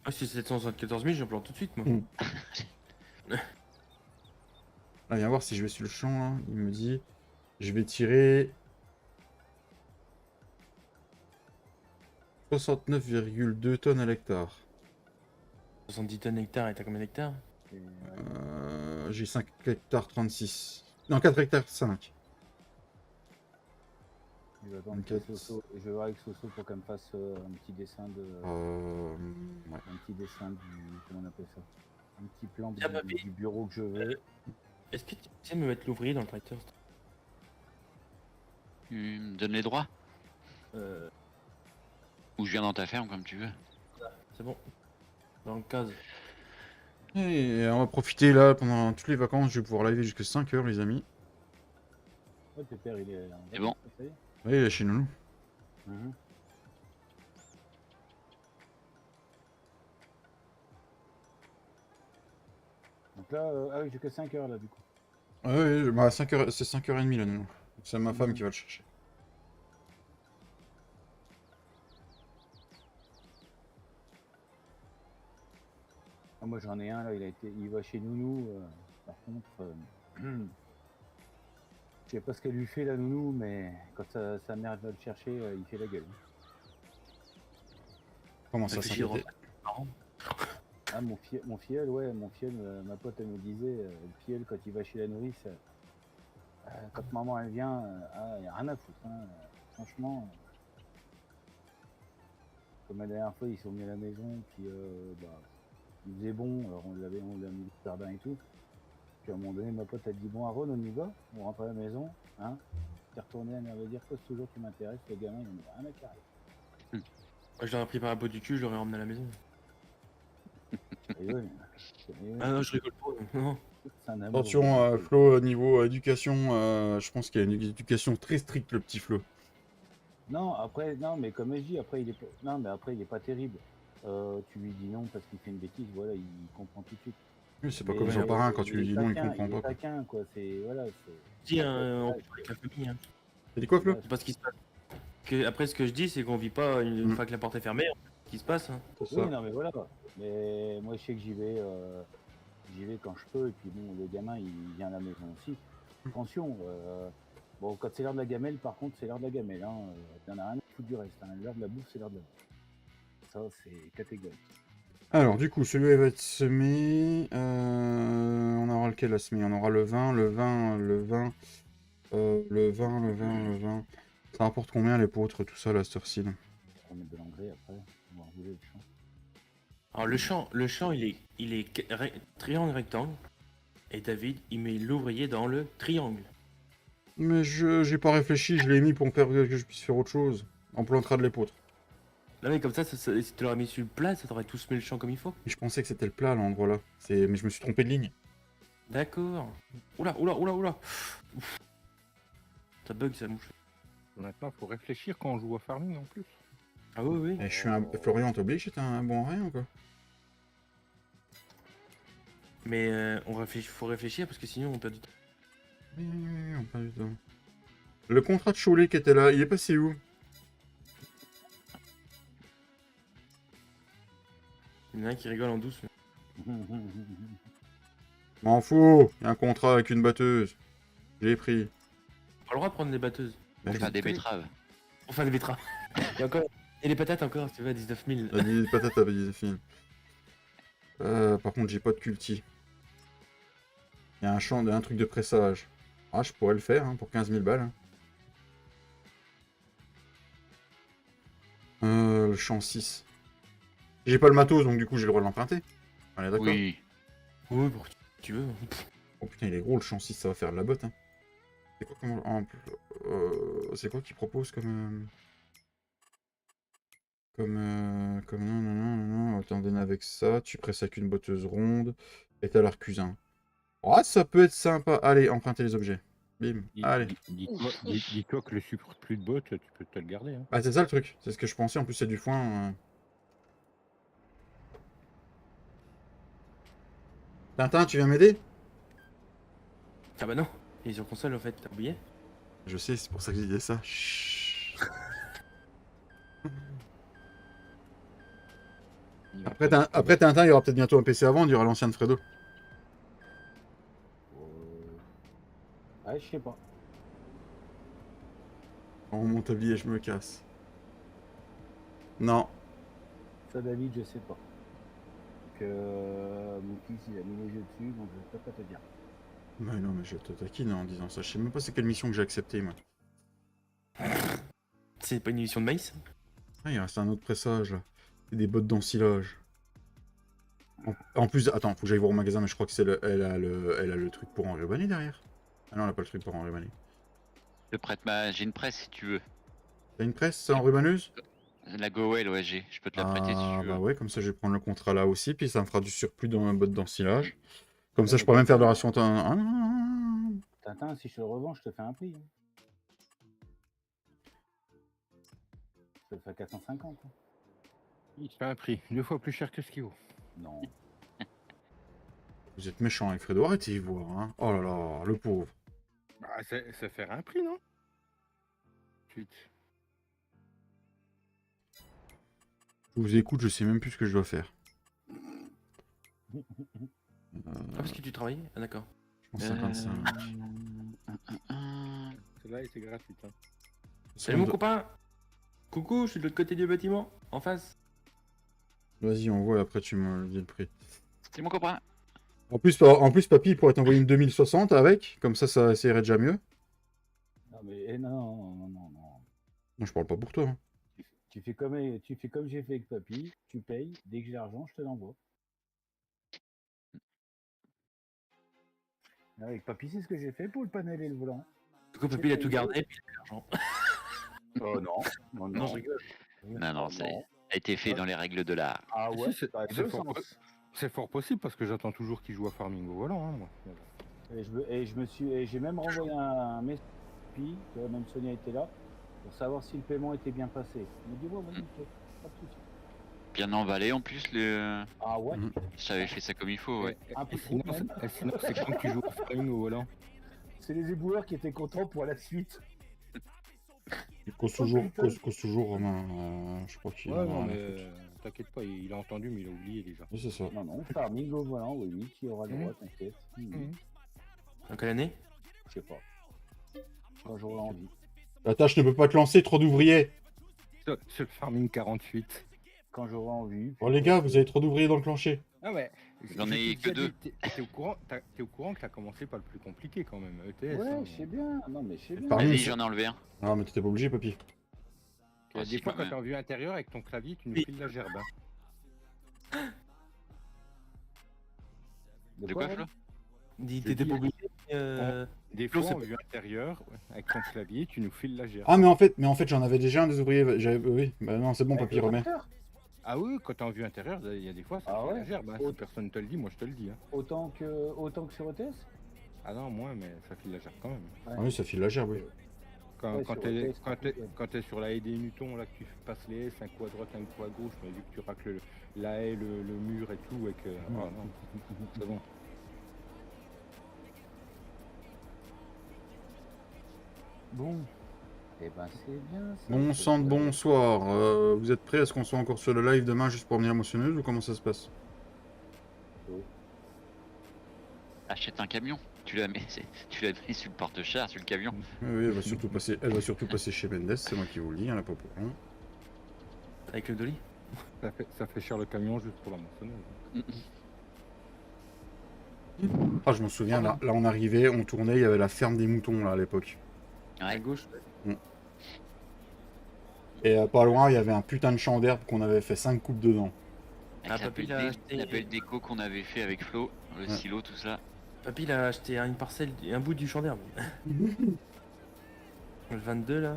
Speaker 5: Ah, si c'est 774 000, j'en plante tout de suite, moi.
Speaker 1: Là, viens voir si je vais sur le champ, là. Il me dit, je vais tirer 69,2 tonnes à l'hectare.
Speaker 5: 70 tonnes hectares, et t'as combien d'hectares?
Speaker 1: J'ai 5 hectares 36. Non, 4 hectares 5.
Speaker 3: Je vais attendre que Soso. Je vais voir avec Soso pour qu'elle me fasse un petit dessin de.
Speaker 1: Ouais.
Speaker 3: Un petit dessin du. Comment on appelle ça? Un petit plan
Speaker 5: Tiens, papy.
Speaker 3: du bureau que je veux.
Speaker 5: Est-ce que tu sais me mettre l'ouvrier dans le tracteur?
Speaker 2: Tu me donnes les droits? Ou je viens dans ta ferme comme tu veux.
Speaker 5: C'est bon. Dans le case.
Speaker 1: Et on va profiter là pendant toutes les vacances. Je vais pouvoir live jusqu'à 5 heures, les amis.
Speaker 3: Ouais, Pépère, il est.
Speaker 2: C'est bon.
Speaker 3: Ça y est.
Speaker 1: Ouais, il est chez nous.
Speaker 3: Mhm. Donc là, ah oui, j'ai que 5 heures là du coup.
Speaker 1: Ouais, bah 5 heures, c'est 5h30 là, nous. C'est ma femme qui va le chercher.
Speaker 3: Ah, moi j'en ai un là, il va chez Nounou. Par contre, je sais pas ce qu'elle lui fait la Nounou, mais quand sa mère va le chercher, il fait la gueule.
Speaker 1: Comment ça,
Speaker 5: fait chier de
Speaker 1: s'inquiéter?
Speaker 3: Ah, mon filleul, ouais, ma pote elle me disait, le filleul quand il va chez la nourrice, quand maman elle vient, il n'y a rien à foutre. Hein. Franchement, comme la dernière fois ils sont venus à la maison, puis il faisait bon, alors on l'a mis le jardin et tout. Puis à un moment donné, ma pote a dit bon Aaron, on y va, on rentre à la maison, hein. T'es retourné, elle m'avait dit pose toujours tu m'intéresses, les gamins ils en ont rien à carrer.
Speaker 5: Moi, je l'aurais pris par la peau du cul, je l'aurais emmené à la maison.
Speaker 3: Et ouais,
Speaker 5: Ah non, je rigole pas. Non.
Speaker 3: c'est un amour.
Speaker 1: Attention, Flo, niveau éducation, je pense qu'il y a une éducation très stricte, le petit Flo.
Speaker 3: Non, après, non, mais comme je dis, après il est pas... Non, mais après il est pas terrible. Tu lui dis non parce qu'il fait une bêtise, voilà, il comprend tout de suite.
Speaker 1: Oui, c'est pas
Speaker 3: Mais,
Speaker 1: comme son parrain, quand tu
Speaker 3: il
Speaker 1: lui
Speaker 3: est
Speaker 1: dis non, il
Speaker 3: taquin,
Speaker 1: comprend pas.
Speaker 3: est
Speaker 1: Quoi.
Speaker 3: taquin, quoi. C'est voilà,
Speaker 5: Dis, on vit pas avec la famille. Hein.
Speaker 1: T'as dit quoi, Flo?
Speaker 5: C'est pas ce qui se passe. Après, ce que je dis, c'est qu'on vit pas une fois que la porte est fermée. qui se passe. Hein.
Speaker 1: C'est
Speaker 3: Oui,
Speaker 1: ça.
Speaker 3: non, mais voilà. Mais moi, je sais que j'y vais quand je peux. Et puis bon, le gamin, il vient à la maison aussi. Attention. Bon, quand c'est l'heure de la gamelle, par contre, c'est l'heure de la gamelle. Hein. Il y en a rien à foutre du reste. Hein. L'heure de la bouffe, c'est l'heure de la bouffe. Ça, c'est catégorique.
Speaker 1: Alors, du coup, celui-là va être semé. On aura lequel à semer? On aura le 20, le 20, le 20, le 20, le 20, le 20. Ça rapporte combien les poutres, tout ça, la cette
Speaker 3: On va mettre de l'engrais après. On va rouler le champ.
Speaker 5: Alors le champ il est triangle rectangle. Et David, il met l'ouvrier dans le triangle.
Speaker 1: Mais j'ai pas réfléchi, je l'ai mis pour faire que je puisse faire autre chose. On plantera de l'épeautre.
Speaker 5: Là mais comme ça, si tu l'aurais mis sur le plat, ça t'aurait tout semé le champ comme il faut.
Speaker 1: Et je pensais que c'était le plat, l'endroit là. Mais je me suis trompé de ligne.
Speaker 5: D'accord. Oula. Ouf. Ça bug ça mouche.
Speaker 4: Maintenant, faut réfléchir quand on joue au farming en plus.
Speaker 5: Ah oui.
Speaker 1: Et je suis un... Florian, t'as oublié que j'étais un bon à rien ou quoi?
Speaker 5: Mais faut réfléchir parce que sinon on perd du temps.
Speaker 1: Oui, on perd du temps. Le contrat de Cholet qui était là, il est passé où?
Speaker 5: Il y en a un qui rigole en douce.
Speaker 1: M'en fous, il y a un contrat avec une batteuse. J'ai pris.
Speaker 5: On a le droit de prendre des batteuses.
Speaker 2: Pour faire des betteraves.
Speaker 5: Pour faire des betteraves. Et les patates encore, tu vois, 19 000.
Speaker 1: T'as dit des patates avec des filles. Par contre, j'ai pas de culti. Il y a un truc de pressage. Ah, je pourrais le faire hein, pour 15 000 balles. Le champ 6. J'ai pas le matos, donc du coup, j'ai le droit de l'emprunter. On est d'accord?
Speaker 2: Oui.
Speaker 5: Oui, pour tu veux.
Speaker 1: Oh putain, il est gros le champ 6, ça va faire de la botte. Hein. C'est quoi c'est quoi qu'il propose comme... non, attendez, avec ça, tu presses avec une botteuse ronde, et t'as l'arcusin. Ah, ça peut être sympa. Allez, emprunter les objets. Bim, allez.
Speaker 4: Dis-toi que le surplus de bottes, tu peux te le garder. Hein.
Speaker 1: Ah, c'est ça le truc, c'est ce que je pensais, en plus c'est du foin. Tintin, tu viens m'aider?
Speaker 5: Ah bah non, il est sur console en fait, t'as oublié?
Speaker 1: Je sais, c'est pour ça que j'ai dit ça. Chut. Après Tintin, il y aura peut-être bientôt un PC à vendre, il y aura l'ancien de Fredo.
Speaker 3: Ouais, je sais pas.
Speaker 1: On monte tablier et je me casse. Non.
Speaker 3: Ça, David, je sais pas. Mon fils, il a mis les yeux dessus, donc je peux pas te dire.
Speaker 1: Mais non, mais je te taquine en disant ça. Je sais même pas c'est quelle mission que j'ai acceptée, moi.
Speaker 5: C'est pas une émission de maïs?
Speaker 1: Ah, il reste un autre pressage, là. C'est des bottes d'ensilage. En plus, attends, faut que j'aille voir au magasin, mais je crois que elle a le truc pour enrubanner derrière. Ah non, elle a pas le truc pour enrubanner.
Speaker 2: J'ai une presse si tu veux.
Speaker 1: T'as une presse, c'est enrubanneuse?
Speaker 2: La Gowell, ouais, je peux te la prêter si tu veux.
Speaker 1: Bah ouais, comme ça je vais prendre le contrat là aussi, puis ça me fera du surplus dans ma botte d'ensilage. Comme ça je pourrais même faire de la ration.
Speaker 3: Tintin, si je te le revends, je te fais un prix. Hein. Je te fais 450. Hein.
Speaker 4: Il te fait un prix 2 fois plus cher que ce qu'il vaut.
Speaker 3: Non.
Speaker 1: Vous êtes méchant avec Fredo, arrêtez voir, hein. Oh là là, le pauvre.
Speaker 4: Bah, c'est faire un prix, non? Suite.
Speaker 1: Je vous écoute, je sais même plus ce que je dois faire.
Speaker 5: Ah parce que tu travaillais? Ah d'accord.
Speaker 1: Je pense 55.
Speaker 4: Celle-là était gratuite. Hein.
Speaker 5: Salut mon copain! Coucou, je suis de l'autre côté du bâtiment, en face.
Speaker 1: Vas-y, on voit, après tu me dis le prix.
Speaker 2: C'est mon copain.
Speaker 1: En plus, papy, il pourrait t'envoyer une 2060 avec, comme ça irait déjà mieux.
Speaker 3: Non, mais non.
Speaker 1: Non, je parle pas pour toi. Hein.
Speaker 3: Tu fais comme j'ai fait avec papy, tu payes, dès que j'ai l'argent, je te l'envoie. Avec papy, c'est ce que j'ai fait pour le panel et le volant.
Speaker 5: Du coup, papy il a tout gardé et puis il a plus l'argent.
Speaker 3: Oh non.
Speaker 5: Non, je rigole.
Speaker 2: Non, ça a été fait dans les règles de l'art.
Speaker 3: Ah ouais,
Speaker 4: Si,
Speaker 3: ça a deux sens.
Speaker 4: c'est fort possible parce que j'attends toujours qu'il joue à Farming au volant, hein, moi.
Speaker 3: J'ai même renvoyé un message à papy, que même Sonia était là, pour savoir si le paiement était bien passé. Il m'a dit ouais, nickel, pas de soucis.
Speaker 2: Bien emballé en plus,
Speaker 3: Ah ouais.
Speaker 2: j'avais fait ça comme il faut, ouais.
Speaker 3: Un peu
Speaker 4: Et
Speaker 3: trop
Speaker 4: sinon,
Speaker 3: même.
Speaker 4: sinon, c'est quand que tu joues à Farming au volant?
Speaker 3: C'est les éboueurs qui étaient contents pour la suite.
Speaker 1: Il cause toujours, Romain. Je crois qu'il
Speaker 4: Ouais,
Speaker 1: en a
Speaker 4: non,
Speaker 1: rien à
Speaker 4: mais
Speaker 1: foutre.
Speaker 4: t'inquiète pas, il a entendu, mais il a oublié déjà.
Speaker 1: Oui, c'est ça.
Speaker 3: Non, non, farming au volant, oui, tu auras le droit, t'inquiète.
Speaker 5: En quelle année?
Speaker 3: Je sais pas. Quand j'aurai envie.
Speaker 1: La tâche ne peut pas te lancer, trop d'ouvriers.
Speaker 4: C'est le Farming 48.
Speaker 3: Quand j'aurai envie.
Speaker 1: Oh les gars, vous avez trop d'ouvriers dans le plancher.
Speaker 4: Ah ouais.
Speaker 2: J'en ai que deux.
Speaker 4: T'es au courant que t'as commencé par le plus compliqué quand même, ETS.
Speaker 3: Ouais,
Speaker 4: hein.
Speaker 3: je sais bien. Non, mais je sais bien.
Speaker 1: Farming,
Speaker 2: Vas-y,
Speaker 1: c'est-
Speaker 2: j'en ai enlevé un.
Speaker 1: Ah, mais t'étais pas obligé, papy.
Speaker 2: Ah,
Speaker 4: Des
Speaker 2: si,
Speaker 4: fois,
Speaker 2: quand
Speaker 4: quand
Speaker 2: même.
Speaker 4: t'es en vue intérieure avec ton clavier, tu nous
Speaker 5: Oui.
Speaker 4: files la gerbe. Hein.
Speaker 2: De quoi, Flo?
Speaker 5: Dis,
Speaker 4: Je
Speaker 5: t'étais
Speaker 4: dis,
Speaker 5: pas obligé.
Speaker 4: Des
Speaker 5: Flo,
Speaker 4: fois,
Speaker 5: c'est
Speaker 4: en
Speaker 5: pas-
Speaker 4: vue intérieure, ouais, avec ton clavier, tu nous files la gerbe.
Speaker 1: Ah, mais en fait, j'en avais déjà un des ouvriers. Oui, bah non, c'est bon,
Speaker 3: Avec
Speaker 1: papy,
Speaker 3: le
Speaker 1: remets.
Speaker 3: tracteur,
Speaker 4: Ah oui, quand t'es en vue intérieure, il y a des fois, ça
Speaker 3: Ah
Speaker 4: fait
Speaker 3: ouais.
Speaker 4: la gerbe. Hein. Si personne te le dit, moi je te le dis. Hein.
Speaker 3: autant que sur ETS.
Speaker 4: Ah non, moins, mais ça file la gerbe quand même.
Speaker 1: Ah oui, ça file la gerbe, oui.
Speaker 3: Ouais, sur ETS,
Speaker 4: Quand t'es sur la haie des Newtons, là, que tu passes les haies, un coup à droite, un coup à gauche, mais vu que tu racles la haie, le mur et tout, et que. Ah non, c'est bon.
Speaker 3: Bon. Eh ben, c'est bien. Ça.
Speaker 1: Bon
Speaker 3: C'est
Speaker 1: sang de
Speaker 3: bien.
Speaker 1: bonsoir. Vous êtes prêts? Est-ce qu'on soit encore sur le live demain juste pour venir motionneuse ou comment ça se passe?
Speaker 2: Achète un camion. Tu la mets sur le porte-char, sur le camion.
Speaker 1: Oui, elle va surtout passer chez Mendes, c'est moi qui vous le dis, il y en a pas pour rien.
Speaker 5: Avec le dolly.
Speaker 4: Ça fait cher le camion juste pour la moissonneuse.
Speaker 1: Ah, je m'en souviens, là on arrivait, on tournait, il y avait la ferme des moutons là à l'époque.
Speaker 5: À
Speaker 2: Ouais.
Speaker 5: gauche.
Speaker 1: Et pas loin, il y avait un putain de champ d'herbe qu'on avait fait 5 coupes dedans.
Speaker 2: Avec
Speaker 5: Ah, papy, il a acheté-
Speaker 2: la belle déco qu'on avait fait avec Flo, le
Speaker 1: Ouais.
Speaker 2: silo, tout ça.
Speaker 5: Papy, il a acheté une parcelle, un bout du champ d'herbe. Le 22 là.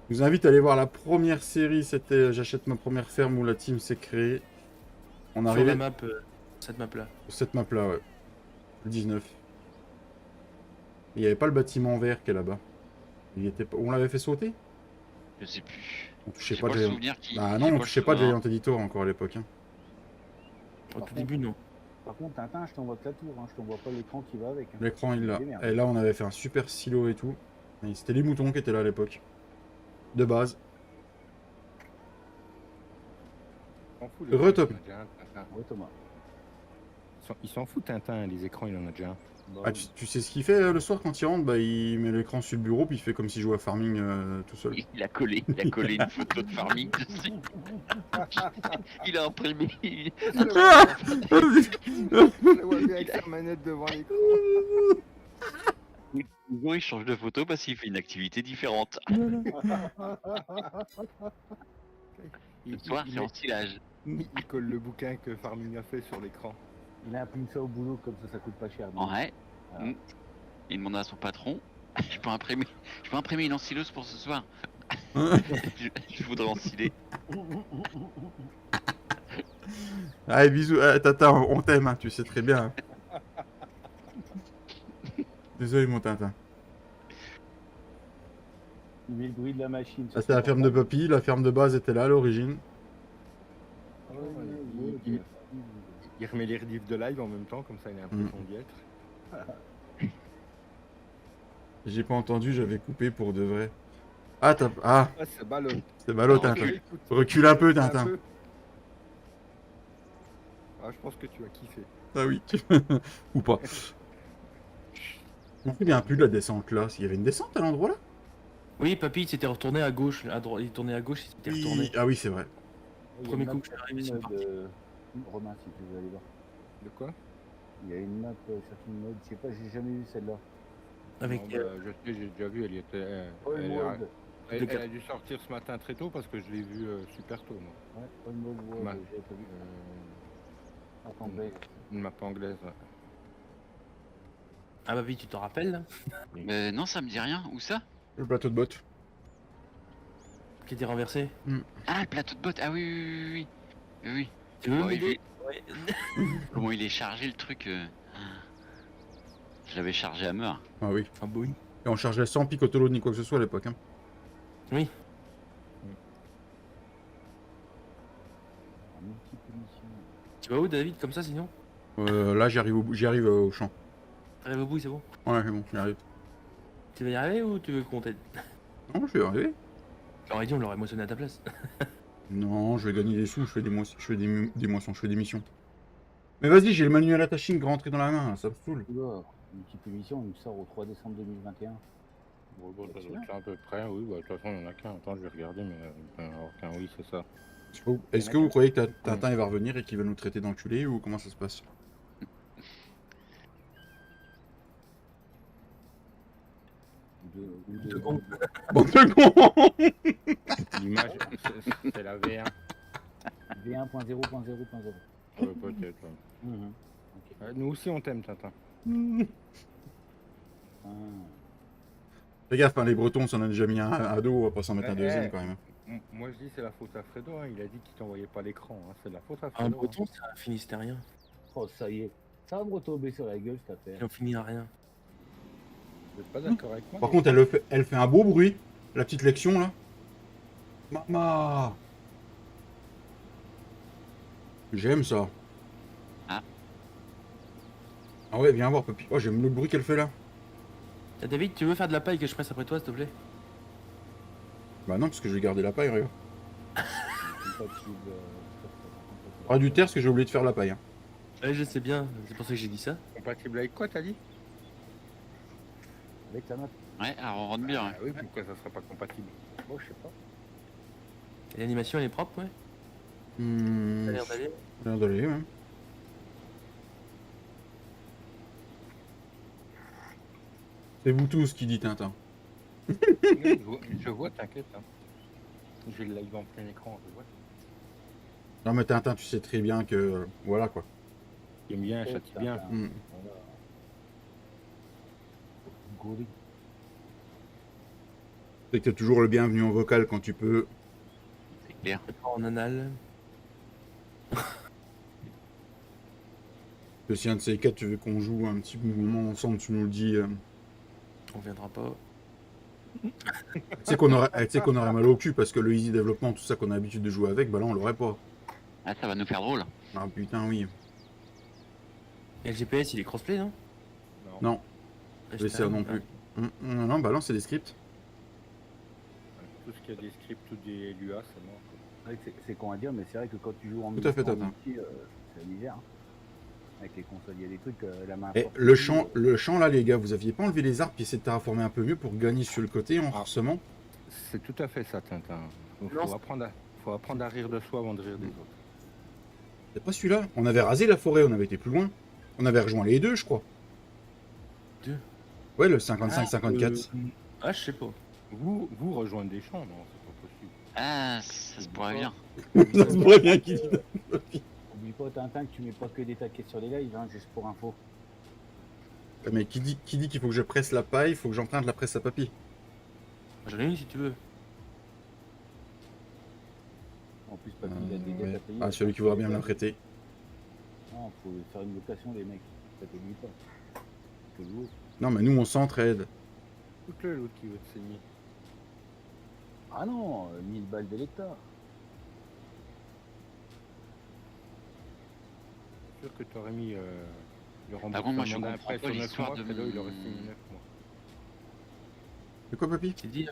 Speaker 1: Je vous invite à aller voir la première série, c'était J'achète ma première ferme où la team s'est créée. On
Speaker 5: Sur la
Speaker 1: arrivait
Speaker 5: map, cette map là.
Speaker 1: sur cette map là, ouais. Le 19. Il n'y avait pas le bâtiment vert qui est là-bas. Il était pas... On l'avait fait sauter?
Speaker 2: Je sais plus.
Speaker 1: On touchait
Speaker 2: J'ai
Speaker 1: pas
Speaker 2: pas
Speaker 1: de
Speaker 2: le
Speaker 1: Giant...
Speaker 2: souvenir qui.
Speaker 1: Bah
Speaker 2: j'ai
Speaker 1: non, on
Speaker 2: le
Speaker 1: touchait pas de
Speaker 2: souvenir.
Speaker 1: Giant Editor encore à l'époque. Hein.
Speaker 5: Au
Speaker 3: Par
Speaker 5: tout début, non.
Speaker 3: Par contre, Tintin, je t'envoie que la tour. Hein. Je t'envoie pas l'écran qui va avec. Hein.
Speaker 1: L'écran il l'a.
Speaker 3: Démerde.
Speaker 1: Et là on avait fait un super silo et tout. Et c'était les moutons qui étaient là à l'époque. De base.
Speaker 4: S'en fout, les
Speaker 1: Retop.
Speaker 4: écrans, il y en a déjà un, Tintin.
Speaker 3: Ouais, Thomas.
Speaker 4: Il s'en fout, Tintin, les écrans, il en a déjà un.
Speaker 3: Bah,
Speaker 1: Ah, tu sais ce qu'il fait le soir quand il rentre? Bah il met l'écran sur le bureau puis il fait comme s'il jouait à farming tout seul.
Speaker 2: Il a collé une photo de farming dessus. Il a imprimé.
Speaker 4: Je le vois bien avec sa manette devant l'écran.
Speaker 2: Hugo, il change de photo parce qu'il fait une activité différente.
Speaker 4: Il,
Speaker 2: Ce soir,
Speaker 4: il-
Speaker 2: c'est en stylage.
Speaker 4: il colle le bouquin que Farming a fait sur l'écran.
Speaker 3: Il imprime ça au boulot, comme ça coûte pas cher. donc.
Speaker 2: Ouais.
Speaker 3: Voilà.
Speaker 2: Il demande à son patron. Je peux imprimer une ensileuse pour ce soir. Je voudrais ensiler.
Speaker 1: Allez bisous, Tata, on t'aime, hein, tu sais très bien. Hein. Désolé mon Tintin.
Speaker 3: Il met le bruit de la machine.
Speaker 1: Ça c'était la ferme de papy, la ferme de base était là à l'origine.
Speaker 3: Ah ouais, ouais, ouais,
Speaker 4: Il-
Speaker 3: ouais.
Speaker 4: Il remet les rediffs de live en même temps, comme ça il a l'impression d'y être.
Speaker 1: J'ai pas entendu, j'avais coupé pour de vrai. Ah t'as... Ah,
Speaker 4: Ah, c'est ballot.
Speaker 1: c'est ballot
Speaker 2: Non,
Speaker 1: Tintin.
Speaker 4: Écoute,
Speaker 1: Recule un peu
Speaker 4: un
Speaker 1: Tintin.
Speaker 4: peu. Ah, je pense que tu as kiffé.
Speaker 1: Ah oui. Ou pas. Je me souviens plus de la descente là. Il y avait une descente à l'endroit là?
Speaker 5: Oui, papy, il s'était retourné à gauche, à droite. Il tournait à gauche, il s'était retourné.
Speaker 1: Ah oui c'est vrai.
Speaker 3: Il y a
Speaker 5: Premier
Speaker 3: une
Speaker 5: coup
Speaker 3: map
Speaker 5: que je suis arrivé, c'est
Speaker 3: mode,
Speaker 5: parti.
Speaker 3: Romain, si tu veux aller voir.
Speaker 4: De quoi
Speaker 3: Il y a une map sur une mode, je sais pas, j'ai jamais vu celle-là.
Speaker 5: Avec.
Speaker 4: Non, bah, je sais, j'ai déjà vu, elle y était.
Speaker 3: All
Speaker 4: elle,
Speaker 3: mode.
Speaker 4: elle a dû sortir ce matin très tôt parce que je l'ai vue super tôt, moi.
Speaker 3: Ouais, all mode, ouais,
Speaker 4: Ma-
Speaker 3: j'avais pas vu.
Speaker 4: Euh,
Speaker 3: Attendez.
Speaker 4: une map anglaise. Ouais.
Speaker 5: Ah, papy, tu t'en rappelles là?
Speaker 2: Mais non, ça me dit rien. Où ça?
Speaker 1: Le plateau de bottes.
Speaker 5: Qui était renversé?
Speaker 2: Ah, le plateau de bottes. Ah oui, oui, oui, oui. Oui.
Speaker 5: Tu veux
Speaker 2: Oh,
Speaker 5: m'aider?
Speaker 2: Comment il est chargé le truc Je l'avais chargé à mort.
Speaker 1: Ah oui.
Speaker 5: Ah, bah oui.
Speaker 1: Et on chargeait sans picotolo ni quoi que ce soit à l'époque. Hein.
Speaker 5: Oui.
Speaker 3: En multiple mission.
Speaker 5: Tu vas où, David, comme ça sinon?
Speaker 1: Là j'y arrive au champ.
Speaker 5: T'arrives au bout, c'est bon?
Speaker 1: Ouais c'est bon, j'y arrive.
Speaker 5: Tu vas y arriver ou tu veux qu'on t'aide?
Speaker 1: Non je vais y arriver.
Speaker 5: J'aurais dit, on l'aurait moissonné à ta place.
Speaker 1: Non, je vais gagner des sous, je fais des moissons, je fais des missions. Mais vas-y, j'ai le manuel attaching rentré dans la main, ça me saoule.
Speaker 3: Oula, une petite émission, il me sort au 3 décembre 2021.
Speaker 4: Bon, ça doit être à peu près, oui, bah, de toute façon, il n'y en a qu'un. Attends, je vais regarder, mais alors qu'un, oui, c'est ça.
Speaker 1: Est-ce que vous croyez que Tintin il va revenir et qu'il va nous traiter d'enculés ou comment ça se passe?
Speaker 5: De con.
Speaker 1: Bon, de con.
Speaker 4: L'image, c'est la VR.
Speaker 3: V1.0.0.0.
Speaker 4: Peut-être. Ouais.
Speaker 3: Mhm. Ok.
Speaker 4: Ouais, nous aussi, on t'aime, Tintin.
Speaker 3: Ah.
Speaker 1: Fais gaffe, hein, les Bretons, on en a déjà mis un à dos, on va pas s'en mettre un deuxième quand même.
Speaker 4: Moi, je dis c'est la faute à Fredo. Hein. Il a dit qu'il t'envoyait pas l'écran. Hein. C'est de la faute à
Speaker 5: Un
Speaker 4: Fredo.
Speaker 5: breton, c'est un finistérien.
Speaker 3: Oh, ça y est. Ça va me retomber sur la gueule, cette affaire.
Speaker 5: Ils ont fini à rien.
Speaker 4: Vous n'êtes pas d'accord avec moi?
Speaker 1: Par contre, elle fait un beau bruit, la petite lection là. Mama. J'aime ça.
Speaker 2: Ah.
Speaker 1: Ah ouais, viens voir, papy. Oh, j'aime le bruit qu'elle fait là.
Speaker 5: David, tu veux faire de la paille que je presse après toi, s'il te plaît?
Speaker 1: Bah non, parce que je vais garder la paille, regarde.
Speaker 3: Compatible,
Speaker 1: Ah, du terre, parce que j'ai oublié de faire la paille. Hein.
Speaker 5: Ouais, je sais bien, c'est pour ça que j'ai dit ça.
Speaker 4: Compatible avec quoi, t'as dit?
Speaker 3: avec la note.
Speaker 2: Ouais, alors on rentre bien.
Speaker 4: Ah oui, pourquoi ça serait pas compatible?
Speaker 3: Bon, je sais pas.
Speaker 5: Et l'animation, elle est propre, ouais. Ça a l'air d'aller.
Speaker 1: Ça a l'air d'aller, ouais. C'est vous tous qui dit Tintin.
Speaker 4: Je vois, t'inquiète. Hein. J'ai le live en plein écran, je vois.
Speaker 1: Non mais Tintin, tu sais très bien que... voilà quoi.
Speaker 4: J'aime bien, châtie bien.
Speaker 1: Hmm.
Speaker 3: Voilà. Gorille.
Speaker 1: C'est que t'es toujours le bienvenu en vocal quand tu peux.
Speaker 2: C'est clair.
Speaker 5: En anal.
Speaker 1: Que si un de ces quatre, tu veux qu'on joue un petit moment ensemble, tu nous le dis.
Speaker 5: On viendra pas.
Speaker 1: Tu sais qu'on aurait mal au cul parce que le easy développement, tout ça qu'on a l'habitude de jouer avec, bah là on l'aurait pas.
Speaker 2: Ah, ça va nous faire drôle.
Speaker 1: Ah putain, oui.
Speaker 5: Et le GPS, il est crossplay, non?
Speaker 1: Non,
Speaker 5: Hashtag,
Speaker 1: ça non plus. Non, non, bah non, c'est des scripts.
Speaker 4: Tout ce qui a des scripts ou des LUA, c'est mort.
Speaker 3: C'est vrai que c'est con à dire, mais c'est vrai que quand tu joues en
Speaker 1: Tout à fait,
Speaker 3: en
Speaker 1: Tintin.
Speaker 3: multi, c'est la misère. Hein. Avec les consoles, il y a des trucs, la main.
Speaker 1: Et
Speaker 3: forte,
Speaker 1: le champ là, les gars, vous aviez pas enlevé les arbres puis essayer de terraformer un peu mieux pour gagner sur le côté en forcément?
Speaker 4: C'est tout à fait ça, Tintin. Il
Speaker 5: Non,
Speaker 4: faut apprendre à rire de soi avant de rire des autres.
Speaker 1: C'est pas celui-là. On avait rasé la forêt, on avait été plus loin. On avait rejoint les deux, je crois.
Speaker 5: Deux.
Speaker 1: Ouais, le 55-54.
Speaker 5: Ah, je sais pas.
Speaker 4: Vous rejoindre des champs, non, c'est pas possible.
Speaker 2: Ah, ça se pourrait bien.
Speaker 1: Ça se pourrait bien qu'il dise.
Speaker 3: Oublie pas, Tintin, que tu mets pas que des taquets sur les lives, hein, juste pour info.
Speaker 1: Mais qui dit qu'il faut que je presse la paille, il faut que j'emprunte la presse à papy.
Speaker 5: J'en ai une si tu veux.
Speaker 3: En plus, papy, il a des dettes
Speaker 1: Ouais.
Speaker 3: à payer.
Speaker 1: Ah, celui qui voudra bien me la prêter.
Speaker 3: Non, faut faire une location, les mecs. Ça t'oublie pas. Que vous.
Speaker 1: Non, mais nous on s'entraide.
Speaker 4: Écoute-le, l'autre qui veut te saigner.
Speaker 3: Ah non, 1000 balles de l'hectare.
Speaker 4: C'est sûr que tu aurais mis le
Speaker 2: Par contre, moi, je
Speaker 4: remboursement d'un
Speaker 2: comprends
Speaker 4: prêt
Speaker 2: pas
Speaker 4: sur 9
Speaker 2: l'histoire
Speaker 4: mois,
Speaker 2: de
Speaker 4: Fredo, il
Speaker 2: mon-
Speaker 4: aurait signé 9 mois.
Speaker 1: C'est quoi, papy?
Speaker 5: C'est dit,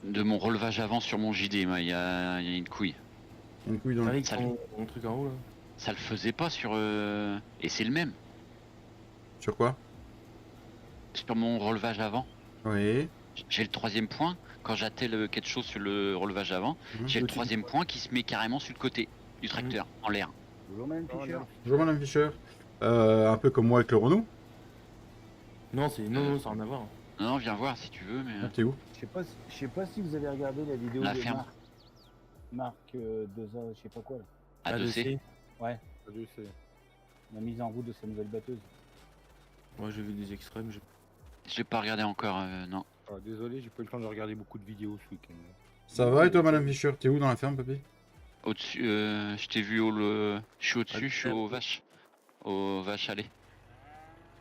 Speaker 2: De mon relevage avant sur mon JD, moi, il y a une couille.
Speaker 1: Il y a une couille dans le...
Speaker 5: avec
Speaker 2: Salut.
Speaker 5: ton truc en haut là.
Speaker 2: Ça le faisait pas sur... Et c'est le même.
Speaker 1: Sur quoi?
Speaker 2: Sur mon relevage avant.
Speaker 1: Oui.
Speaker 2: J'ai le troisième point. Quand j'attelle quelque chose sur le relevage avant, j'ai le troisième point qui se met carrément sur le côté du tracteur, en l'air.
Speaker 3: Bonjour, Madame Fischer.
Speaker 1: Bonjour, Madame Fischer. Un peu comme moi avec le Renault.
Speaker 5: Non, c'est non, ça n'a rien à voir.
Speaker 2: Non, non, viens voir si tu veux, mais...
Speaker 1: Ah, t'es où?
Speaker 3: Je sais pas si vous avez regardé la vidéo
Speaker 2: La
Speaker 3: de
Speaker 2: ferme.
Speaker 3: Marc 2A, je sais pas quoi là.
Speaker 2: A2C.
Speaker 3: Ouais,
Speaker 4: Ça doit être-
Speaker 3: la mise en route de sa nouvelle batteuse.
Speaker 5: Moi j'ai vu des extraits, mais j'ai...
Speaker 2: J'ai pas regardé encore, non.
Speaker 4: Ah, désolé, j'ai pas eu le temps de regarder beaucoup de vidéos ce week-end.
Speaker 1: Ça va et toi, Madame Fischer? T'es où dans la ferme, papy?
Speaker 2: Au-dessus, je t'ai vu je suis au-dessus, je suis aux vaches. Aux vaches à lait.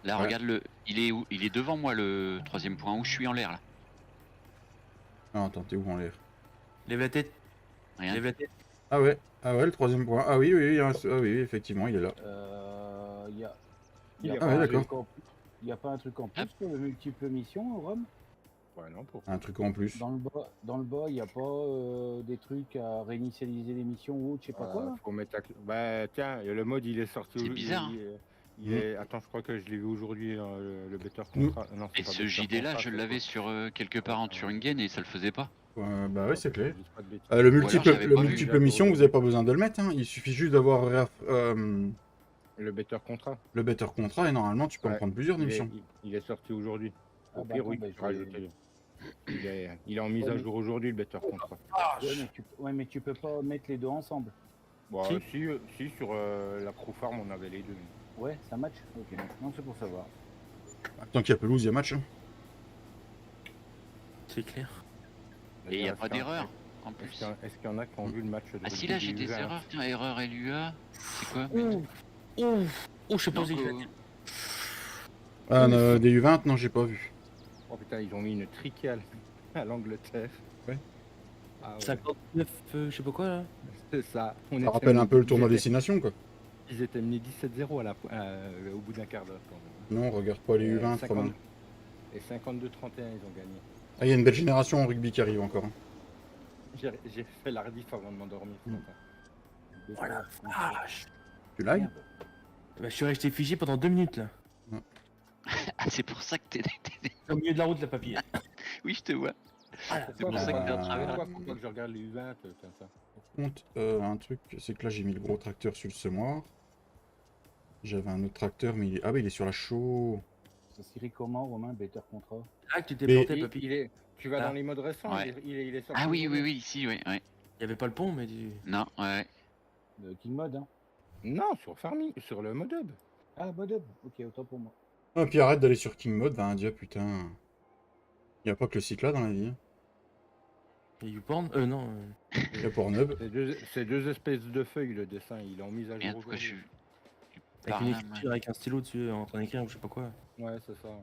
Speaker 2: Là,
Speaker 1: Ouais.
Speaker 2: regarde il est où? Il est devant moi le troisième point, où je suis en l'air là.
Speaker 1: Ah, attends, t'es où en l'air?
Speaker 5: Lève la tête,
Speaker 2: Rien.
Speaker 5: lève la tête.
Speaker 1: Ah ouais, le troisième point. Ah oui, oui, ah oui, effectivement, il est là.
Speaker 3: Il y a,
Speaker 4: Il y a
Speaker 1: Ah ouais, d'accord.
Speaker 3: il y a pas un truc en plus pour le multiple mission, Rome?
Speaker 4: Ouais, non, pourquoi?
Speaker 1: Un truc en plus.
Speaker 3: Dans le bas, il n'y a pas des trucs à réinitialiser l'émission ou autre, je sais pas quoi là.
Speaker 4: Faut mettre bah tiens, le mode il est sorti.
Speaker 2: C'est bizarre, hein.
Speaker 4: Il est... Attends, je crois que je l'ai vu aujourd'hui, le Better
Speaker 1: Nous-
Speaker 4: Contrat. Non, c'est
Speaker 2: Et
Speaker 4: pas
Speaker 2: ce
Speaker 4: Better
Speaker 2: JD là,
Speaker 4: Contrat,
Speaker 2: je
Speaker 4: c'est
Speaker 2: l'avais
Speaker 4: quoi?
Speaker 2: sur quelque part en Thuringen et ça le faisait pas.
Speaker 1: Bah ouais, c'est clair.
Speaker 4: Je dis pas de bêtises.
Speaker 1: Le
Speaker 2: alors,
Speaker 1: multiple,
Speaker 2: j'avais
Speaker 1: le
Speaker 2: pas vu.
Speaker 1: multiple mission, vous avez pas besoin de le mettre, hein. Il suffit juste d'avoir
Speaker 4: Le Better Contrat.
Speaker 1: le better contrat et normalement tu peux en
Speaker 4: Ouais.
Speaker 1: prendre plusieurs
Speaker 4: Il est,
Speaker 1: d'émissions.
Speaker 4: il est sorti aujourd'hui.
Speaker 3: Ah
Speaker 4: Au
Speaker 3: bah
Speaker 4: pire,
Speaker 3: attends,
Speaker 4: oui,
Speaker 3: bah,
Speaker 4: tu
Speaker 3: je
Speaker 4: peux
Speaker 3: vais-
Speaker 4: rajouter. Il est en mise à jour aujourd'hui, le Better Contrat.
Speaker 3: Ouais, mais tu peux pas mettre les deux ensemble.
Speaker 4: Bon,
Speaker 5: Si.
Speaker 4: si, sur la Crew Farm, on avait les deux.
Speaker 3: Ouais, ça match. Ok, non, c'est pour savoir.
Speaker 1: Tant qu'il y a pelouse, il y a match, hein.
Speaker 5: C'est clair.
Speaker 2: Et il n'y a
Speaker 4: D'ailleurs,
Speaker 2: pas
Speaker 4: est-ce qu'il y
Speaker 2: d'erreur en
Speaker 4: Est-ce
Speaker 2: plus.
Speaker 4: qu'il y en a qui ont vu le match de
Speaker 2: Ah si là j'ai des
Speaker 4: U20?
Speaker 2: erreurs, tiens, erreur LUA, c'est quoi?
Speaker 5: Je sais pas
Speaker 2: Non,
Speaker 5: si
Speaker 1: Des U20, non, j'ai pas vu.
Speaker 4: Oh putain, ils ont mis une tricale à l'Angleterre.
Speaker 1: Ouais.
Speaker 4: Ah ouais,
Speaker 5: 59, je sais pas quoi là.
Speaker 4: c'est ça. On
Speaker 1: Ça
Speaker 4: était
Speaker 1: rappelle un
Speaker 4: menés-
Speaker 1: peu le tournoi
Speaker 4: ils étaient-
Speaker 1: destination, quoi.
Speaker 4: Ils étaient menés 17-0 au bout d'un quart d'heure. quand même.
Speaker 1: Non, regarde pas les U20,
Speaker 4: 50
Speaker 1: Roman.
Speaker 4: Et 52-31, ils ont gagné.
Speaker 1: Ah, il y a une belle génération en rugby qui arrive encore, hein.
Speaker 4: J'ai fait la rediff avant de m'endormir ce matin.
Speaker 5: Voilà. Vache.
Speaker 1: Tu l'as?
Speaker 3: Merde.
Speaker 5: Bah, je suis resté figé pendant 2 minutes là.
Speaker 2: Ah c'est pour ça que t'es...
Speaker 5: Au milieu de la route, la papille.
Speaker 2: Oui je te vois.
Speaker 5: Voilà.
Speaker 2: C'est pour ça que t'es à travers.
Speaker 4: Pourquoi que je regarde les U20, tiens ça.
Speaker 1: Par contre, un truc, c'est que là j'ai mis le gros tracteur sur le semoir. J'avais un autre tracteur, mais il est... Ah bah il est sur la chaux.
Speaker 3: Ça s'écrit comment, Romain, Better Contrat?
Speaker 5: Là que tu t'es
Speaker 1: Mais-
Speaker 5: planté, papille.
Speaker 4: Tu vas
Speaker 5: Ah.
Speaker 4: dans les modes récents,
Speaker 2: Ouais.
Speaker 4: il est sorti.
Speaker 2: Ah oui oui
Speaker 4: aujourd'hui.
Speaker 2: oui ici ouais ouais.
Speaker 5: Il y avait pas le pont, mais
Speaker 2: Non ouais.
Speaker 3: De King Mode, hein?
Speaker 4: Non, sur Farming, sur le mode hub.
Speaker 3: Ah, Bodub. Ok, autant pour moi.
Speaker 1: Ah, puis arrête d'aller sur King Mode, va India, putain. Y a pas que le site là dans la vie, hein.
Speaker 5: il y a YouPorn. Non.
Speaker 1: Y a Pornhub.
Speaker 4: C'est deux espèces de feuilles, le dessin. Il est en mise à jour
Speaker 2: Merde pourquoi
Speaker 4: aujourd'hui.
Speaker 2: tu
Speaker 5: Avec
Speaker 2: parles
Speaker 5: une
Speaker 2: là,
Speaker 5: écriture, avec un stylo dessus, en train d'écrire ou je sais pas quoi.
Speaker 4: Ouais, c'est ça. Ouais.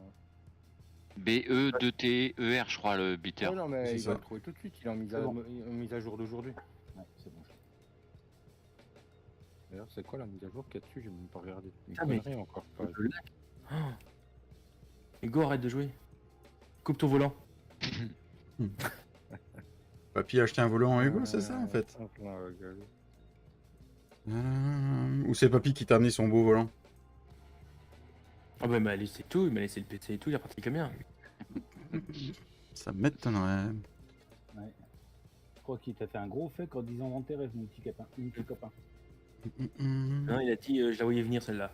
Speaker 2: B-E-2-T-E-R je crois le beater.
Speaker 4: Oh non, mais
Speaker 1: C'est
Speaker 4: il
Speaker 1: ça.
Speaker 4: va le trouver tout de suite. Il est en mise
Speaker 3: C'est
Speaker 4: à,
Speaker 3: bon.
Speaker 4: en mise à jour d'aujourd'hui.
Speaker 3: Ouais, c'est bon.
Speaker 4: D'ailleurs, c'est quoi la mise à jour qu'il y a dessus? J'ai même pas regardé. Une
Speaker 5: Ah, mais-
Speaker 4: connerie encore. Pas.
Speaker 5: Le lac. Oh. Hugo, arrête de jouer. Coupe ton volant.
Speaker 1: Papy a acheté un volant en Hugo, c'est ça en fait.
Speaker 4: hop là, regarde.
Speaker 1: Ou c'est Papy qui t'a amené son beau volant?
Speaker 5: Ah bah il m'a laissé tout, il m'a laissé le PC et tout, il est reparti comme bien.
Speaker 1: Ça m'étonnerait.
Speaker 3: Ouais. Je crois qu'il t'a fait un gros fuck en disant dans tes rêves, mon petit copain. Mon petit copain.
Speaker 5: Non, il a dit je la voyais venir celle-là.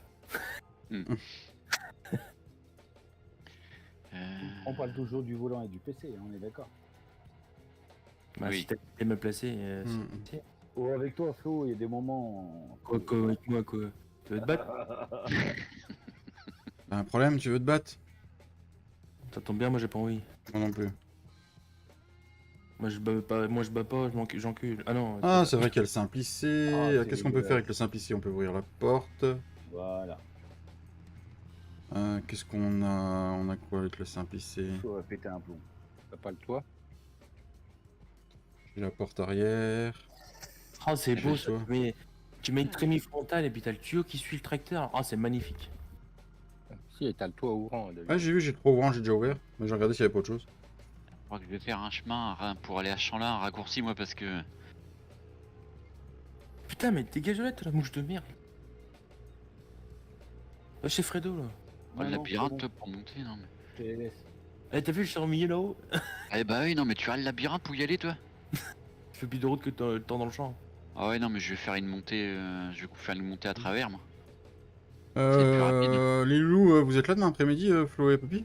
Speaker 3: On parle toujours du volant et du PC, hein, on est d'accord.
Speaker 5: Bah
Speaker 2: Oui.
Speaker 5: si t'as été me placer, c'est-
Speaker 3: Oh, avec toi, Flo, il y a des moments.
Speaker 5: quoi, avec moi quoi. Tu veux te battre?
Speaker 1: T'as un problème, tu veux te battre?
Speaker 5: Ça tombe bien, moi j'ai pas envie.
Speaker 1: Moi non plus.
Speaker 5: Moi je bats pas, j'encule. Ah non.
Speaker 1: Ah, c'est vrai qu'il y a le Simplicé.
Speaker 3: Ah, c'est
Speaker 1: Qu'est-ce qu'on peut faire avec le Simplicé? On peut ouvrir la porte.
Speaker 3: Voilà.
Speaker 1: Qu'est-ce qu'on a? On a quoi avec le Simplicé?
Speaker 3: Flo va péter un plomb.
Speaker 4: T'as pas le toit?
Speaker 1: J'ai la porte arrière.
Speaker 5: Ah c'est
Speaker 1: Je
Speaker 5: beau
Speaker 1: sais
Speaker 5: ça.
Speaker 1: pas.
Speaker 5: Tu mets une trémie frontale et puis t'as le tuyau qui suit le tracteur. Ah c'est magnifique.
Speaker 4: Si, et t'as le toit ouvrant.
Speaker 1: Ah, j'ai vu, j'ai trop ouvert, j'ai déjà ouvert. Mais j'ai regardé s'il y avait pas autre chose.
Speaker 2: Je crois que je vais faire un chemin pour aller à Chamlin, un raccourci moi parce que...
Speaker 5: Putain mais dégage de là, t'as la mouche de merde. Va chez Fredo là.
Speaker 2: le
Speaker 3: non,
Speaker 2: labyrinthe
Speaker 3: c'est bon.
Speaker 2: pour monter non mais...
Speaker 3: Je te les laisse.
Speaker 5: Eh t'as vu, je suis remis là-haut.
Speaker 2: Eh bah oui non mais tu as le labyrinthe pour y aller toi.
Speaker 5: Je fais plus de route que le temps dans le champ.
Speaker 2: Ah ouais non mais je vais faire une montée, je vais faire une montée à travers moi. plus rapide.
Speaker 1: Les loups, vous êtes là demain après-midi, Flo et Papy?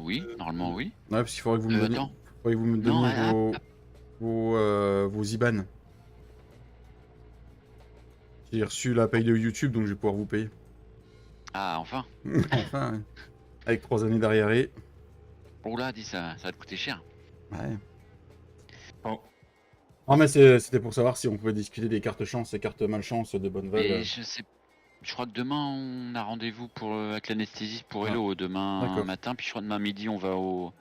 Speaker 2: Oui, normalement oui.
Speaker 1: Ouais, parce qu'il faudrait que vous me donniez,
Speaker 2: Attends.
Speaker 1: faudrait que vous me
Speaker 2: Non,
Speaker 1: donniez vos IBAN. J'ai reçu la paye de YouTube, donc je vais pouvoir vous payer.
Speaker 2: Ah enfin.
Speaker 1: Enfin, ouais. Avec 3 années d'arriéré.
Speaker 2: Oh là dis ça va te coûter cher.
Speaker 1: Ouais.
Speaker 5: Bon.
Speaker 1: Non, mais c'était pour savoir si on pouvait discuter des cartes chance et cartes malchance de bonne
Speaker 2: Mais
Speaker 1: valeur.
Speaker 2: je sais... Je crois que demain on a rendez-vous pour avec l'anesthésiste pour
Speaker 1: Ah.
Speaker 2: Hello demain
Speaker 1: D'accord.
Speaker 2: matin, puis je crois demain midi on va au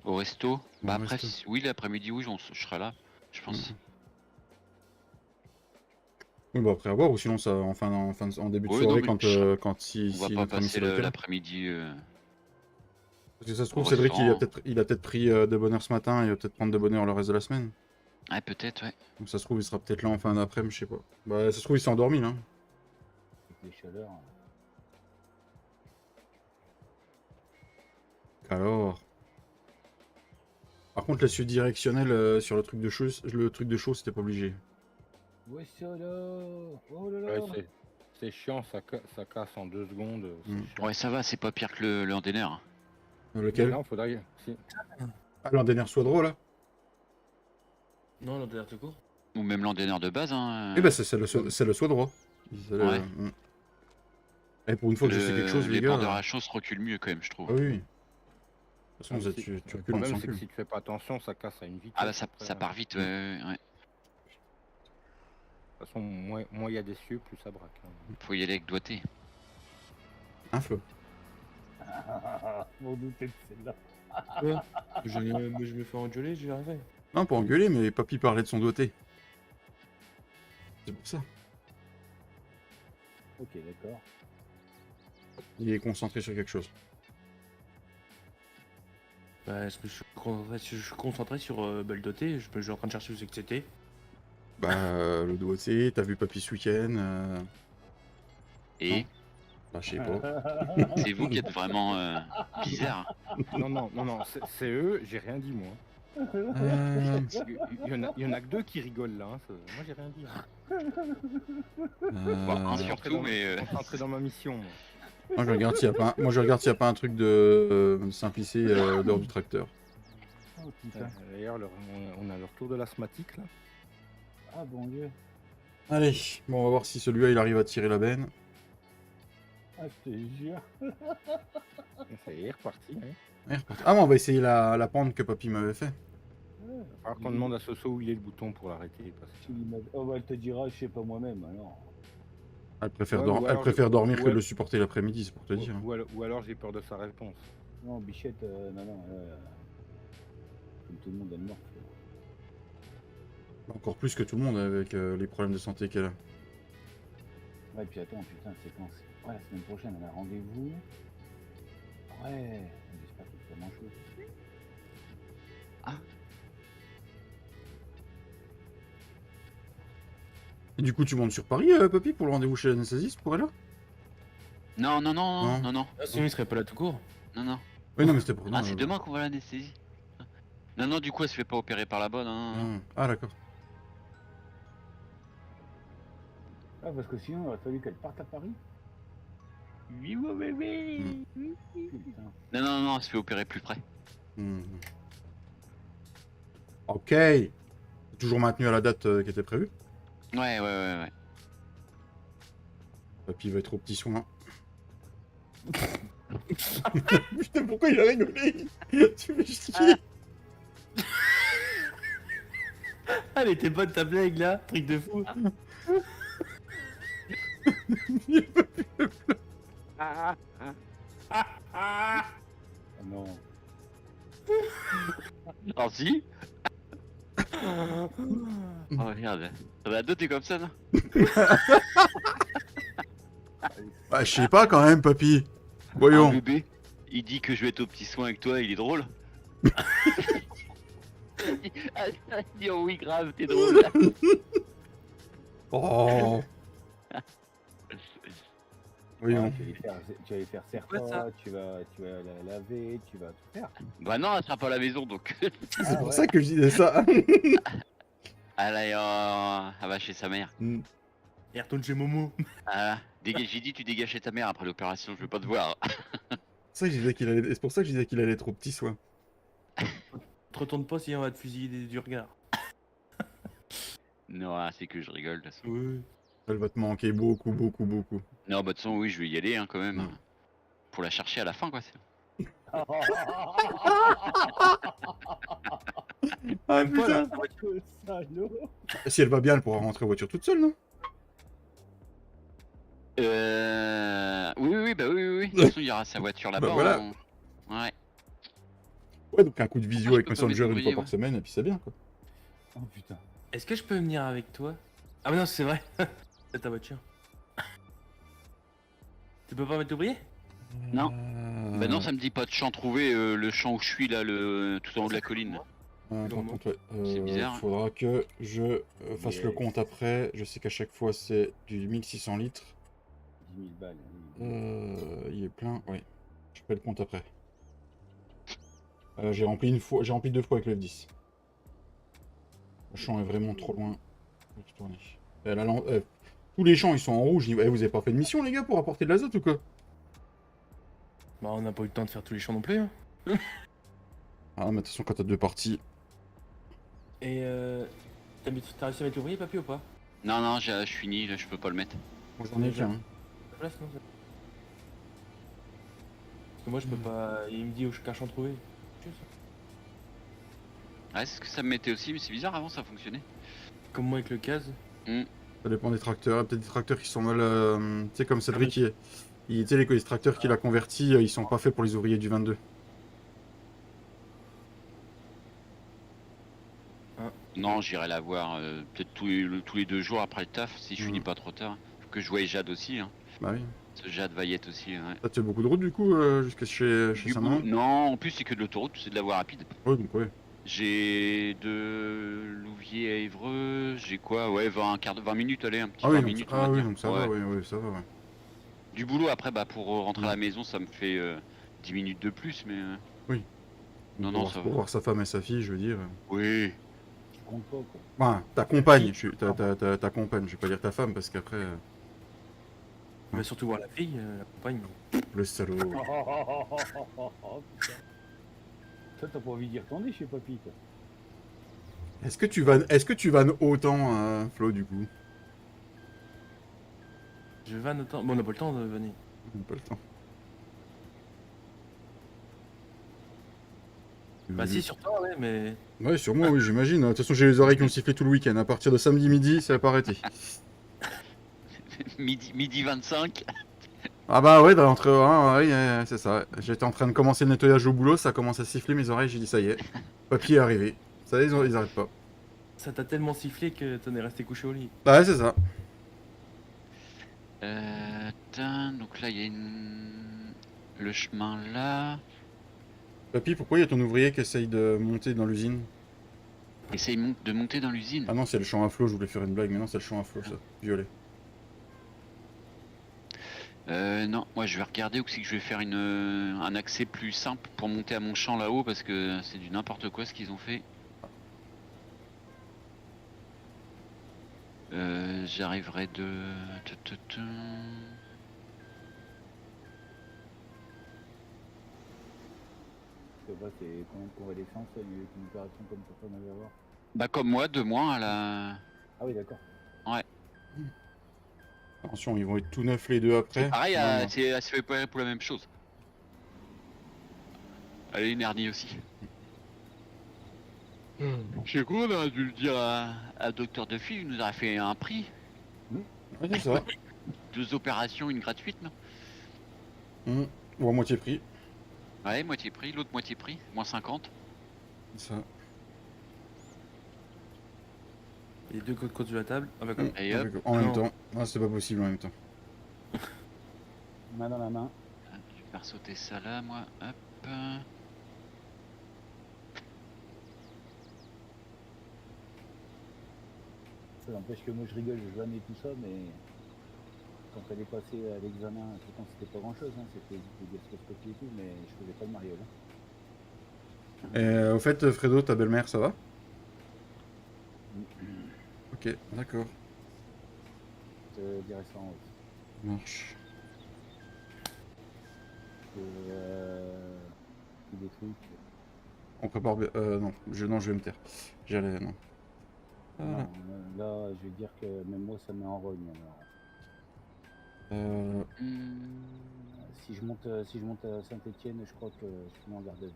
Speaker 2: resto. Bah
Speaker 1: Au
Speaker 2: après
Speaker 1: resto.
Speaker 2: oui l'après-midi oui je serai là, je pense.
Speaker 1: Mhm. Oui, bah après avoir, ou sinon ça en début de
Speaker 2: Oui,
Speaker 1: soirée
Speaker 2: non, mais
Speaker 1: quand
Speaker 2: je-
Speaker 1: quand si
Speaker 2: On va
Speaker 1: si
Speaker 2: pas
Speaker 1: notre ami
Speaker 2: passer
Speaker 1: Sébastien.
Speaker 2: l'après-midi
Speaker 1: Parce que ça se trouve,
Speaker 2: Au
Speaker 1: Cédric,
Speaker 2: restaurant.
Speaker 1: il a peut-être pris de bonne heure ce matin et il va peut-être prendre de bonne heure le reste de la semaine.
Speaker 2: Ouais, peut-être, ouais.
Speaker 1: Donc ça se trouve, il sera peut-être là en fin d'après-midi, je sais pas. Bah, ça se trouve, il s'est endormi, là.
Speaker 3: Avec les chaleurs.
Speaker 1: Alors. Par contre, la suite directionnelle sur le truc de chaud, c'était pas obligé.
Speaker 3: Ouais, ça là. Oh là là.
Speaker 4: Ouais, c'est chiant, ça casse en 2 secondes. C'est
Speaker 1: Mm.
Speaker 4: chiant.
Speaker 2: Ouais, ça va, c'est pas pire que le Andener.
Speaker 1: Lequel?
Speaker 4: Non, faudrait. Si.
Speaker 1: Ah, l'Andener soit drôle, là.
Speaker 5: Non, l'antenne tout court.
Speaker 2: Ou même l'Andener de base, hein.
Speaker 1: Eh ben, c'est le soit droit.
Speaker 2: Ouais.
Speaker 1: Et pour une fois que je sais quelque chose, les
Speaker 2: les
Speaker 1: gars.
Speaker 2: bords de rachon se reculent mieux quand même, je trouve.
Speaker 1: Ah oui, oui. De toute façon,
Speaker 4: Le
Speaker 1: tu recules, on
Speaker 4: problème,
Speaker 1: s'en
Speaker 4: c'est que
Speaker 1: recule.
Speaker 4: si tu fais pas attention, ça casse à une vitesse.
Speaker 2: Ah bah ça
Speaker 4: après,
Speaker 2: part vite, ouais.
Speaker 4: De toute façon, moins il y a d'essieux, plus ça braque. Hein.
Speaker 2: Faut y aller avec doigté.
Speaker 1: Un Flo.
Speaker 3: M'en doutais de celle-là.
Speaker 5: Ouais. Je me fais engueuler, j'y arriverai.
Speaker 1: Non, pas engueuler, mais papy parlait de son doigté. C'est pour ça.
Speaker 3: Ok, d'accord.
Speaker 1: Il est concentré sur quelque chose.
Speaker 5: Bah, est-ce que je suis concentré sur le doté, je suis en train de chercher où c'est que c'était.
Speaker 1: Bah, le doigté, t'as vu papy ce week-end
Speaker 2: Et
Speaker 1: Bah, je sais pas.
Speaker 2: c'est vous qui êtes vraiment bizarre.
Speaker 4: Non, c'est eux, j'ai rien dit moi. Il y en a que 2 qui rigolent là. Hein. Moi j'ai rien dit. Hein.
Speaker 2: Bon, un
Speaker 1: euh,
Speaker 2: surtout, mais
Speaker 4: Concentré dans ma mission. Moi.
Speaker 1: Moi, je regarde s'il y a pas un truc de Saint-Picé dehors du tracteur.
Speaker 3: Oh putain.
Speaker 4: D'ailleurs, on a le retour de l'asthmatique là.
Speaker 3: Ah bon Dieu.
Speaker 1: Allez, bon, on va voir si celui-là, il arrive à tirer la benne.
Speaker 3: Ah, je te jure.
Speaker 4: Ça y est, reparti. Hein.
Speaker 1: Ouais, reparti. Ah, bon, on va essayer la pente que papy m'avait fait.
Speaker 4: Alors qu'on demande à Soso où il est le bouton pour l'arrêter. Parce que...
Speaker 3: Oh bah elle te dira, je sais pas moi-même alors.
Speaker 1: Elle préfère,
Speaker 4: Ouais, ou
Speaker 1: elle
Speaker 4: alors
Speaker 1: préfère dormir que de
Speaker 4: ouais.
Speaker 1: le supporter l'après-midi, c'est pour te dire.
Speaker 4: Ou alors j'ai peur de sa réponse.
Speaker 3: Non, Bichette, non, comme tout le monde, elle meurt.
Speaker 1: Encore plus que tout le monde avec les problèmes de santé qu'elle a.
Speaker 3: Ouais, puis attends, putain, c'est quand ouais, la semaine prochaine, on a rendez-vous. Ouais, j'espère que c'est pas manchot.
Speaker 1: Et du coup, tu montes sur Paris, papy, pour le rendez-vous chez l'anesthésiste pour elle là?
Speaker 2: non, non, non,
Speaker 1: Non.
Speaker 2: non, non,
Speaker 5: Ah, sinon il serait pas là tout court.
Speaker 2: non, non.
Speaker 1: Oui, non, mais c'était pour.
Speaker 2: Ah, c'est demain qu'on va à l'anesthésie. Non, non, du coup, elle se fait pas opérer par là-bas, non.
Speaker 1: Ah, d'accord.
Speaker 3: Ah, parce que sinon, il aurait fallu qu'elle parte à Paris.
Speaker 2: Oui, oui, oui, oui.
Speaker 3: Putain.
Speaker 2: Non, non, non, elle se fait opérer plus près.
Speaker 1: Ok. Toujours maintenu à la date qui était prévue.
Speaker 2: Ouais, ouais, ouais, ouais.
Speaker 1: Papy va être au petit soin. Putain, pourquoi il a rigolé? Tu fais chier.
Speaker 5: Ah, elle était bonne ta blague là, truc de fou.
Speaker 3: Ah non.
Speaker 2: Alors si. Oh regarde, ça va doter comme ça, non?
Speaker 1: Bah, je sais pas quand même, papy.
Speaker 2: Un
Speaker 1: Voyons.
Speaker 2: bébé, il dit que je vais être au petit soin avec toi, il est drôle. Il dit oh oui grave, t'es drôle.
Speaker 1: Oh. Voyons.
Speaker 3: Tu vas les faire
Speaker 5: quoi, ça
Speaker 3: serre-toi, tu vas la laver, tu vas tout faire.
Speaker 2: Bah non, elle sera pas à la maison donc.
Speaker 1: C'est pour ça que je disais ça.
Speaker 2: Elle va chez sa mère.
Speaker 5: Et retourne chez Momo.
Speaker 2: Ah, j'ai dit tu dégages chez ta mère après l'opération, je veux pas te voir.
Speaker 1: C'est pour ça que je disais qu'il allait être au petit soin.
Speaker 5: Te retourne pas si on va te fusiller du regard.
Speaker 2: Non, c'est que je rigole de toute façon.
Speaker 5: Ouais.
Speaker 1: Elle va te manquer beaucoup, beaucoup, beaucoup.
Speaker 2: Non, bah de toute façon, oui, je vais y aller hein, quand même.
Speaker 1: Mm.
Speaker 2: Pour la chercher à la fin, quoi.
Speaker 1: Ah,
Speaker 5: Même pas là.
Speaker 3: Le salaud.
Speaker 1: Si elle va bien, elle pourra rentrer en voiture toute seule, non?
Speaker 2: Oui, oui, bah oui, oui, oui. De toute façon, il y aura sa voiture là-bas.
Speaker 1: Bah, voilà.
Speaker 2: Ouais.
Speaker 1: Ouais, donc un coup de visio
Speaker 2: je
Speaker 1: avec
Speaker 2: peux pas
Speaker 1: Messenger une fois
Speaker 2: m'ébrouiller,
Speaker 1: par
Speaker 2: ouais.
Speaker 1: semaine, et puis c'est bien, quoi.
Speaker 3: Oh putain.
Speaker 5: Est-ce que je peux venir avec toi? Ah mais non, c'est vrai. C'est ta voiture. Tu peux pas mettre l'ouvrier?
Speaker 2: Non. Bah non, ça me dit pas de champ trouvé, le champ où je suis là, tout en haut de la colline.
Speaker 1: Par contre, ouais,
Speaker 2: C'est bizarre.
Speaker 1: faudra que je fasse le
Speaker 3: Yes.
Speaker 1: compte après. Je sais qu'à chaque fois, c'est du 1600 litres.
Speaker 3: 10 000 balles.
Speaker 1: Il est plein, oui. Je fais le compte après. J'ai rempli une fois, j'ai rempli 2 fois avec le F10. Le champ est vraiment trop loin. Je vais retourner. Tous les champs ils sont en rouge. Vous avez pas fait de mission les gars pour apporter de l'azote ou quoi?
Speaker 5: Bah, on n'a pas eu le temps de faire tous les champs non plus. Hein.
Speaker 1: Ah mais de toute façon quand t'as 2 parties.
Speaker 5: Et t'as réussi à mettre l'ouvrier, papy, ou pas?
Speaker 2: Non, non, je suis fini, là, je peux pas le mettre.
Speaker 1: Moi j'en ai qu'un. hein.
Speaker 5: La place, non? Parce que moi, je peux pas. Il me dit où je cache en trouver.
Speaker 2: Ouais, c'est ce que ça me mettait aussi, mais c'est bizarre, avant ça fonctionnait.
Speaker 5: Comme moi avec le case.
Speaker 1: Ça dépend des tracteurs. Il y a peut-être des tracteurs qui sont mal. Tu sais comme Cédric tu sais les tracteurs qu'il a convertis, ils sont pas faits pour les ouvriers du 22.
Speaker 2: Non, j'irai la voir peut-être tous les 2 jours après le taf, si je finis pas trop tard. Faut que je voie Jade aussi, hein.
Speaker 1: Bah oui.
Speaker 2: Ce Jade Vaillette aussi, ouais.
Speaker 1: Là tu as beaucoup de route du coup jusqu'à chez
Speaker 2: Du
Speaker 1: sa
Speaker 2: coup,
Speaker 1: maman.
Speaker 2: non, en plus c'est que de l'autoroute, c'est de la voie rapide.
Speaker 1: Ouais donc ouais.
Speaker 2: J'ai de Louviers à Évreux, j'ai quoi? Ouais, 20 minutes, allez, un petit
Speaker 1: Ah
Speaker 2: 20
Speaker 1: oui,
Speaker 2: minutes, on
Speaker 1: ah
Speaker 2: va
Speaker 1: oui
Speaker 2: dire.
Speaker 1: donc ça
Speaker 2: Ouais.
Speaker 1: va, ouais, ça va, ouais.
Speaker 2: Du boulot après, bah pour rentrer à la
Speaker 1: Mm.
Speaker 2: maison, ça me fait 10 minutes de plus, mais
Speaker 1: Oui.
Speaker 2: non,
Speaker 1: Donc,
Speaker 2: non,
Speaker 1: pour
Speaker 2: ça
Speaker 1: voir, pour
Speaker 2: va.
Speaker 1: voir sa femme et sa fille, je veux dire.
Speaker 2: Oui.
Speaker 3: Tu comptes pas, quoi.
Speaker 1: Enfin, ta compagne, ta compagne, je vais pas dire ta femme parce qu'après,
Speaker 5: On va surtout voir la fille, la compagne.
Speaker 1: le salaud.
Speaker 3: Putain. Toi, t'as pas envie d'y retourner chez Papy, toi.
Speaker 1: Est-ce que tu vannes autant, Flo, du coup?
Speaker 5: Je vanne autant. Bon, on n'a pas le temps de vanner.
Speaker 1: On n'a pas le temps.
Speaker 5: Bah, si, sur toi, ouais, mais.
Speaker 1: Ouais, sur moi, oui, j'imagine. De toute façon, j'ai les oreilles qui ont sifflé tout le week-end. À partir de samedi midi, ça n'a pas arrêté.
Speaker 2: midi 25.
Speaker 1: Ah bah ouais, d'entre ouais, c'est ça. J'étais en train de commencer le nettoyage au boulot, ça commence à siffler mes oreilles, j'ai dit ça y est. Papier est arrivé. Ça y est, ils arrêtent pas.
Speaker 5: Ça t'a tellement sifflé que t'en es resté couché au lit.
Speaker 1: Bah ouais, c'est ça.
Speaker 2: Donc là, il y a le chemin là.
Speaker 1: Papy, pourquoi il y a ton ouvrier qui essaye de monter dans l'usine?
Speaker 2: Essaye de monter dans l'usine.
Speaker 1: Ah non, c'est le champ à flot, je voulais faire une blague, mais non, c'est le champ à flot, ça. Violet.
Speaker 2: Non, moi je vais regarder où c'est que je vais faire un accès plus simple pour monter à mon champ là-haut parce que c'est du n'importe quoi ce qu'ils ont fait. J'arriverai de...
Speaker 3: Je sais pas, c'est combien de convalescence, une opération comme ça, on avait à voir.
Speaker 2: Bah comme moi, 2 mois à la...
Speaker 3: Ah oui, d'accord.
Speaker 1: Attention, ils vont être tout neufs les deux après.
Speaker 2: Pareil,
Speaker 1: Non, non.
Speaker 2: c'est assez préparé pour la même chose. Elle est une hernie aussi. Chez quoi, on a dû le dire à Docteur Duffy, il nous a fait un prix.
Speaker 1: Ouais, c'est ça.
Speaker 2: 2 opérations, une gratuite, non?
Speaker 1: Ou à moitié prix.
Speaker 2: Ouais, moitié prix, l'autre moitié prix, moins 50.
Speaker 1: C'est ça.
Speaker 5: Les deux côtes de la table. Ah, bah, comme.
Speaker 2: Et hop,
Speaker 1: En même
Speaker 5: Non.
Speaker 1: temps. Ah, c'est pas possible en même temps.
Speaker 3: Main dans la main.
Speaker 2: je vais faire sauter ça là, moi. Hop.
Speaker 3: Ça n'empêche que moi je rigole, je vanne et tout ça, mais quand elle est passée à l'examen, pourtant c'était pas grand chose, hein, c'était des gastroscopies et tout, mais je faisais pas de mariole. Hein.
Speaker 1: Et au fait, Fredo, ta belle-mère, ça va? Ok, d'accord.
Speaker 3: Je te dirais ça en haut.
Speaker 1: Ça marche.
Speaker 3: Des trucs.
Speaker 1: On prépare. Non, non, je vais me taire. J'allais. Non. Voilà.
Speaker 3: Non, là, je vais dire que même moi ça met en rogne. Alors.
Speaker 2: Hmm.
Speaker 3: Si je monte à Saint-Etienne, je crois que je suis en garde à vue.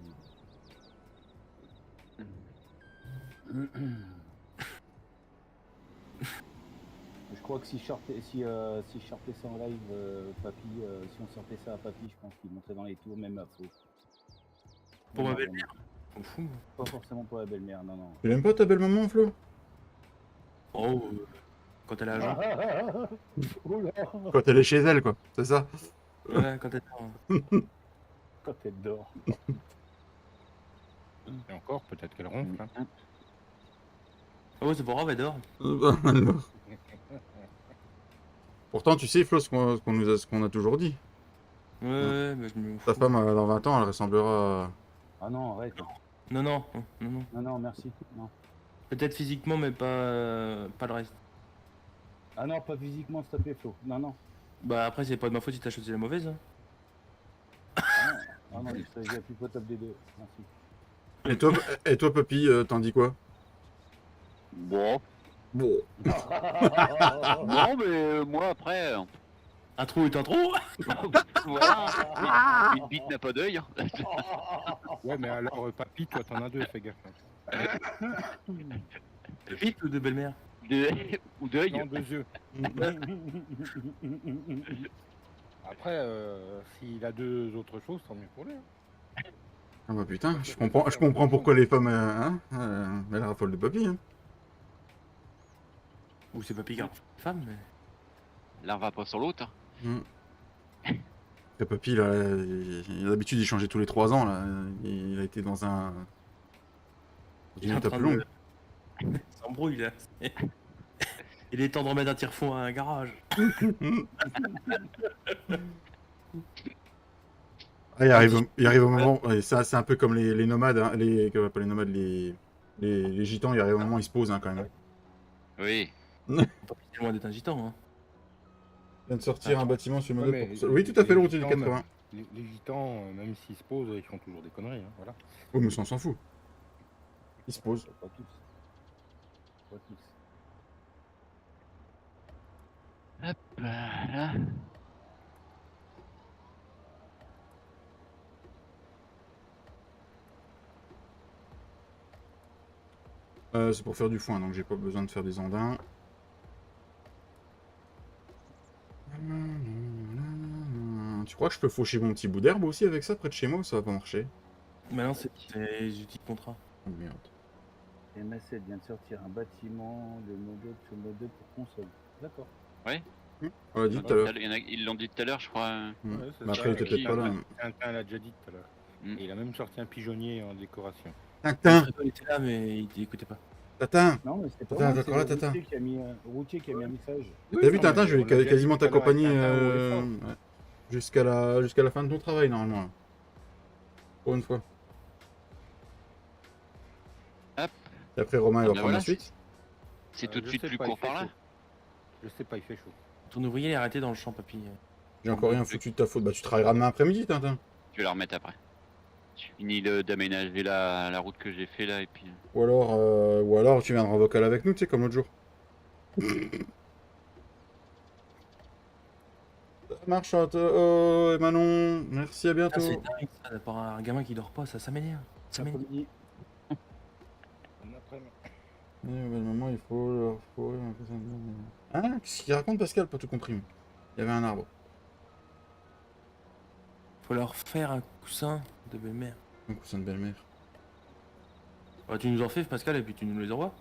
Speaker 3: Je crois que si je sortais ça en live, Papy, si on sortait ça à Papy, je pense qu'il monterait dans les tours, même à faux.
Speaker 5: Pour ma
Speaker 3: Non,
Speaker 5: belle-mère On fout.
Speaker 3: pas forcément pour la belle-mère, non, non.
Speaker 1: Tu l'aimes pas ta belle-maman, Flo?
Speaker 5: Oh, quand elle a agent.
Speaker 3: Oh là.
Speaker 1: Quand elle est chez elle, quoi. C'est ça?
Speaker 5: Ouais, quand elle a.
Speaker 3: quand elle dort.
Speaker 4: Et encore, peut-être qu'elle ronfle. Hein.
Speaker 5: Ah ouais, c'est pas grave, elle dort.
Speaker 1: Alors. Pourtant, tu sais, Flo, ce qu'on a toujours dit.
Speaker 5: Ouais, mais je me
Speaker 1: Ta
Speaker 5: fous.
Speaker 1: femme, dans 20 ans, elle ressemblera à...
Speaker 3: Ah non, arrête.
Speaker 5: Non, non, non, non, non.
Speaker 3: Non, non, merci. Non.
Speaker 5: Peut-être physiquement, mais pas le reste.
Speaker 3: Ah non, pas physiquement, s'il te plaît, Flo. Non, non.
Speaker 5: Bah après, c'est pas de ma faute si t'as choisi la mauvaise. Hein.
Speaker 3: Ah non, il serait la plus potable des deux. Merci.
Speaker 1: Et toi, papy, t'en dis quoi?
Speaker 2: Bon.
Speaker 1: Bon.
Speaker 2: Non, mais moi après.
Speaker 5: Un trou est un trou.
Speaker 2: Voilà. Une bite n'a pas d'œil. Hein.
Speaker 4: Ouais, mais alors, papy, toi, t'en as deux, fais gaffe.
Speaker 5: Vite ou de belle-mère.
Speaker 2: Ou d'œil.
Speaker 4: Non, deux yeux. Après, s'il a deux autres choses, tant mieux pour lui. Hein.
Speaker 1: Ah bah putain, je comprends pourquoi les femmes, elles raffolent de papy. Hein.
Speaker 5: Ou c'est pas pire femme, mais.
Speaker 2: L'un va pas sur l'autre. Hein.
Speaker 1: Le papy, là, il a l'habitude d'y changer tous les 3 ans, là. Il a été dans un... Dans une étape plus longue.
Speaker 5: Il s'embrouille là. Il est temps de remettre un tire-fond à un garage.
Speaker 1: Ah, il arrive au moment... ouais, ça, c'est un peu comme les nomades, hein, pas les nomades, les gitans, il arrive au moment où ils se posent, hein, quand même.
Speaker 2: Oui.
Speaker 5: C'est loin d'être un gitan. Hein.
Speaker 1: Il vient de sortir un bâtiment sur le
Speaker 4: Ouais,
Speaker 1: modèle
Speaker 4: mais
Speaker 1: pour... Oui, tout à fait, le routier du
Speaker 4: gitans,
Speaker 1: 80.
Speaker 4: Les gitans, même s'ils se posent, ils font toujours des conneries. Hein, voilà.
Speaker 1: Oh, mais ça, on s'en fout. Il se pose.
Speaker 3: Pas tous. Pas tous.
Speaker 2: Voilà.
Speaker 1: C'est pour faire du foin, donc j'ai pas besoin de faire des andins. Tu crois que je peux faucher mon petit bout d'herbe aussi avec ça près de chez moi ou ça va pas marcher?
Speaker 5: Maintenant, c'est les outils de contrat.
Speaker 1: Oh merde.
Speaker 3: MS7 vient de sortir un bâtiment, le modèle sur modèle pour console. D'accord.
Speaker 1: On l'a dit tout à l'heure.
Speaker 2: Ils l'ont dit tout à l'heure, je crois.
Speaker 1: Mm.
Speaker 4: Ouais, c'est
Speaker 1: Mais
Speaker 4: ça.
Speaker 1: après, il était
Speaker 2: Qui-
Speaker 1: peut-être pas là.
Speaker 4: Tintin l'a déjà dit tout à l'heure.
Speaker 2: Mm.
Speaker 4: Et il a même sorti un pigeonnier en décoration.
Speaker 1: Tintin!
Speaker 5: Il était là, mais il écoutait pas.
Speaker 1: Tintin!
Speaker 3: Non, mais c'est pas
Speaker 1: Attends,
Speaker 3: moi,
Speaker 1: d'accord,
Speaker 3: c'est
Speaker 1: là,
Speaker 3: le
Speaker 1: Tata.
Speaker 3: routier qui a mis un message.
Speaker 1: T'as vu, Tintin, je vais
Speaker 4: on l'a déjà
Speaker 1: quasiment
Speaker 4: dit tout à l'heure avec
Speaker 1: t'accompagner
Speaker 4: Tintin au effort.
Speaker 1: ouais, jusqu'à la fin de ton travail, normalement. Là. Pour une fois.
Speaker 2: Hop.
Speaker 1: Et après, Romain, il va
Speaker 2: Ah, bah
Speaker 1: prendre la
Speaker 2: voilà,
Speaker 1: suite.
Speaker 2: C'est tout de
Speaker 4: Je
Speaker 2: suite
Speaker 4: sais
Speaker 2: plus
Speaker 4: pas,
Speaker 2: court
Speaker 4: il fait
Speaker 2: par là.
Speaker 4: chaud. Je sais pas, il fait chaud.
Speaker 5: Ton ouvrier est arrêté dans le champ, papy.
Speaker 1: J'ai encore rien foutu de ta faute. Bah, tu travailleras demain après-midi, Tintin.
Speaker 2: Je vais la remettre après. Je finis d'aménager la route que j'ai fait là et puis.
Speaker 1: Ou alors tu viendras en vocal avec nous, tu sais, comme l'autre jour. Ça marche, oh, et Manon, merci, à bientôt.
Speaker 5: Ah, c'est dingue ça, d'avoir un gamin qui dort pas, ça m'énerve. Ça m'énerve.
Speaker 3: Après-midi.
Speaker 4: Bon après-midi.
Speaker 1: Belle maman, il faut leur fourrer un peu ça. Hein? Qu'est-ce qu'il raconte, Pascal? Pas tout compris. Il y avait un arbre.
Speaker 5: Faut leur faire un coussin de belle-mère.
Speaker 1: Un coussin de belle-mère.
Speaker 5: Bah, tu nous en fais, Pascal, et puis tu nous les envoies.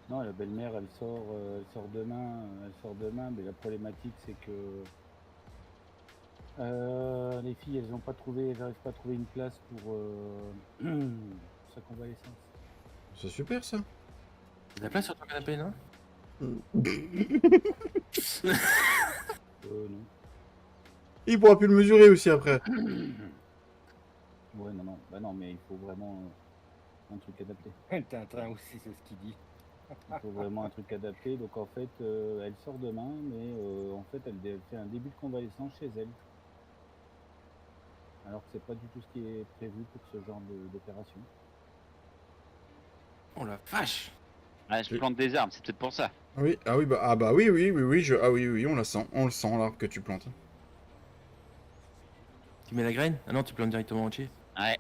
Speaker 3: Non, la belle-mère, elle sort demain, mais la problématique, c'est que les filles, elles n'arrivent pas à trouver une place pour sa convalescence.
Speaker 1: C'est super, ça.
Speaker 5: T'as de la place sur ton canapé, non?
Speaker 3: Non.
Speaker 1: Il pourra plus le mesurer aussi après.
Speaker 3: Ouais, non. Bah non, mais il faut vraiment un truc adapté.
Speaker 4: Tintin aussi, c'est ce qu'il dit.
Speaker 3: Il faut vraiment un truc adapté. Donc en fait, elle sort demain, mais en fait, elle fait un début de convalescence chez elle. Alors que c'est pas du tout ce qui est prévu pour ce genre d'opération.
Speaker 5: Oh la vache!
Speaker 2: Ah, je plante des arbres, c'est peut-être pour ça.
Speaker 1: Oui, ah oui, bah oui, oui, on le sent, l'arbre que tu plantes.
Speaker 5: Tu mets la graine? Ah non, tu plantes directement entier.
Speaker 2: Ouais.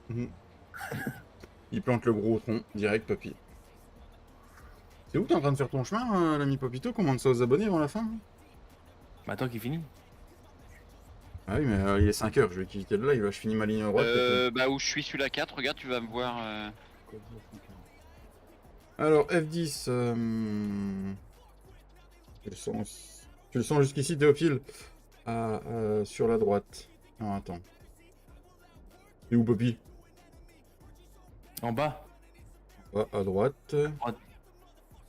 Speaker 1: Il plante le gros tronc, direct, papy. C'est où t'es en train de faire ton chemin, l'ami Papito? Commande ça aux abonnés avant la fin. Hein.
Speaker 5: Bah attends qu'il finit.
Speaker 1: Ah oui, mais il est 5h, je vais quitter le live, je finis ma ligne droite.
Speaker 2: Bah où je suis sur la 4, regarde, tu vas me voir.
Speaker 1: Alors, F10. Tu le sens jusqu'ici, Théophile? sur la droite. Non, attends. C'est où, Poppy?
Speaker 5: En bas,
Speaker 1: À droite.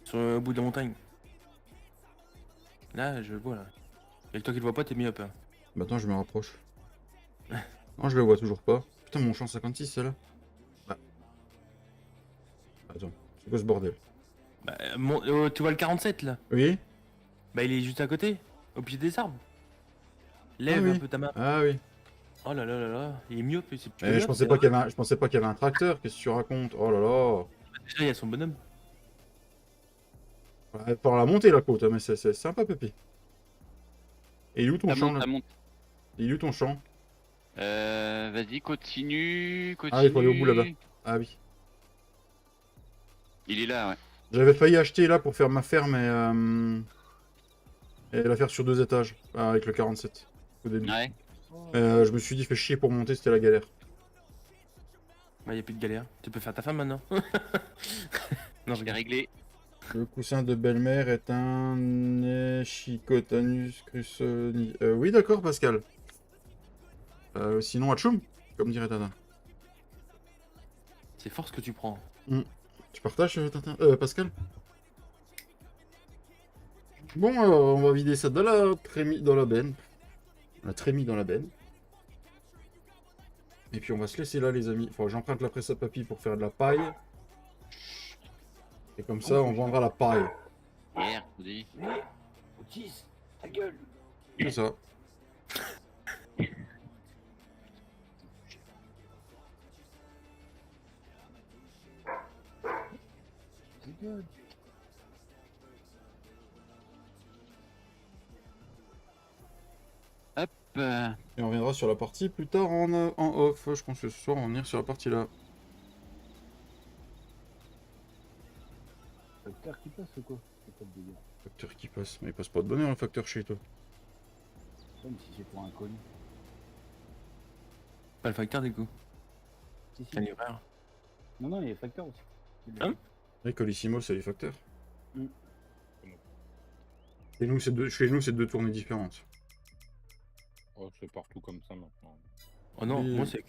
Speaker 5: sur le bout de la montagne. Là, je le vois là. Et toi qui le vois pas, t'es mis up. Hein.
Speaker 1: Bah attends, je me rapproche. Non, je le vois toujours pas. Putain, mon champ 56, c'est là. Bah. Attends, c'est quoi ce bordel?
Speaker 5: Bah, tu vois le 47 là?
Speaker 1: Oui?
Speaker 5: Bah, il est juste à côté, au pied des arbres. Lève
Speaker 1: oui.
Speaker 5: un peu ta main.
Speaker 1: Ah oui.
Speaker 5: Oh là là là là, il est myope. C'est plus
Speaker 1: Eh, je pensais pas qu'il y avait un... je pensais pas qu'il y avait un tracteur, qu'est-ce que tu racontes? Oh là là.
Speaker 5: Déjà, il y a son bonhomme.
Speaker 1: Ouais, par la montée la côte, hein, mais c'est sympa, Pépi. Et il est où ton
Speaker 2: Ça
Speaker 1: champ
Speaker 2: monte,
Speaker 1: là?
Speaker 2: ça monte.
Speaker 1: Il est où ton champ?
Speaker 2: Vas-y, continue,
Speaker 1: Ah, il faut aller au bout là-bas.
Speaker 2: continue.
Speaker 1: Ah oui.
Speaker 2: Il est là, ouais.
Speaker 1: J'avais failli acheter là pour faire ma ferme et la faire sur 2 étages, avec le 47 au début.
Speaker 2: Ouais.
Speaker 1: Je me suis dit, fait chier pour monter, c'était la galère.
Speaker 5: Bah, y a plus de galère. Tu peux faire ta femme maintenant. Non, je
Speaker 2: Je l'ai
Speaker 5: rigole.
Speaker 2: réglé.
Speaker 1: Le coussin de belle-mère est un Echicotanus crussoni. Oui, d'accord, Pascal. Sinon, Hachoum, comme dirait Tata.
Speaker 5: C'est fort ce que tu prends.
Speaker 1: Tu partages, Tintin Pascal? Bon, on va vider ça dans la trémie, dans la benne. La trémie dans la benne. Et puis on va se laisser là, les amis. Faut que j'emprunte la presse à papy pour faire de la paille. Et comme ça, on vendra la paille.
Speaker 2: Hier, on dit.
Speaker 3: Otis, ta gueule.
Speaker 1: C'est ça.
Speaker 3: Ta gueule.
Speaker 1: Et on reviendra sur la partie plus tard en off. Je pense que ce soir, on va venir sur la partie là.
Speaker 3: Facteur qui passe ou quoi? C'est pas de dégâts.
Speaker 1: Facteur qui passe. Mais il passe pas de bonheur, le facteur chez toi.
Speaker 3: Comme si c'est pour un colis.
Speaker 5: Pas le facteur du coup.
Speaker 3: Si, si.
Speaker 5: C'est un livreur.
Speaker 3: Non, non, il y a facteur aussi.
Speaker 5: Hein?
Speaker 1: Oui, Colissimo, c'est les facteurs.
Speaker 3: Mm.
Speaker 1: Chez nous, c'est deux tournées différentes.
Speaker 4: Oh, c'est partout comme ça maintenant.
Speaker 5: Oh non,
Speaker 1: Oui.
Speaker 5: moi c'est.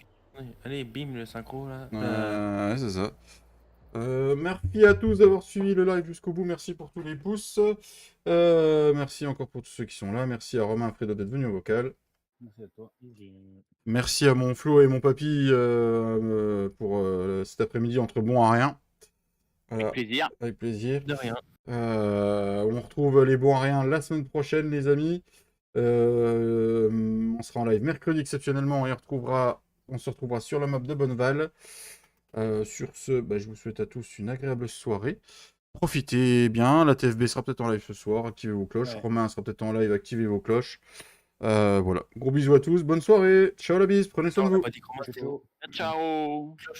Speaker 5: Allez, bim, le synchro là.
Speaker 1: Ouais, c'est ça. Merci à tous d'avoir suivi le live jusqu'au bout. Merci pour tous les pouces. Merci encore pour tous ceux qui sont là. Merci à Romain et Fredo d'être venus au vocal.
Speaker 3: Merci à toi.
Speaker 1: Merci à mon Flo et mon papy pour cet après-midi entre bon à rien. Voilà,
Speaker 2: Avec plaisir.
Speaker 1: avec plaisir.
Speaker 5: De rien.
Speaker 1: On retrouve les bons à rien la semaine prochaine, les amis. On sera en live mercredi exceptionnellement. On se retrouvera sur la map de Bonneval. Sur ce, je vous souhaite à tous une agréable soirée. Profitez bien. La TFB sera peut-être en live ce soir. Activez vos cloches.
Speaker 3: Ouais.
Speaker 1: Romain sera peut-être en live. Activez vos cloches. Voilà. Gros bisous à tous. Bonne soirée. Ciao la bise. Prenez soin de
Speaker 5: On a
Speaker 1: vous.
Speaker 5: pas dit comment c'était.
Speaker 3: Ciao.
Speaker 2: Ciao.
Speaker 5: Chaud.